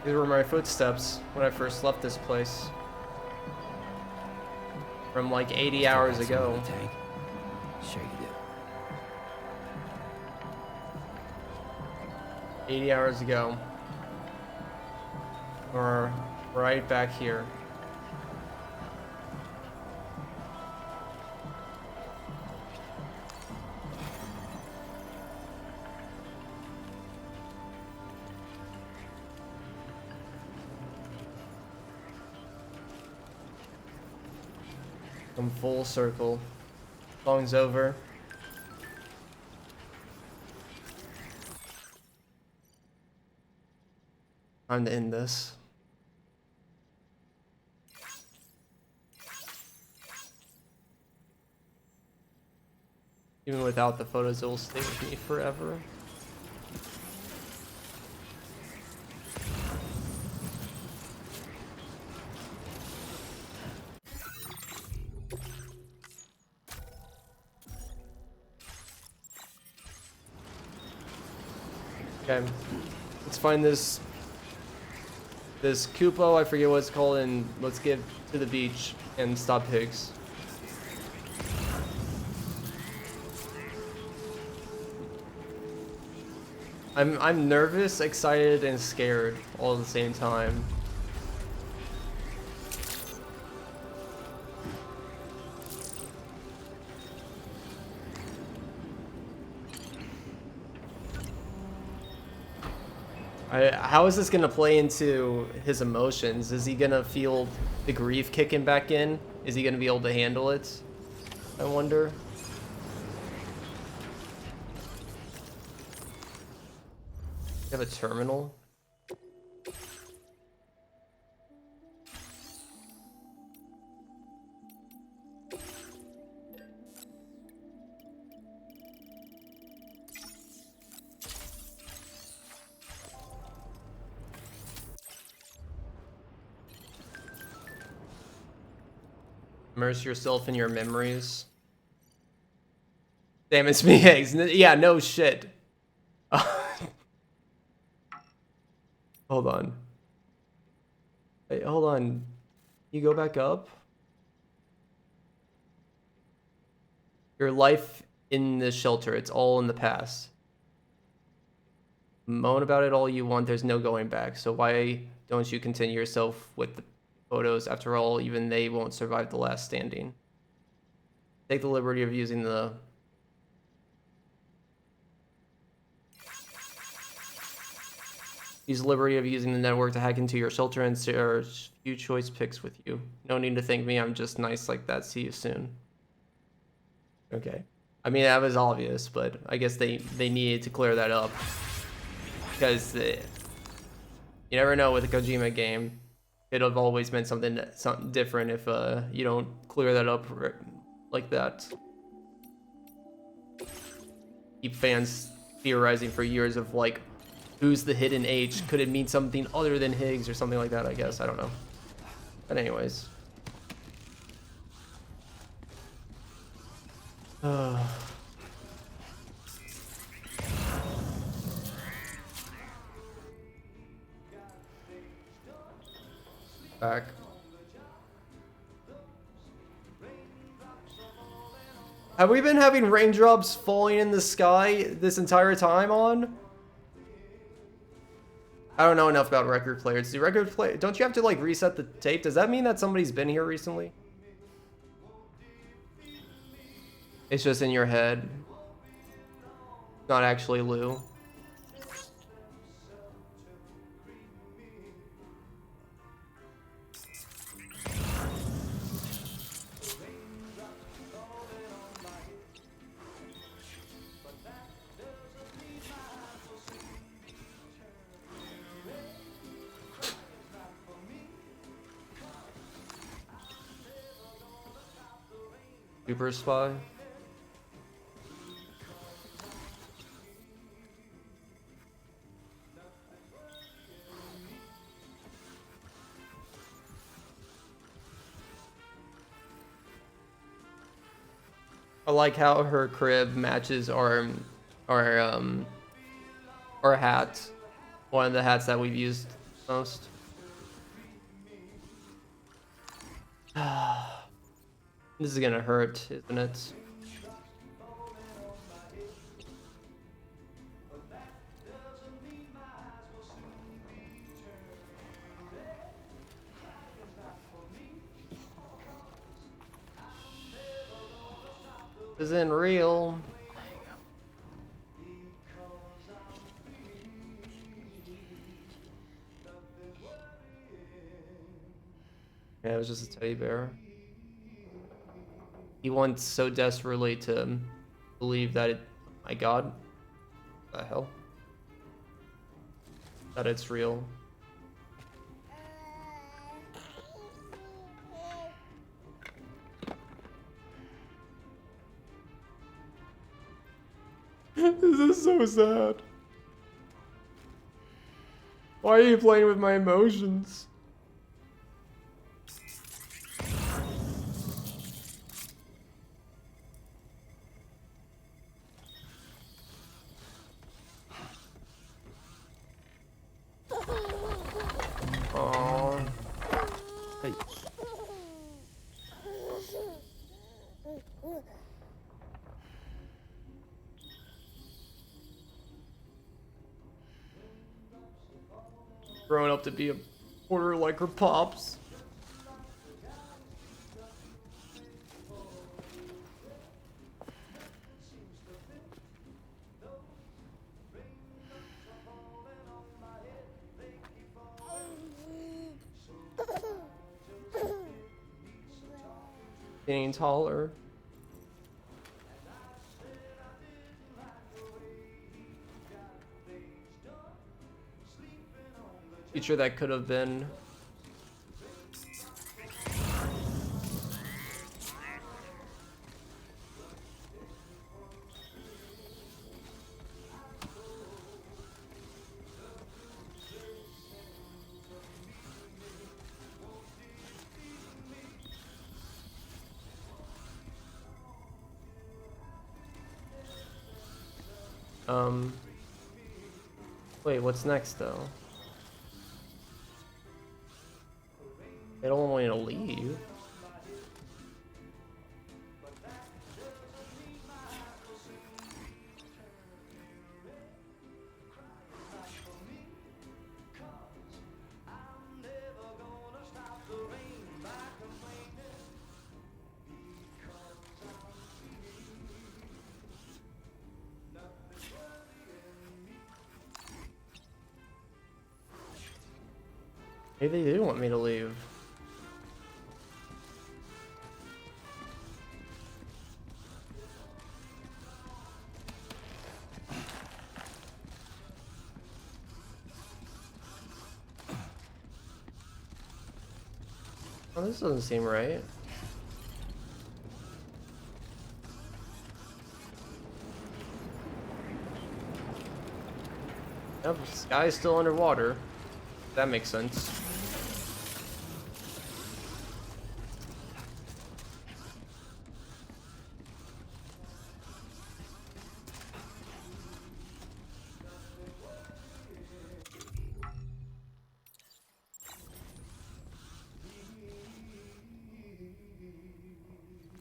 These were my footsteps when I first left this place. From like 80 hours ago. Sure you do. 80 hours ago. Or right back here. Come full circle. Song's over. Time to end this. Even without the photos, it will stay with me forever. Okay, let's find this Kupo, I forget what it's called, and let's get to the beach and stop pigs. I'm nervous, excited, and scared all at the same time. How is this gonna play into his emotions? Is he gonna feel the grief kicking back in? Is he gonna be able to handle it? I wonder. You have a terminal? Immerse yourself in your memories. Damn, it's me, eggs. Yeah, no shit. Hold on. Wait, hold on. You go back up? Your life in the shelter, it's all in the past. Moan about it all you want, there's no going back. So why don't you continue yourself with the photos? After all, even they won't survive the last standing. Take the liberty of using the... Use the liberty of using the network to hack into your shelter and share a few choice picks with you. No need to thank me, I'm just nice like that. See you soon. Okay. I mean, that was obvious, but I guess they needed to clear that up. Because you never know with a Kojima game. It'd have always meant something different if you don't clear that up like that. Keep fans theorizing for years of like, who's the hidden H? Could it mean something other than Higgs or something like that, I guess. I don't know. But anyways. Back. Have we been having raindrops falling in the sky this entire time on? I don't know enough about record players. Do record play? Don't you have to like reset the tape? Does that mean that somebody's been here recently? It's just in your head. Not actually Lou. Super spy. I like how her crib matches our hat. One of the hats that we've used most. This is gonna hurt, isn't it? This isn't real. Yeah, it was just a teddy bear. He wants so desperately to believe that it... Oh my god. What the hell? That it's real. This is so sad. Why are you playing with my emotions? Aww. Hey. growing up to be a porter like her pops. Getting taller. Future that could have been. Wait, what's next though? They don't want me to leave. Maybe they do want me to leave. Oh, this doesn't seem right. Yep, the sky's still underwater. That makes sense.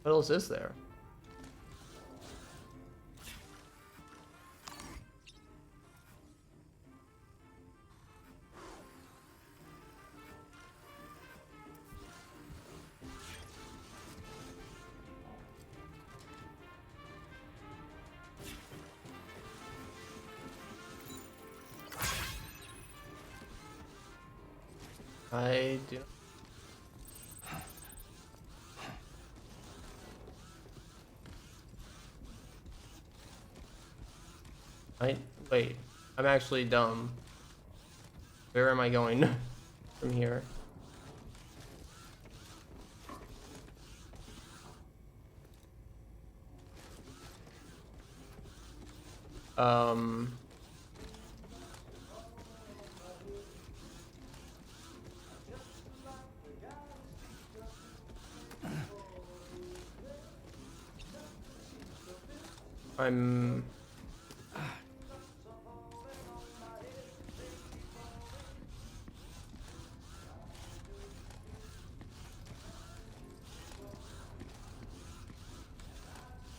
What else is there? I do. Wait, I'm actually dumb. Where am I going from here? I'm...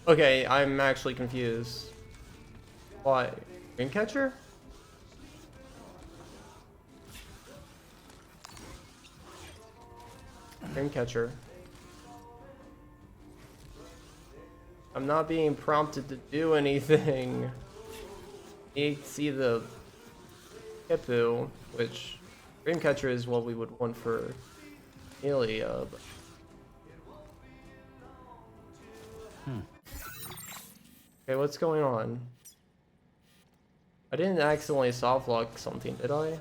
Okay, I'm actually confused. Why? Dreamcatcher? Dreamcatcher. I'm not being prompted to do anything. You see the Hippo, which Dreamcatcher is what we would want for Amelia. Okay, what's going on? I didn't accidentally soft lock something, did I?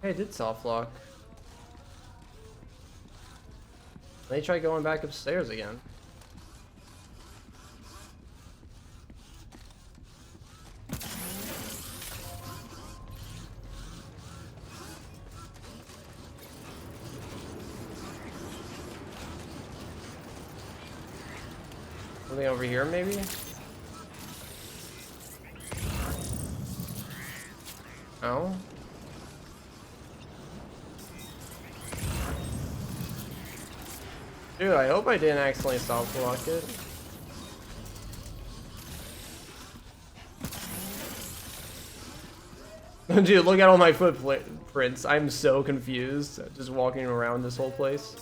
Hey, I did soft lock. Let me try going back upstairs again. Something over here, maybe? Oh. Dude, I hope I didn't accidentally soft block it. Dude, look at all my footprints. I'm so confused just walking around this whole place.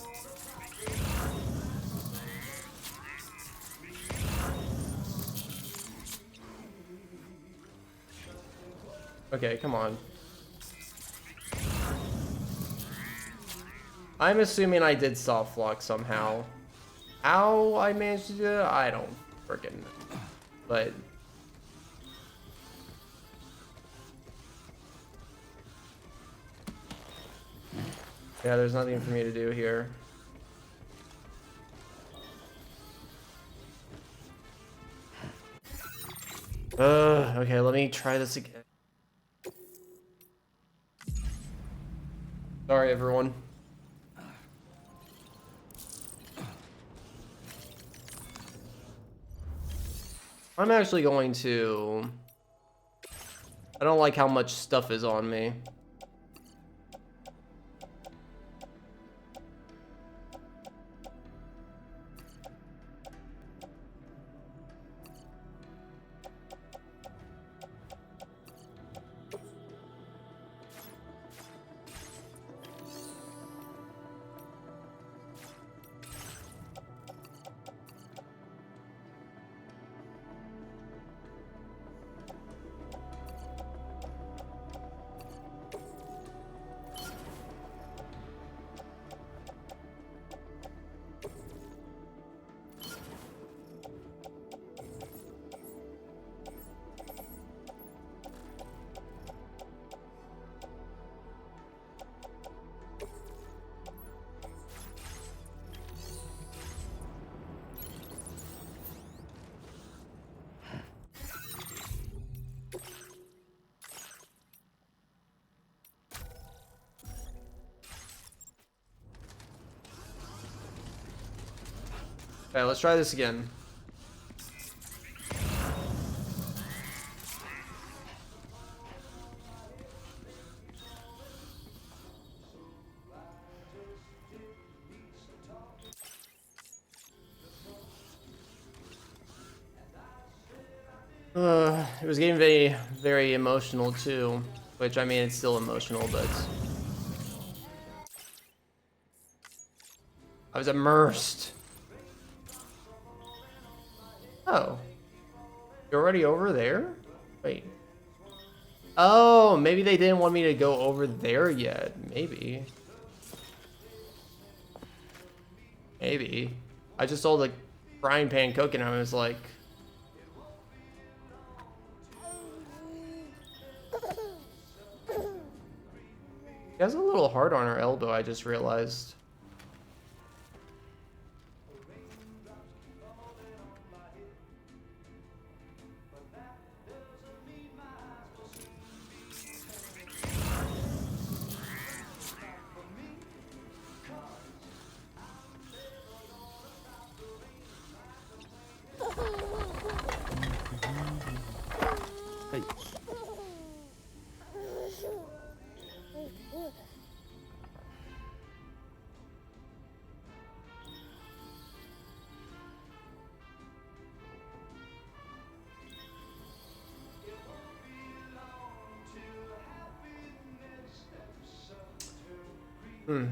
Okay, come on. I'm assuming I did soft lock somehow. How I managed to do it, I don't freaking know. But yeah, there's nothing for me to do here. Okay, let me try this again. Sorry, everyone. I'm actually going to... I don't like how much stuff is on me. Okay, let's try this again. It was getting very, very emotional too, which I mean, it's still emotional, but I was immersed. Oh, you're already over there? Wait. Oh, maybe they didn't want me to go over there yet. Maybe. Maybe. I just saw the frying pan cooking and I was like... She has a little heart on her elbow, I just realized. Hey. Hmm.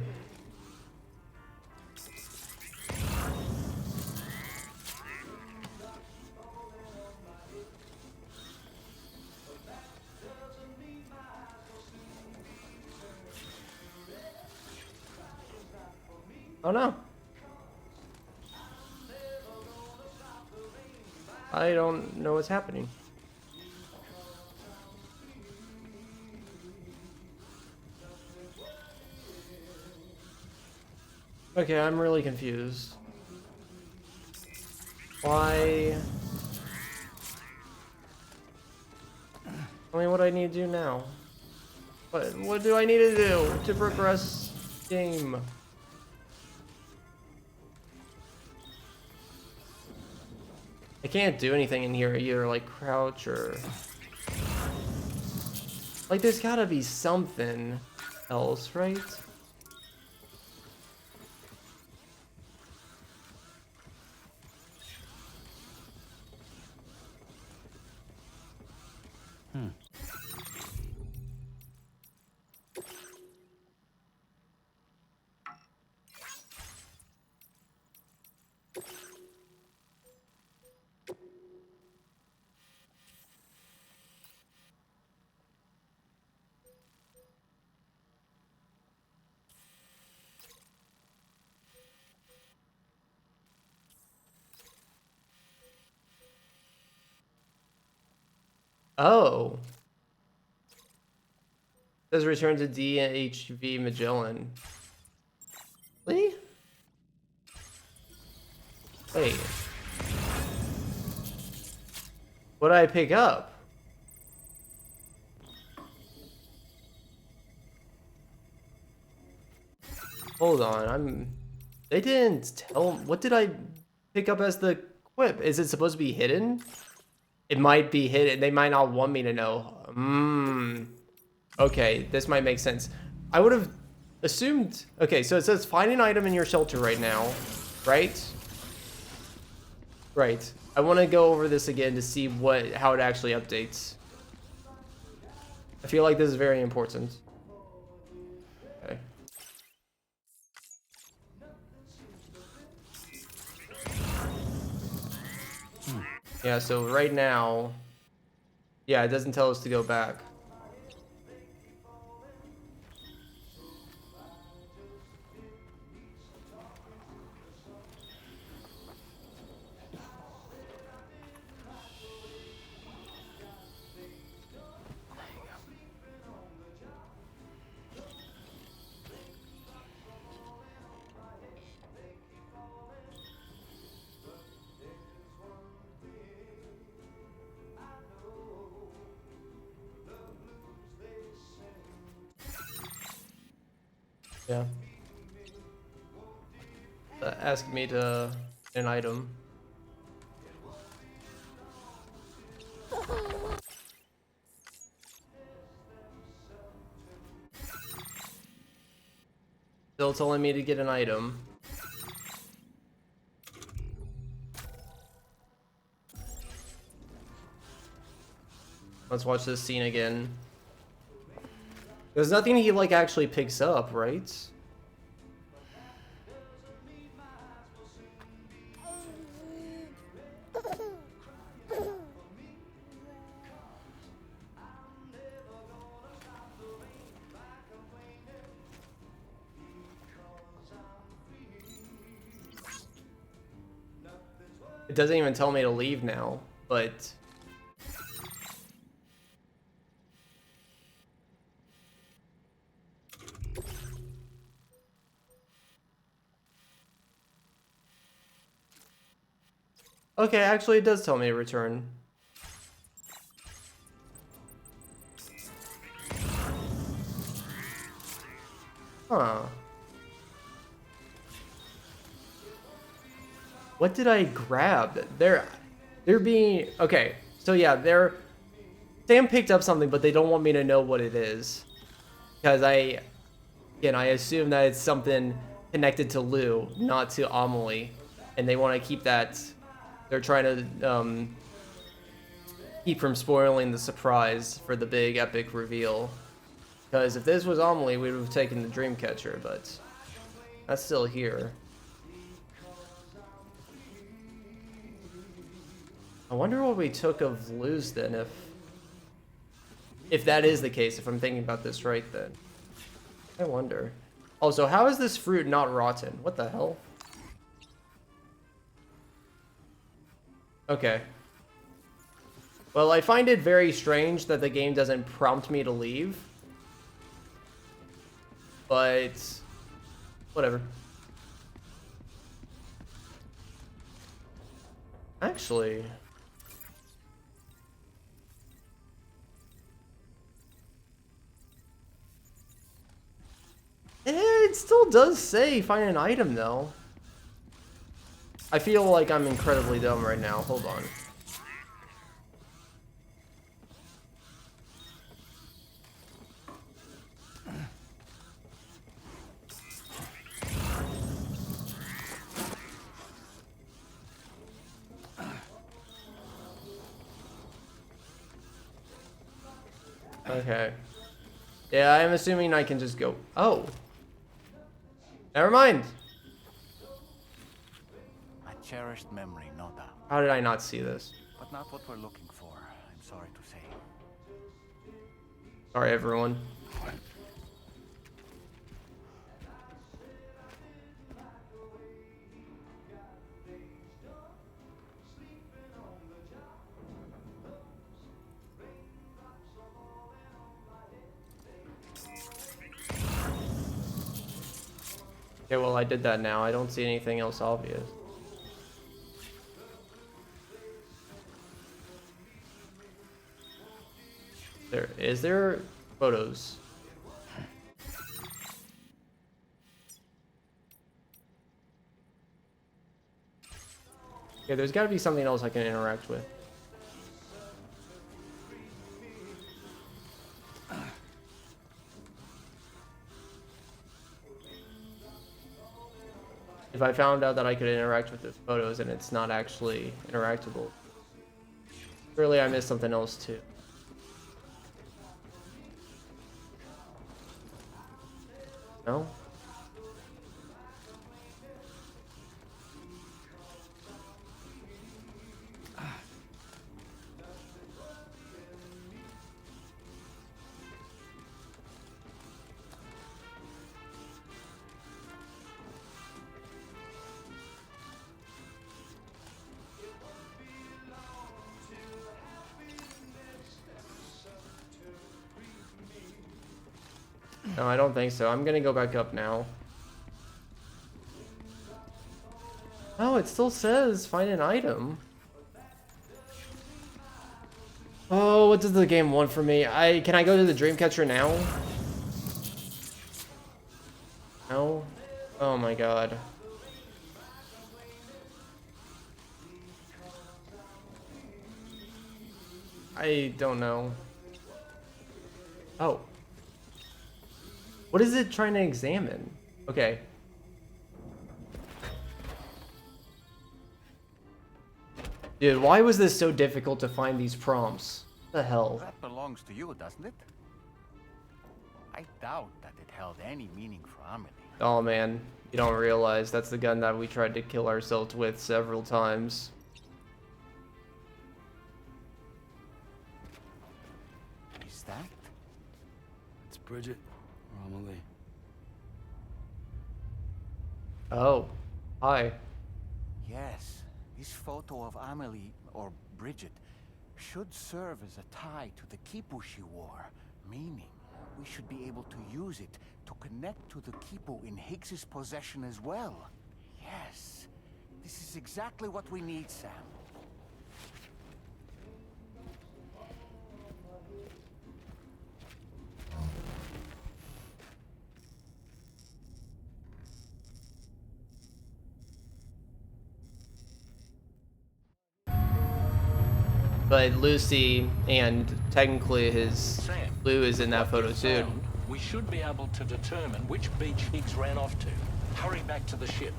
Oh no. I don't know what's happening. Okay, I'm really confused. Why? I mean, what do I need to do now? What do I need to do to progress game? I can't do anything in here either, like crouch or... Like, there's gotta be something else, right? Oh. Says return to DHV Magellan. Really? Wait. What did I pick up? Hold on, They didn't tell... What did I pick up as the quip? Is it supposed to be hidden? It might be hidden. They might not want me to know. Okay, this might make sense. I would have assumed... Okay, so it says find an item in your shelter right now, right? Right. I want to go over this again to see how it actually updates. I feel like this is very important. Okay. Yeah, so right now... Yeah, it doesn't tell us to go back. Yeah. Ask me to an item. Still telling me to get an item. Let's watch this scene again. There's nothing he like actually picks up, right? It doesn't even tell me to leave now, but... Okay, actually it does tell me to return. Huh. What did I grab? They're being... Okay, so yeah, Sam picked up something, but they don't want me to know what it is. Because I assume that it's something connected to Lou, not to Amelie. And they want to keep that... They're trying to keep from spoiling the surprise for the big epic reveal. Because if this was Amelie, we would have taken the Dreamcatcher, but that's still here. I wonder what we took of Lou's then, if that is the case, if I'm thinking about this right then. I wonder. Also, how is this fruit not rotten? What the hell? Okay. Well, I find it very strange that the game doesn't prompt me to leave. But... whatever. Actually... It still does say find an item, though. I feel like I'm incredibly dumb right now. Hold on. Okay. Yeah, I'm assuming I can just go. Oh. Never mind. A cherished memory, no doubt. How did I not see this? But not what we're looking for, I'm sorry to say. Sorry, everyone. Okay, well, I did that now. I don't see anything else obvious. Is there photos? Yeah, there's got to be something else I can interact with. If I found out that I could interact with the photos and it's not actually interactable, surely I missed something else too. No? No, I don't think so. I'm gonna go back up now. Oh, it still says find an item. Oh, what does the game want from me? Can I go to the Dreamcatcher now? No? Oh my god. I don't know. Oh. What is it trying to examine? Okay. Dude, why was this so difficult to find these prompts? What the hell? That belongs to you, doesn't it? I doubt that it held any meaning for Amelie. Oh man, you don't realize that's the gun that we tried to kill ourselves with several times. Is that? It's Bridget or Amelie. Oh, hi. Yes, this photo of Amelie, or Bridget, should serve as a tie to the quipu she wore, meaning we should be able to use it to connect to the quipu in Higgs's possession as well. Yes, this is exactly what we need, Sam. But Lucy and technically his Lou is in that photo too. We should be able to determine which beach Higgs ran off to. Hurry back to the ship.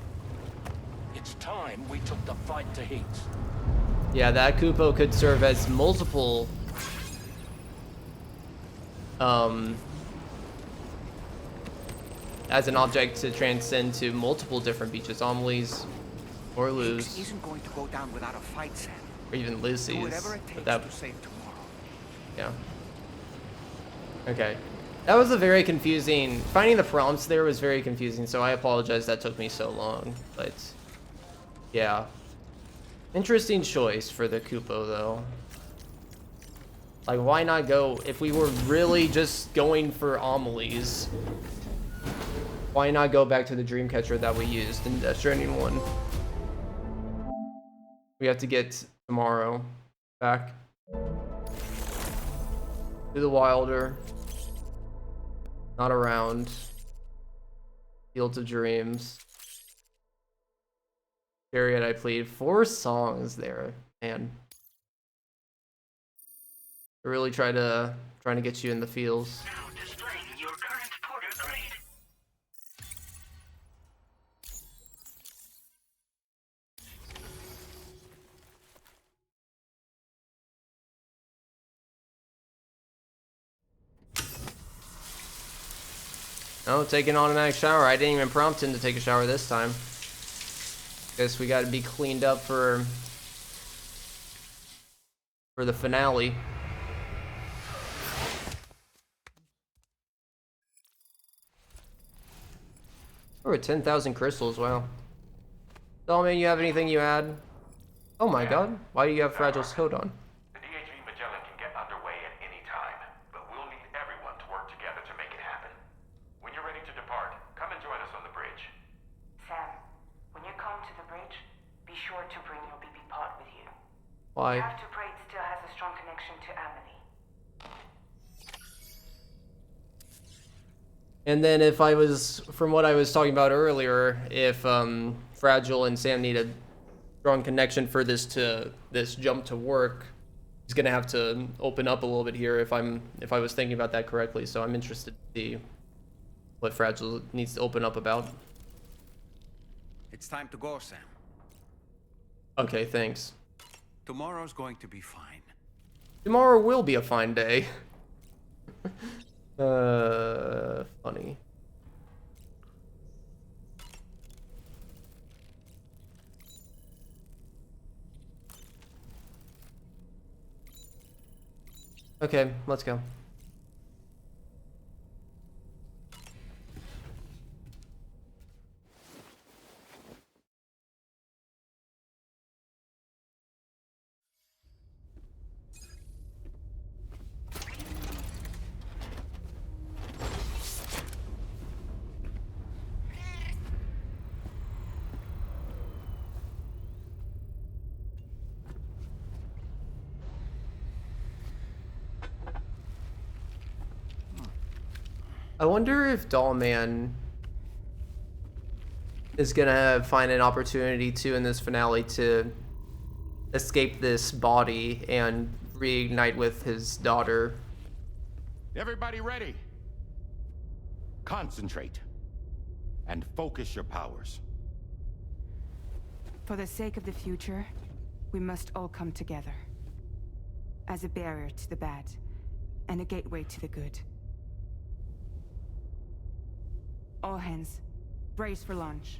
It's time we took the fight to Higgs. Yeah, that Kupo could serve as multiple as an object to transcend to multiple different beaches, Amelie's or Lou's. Higgs isn't going to go down without a fight, Sam. Or even Lucy's. Do whatever it takes that, to save tomorrow. Yeah. Okay. That was a very confusing... Finding the prompts there was very confusing, so I apologize that took me so long. But, yeah. Interesting choice for the Kupo, though. Like, why not go... If we were really just going for Amelie's, why not go back to the Dreamcatcher that we used in Death Stranding 1? We have to get tomorrow back to the Wilder. Not around. Fields of Dreams. Period, I plead. 4 songs there, man. I really trying to get you in the feels. Oh, take an automatic shower. I didn't even prompt him to take a shower this time. Guess we gotta be cleaned up for the finale. Oh, 10,000 crystals, wow. Solomon, you have anything you add? Oh my god, why do you have Fragile's coat on? The DHV Magellan can get underway at any time, but we'll need everyone to work together to make it happen. When you're ready to depart, come and join us on the bridge. Sam, when you come to the bridge, be sure to bring your BB pod with you. Why? You have to pray it still has a strong connection to Amelie. And then if I was, from what I was talking about earlier, if Fragile and Sam need a strong connection for this jump to work, he's gonna have to open up a little bit here if I was thinking about that correctly. So I'm interested to see what Fragile needs to open up about. It's time to go, Sam. Okay, thanks. Tomorrow's going to be fine. Tomorrow will be a fine day. Funny. Okay, let's go. I wonder if Dollman is gonna find an opportunity to, in this finale, to escape this body and reignite with his daughter. Everybody ready? Concentrate and focus your powers. For the sake of the future, we must all come together. As a barrier to the bad, and a gateway to the good. All hands, brace for launch.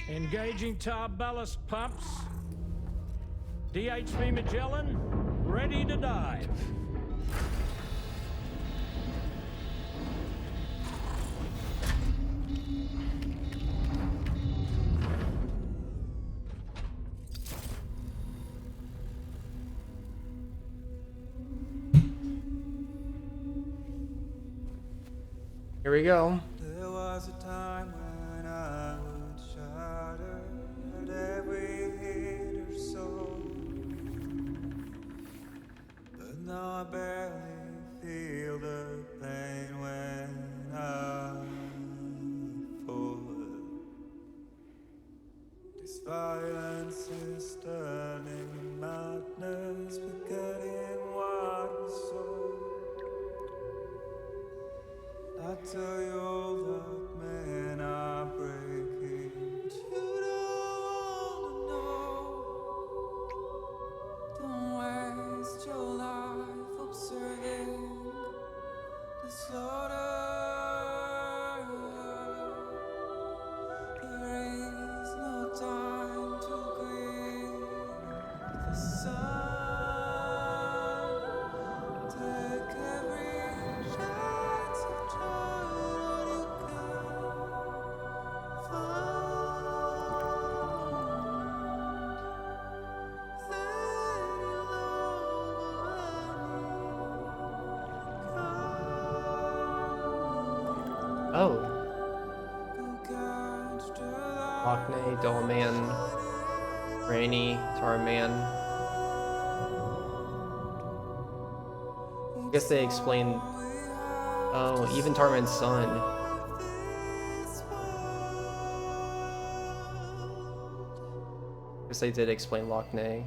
Engaging tar ballast pumps. DHV Magellan, ready to dive. Here we go. There was a time when I would shatter at every hit or so, but now I barely feel the pain when I fall. This violence is turning madness, forgetting what was so. I tell you all that men are breaking, but you don't know. Don't waste your life observing disorder. There is no time to grieve the sun. Take every chance of joy you can find. Oh. Lockney, Dollman, Rainy, Tarman. I guess they explained. Oh, even Tarman's son. I guess they did explain Lockney.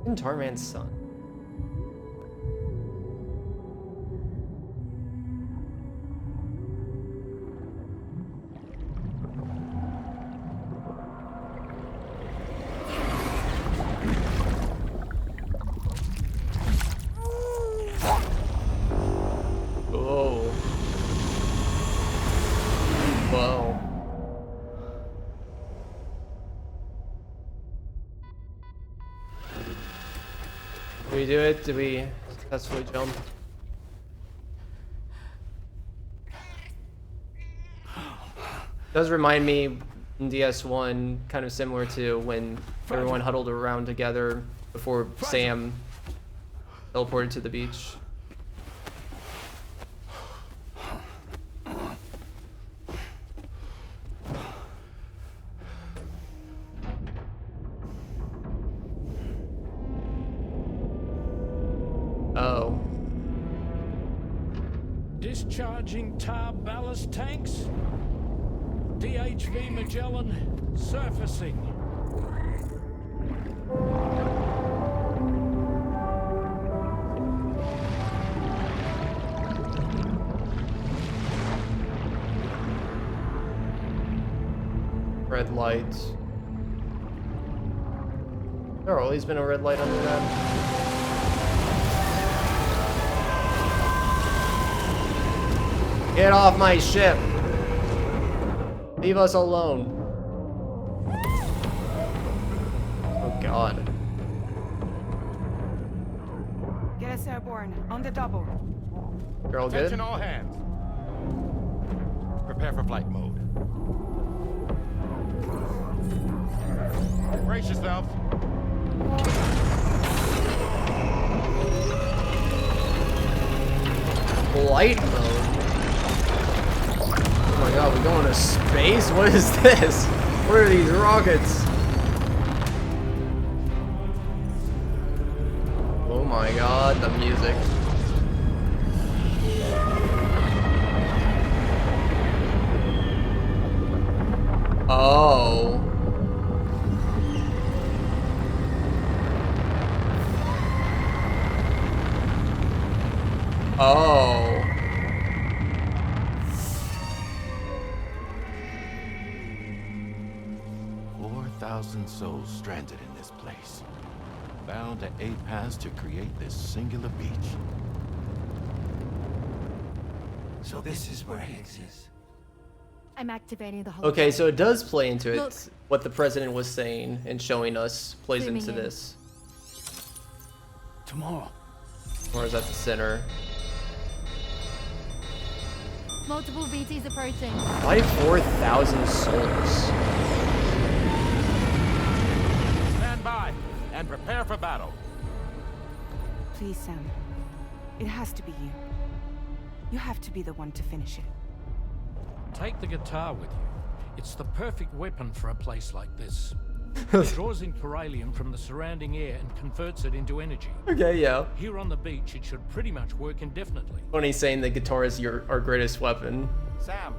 Even Tarman's son. we do it? Did we successfully jump? Does remind me in DS1, kind of similar to when everyone huddled around together before Sam teleported to the beach. Oh. Discharging tar ballast tanks. DHV Magellan surfacing. Red lights. There always been a red light under that. Get off my ship! Leave us alone. Oh god. Get us airborne, on the double. You're all good? Attention all hands. Prepare for flight mode. Brace yourselves. Flight mode? Oh my god, we're going to space? What is this? What are these rockets? Oh my god, the music. Oh. Oh. 4,000 souls stranded in this place, bound to 8 paths to create this singular beach. So this is where Higgs is. I'm activating the whole. Okay, so it does play into it. Look. What the president was saying and showing us plays Zooming into in. this. Tomorrow. Or is that the center? Multiple BTs approaching. Why 4,000 souls? Stand by and prepare for battle. Please, Sam. It has to be you. You have to be the one to finish it. Take the guitar with you. It's the perfect weapon for a place like this. It draws in chiralium from the surrounding air and converts it into energy. Okay, yeah. Here on the beach, it should pretty much work indefinitely. Funny saying the guitar is our greatest weapon. Sam,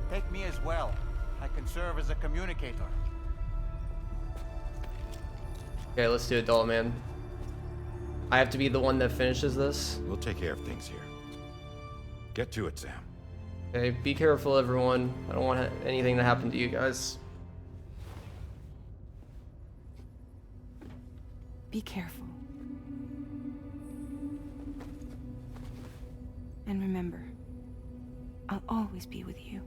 take me as well. I can serve as a communicator. Okay, let's do it, doll man. I have to be the one that finishes this. We'll take care of things here. Get to it, Sam. Okay, be careful, everyone. I don't want anything to happen to you guys. Be careful. And remember, I'll always be with you.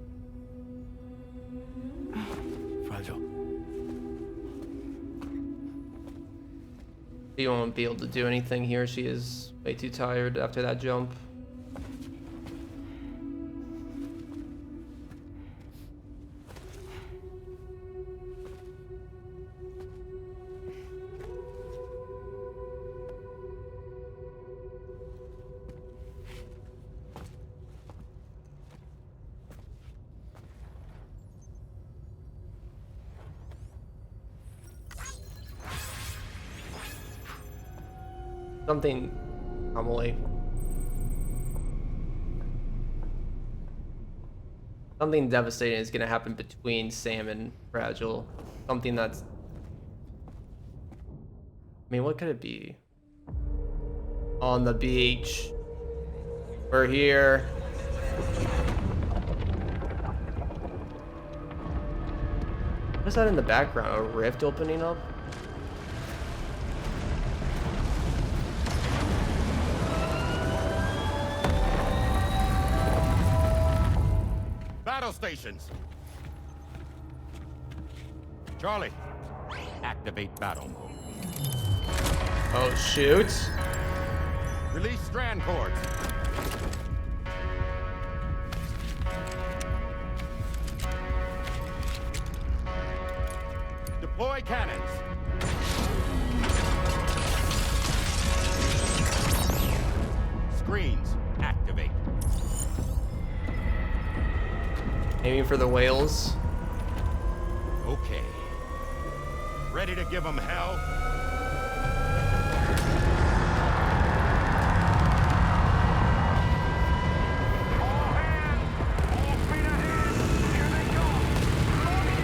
Fragile. She won't be able to do anything here. She is way too tired after that jump. Something, Amelie. Something devastating is gonna happen between Sam and Fragile. Something that's... I mean, what could it be? On the beach. We're here. What is that in the background? A rift opening up? Battle stations. Charlie, activate battle mode. Oh, shoot. Release strand cords. Deploy cannons. Screens activate. Aiming for the whales. Okay. Ready to give them hell?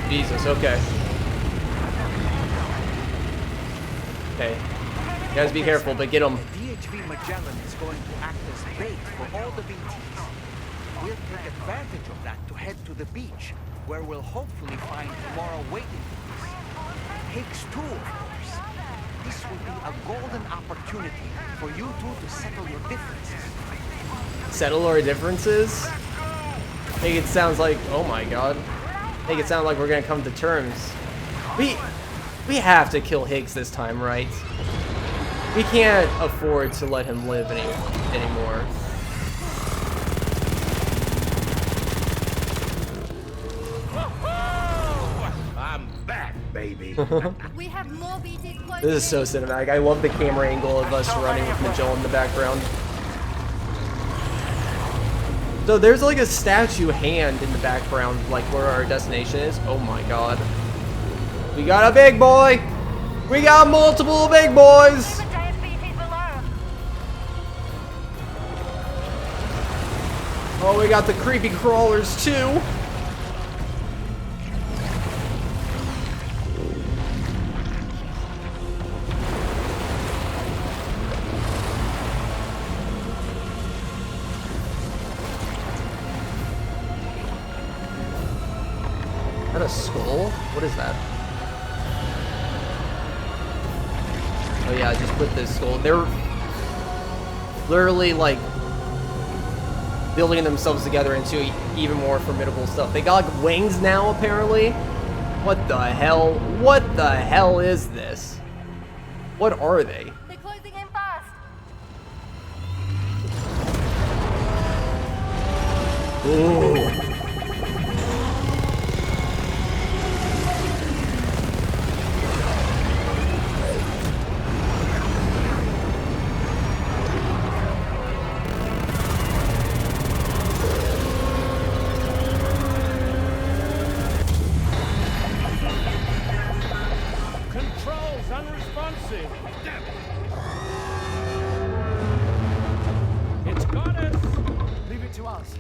Jesus, okay. Okay. You guys be careful, but get them. DHV Magellan is going to act as bait for all the BTs. We'll take advantage of that to head to the beach, where we'll hopefully find Laura waiting for us. Higgs too, of course. This will be a golden opportunity for you two to settle your differences. Settle our differences? Make it sounds like, oh my god. Make it sound like we're gonna come to terms. We have to kill Higgs this time, right? We can't afford to let him live anymore. I'm back, baby. We have more BTs close. This is so cinematic. I love the camera angle of us running with Magellan in the background. So there's like a statue hand in the background, like where our destination is. Oh my god. We got a big boy! We got multiple big boys! Oh, we got the creepy crawlers too. Is that a skull? What is that? Oh yeah, I just put this skull. They're literally like building themselves together into even more formidable stuff. They got like wings now, apparently. What the hell? What the hell is this? What are they? They're closing in fast. Ooh. Controls unresponsive. Damn it. It's got us. Leave it to us.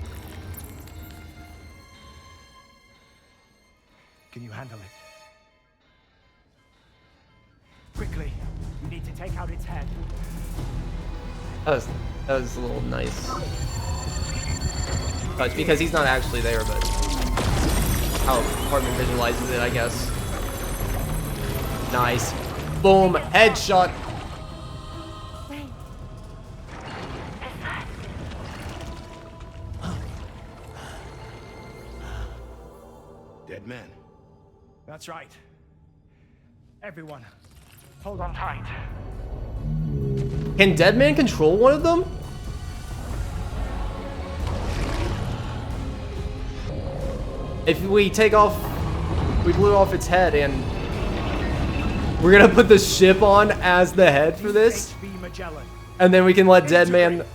Can you handle it? Quickly, we need to take out its head. That was a little nice touch because he's not actually there, but how Hartman visualizes it, I guess. Nice. Boom. Headshot. Dead man. That's right. Everyone, hold on tight. Can Dead Man control one of them? If we take off, we blew off its head and we're gonna put the ship on as the head for this, and then we can let Dead Man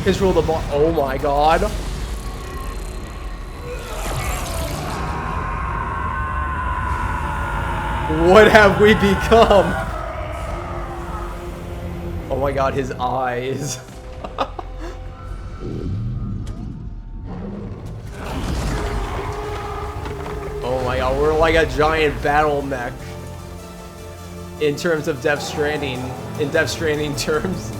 control the ball. Oh my god. What have we become? Oh my god, his eyes. Oh my god, we're like a giant battle mech in terms of Death Stranding, in Death Stranding terms.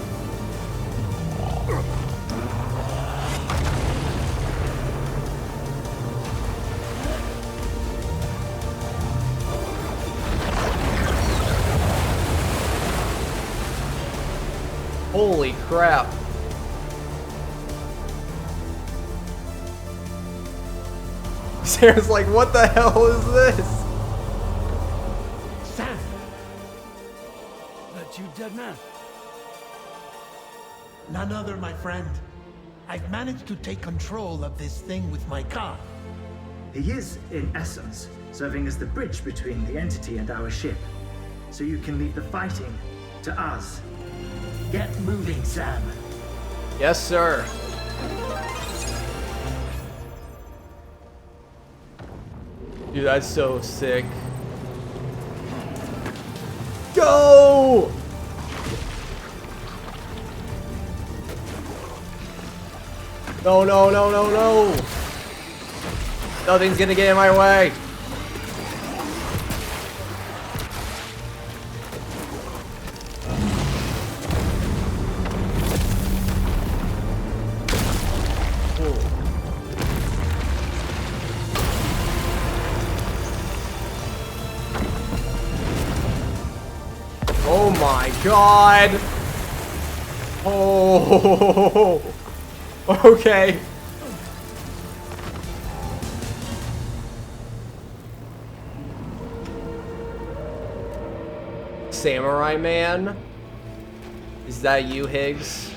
Holy crap. Sarah's like, what the hell is this? Sam! The It's you, dead man. None other, my friend. I've managed to take control of this thing with my car. He is, in essence, serving as the bridge between the entity and our ship. So you can leave the fighting to us. Get moving, Sam. Yes, sir. Dude, that's so sick. Go! No, no, no, no, no! Nothing's gonna get in my way! Oh my god! Oh, okay. Samurai Man? Is that you, Higgs?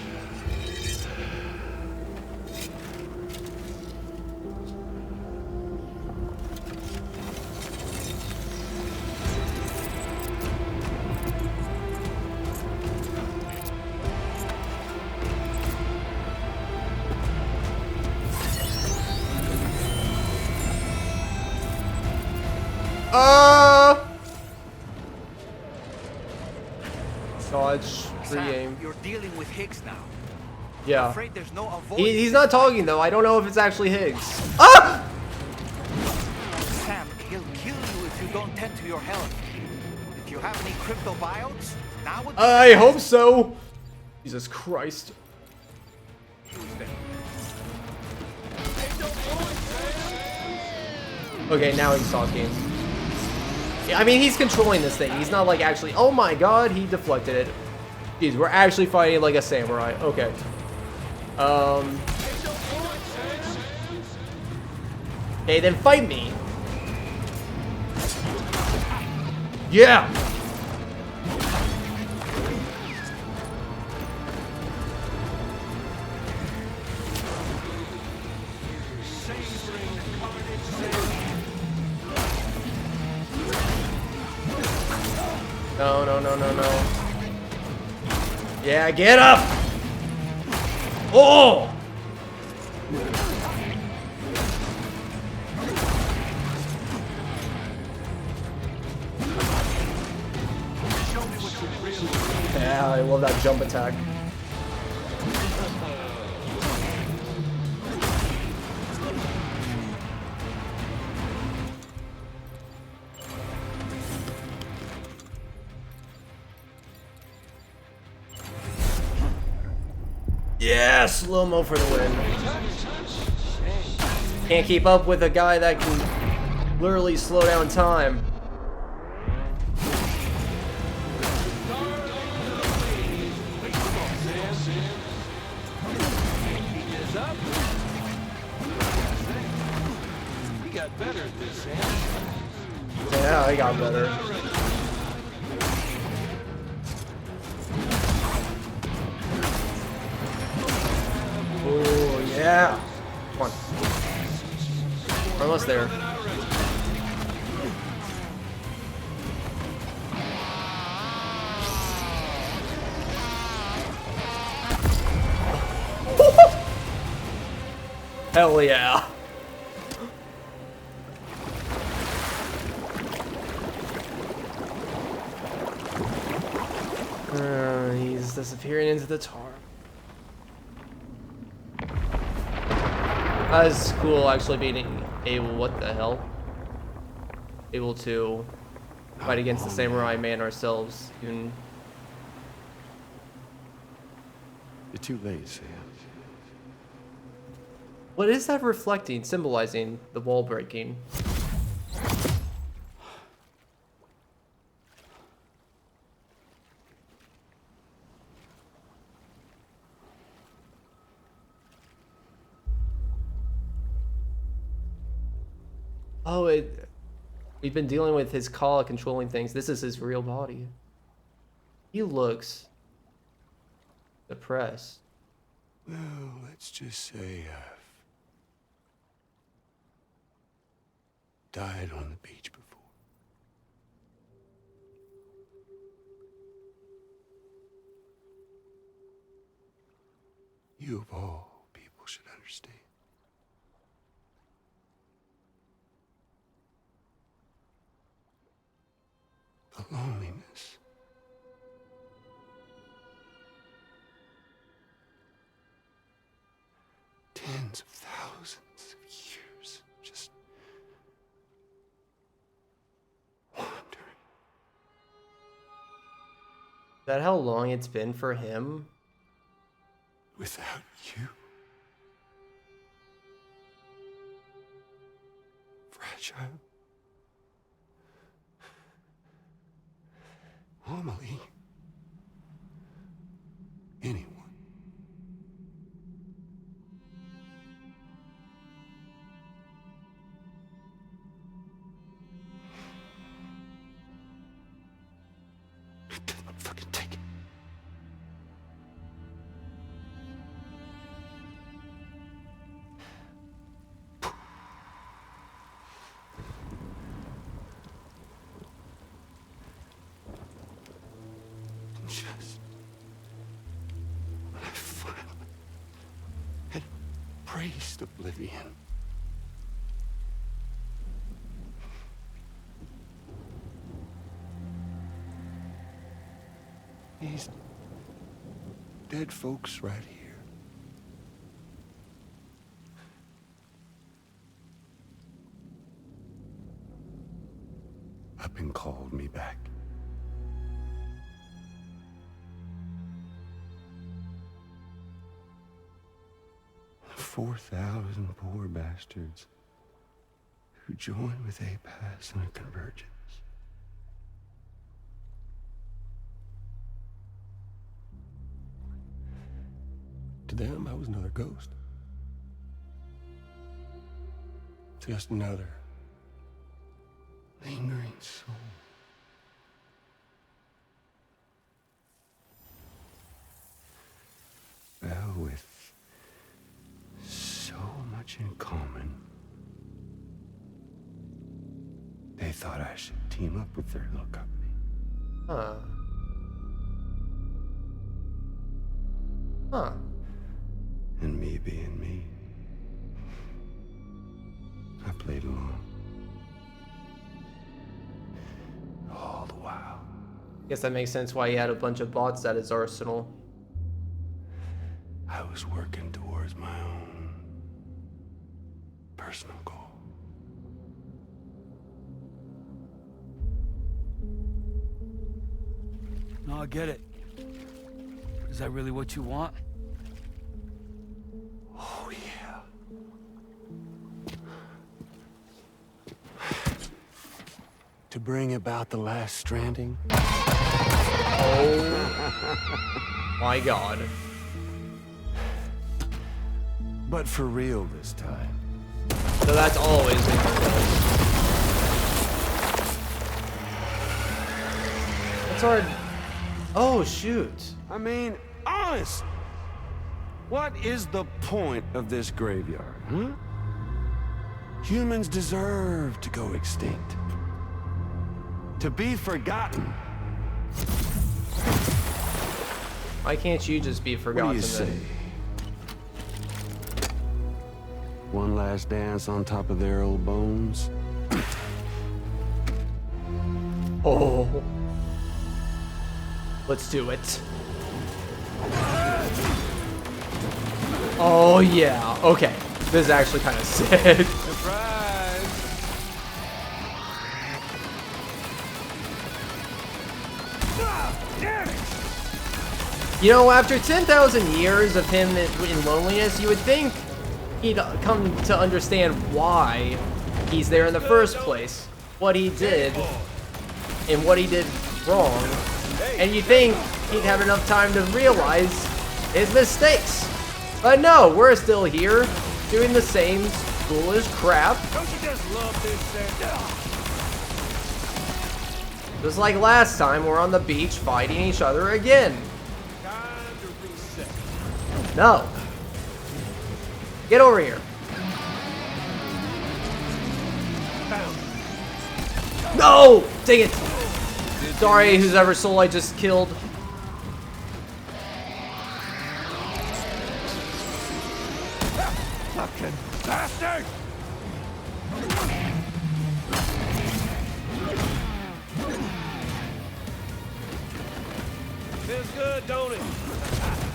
Dodge, pre-aim. You're dealing with Higgs now. Yeah. I'm afraid there's no avoiding He's not this. talking though. I don't know if it's actually Higgs. Ah! Sam, he'll kill you if you don't tend to your health. If you have any cryptobiotes, now would be I hope so. Jesus Christ. Okay, now he's talking. Yeah, I mean, he's controlling this thing. He's not like actually. Oh my god, he deflected it. Jeez, we're actually fighting like a samurai. Okay. Okay, then fight me. Yeah. No, no, no, no, no. Yeah, get up! Oh! Yeah, I love that jump attack. Yeah, slow-mo for the win. Can't keep up with a guy that can literally slow down time. We got better at this, Sam. Yeah, I got better. Oh, yeah. Come on. We're almost there. Hell yeah. He's disappearing into the tar. That's cool, actually being able, what the hell? Able to fight against the samurai man ourselves. Even. You're too late, Sam. What is that reflecting, symbolizing the wall breaking? Oh, we've been dealing with his Kala controlling things. This is his real body. He looks depressed. Well, let's just say I've died on the beach before. You of all people should understand. The loneliness. Tens of thousands of years just wandering. Is that how long it's been for him? Without you. Fragile. Amelie. Anyone. I cannot fucking take it. Just when I finally had embraced oblivion, these dead folks right here up and called me back. 4,000 poor bastards who joined with APAS in a convergence. To them, I was another ghost. Just another lingering soul. Well, with so much in common, they thought I should team up with their little company. Huh. Huh. And me being me, I played along. All the while. Guess that makes sense why he had a bunch of bots at his arsenal. I was working towards my own personal goal. No, I get it. Is that really what you want? Oh, yeah. To bring about the last stranding. Oh my God. But for real this time. So that's always been your goal. It's hard. Oh, shoot. I mean, honest. What is the point of this graveyard, huh? Humans deserve to go extinct. To be forgotten. Why can't you just be forgotten? What do you say? One last dance on top of their old bones? Oh. Let's do it. Oh, yeah. Okay. This is actually kind of sick. Surprise! You know, after 10,000 years of him in loneliness, you would think he'd come to understand why he's there in the first place, what he did, and what he did wrong. And you think he'd have enough time to realize his mistakes. But no, we're still here, doing the same foolish crap. Don't you just love this thing? Just like last time, we're on the beach fighting each other again. No. Get over here. No! Dang it! Sorry, whose ever soul I just killed. Fucking bastard! Feels good, don't it?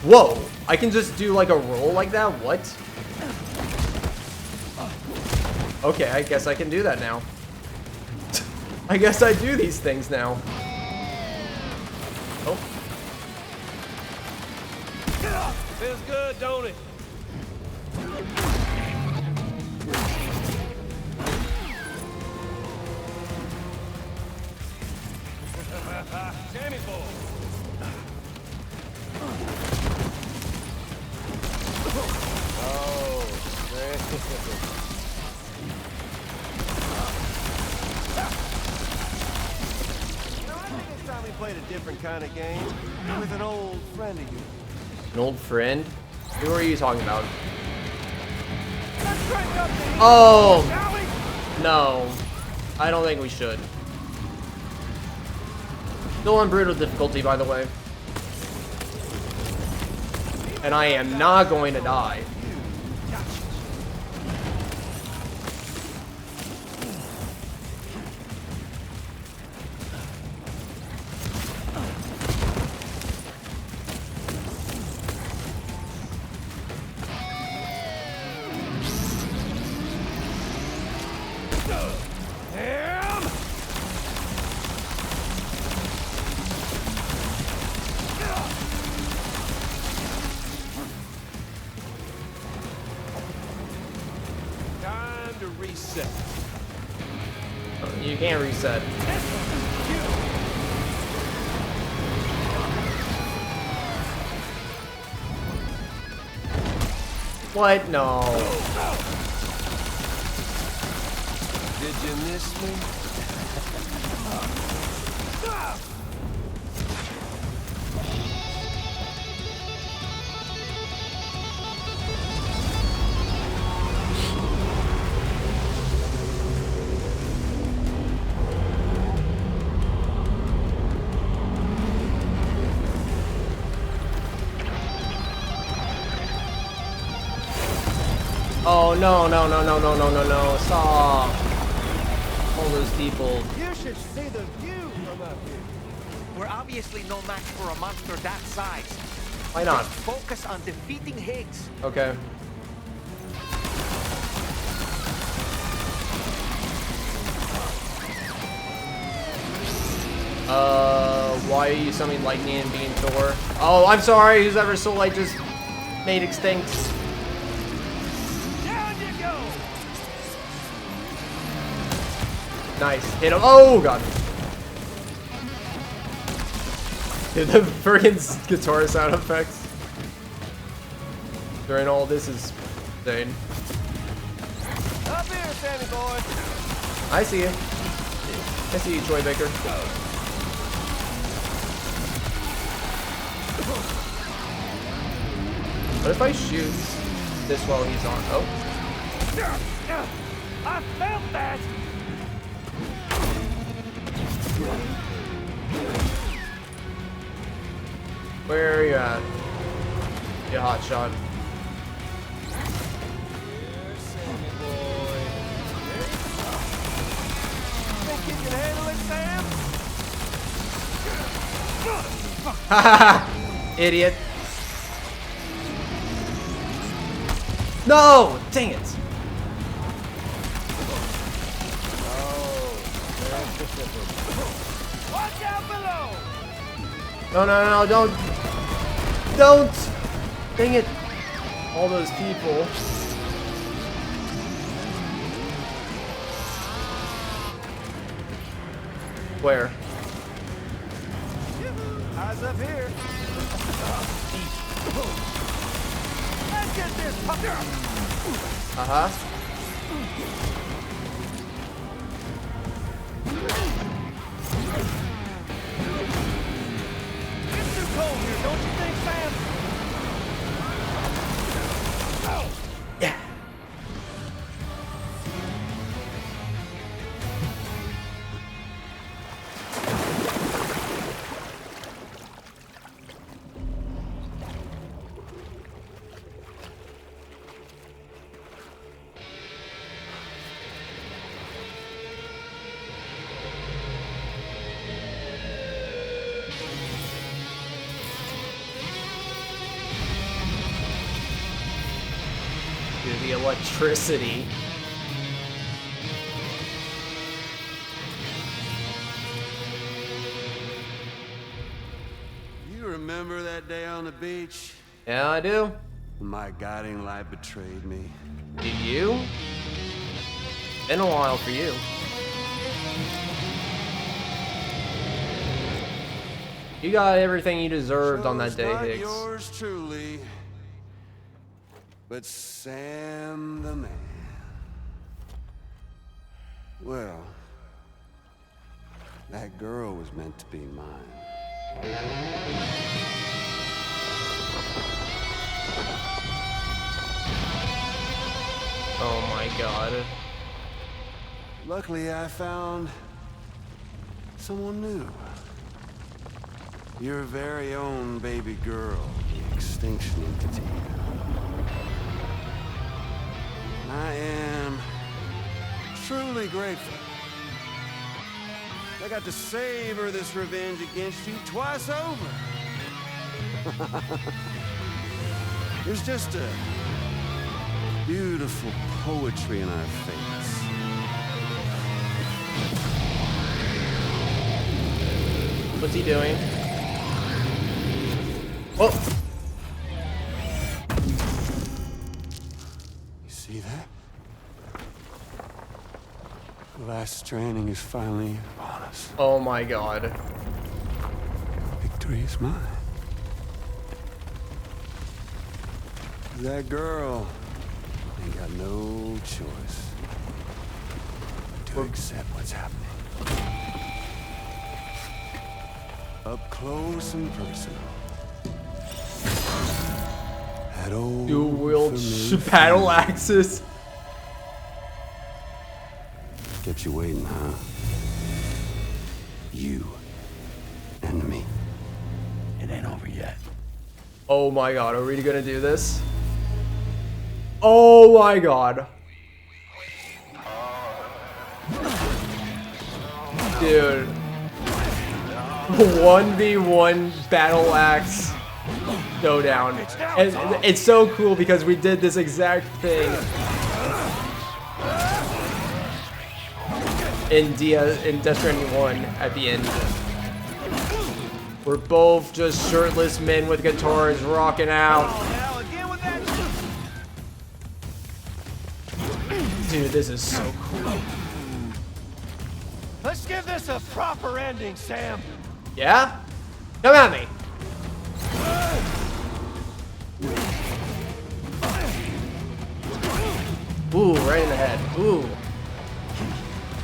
Whoa! I can just do like a roll like that? What? Okay, I guess I can do that now. I guess I do these things now. Oh. Feels good, don't it? Sammy boy. Oh, man. Time we played a different kind of game with an old friend of yours. An old friend? Who are you talking about? Oh! No. I don't think we should. Still on brutal difficulty, by the way. And I am not going to die. Time to reset. You can't reset. What? No. Did you miss me? Oh no, no, no, no, no, no, no, no. Stop. All those people. You should see the view from up here. We're obviously no match for a monster that size. Why not? Just focus on defeating Higgs. Okay. Why are you summoning lightning and being Thor? Oh, I'm sorry, who's ever soul I just made extinct. Down you go. Nice. Hit him. Oh, God. Dude, the friggin' guitar sound effects during all this is insane. Up here, Sammy boy. I see you. I see you, Troy Baker. What if I shoot this while he's on? Oh. I felt that. Where are you at? You hot shot. Think you can handle it, Sam? Haha! Idiot. No! Dang it! Watch out below! No, no, no, don't! Don't! Dang it! All those people. Where? Eyes up here. Let's get this fucker. Uh-huh. control here, don't you think, Sam? Yeah. Dude, the electricity. You remember that day on the beach? Yeah, I do. My guiding light betrayed me. Did you? Been a while for you. You got everything you deserved on that day, Not Higgs. yours truly, but Sam the man. Well, that girl was meant to be mine. Oh my god. Luckily, I found someone new. Your very own baby girl, the extinction entity. I am truly grateful. I got to savor this revenge against you twice over. There's just a beautiful poetry in our fates. What's he doing? Whoa! You see that? The last stranding is finally upon us. Oh my god. Victory is mine. That girl ain't got no choice to accept what's happening. Up close and personal. That old Dual-wield familiar battle feeling. axes. Kept you waiting, huh? You and me. It ain't over yet. Oh my god, are we gonna do this? Oh my god. Dude. 1v1 battle axe showdown. And it's so cool because we did this exact thing in Death Stranding 1 at the end. We're both just shirtless men with guitars rocking out. Dude, this is so cool. Let's give this a proper ending, Sam. Yeah? Come at me. Ooh, right in the head. Ooh.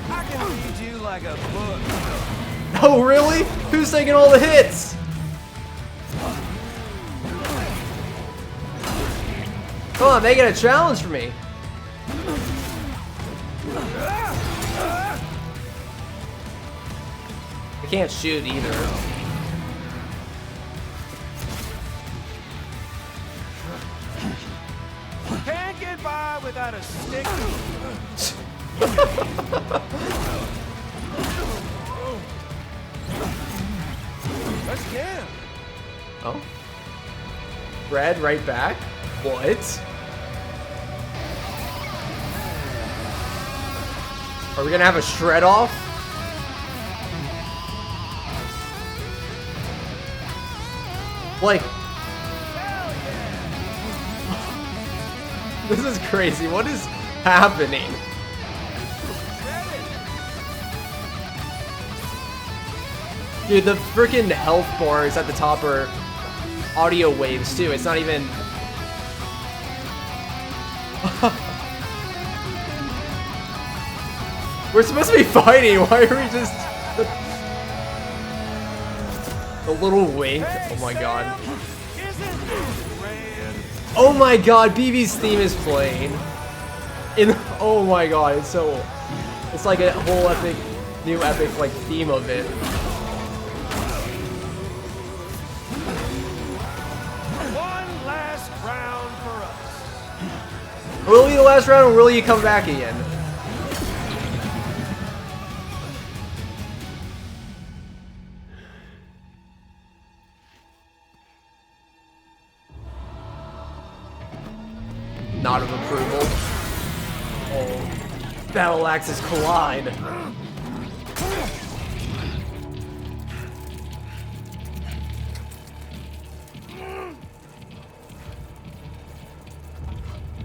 I can read you like a book. Oh, really? Who's taking all the hits? Come on, make it a challenge for me. I can't shoot either. Can't get by without a stick. Let's camp. Oh? Red right back? What? Are we gonna have a shred off? Like, this is crazy. What is happening? Dude, the freaking health bars at the top are audio waves too. It's not even. We're supposed to be fighting. Why are we just? The little wink. Oh my god. Oh my god, BB's theme is playing. Oh my god, it's so... It's like a whole epic, new epic like theme of it. One last round for us. Will it be the last round, or will you come back again? Nod of approval. Oh. Battle axes collide.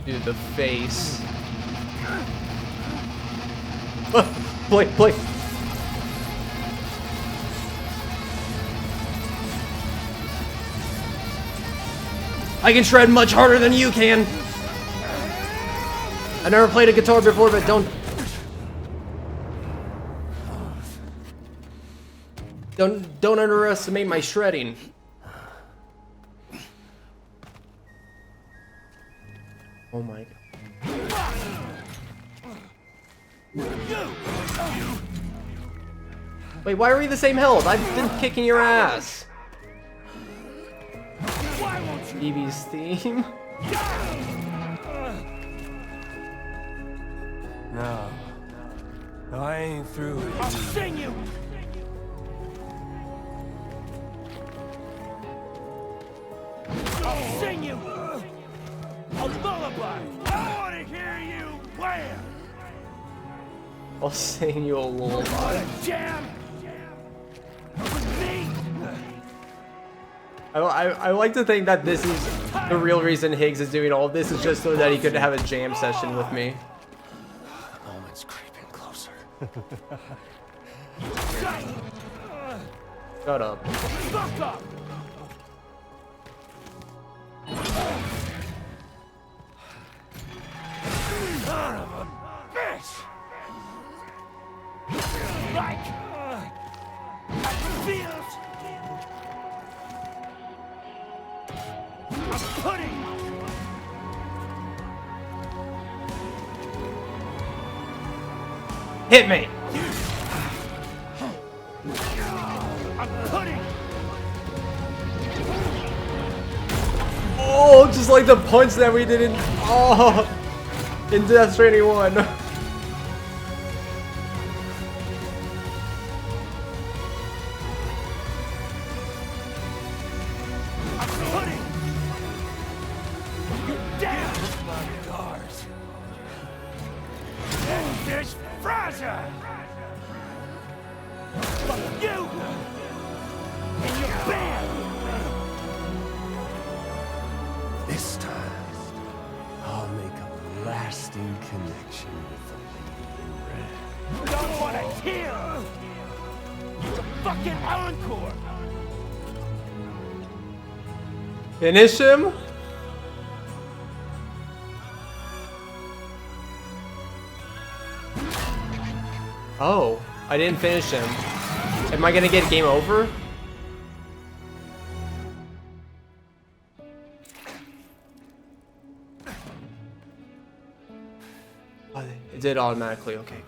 Dude, the face. Play. I can shred much harder than you can. I never played a guitar before, but don't underestimate my shredding. Oh my god. Wait, why are we the same health? I've been kicking your ass. BB's theme. No, I ain't through with you. I'll sing you. I'll sing you a lullaby. I want to hear you wail. I'll sing you a lullaby. Jam with me. I like to think that this is the real reason Higgs is doing all of this, is just so that he could have a jam session with me. The moment's creeping closer. Shut up. Fuck up. Son of a bitch! Like I feel a pudding. Hit me. A pudding. Oh, just like the punch that we did in in Death Stranding 1. This time, I'll make a lasting connection with the lady in red. Don't want to hear. It's a fucking encore. Finish him? Oh, I didn't finish him. Am I gonna get game over? Oh, it did automatically, okay.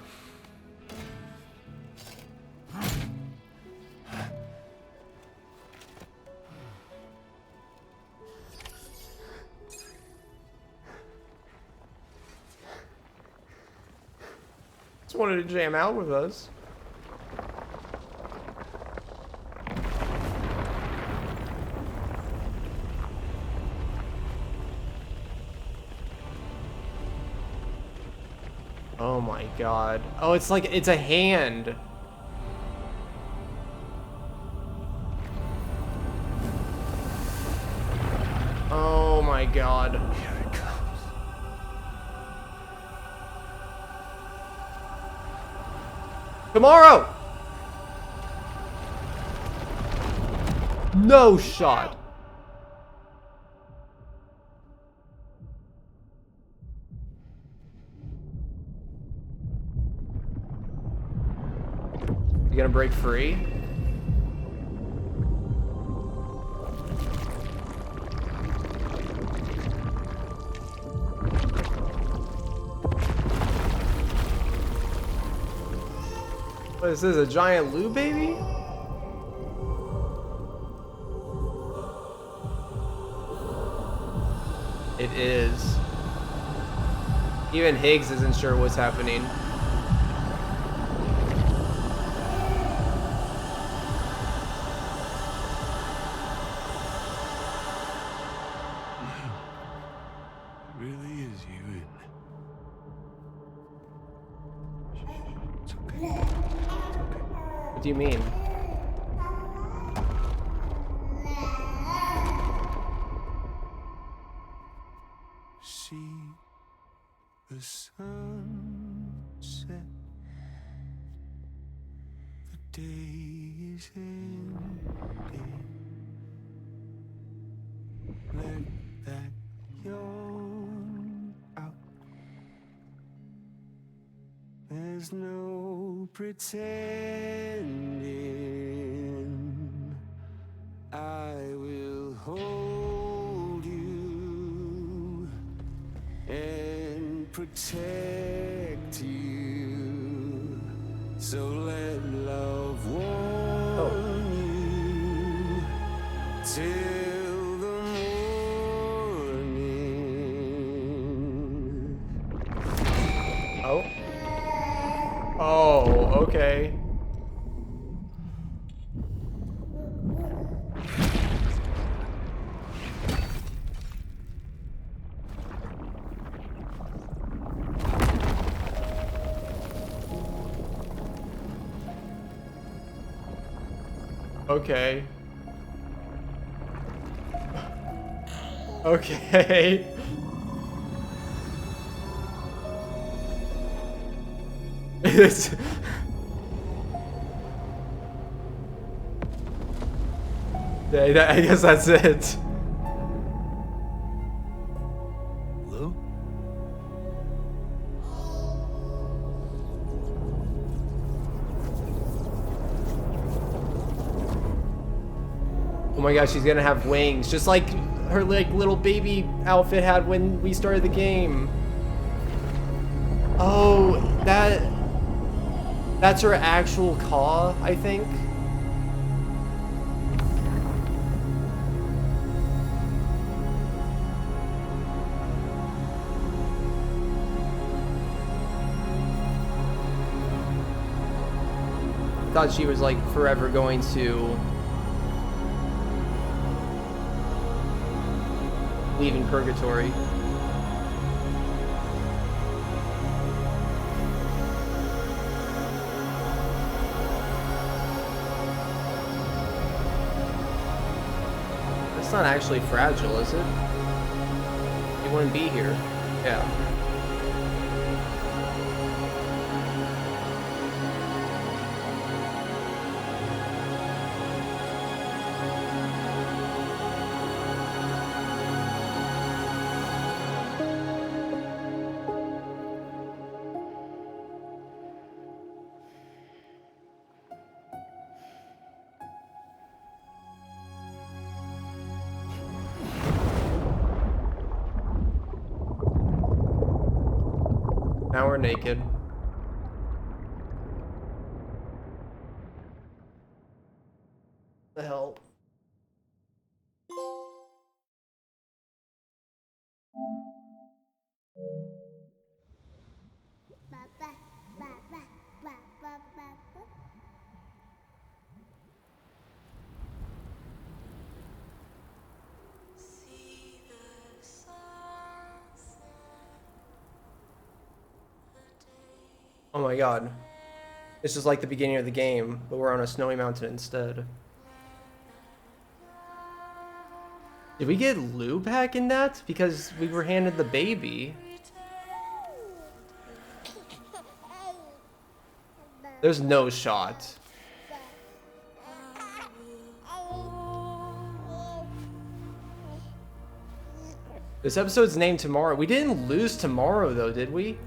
Just wanted to jam out with us. Oh my god. Oh, it's like, it's a hand. Oh my god. Here it comes. Tomorrow! No shot. You gonna break free? What is this, a giant Lou baby? It is. Even Higgs isn't sure what's happening. It really is you, isn't it? It's okay. It's okay. What do you mean? See the sunset. The day is ending. Let that yawn out. There's no pretending. I will hold you and protect you. So let love warm you till the morning. Oh. Oh, okay. Okay. Okay. It's yeah, I guess that's it. Lou? Oh my gosh, she's gonna have wings, just like her like little baby outfit had when we started the game. Oh, that's her actual caw, I think. Thought she was like forever going to leave in purgatory. That's not actually fragile, is it? It wouldn't be here. Yeah. Now we're naked. The hell? Oh my god. This is like the beginning of the game, but we're on a snowy mountain instead. Did we get Lou back in that? Because we were handed the baby. There's no shot. This episode's named Tomorrow. We didn't lose Tomorrow though, did we?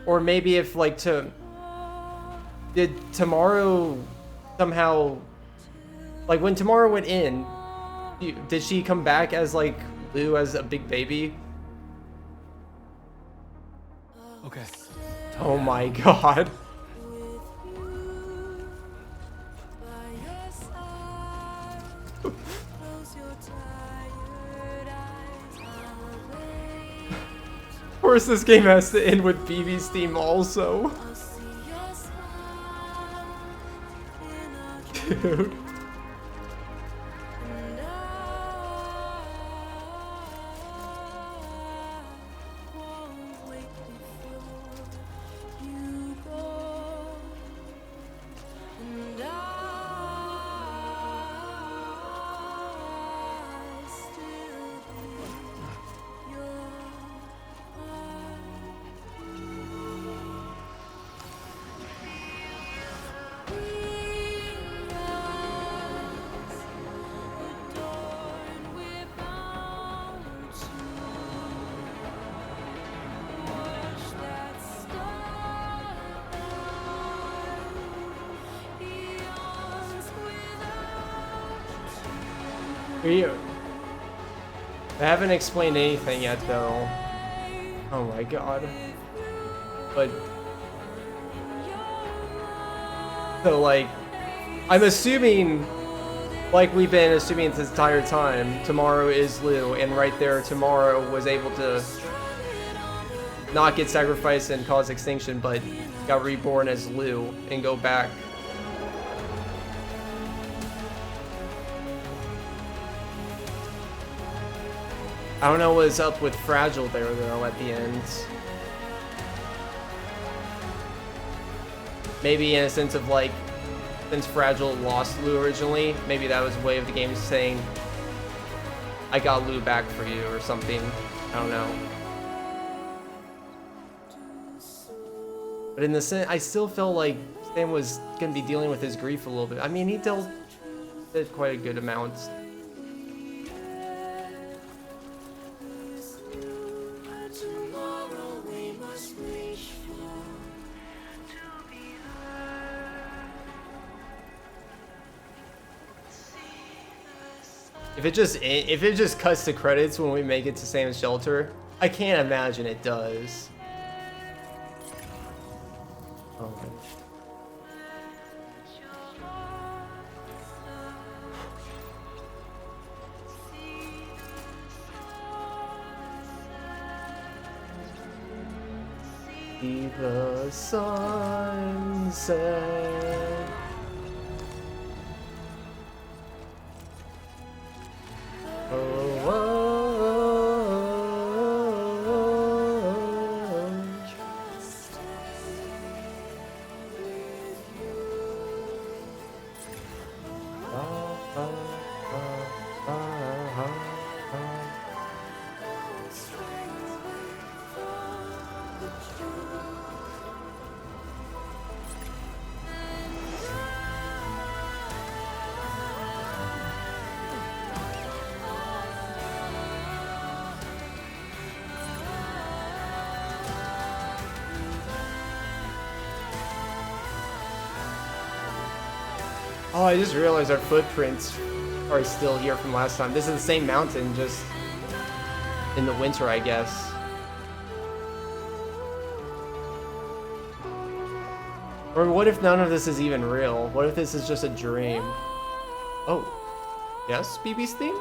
Or maybe if like did Tomorrow somehow, like when Tomorrow went in, did she come back as like Lou as a big baby? Okay, Oh my god. Of course, this game has to end with BB's theme also. Dude. I haven't explained anything yet, though. Oh my god. But... So, like... I'm assuming, like we've been assuming this entire time, Tomorrow is Lou, and right there, Tomorrow was able to not get sacrificed and cause extinction, but got reborn as Lou and go back. I don't know what's up with Fragile there, though, at the end. Maybe in a sense of, like, since Fragile lost Lou originally, maybe that was a way of the game saying, I got Lou back for you, or something. I don't know. But in the sense, I still felt like Sam was going to be dealing with his grief a little bit. I mean, he did quite a good amount. If it just cuts to credits when we make it to Sam's shelter, I can't imagine it does. Oh my. See the sunset. Oh, I just realized our footprints are still here from last time. This is the same mountain, just in the winter, I guess. Or what if none of this is even real? What if this is just a dream? Oh, yes, BB's theme?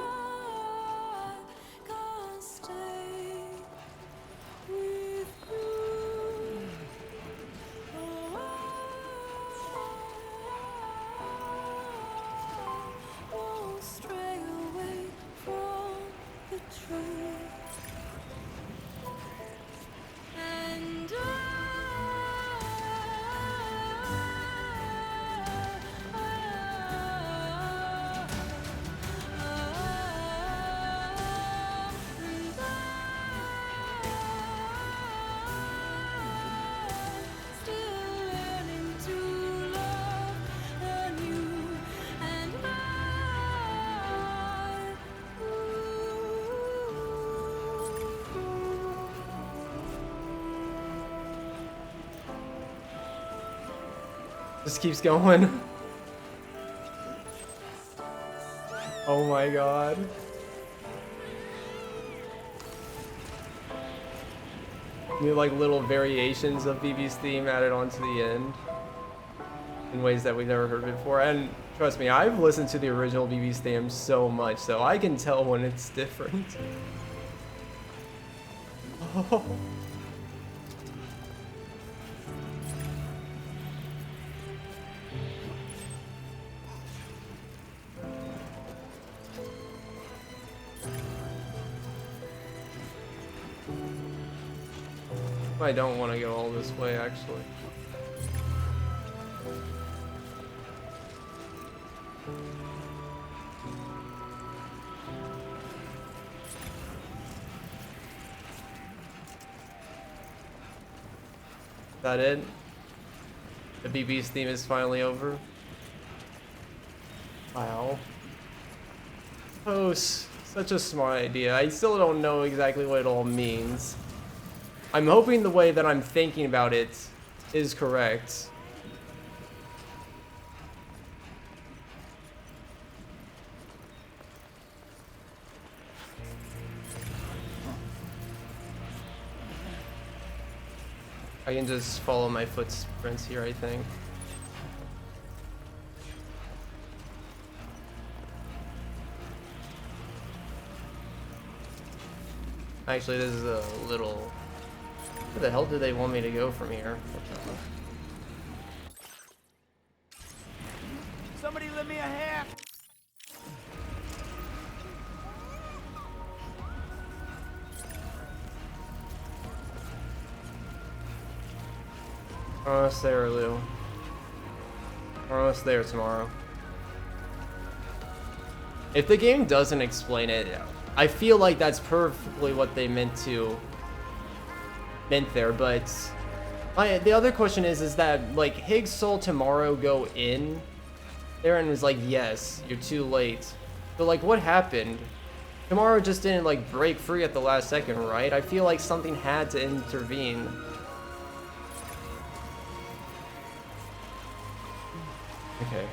Just keeps going. Oh my god. New like little variations of BB's theme added on to the end in ways that we've never heard before. And trust me, I've listened to the original BB's theme so much, so I can tell when it's different. Oh. I don't want to go all this way, actually. Is that it? The BB's theme is finally over. Wow. Oh, such a smart idea. I still don't know exactly what it all means. I'm hoping the way that I'm thinking about it is correct. I can just follow my footprints here, I think. Actually, this is a little... Where the hell do they want me to go from here? Somebody lend me a hand. Almost there, Lou. Almost there tomorrow. If the game doesn't explain it, I feel like that's perfectly what they meant there, but the other question is that like Higgs saw Tomorrow go in there and was like, yes, you're too late. So like what happened? Tomorrow just didn't like break free at the last second, right? I feel like something had to intervene. Okay.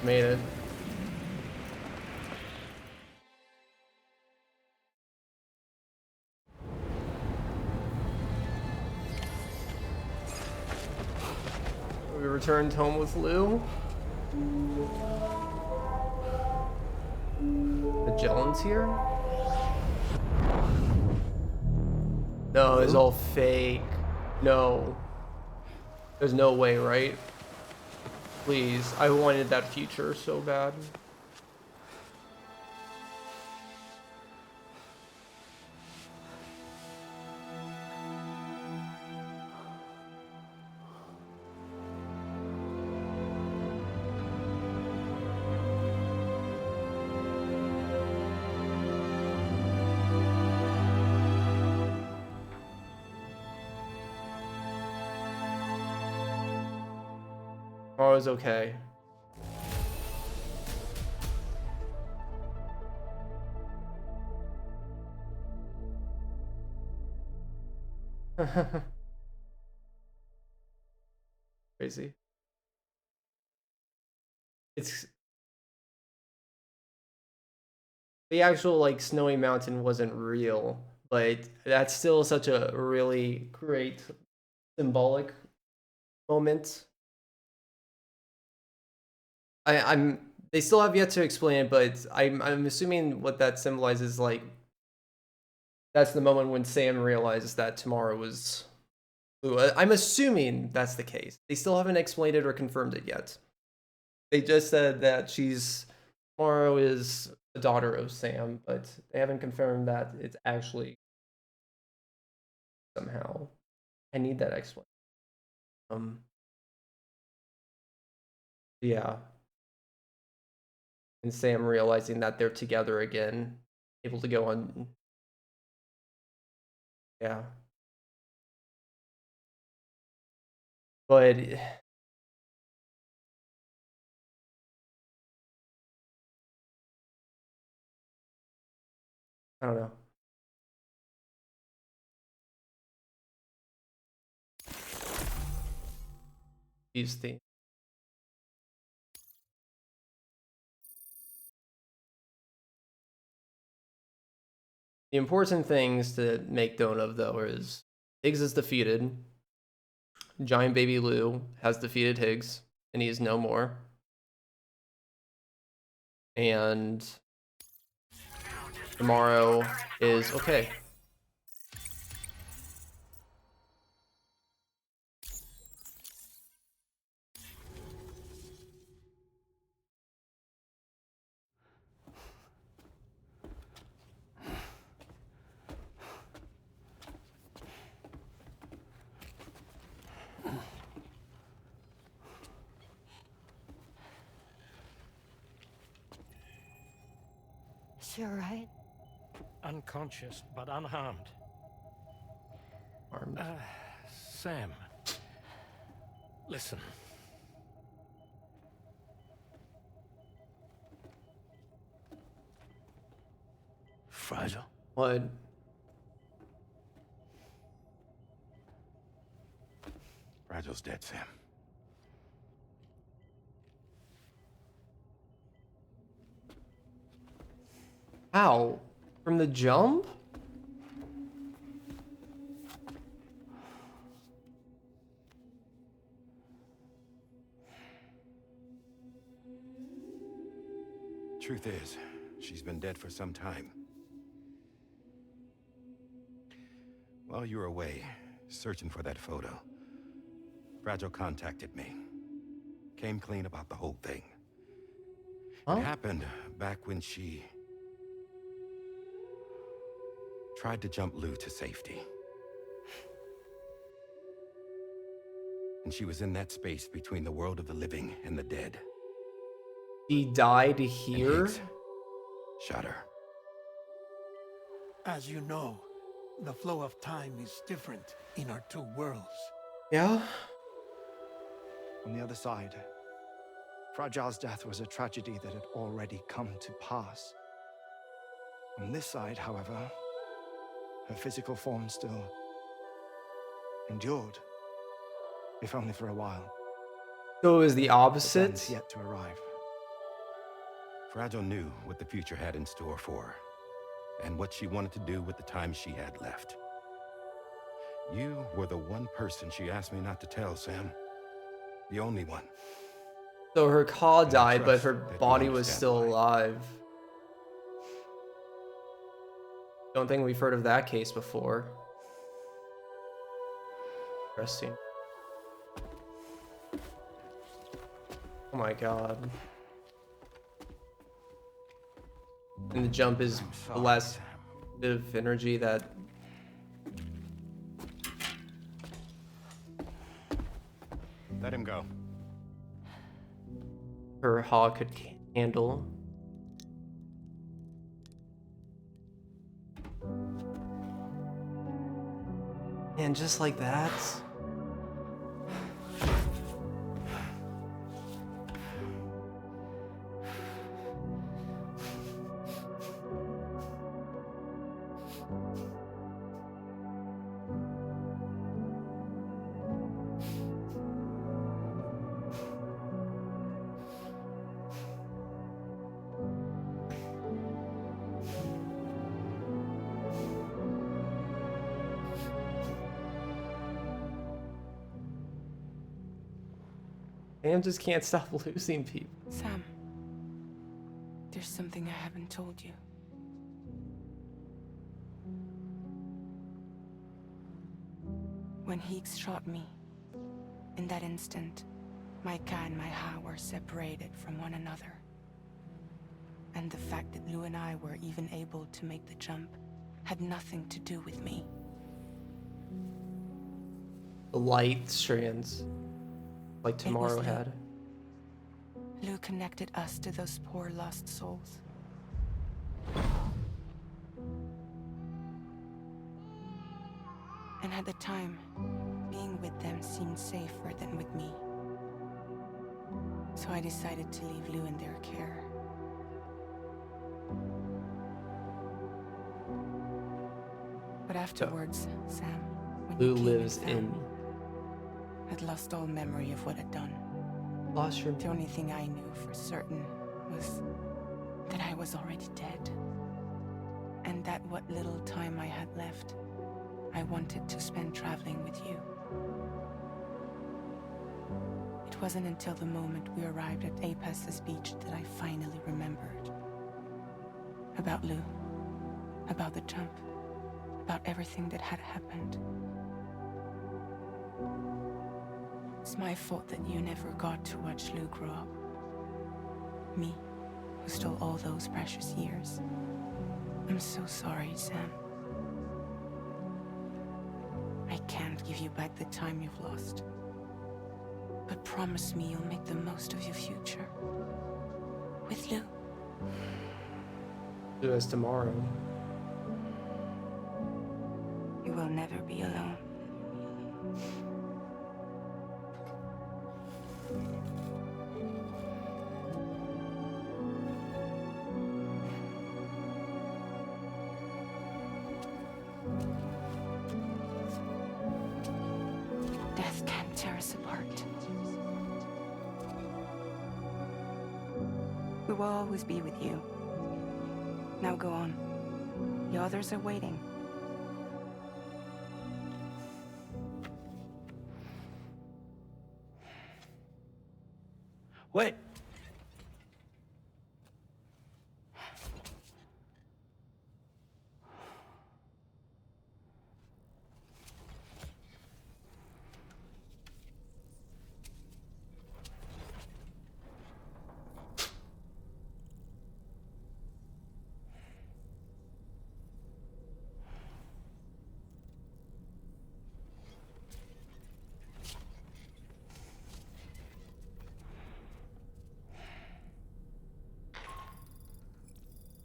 Made it. We returned home with Lou. Magellan's here? No, it's all fake. No. There's no way, right? Please, I wanted that future so bad. Oh, it's okay. Crazy. It's the actual like snowy mountain wasn't real, but that's still such a really great symbolic moment. I'm they still have yet to explain it, but I'm assuming what that symbolizes, like that's the moment when Sam realizes that Tomorrow was Lou. I'm assuming that's the case. They still haven't explained it or confirmed it yet. They just said that Tomorrow is the daughter of Sam, but they haven't confirmed that it's actually somehow. I need that explanation. Yeah. And Sam realizing that they're together again, able to go on. Yeah. But I don't know. These things. The important things to make note of, though, is Higgs is defeated. Giant Baby Lou has defeated Higgs, and he is no more. And tomorrow is okay. She alright? Unconscious, but unharmed. Armed. Sam. Listen. Fragile? What? Fragile's dead, Sam. How? From the jump? Truth is, she's been dead for some time. While you were away, searching for that photo, Fragile contacted me. Came clean about the whole thing. Huh? It happened back when she tried to jump Lou to safety. And she was in that space between the world of the living and the dead. He died here? Shot her. As you know, the flow of time is different in our two worlds. Yeah? On the other side, Fragile's death was a tragedy that had already come to pass. On this side, however, her physical form still endured, if only for a while. So it was the opposite? But yet to arrive. Fragile knew what the future had in store for her, and what she wanted to do with the time she had left. You were the one person she asked me not to tell, Sam. The only one. So her Ka died, but trust her that you body was understand still alive. Don't think we've heard of that case before. Interesting. Oh my god. And the jump is the last bit of energy that... Let him go. her Ha could handle. And just like that... Sam just can't stop losing people. Sam, there's something I haven't told you. When Higgs shot me, in that instant, my Ka and my Ha were separated from one another. And the fact that Lou and I were even able to make the jump had nothing to do with me. The light strands, like Tomorrow Lou. had. Lou connected us to those poor lost souls. And at the time, being with them seemed safer than with me. So I decided to leave Lou in their care. But afterwards, Sam, when Lou you came and lives found in. me, I'd lost all memory of what I'd done. Lost your... The only thing I knew for certain was that I was already dead. And that what little time I had left, I wanted to spend traveling with you. It wasn't until the moment we arrived at Apas's beach that I finally remembered. About Lou, about the jump, about everything that had happened. It's my fault that you never got to watch Lou grow up. Me, who stole all those precious years. I'm so sorry, Sam. I can't give you back the time you've lost. But promise me you'll make the most of your future. With Lou. Do this tomorrow. You will never be alone. Death can't tear us apart. We will always be with you. Now go on. The others are waiting. Wait.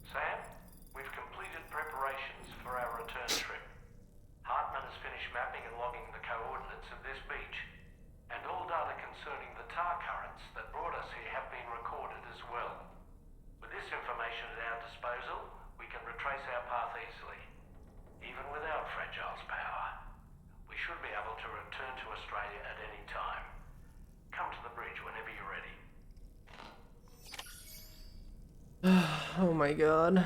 Sam, we've completed preparations for our return trip. Hartman has finished mapping and logging the coordinates of this beach, and all data concerning the tar currents that brought us here have been recorded as well. With this information at our disposal, we can retrace our path easily, even without Fragile's power. We should be able to return to Australia at any time. Come to the bridge whenever you're ready. Oh my god.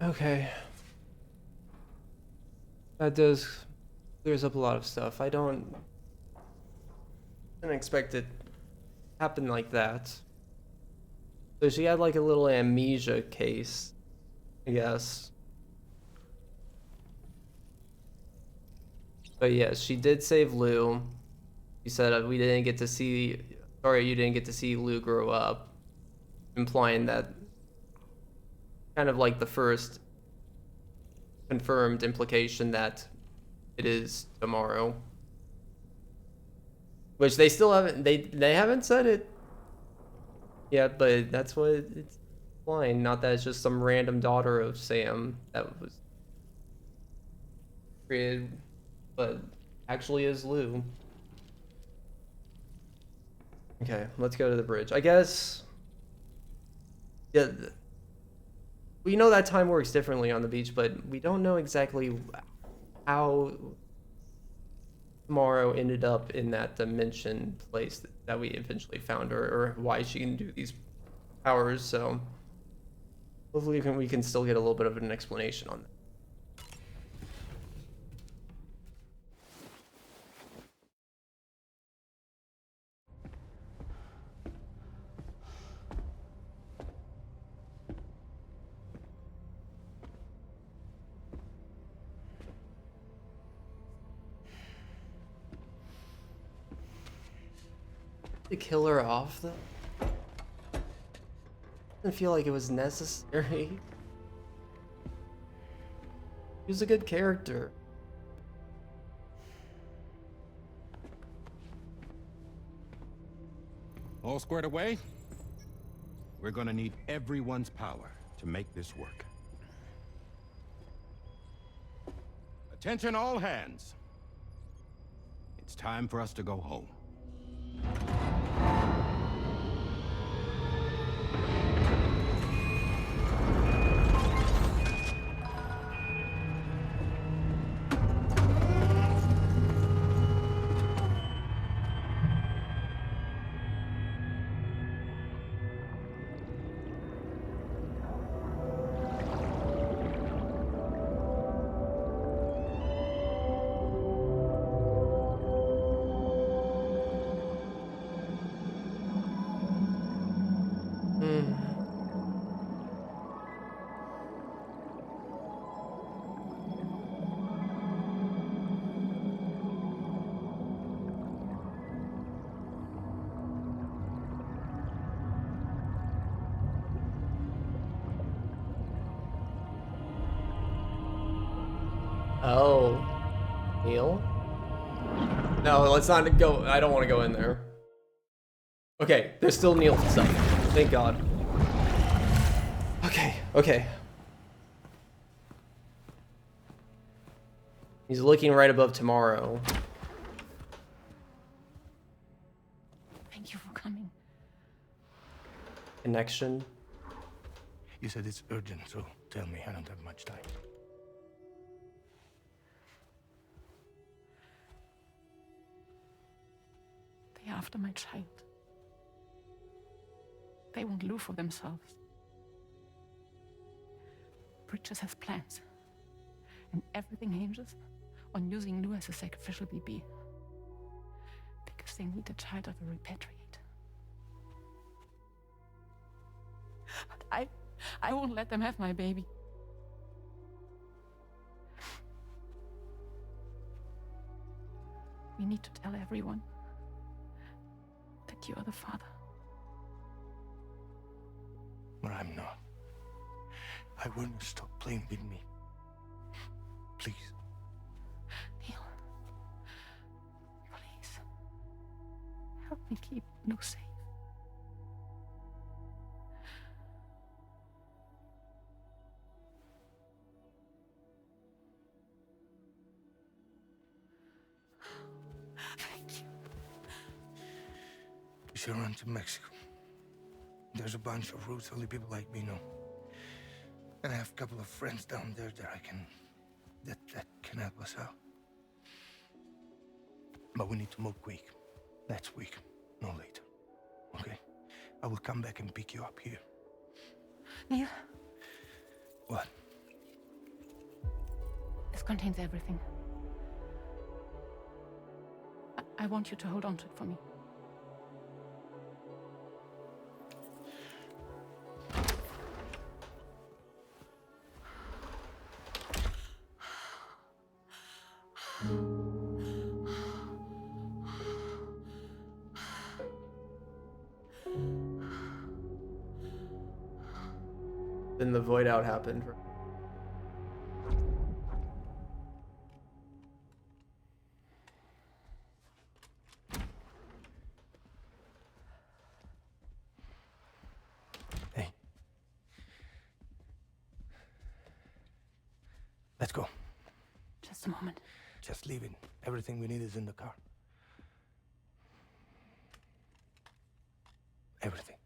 Okay. That clears up a lot of stuff. I didn't expect it to happen like that. So she had like a little amnesia case, I guess. But yes, she did save Lou. She said we didn't get to see... Sorry, you didn't get to see Lou grow up. Implying that... Kind of like the first confirmed implication that it is tomorrow. Which they still haven't... They haven't said it yet, but that's what it's implying. Not that it's just some random daughter of Sam that was created, but actually is Lou. Okay, let's go to the bridge. I guess... Yeah, we know that time works differently on the beach, but we don't know exactly how tomorrow ended up in that dimension place that we eventually found her, or why she can do these powers, so hopefully we can still get a little bit of an explanation on that. To kill her off, though? Didn't feel like it was necessary. He was a good character. All squared away? We're gonna need everyone's power to make this work. Attention all hands. It's time for us to go home. Oh. Neil? No, let's not go. I don't want to go in there. Okay, there's still Neil stuff. Thank God. Okay, okay. He's looking right above tomorrow. Thank you for coming. Connection. You said it's urgent, so tell me. I don't have much time. They're after my child. They want Lou for themselves. Bridges has plans. And everything hinges on using Lou as a sacrificial BB. Because they need a child of a repatriate. But I won't let them have my baby. We need to tell everyone that you are the father. But I'm not. I want you to stop playing with me. Please. Neil. Please. Help me keep Lou safe. Thank you. You should run to Mexico. There's a bunch of routes only people like me know. And I have a couple of friends down there that can help us out. But we need to move quick. Next week, no later. Okay? I will come back and pick you up here. Neil, What? this contains everything. I want you to hold on to it for me. Then the void out happened. Hey. Let's go. Just a moment. Just leave it. Everything we need is in the car. Everything.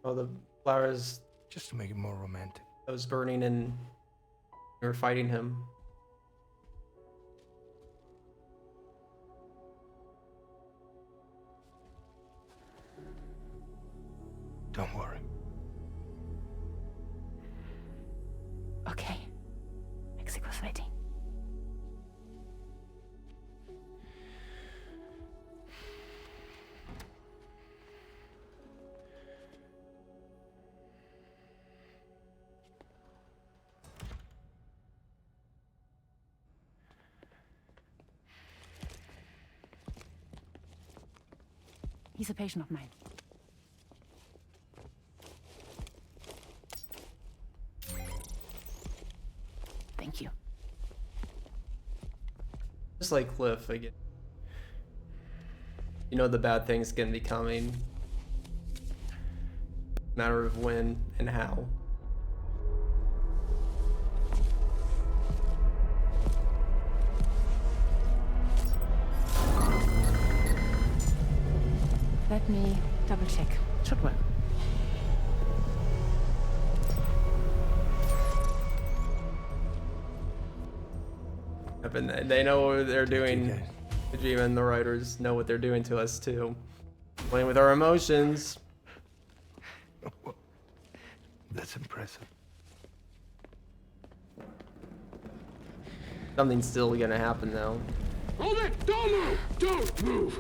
Oh, the flowers. Just to make it more romantic. That was burning and we were fighting him. Don't worry. Okay. Mexico's waiting. He's a patient of mine. Thank you. Just like Cliff again. You know the bad thing's gonna be coming. Matter of when and how. Let me double check. Should work. And they know what they're doing. Kojima and the writers know what they're doing to us too. Playing with our emotions. That's impressive. Something's still gonna happen though. Hold it! Don't move! Don't move!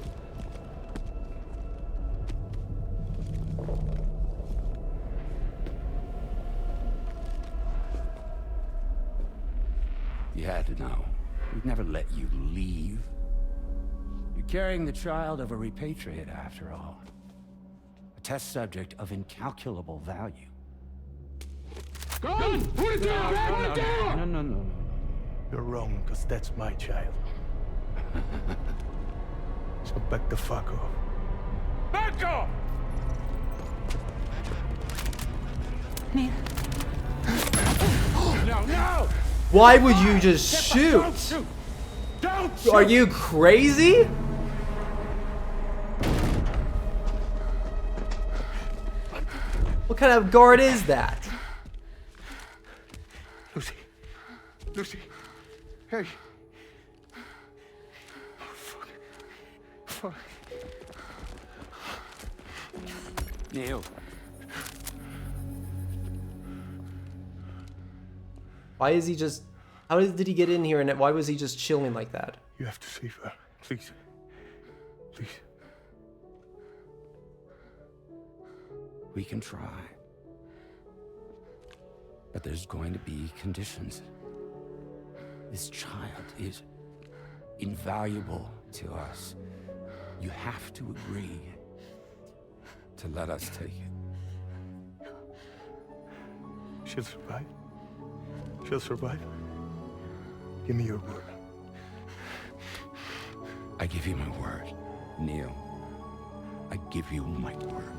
You had to know. We'd never let you leave. You're carrying the child of a repatriate, after all. A test subject of incalculable value. Gun! Put it down! Put it down! No. You're wrong, because that's my child. So back the fuck off. Back off! Neil. No! Why would you just shoot? Don't shoot! Don't shoot! Are you crazy? What kind of guard is that? Lucy. Lucy. Hey. Oh, fuck. Fuck. Neil. Why is he just... How did he get in here, and why was he just chilling like that? You have to save her. Please. Please. We can try. But there's going to be conditions. This child is invaluable to us. You have to agree to let us take it. She'll survive. She'll survive. Give me your word. I give you my word, Neil. I give you my word.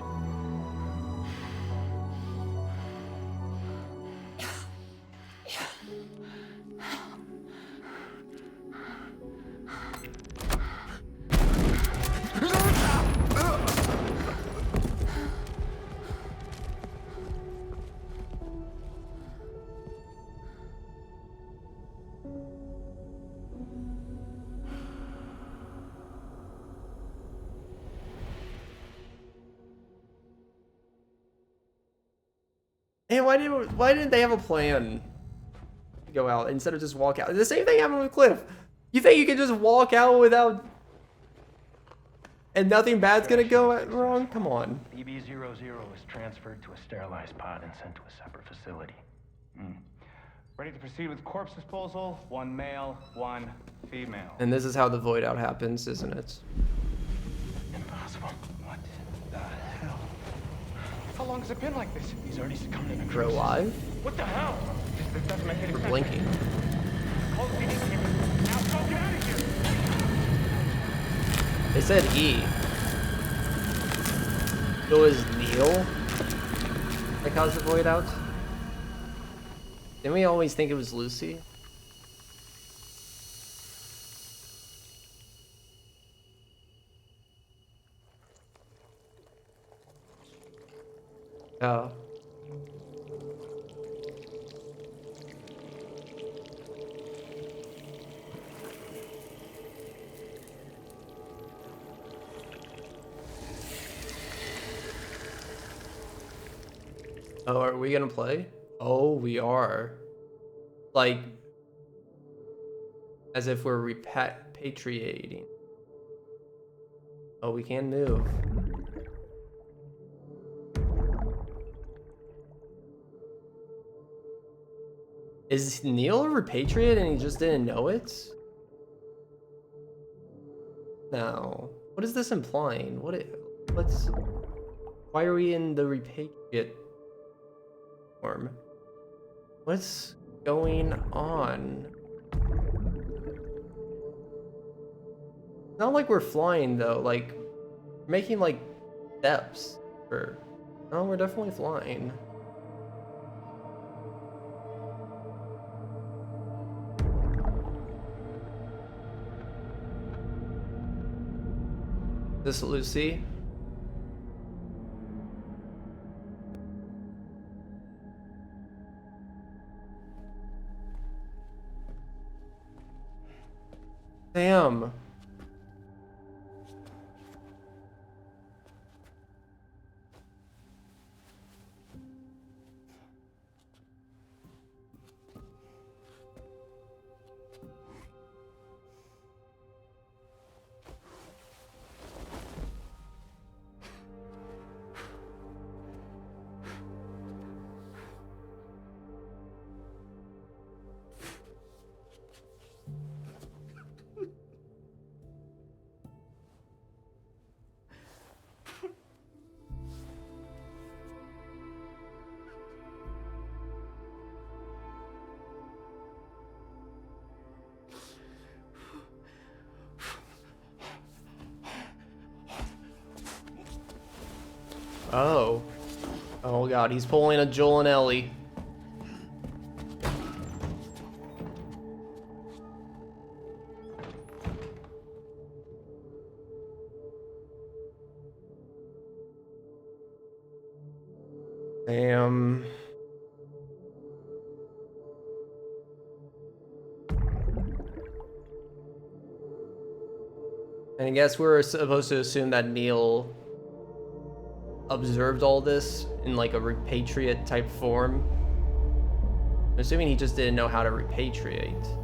And why didn't they have a plan to go out instead of just walk out? The same thing happened with Cliff. You think you can just walk out without... And nothing bad's gonna go wrong? Come on. BB-00 is transferred to a sterilized pod and sent to a separate facility. Ready to proceed with corpse disposal. 1 male, 1 female. And this is how the void out happens, isn't it? Impossible. What the hell? How long has it been like this? He's already succumbed to the We're alive? What the hell? This doesn't make any We're sense. blinking. Call the PD team. Now go get out of here! They said E. It was Neil that caused the void out? Didn't we always think it was Lucy? Oh. Oh, are we gonna play? Oh, we are. Like, as if we're repatriating. Oh, we can move. Is Neil a repatriate and he just didn't know it? No. What is this implying? What's... Why are we in the repatriate form? What's going on? It's not like we're flying though, like making like steps. Or no, we're definitely flying. This Lucy? Damn. Oh. Oh god, he's pulling a Joel and Ellie. Damn. And I guess we're supposed to assume that Neil observed all this in like a repatriate type form. I'm assuming he just didn't know how to repatriate.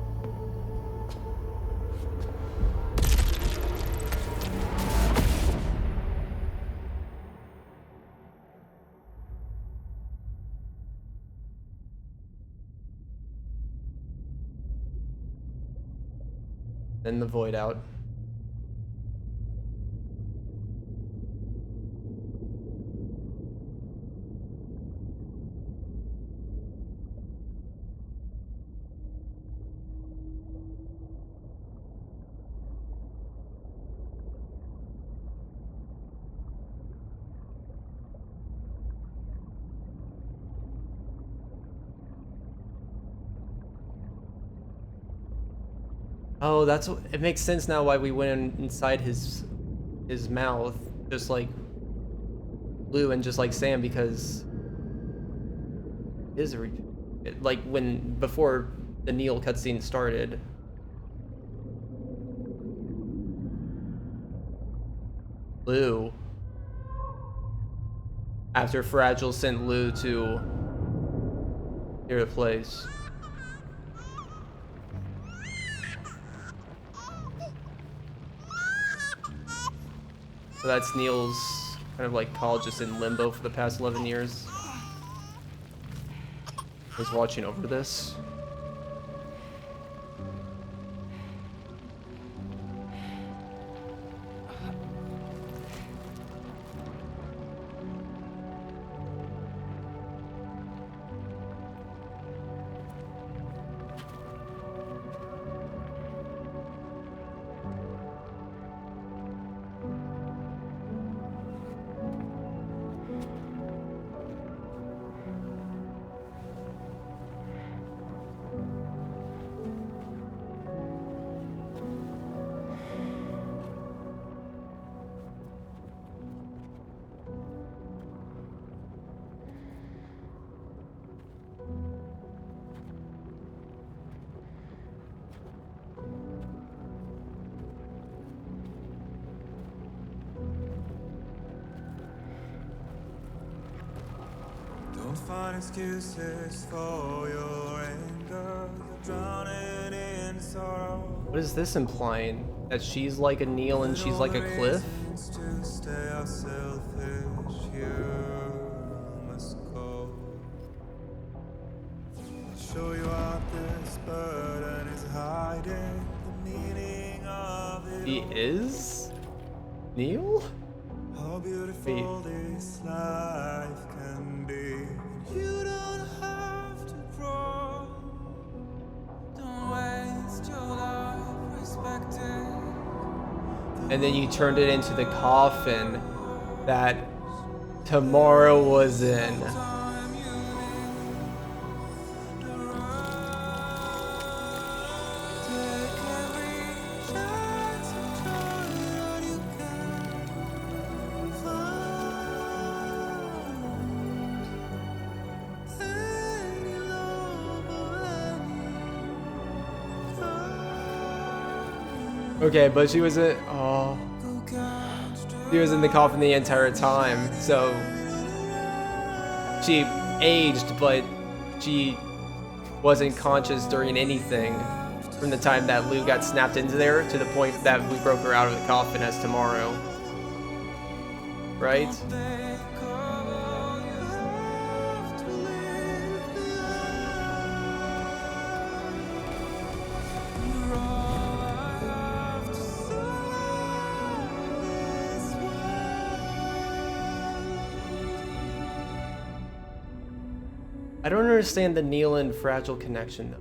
Then the void out. Oh, that's what, it makes sense now why we went inside his mouth, just like Lou and just like Sam, because his like when before the Neil cutscene started. Lou, after Fragile sent Lou to near the place. So that's Neil's kind of like college just in limbo for the past 11 years. He's watching over this. Don't find excuses for your anger. You're drowning in sorrow. What is this implying? That she's like a Neil and she's like a Cliff? To stay out selfish, you must go. I'll show you out this burden is hiding the meaning of it. He is Neil? How beautiful this life can be. You don't have to grow. Don't waste your life respecting. And then you turned it into the coffin that Tomorrow was in. Okay, but she was in, oh, she was in the coffin the entire time, so she aged, but she wasn't conscious during anything from the time that Lou got snapped into there to the point that we broke her out of the coffin as Tomorrow, right? I don't understand the Neil and Fragile connection though.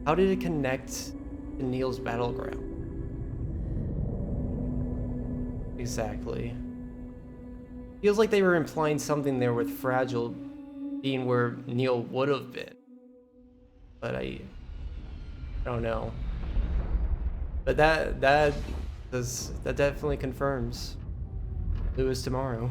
How did it connect to Neil's battleground? Exactly. Feels like they were implying something there with Fragile being where Neil would have been. But I don't know. But that definitely confirms Lewis tomorrow.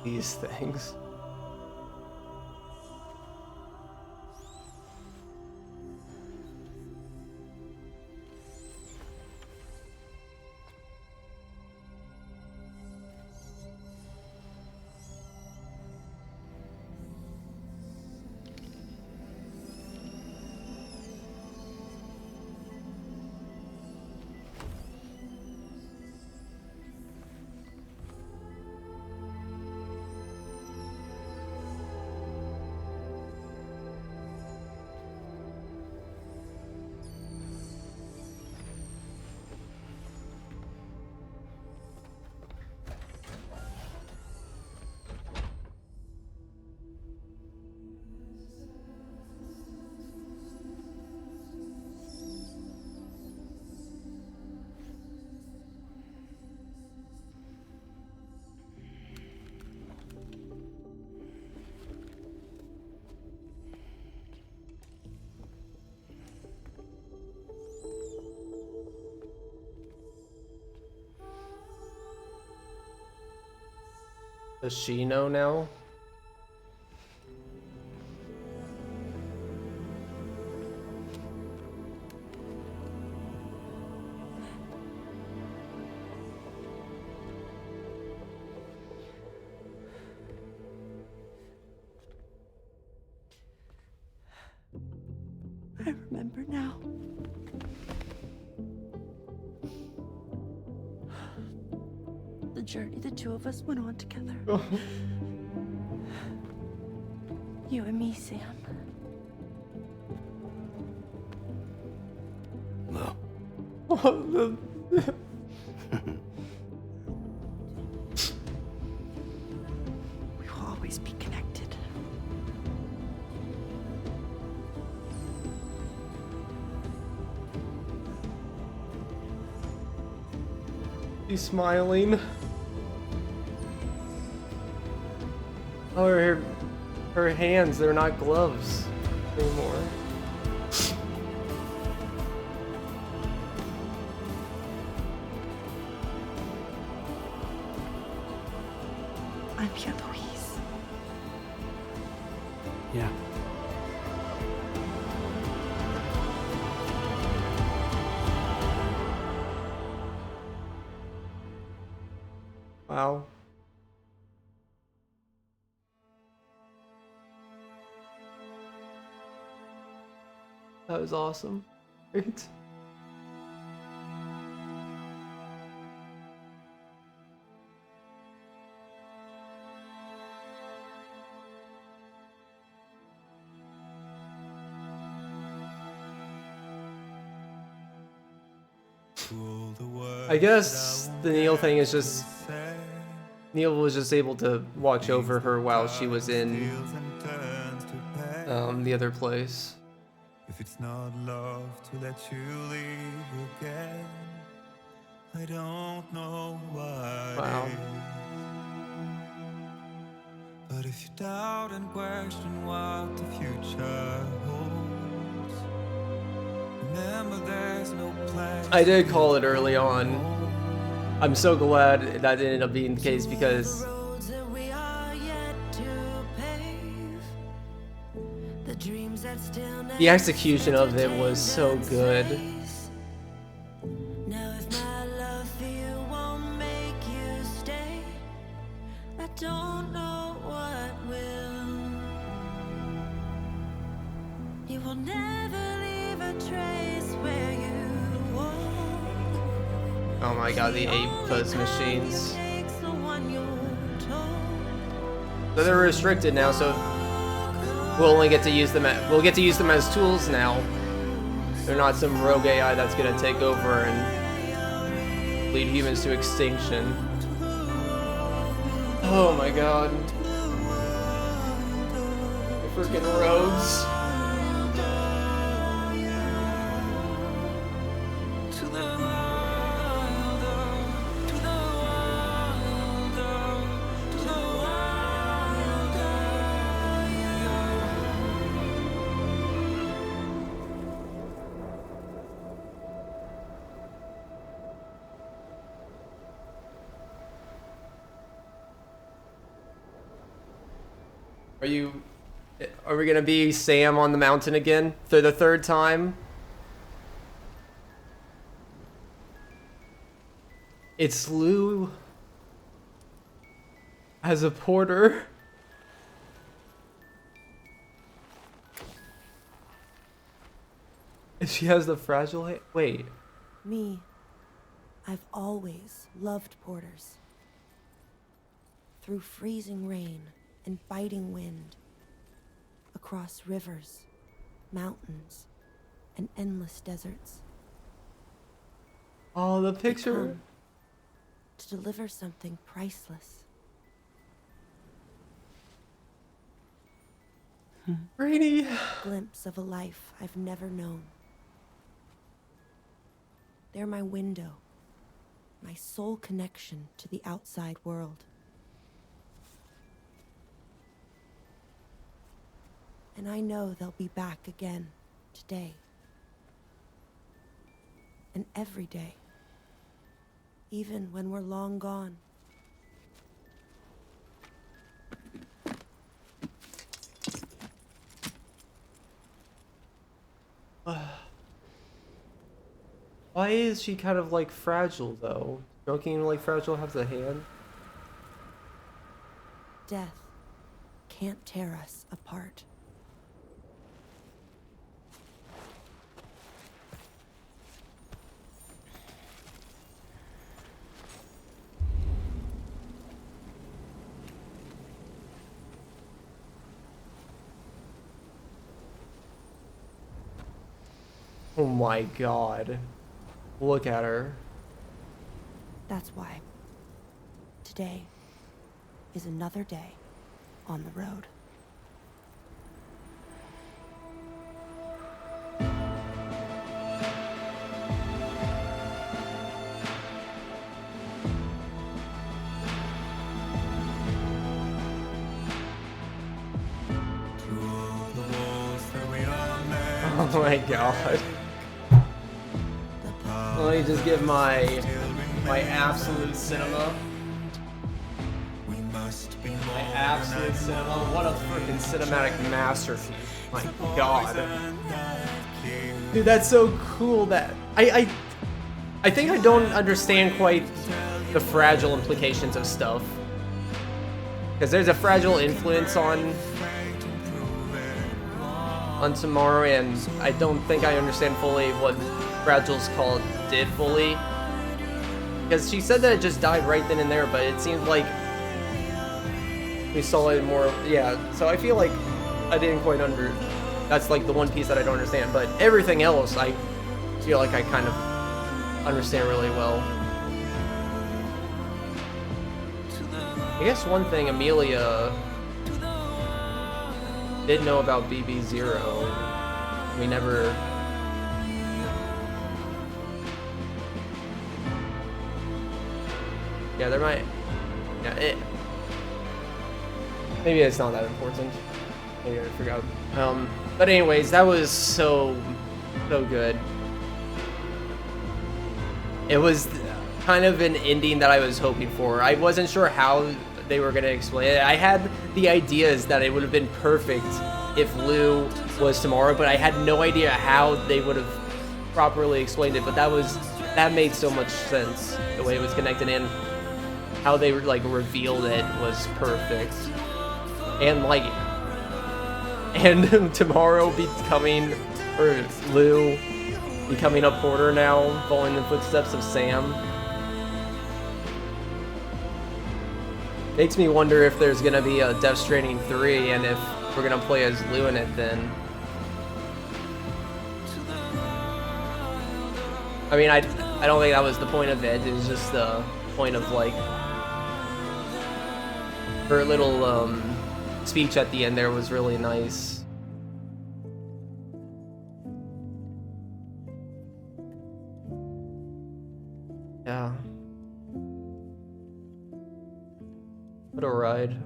These things. Does she know now? I remember now. The journey the two of us went on together. You and me, Sam. No. We will always be connected. She's smiling. Oh, her hands, they're not gloves anymore. I'm here, Louise. Yeah. Wow. That was awesome. Right? I guess the Neil thing is just Neil was just able to watch over her while she was in the other place. If it's not love to let you leave again, I don't know what Wow. is. But if you doubt and question what the future holds, remember there's no place. I did call it early on. I'm so glad that ended up being the case because the execution of it was so good. Now if my love for you won't make you stay, I don't know what will. You will never leave a trace where you walk. Oh my god, the 8-puss machines. Takes the one you're told. So they're restricted now, so we'll only get to use them we'll get to use them as tools now. They're not some rogue AI that's gonna take over and lead humans to extinction. Oh my god. The freaking roads. Are we gonna be Sam on the mountain again for the third time? It's Lou as a porter. And she has the fragile wait. Me. I've always loved porters. Through freezing rain and biting wind. Across rivers, mountains, and endless deserts. Oh, the picture. They come to deliver something priceless. Rainy. Glimpse of a life I've never known. They're my window, my sole connection to the outside world. And I know they'll be back again today. And every day. Even when we're long gone. Why is she kind of like fragile though? Joking like fragile has a hand? Death can't tear us apart. Oh my god. Look at her. That's why today is another day on the road. Oh my god. Let me just give my absolute cinema. My absolute cinema. What a freaking cinematic masterpiece. My god. Dude, that's so cool that I think I don't understand quite the fragile implications of stuff. Because there's a fragile influence on tomorrow, and I don't think I understand fully what Fragile's Call did fully. Because she said that it just died right then and there, but it seemed like we saw it more, yeah. So I feel like I didn't quite that's like the one piece that I don't understand, but everything else I feel like I kind of understand really well. I guess one thing Amelia did know about BB-0. We never... Yeah, there might... Yeah, maybe it's not that important. Maybe I forgot. But anyways, that was so good. It was kind of an ending that I was hoping for. I wasn't sure how they were going to explain it. I had the ideas that it would have been perfect if Lou was tomorrow, but I had no idea how they would have properly explained it. But that made so much sense, the way it was connected in. How they like revealed it was perfect. And like, and tomorrow becoming, or Lou becoming a porter now, following the footsteps of Sam. Makes me wonder if there's gonna be a Death Stranding 3 and if we're gonna play as Lou in it then. I mean, I don't think that was the point of it. It was just the point of like her little speech at the end there was really nice. Yeah. What a ride.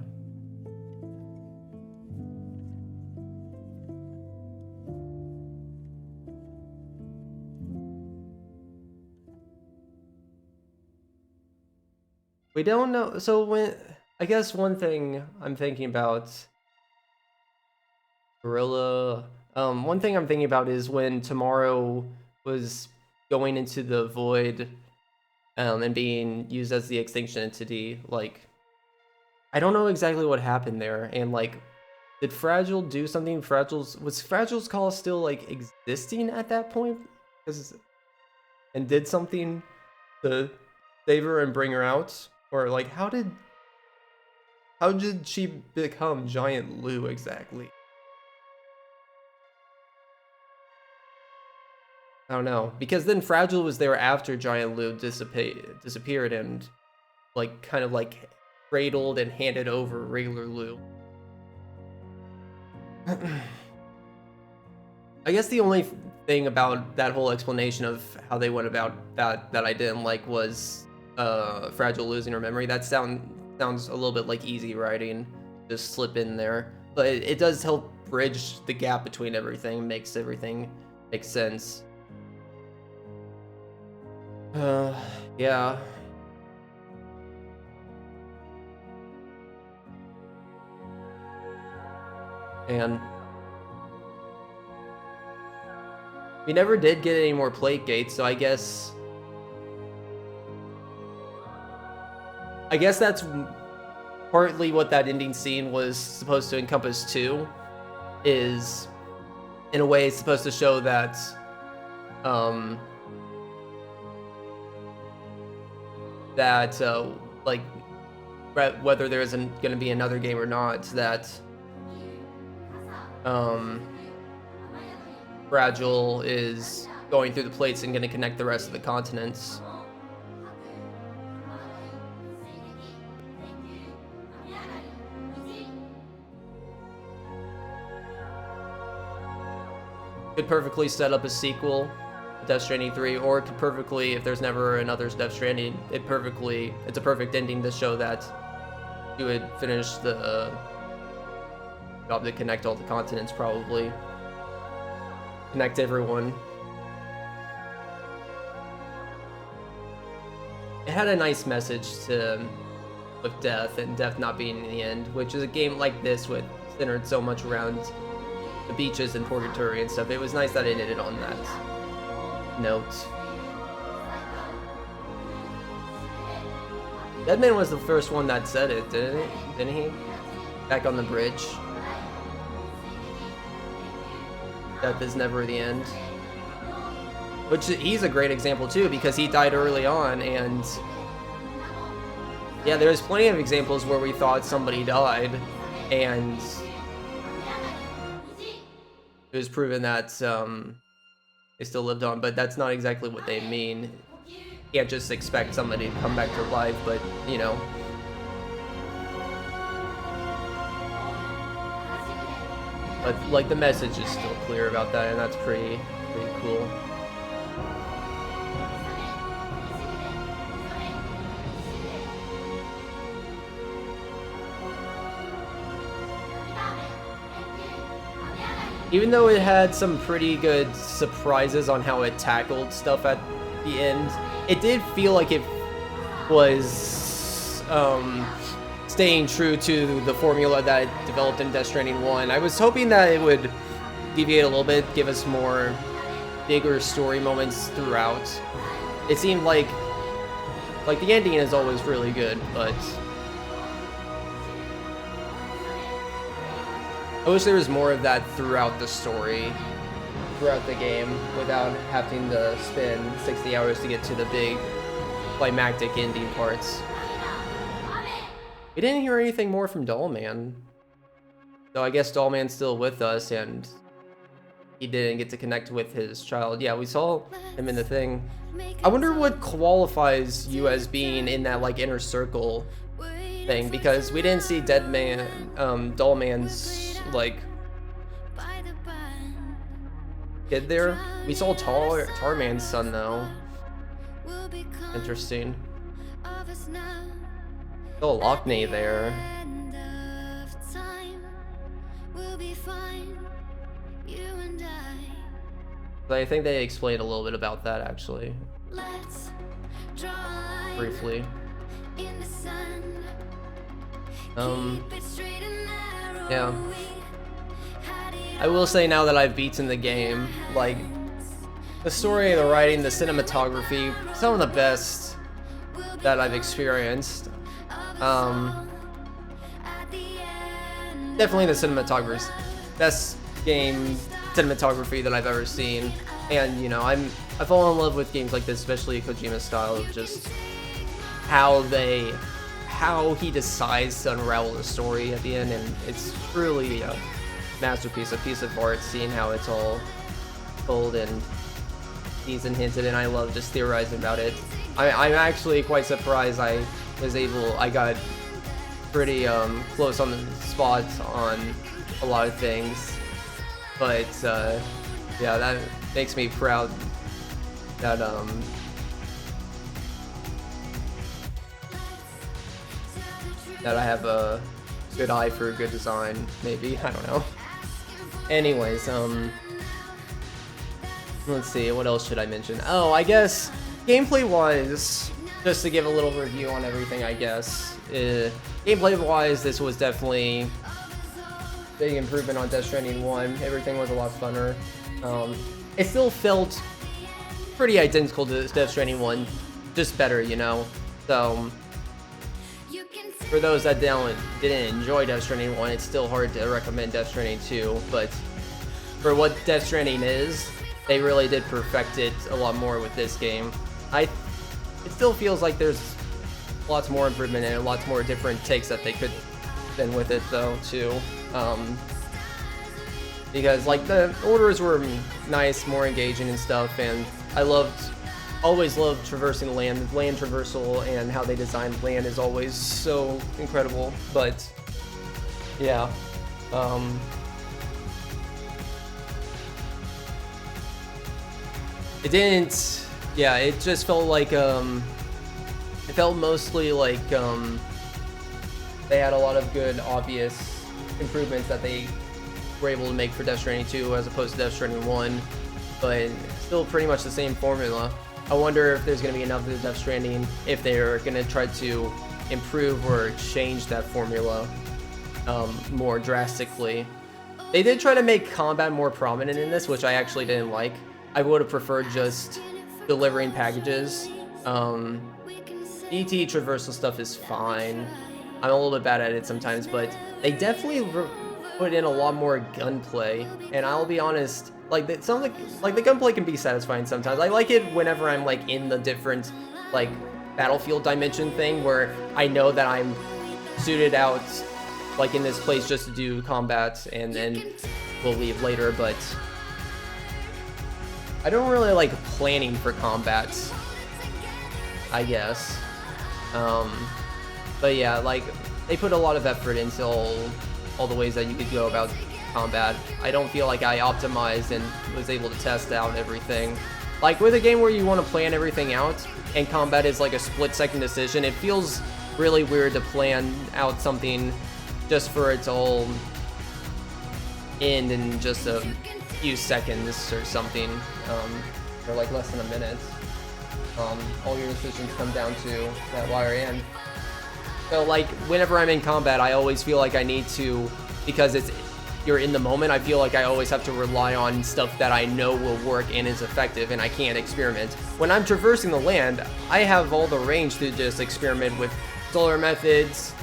We don't know. So I guess one thing I'm thinking about Gorilla. One thing I'm thinking about is when Tomorrow was going into the void, and being used as the extinction entity. Like, I don't know exactly what happened there, and like, did Fragile do something? Was Fragile's call still like existing at that point? And did something to save her and bring her out, or like, how did she become Giant Lou exactly? I don't know, because then Fragile was there after Giant Lou disappeared and like kind of like cradled and handed over regular Lou. I guess the only thing about that whole explanation of how they went about that I didn't like was Fragile losing her memory. That sounds a little bit like easy writing, just slip in there, but it does help bridge the gap between everything, makes everything make sense. Yeah. And we never did get any more plate gates, so I guess that's partly what that ending scene was supposed to encompass too, is in a way it's supposed to show that like whether there isn't going to be another game or not, that Fragile is going through the plates and going to connect the rest of the continents. Could perfectly set up a sequel, Death Stranding 3, or it could perfectly, if there's never another Death Stranding, it's a perfect ending to show that you would finish the job to connect all the continents, probably. Connect everyone. It had a nice message with death, and death not being in the end, which is a game like this with centered so much around the beaches and purgatory and stuff. It was nice that it ended on that note. Deadman was the first one that said it, didn't he? Back on the bridge. Death is never the end. Which he's a great example too, because he died early on, and yeah, there's plenty of examples where we thought somebody died, and it was proven that they still lived on, but that's not exactly what they mean. You can't just expect somebody to come back to life, but you know. But like the message is still clear about that, and that's pretty cool. Even though it had some pretty good surprises on how it tackled stuff at the end, it did feel like it was staying true to the formula that it developed in Death Stranding 1. I was hoping that it would deviate a little bit, give us more bigger story moments throughout. It seemed like the ending is always really good, but I wish there was more of that throughout the story, throughout the game, without having to spend 60 hours to get to the big climactic ending parts. We didn't hear anything more from Dollman, so I guess Dollman's still with us, and he didn't get to connect with his child. Yeah, we saw him in the thing. I wonder what qualifies you as being in that like inner circle thing, because we didn't see Dead Man, Dull Man's like kid there. We saw Tar Man's son though. Interesting. Still Lockney there. But I think they explained a little bit about that actually. Briefly. Yeah. I will say now that I've beaten the game, like, the story, the writing, the cinematography, some of the best that I've experienced. Definitely the cinematography. Best game cinematography that I've ever seen. And, you know, I fall in love with games like this, especially Kojima style, of just how he decides to unravel the story at the end, and it's truly a masterpiece, a piece of art, seeing how it's all told and teased and hinted, and I love just theorizing about it. I'm actually quite surprised I got pretty close on the spot on a lot of things, but yeah, that makes me proud that that I have a good eye for good design, maybe, I don't know. Anyways, let's see, what else should I mention? Oh, I guess gameplay-wise, just to give a little review on everything, I guess. Gameplay-wise, this was definitely a big improvement on Death Stranding 1. Everything was a lot funner. It still felt pretty identical to Death Stranding 1, just better, you know? So, for those that didn't enjoy Death Stranding 1, it's still hard to recommend Death Stranding 2, but for what Death Stranding is, they really did perfect it a lot more with this game. It still feels like there's lots more improvement and lots more different takes that they could been with it though too. Because like the orders were nice, more engaging and stuff, and I always loved traversing the land. Land traversal and how they designed land is always so incredible. But yeah, it didn't. Yeah, it just felt like it felt mostly like they had a lot of good obvious improvements that they were able to make for Death Stranding 2 as opposed to Death Stranding 1, but still pretty much the same formula. I wonder if there's going to be enough of Death Stranding, if they're going to try to improve or change that formula more drastically. They did try to make combat more prominent in this, which I actually didn't like. I would have preferred just delivering packages. ET traversal stuff is fine. I'm a little bit bad at it sometimes, but they definitely put in a lot more gunplay, and I'll be honest, like it sounds like the gunplay can be satisfying sometimes. I like it whenever I'm like in the different like battlefield dimension thing where I know that I'm suited out like in this place just to do combat and then we'll leave later, but I don't really like planning for combat, I guess. But yeah, like they put a lot of effort into all the ways that you could go about combat. I don't feel like I optimized and was able to test out everything. Like with a game where you want to plan everything out and combat is like a split-second decision, it feels really weird to plan out something just for it to all end in just a few seconds or something, or like less than a minute. All your decisions come down to that wire end. So like whenever I'm in combat, I always feel like I need to, because you're in the moment, I feel like I always have to rely on stuff that I know will work and is effective, and I can't experiment. When I'm traversing the land, I have all the range to just experiment with solar methods,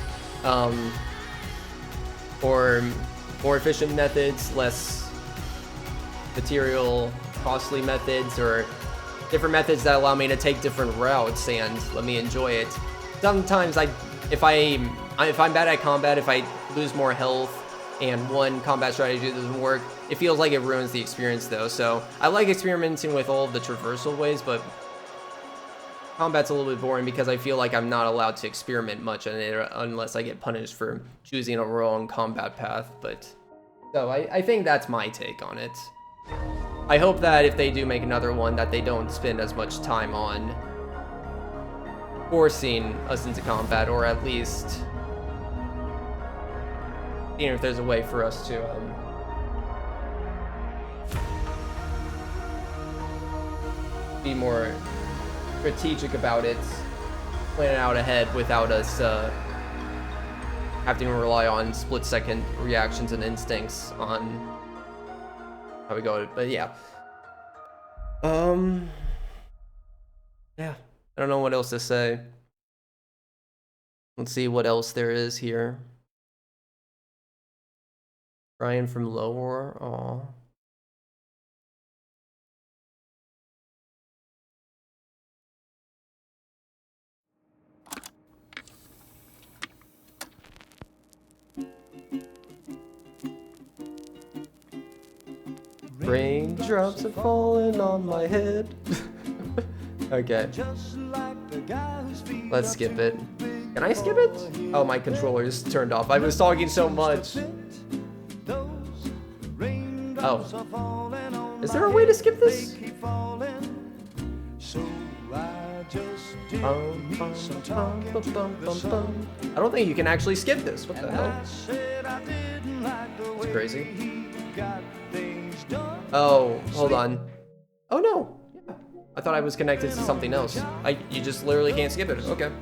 or more efficient methods, less material costly methods, or different methods that allow me to take different routes and let me enjoy it. Sometimes if I'm bad at combat, if I lose more health and one combat strategy doesn't work, it feels like it ruins the experience though. So I like experimenting with all of the traversal ways, but combat's a little bit boring because I feel like I'm not allowed to experiment much in it unless I get punished for choosing a wrong combat path. But so I think that's my take on it. I hope that if they do make another one, that they don't spend as much time on forcing us into combat, or at least seeing if there's a way for us to be more strategic about it, plan it out ahead without us having to rely on split-second reactions and instincts on how we go. But yeah, yeah, I don't know what else to say. Let's see what else there is here. Brian from Lower, aw. Raindrops are falling on my head. Okay. Let's skip it. Can I skip it? Oh, my controller is turned off. I was talking so much. Oh. Is there a way to skip this? I don't think you can actually skip this. What the hell? It's crazy. Oh, hold on. Oh no. Yeah. I thought I was connected to something else. You just literally can't skip it. Okay.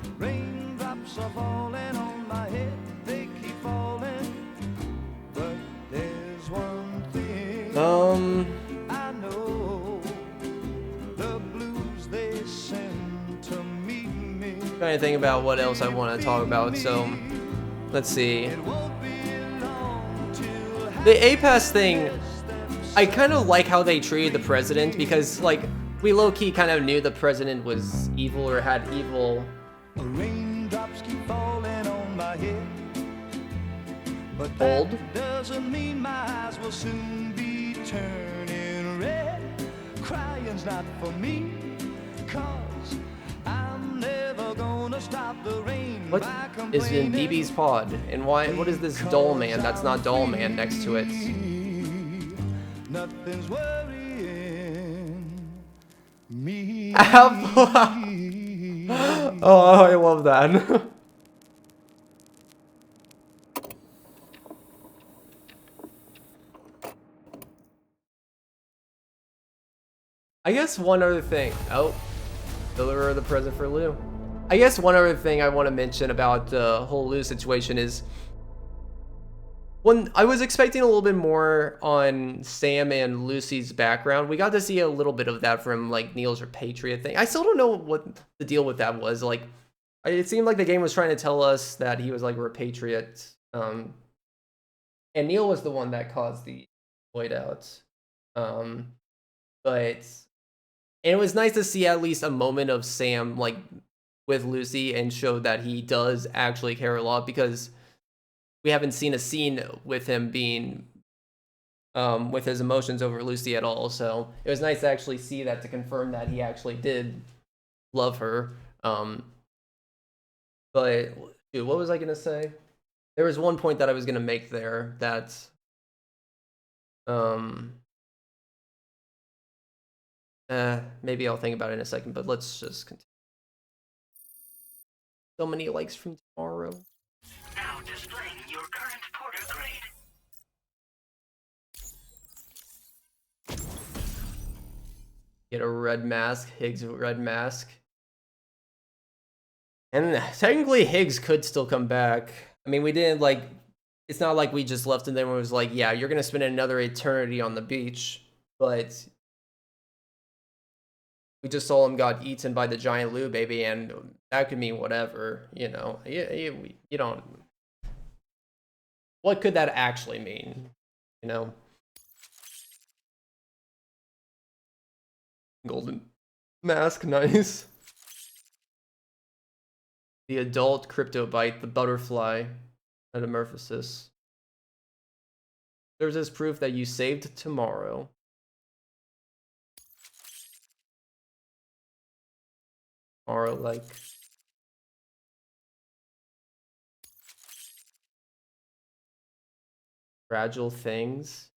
Trying to think about what else I want to talk about. So, let's see. The A-Pass thing, I kind of like how they treated the president, because like we low-key kind of knew the president was evil or had evil. Hold. Doesn't mean my eyes will soon be turning red. Crying's not for me, 'cause I'm never gonna stop the rain. What is in BB's pod? And why? What is this Doll Man? That's not Doll Man next to it. Nothing's worrying me. Oh, I love that. I guess one other thing. Oh, deliver the present for Lou. I guess one other thing I want to mention about the whole Lou situation is, when I was expecting a little bit more on Sam and Lucy's background. We got to see a little bit of that from like Neil's repatriate thing. I still don't know what the deal with that was. Like, it seemed like the game was trying to tell us that he was like a repatriate, and Neil was the one that caused the void-out. But it was nice to see at least a moment of Sam like with Lucy and show that he does actually care a lot, because we haven't seen a scene with him being with his emotions over Lucy at all. So it was nice to actually see that, to confirm that he actually did love her. But dude, what was I gonna say? There was one point that I was gonna make there that maybe I'll think about it in a second, but let's just continue. So many likes from tomorrow. Now displaying your current porter grade. Get a red mask, Higgs red mask. And technically Higgs could still come back. I mean, we didn't like, it's not like we just left him there and was like, yeah, you're gonna spend another eternity on the beach. But we just saw him got eaten by the giant Lou baby, and that could mean whatever, you know. You don't. What could that actually mean, you know? Golden mask, nice. The adult cryptobite, the butterfly, metamorphosis. There's this proof that you saved tomorrow. Tomorrow, like... Fragile things.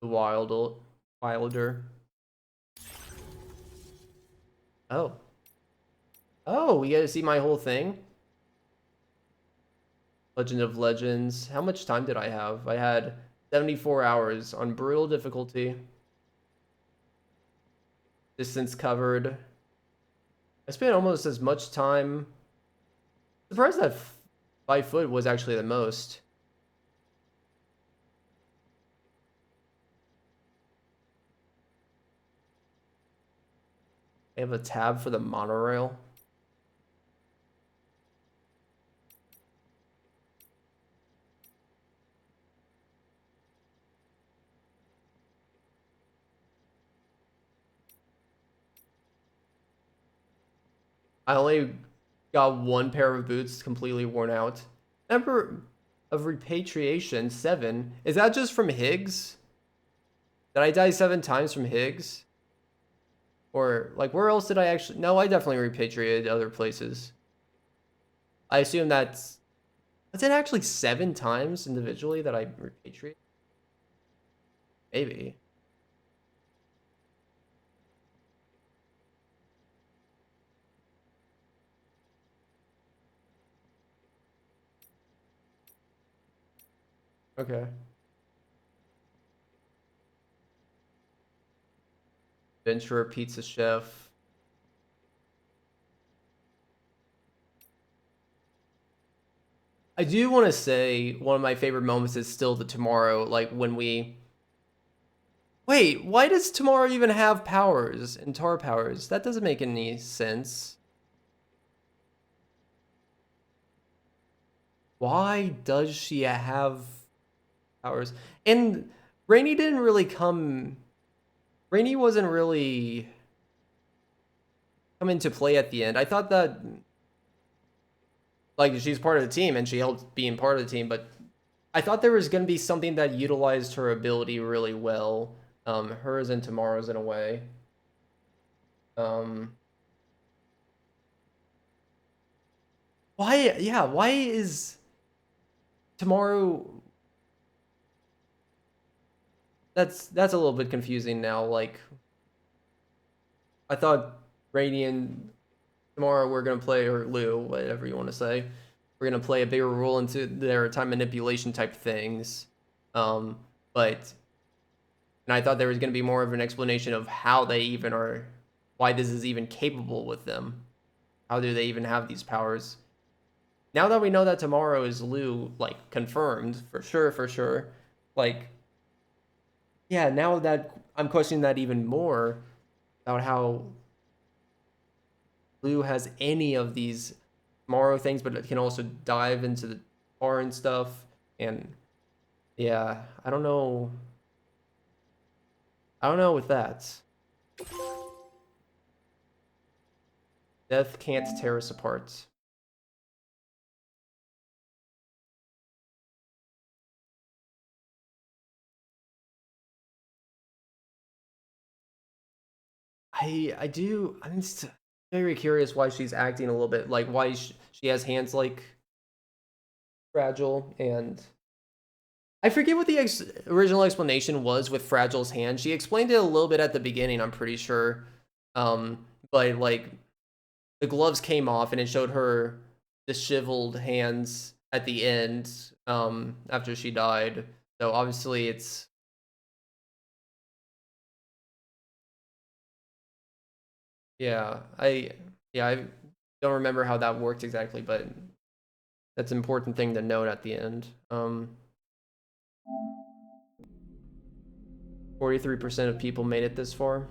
The wilder. Oh. Oh, we get to see my whole thing? Legend of Legends. How much time did I have? I had 74 hours on brutal difficulty. Distance covered. I spent almost as much time. Surprised that 5 foot was actually the most. I have a tab for the monorail. I only got one pair of boots completely worn out. Number of repatriation, 7. Is that just from Higgs? Did I die 7 times from Higgs? Or, like, where else did I actually... No, I definitely repatriated other places. I assume that's... Was it actually 7 times individually that I repatriated? Maybe. Okay. Ventura Pizza Chef. I do want to say one of my favorite moments is still the Tomorrow, like when we... Wait, why does Tomorrow even have powers and tar powers? That doesn't make any sense. Why does she have powers? And Rainy didn't really come... Rainy wasn't really come into play at the end. I thought that... Like, she's part of the team and she helped being part of the team, but I thought there was going to be something that utilized her ability really well. Hers and Tomorrow's in a way. Why is Tomorrow... That's a little bit confusing now. Like, I thought Rainy and Tomorrow were going to play, or Lou, whatever you want to say, we're going to play a bigger role into their time manipulation type things. But... And I thought there was going to be more of an explanation of how they even are, why this is even capable with them. How do they even have these powers? Now that we know that Tomorrow is Lou, like, confirmed, for sure, like, yeah, now that I'm questioning that even more about how Lou has any of these Tomorrow things, but it can also dive into the bar and stuff. And yeah, I don't know with that. Death can't tear us apart. I'm just very curious why she's acting a little bit like why she has hands like Fragile, and I forget what the original explanation was with Fragile's hand. She explained it a little bit at the beginning, I'm pretty sure. But like the gloves came off and it showed her disheveled hands at the end after she died. So obviously it's... Yeah, I don't remember how that worked exactly, but that's an important thing to note at the end. 43% of people made it this far. A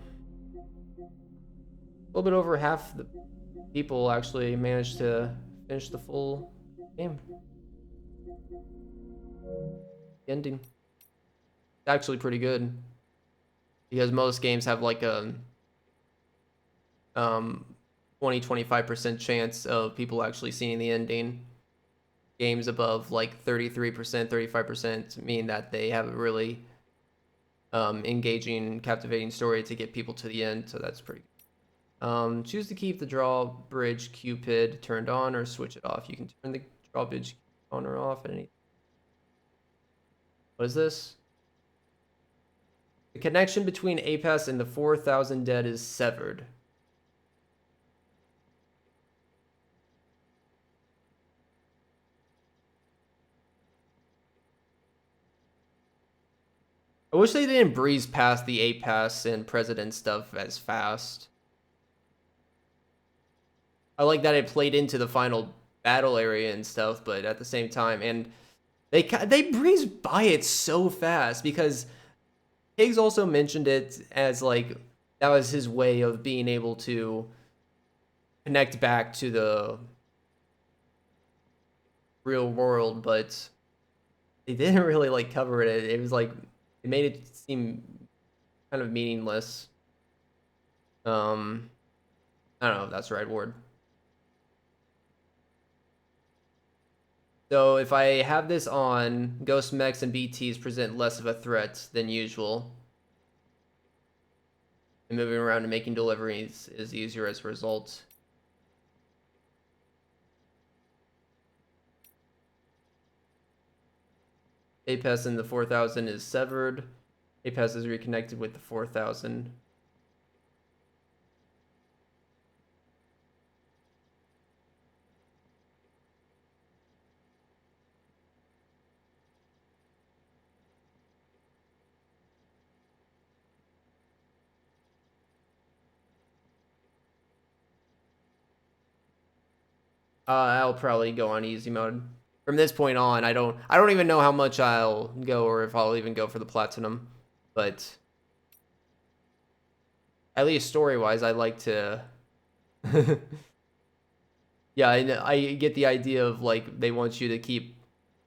little bit over half the people actually managed to finish the full game. The ending. It's actually pretty good. Because most games have like a 20-25% chance of people actually seeing the ending. games above like 33%, 35% mean that they have a really engaging, captivating story to get people to the end. So that's pretty good. Choose to keep the drawbridge Cupid turned on or switch it off. You can turn the drawbridge on or off at any. What is this? The connection between APAS and the 4,000 dead is severed. I wish they didn't breeze past the APAS and President stuff as fast. I like that it played into the final battle area and stuff, but at the same time, and they breezed by it so fast because Higgs also mentioned it as like that was his way of being able to connect back to the real world, but they didn't really like cover it. It was like it made it seem kind of meaningless. I don't know if that's the right word. So if I have this on, Ghost Mechs and BTs present less of a threat than usual. And moving around and making deliveries is easier as a result. APAS in the 4,000 is severed. APAS is reconnected with the 4,000. I'll probably go on easy mode. From this point on, I don't even know how much I'll go or if I'll even go for the platinum. But at least story-wise, I like to yeah, I get the idea of like they want you to keep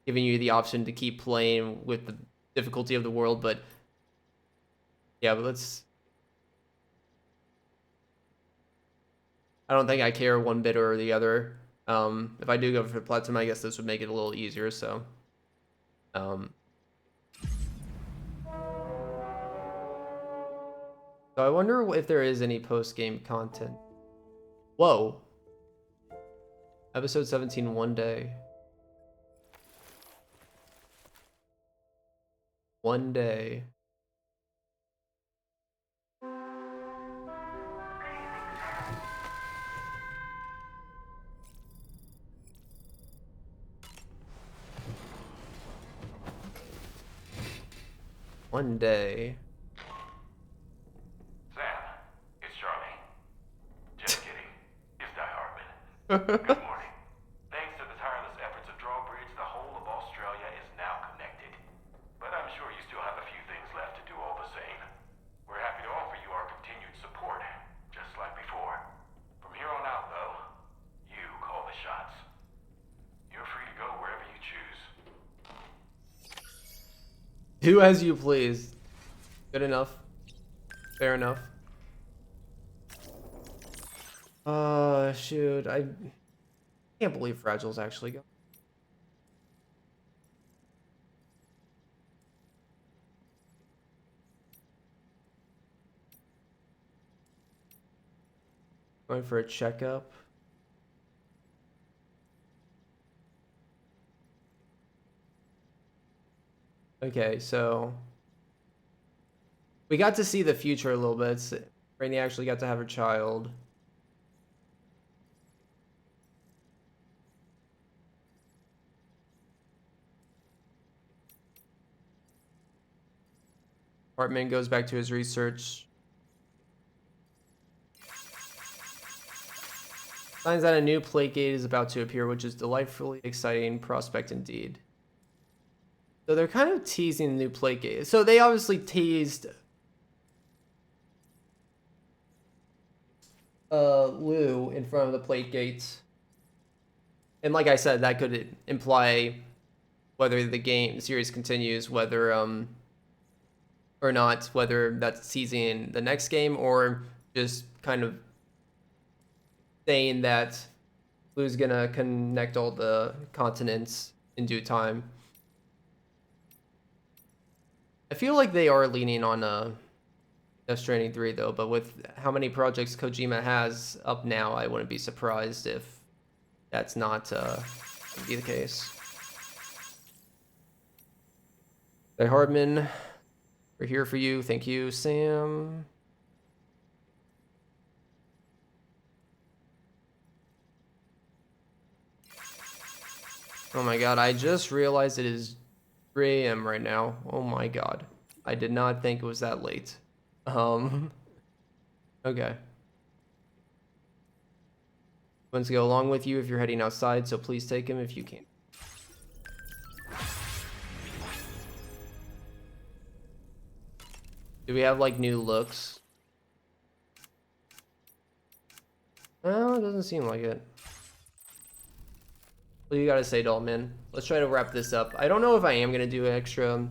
giving you the option to keep playing with the difficulty of the world, but yeah, but let's I don't think I care one bit or the other. If I do go for platinum, I guess this would make it a little easier, so so I wonder if there is any post-game content. Whoa. Episode 17, one day. One day. One day. Sam, it's Charlie. Just kidding. It's Die Hardman. Good morning. Thanks to the tireless efforts of Drawbridge, the whole of Australia is now connected. But I'm sure you still have a few things left to do all the same. We're happy to offer you our continued support, just like before. From here on out, though, you call the shots. You're free to go wherever you choose. Do as you please. Good enough. Fair enough. Shoot. I can't believe Fragile's actually going. Going for a checkup. Okay, so we got to see the future a little bit. Rainey actually got to have her child. Hartman goes back to his research. Signs that a new plate gate is about to appear, which is delightfully exciting prospect indeed. So they're kind of teasing the new plate gate. So they obviously teased Lou in front of the plate gates. And like I said, that could imply whether the series continues, whether or not, whether that's teasing the next game or just kind of saying that Blue's gonna connect all the continents in due time. I feel like they are leaning on Death Stranding 3 though, but with how many projects Kojima has up now, I wouldn't be surprised if that's not gonna be the case. Hey Hardman, we're here for you. Thank you, Sam. Oh my god, I just realized it is 3 a.m. right now. Oh my god. I did not think it was that late. Okay. Wants to go along with you if you're heading outside, so please take him if you can. Do we have like new looks? Oh, it doesn't seem like it. What do you gotta say, Dalton? Let's try to wrap this up. I don't know if I am gonna do extra.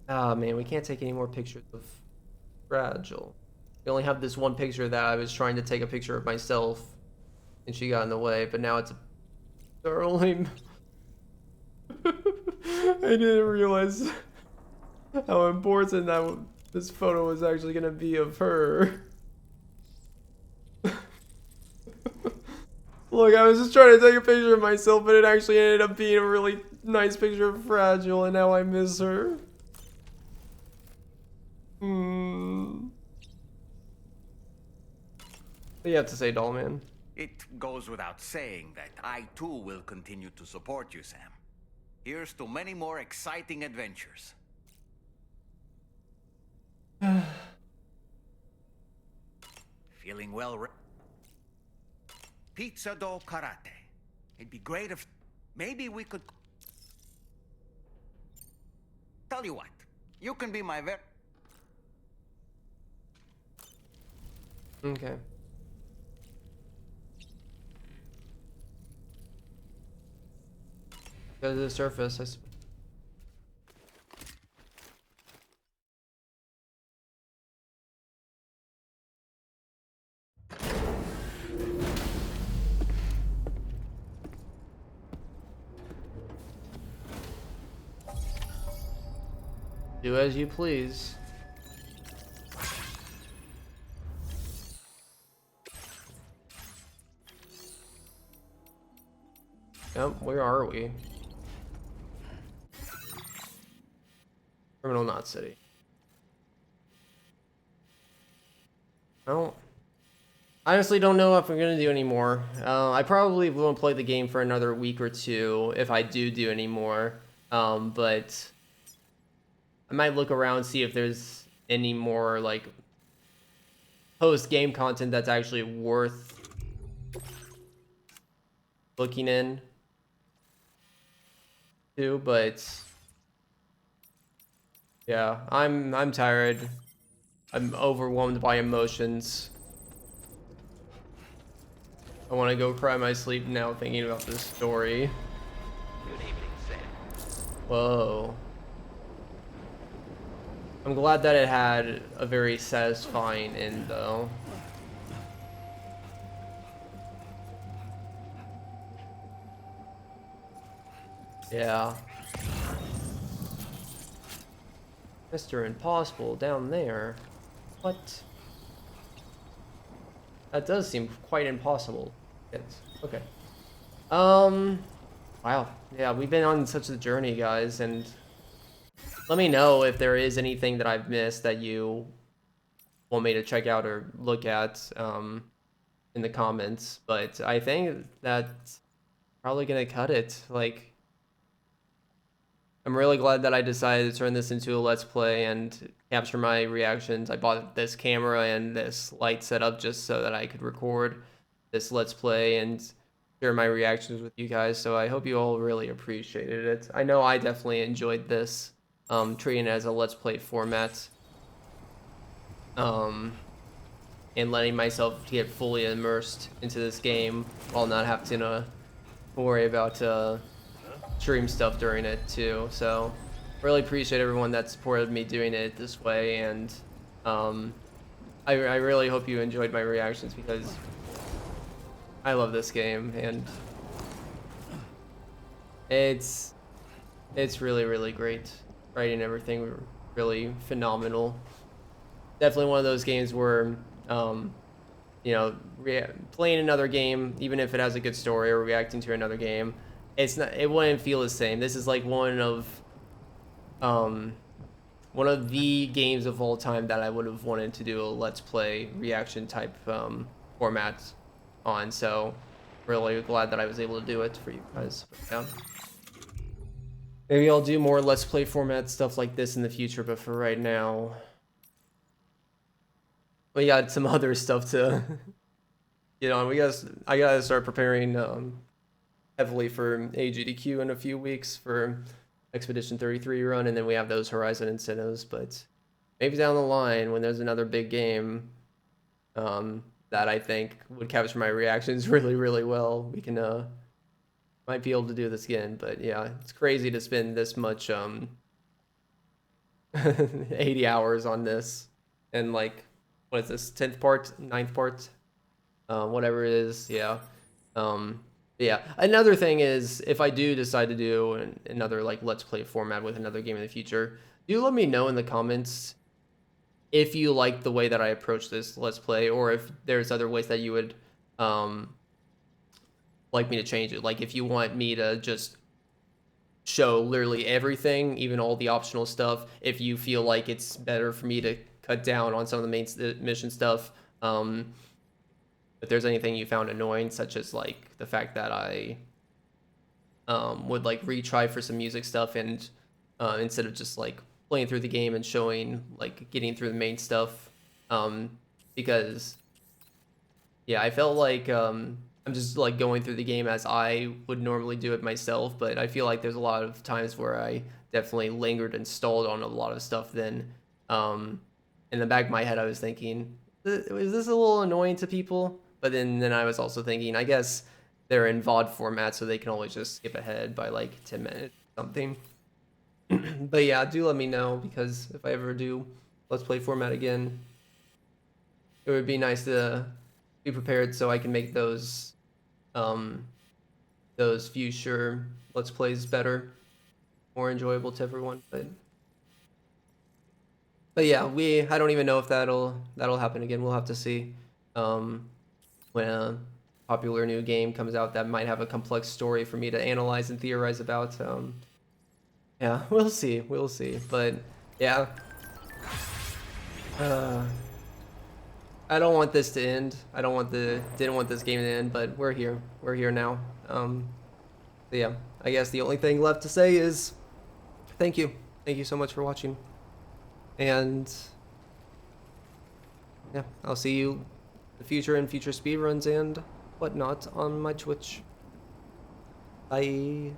Ah, man, we can't take any more pictures of Fragile. We only have this one picture that I was trying to take a picture of myself, and she got in the way. But now it's Darling. I didn't realize how important that this photo was actually gonna be of her. Look, I was just trying to take a picture of myself, but it actually ended up being a really nice picture of Fragile, and now I miss her. What do you have to say, Dollman? It goes without saying that I too will continue to support you, Sam. Here's to many more exciting adventures. Feeling well? Pizza dough karate. It'd be great if maybe we could. Tell you what, you can be my Okay. Go to the surface. Do as you please. Yep, where are we? Criminal Knot City. I honestly don't know if I'm gonna do any more. I probably won't play the game for another week or two if I do any more. But I might look around, see if there's any more like post-game content that's actually worth looking in to. But yeah, I'm tired. I'm overwhelmed by emotions. I want to go cry my sleep now thinking about this story. Good evening, Sam. Whoa. I'm glad that it had a very satisfying end, though. Yeah. Mr. Impossible down there. What? That does seem quite impossible. Yes. Okay. Wow. Yeah, we've been on such a journey, guys, and let me know if there is anything that I've missed that you want me to check out or look at in the comments. But I think that's probably gonna cut it. Like, I'm really glad that I decided to turn this into a Let's Play and capture my reactions. I bought this camera and this light setup just so that I could record this Let's Play and share my reactions with you guys. So I hope you all really appreciated it. I know I definitely enjoyed this, treating it as a Let's Play format. And letting myself get fully immersed into this game while not having to worry about stream stuff during it too. So really appreciate everyone that supported me doing it this way, and I really hope you enjoyed my reactions, because I love this game, and it's really, really great. Writing everything really phenomenal. Definitely one of those games where, you know, playing another game, even if it has a good story, or reacting to another game, it wouldn't feel the same. This is like one of the games of all time that I would have wanted to do a let's play reaction type format on. So really glad that I was able to do it for you guys. But, yeah. Maybe I'll do more let's play format stuff like this in the future, but for right now, we got some other stuff to get on. I gotta start preparing heavily for AGDQ in a few weeks for Expedition 33 run, and then we have those Horizon incentives. But maybe down the line, when there's another big game that I think would capture my reactions really, really well, we can might be able to do this again. But yeah, it's crazy to spend this much 80 hours on this, and like, what is this, 10th part, 9th part, whatever it is. Yeah. Yeah, another thing is, if I do decide to do another like let's play format with another game in the future, do let me know in the comments if you like the way that I approach this let's play, or if there's other ways that you would like me to change it. Like if you want me to just show literally everything, even all the optional stuff, if you feel like it's better for me to cut down on some of the main mission stuff. If there's anything you found annoying, such as like the fact that I would like retry for some music stuff, and instead of just like playing through the game and showing like getting through the main stuff, because yeah, I felt like I'm just like going through the game as I would normally do it myself, but I feel like there's a lot of times where I definitely lingered and stalled on a lot of stuff. Then in the back of my head I was thinking, is this a little annoying to people? But then I was also thinking, I guess they're in VOD format, so they can always just skip ahead by like 10 minutes or something. But yeah, do let me know, because if I ever do let's play format again, it would be nice to be prepared so I can make those future let's plays better, more enjoyable to everyone. But yeah, I don't even know if that'll happen again. We'll have to see. When a popular new game comes out that might have a complex story for me to analyze and theorize about. Yeah, we'll see. But yeah, I don't want this to end. Didn't want this game to end, but we're here. We're here now. So yeah, I guess the only thing left to say is thank you. Thank you so much for watching. And yeah, I'll see you in the future in future speedruns and whatnot on my Twitch. Bye.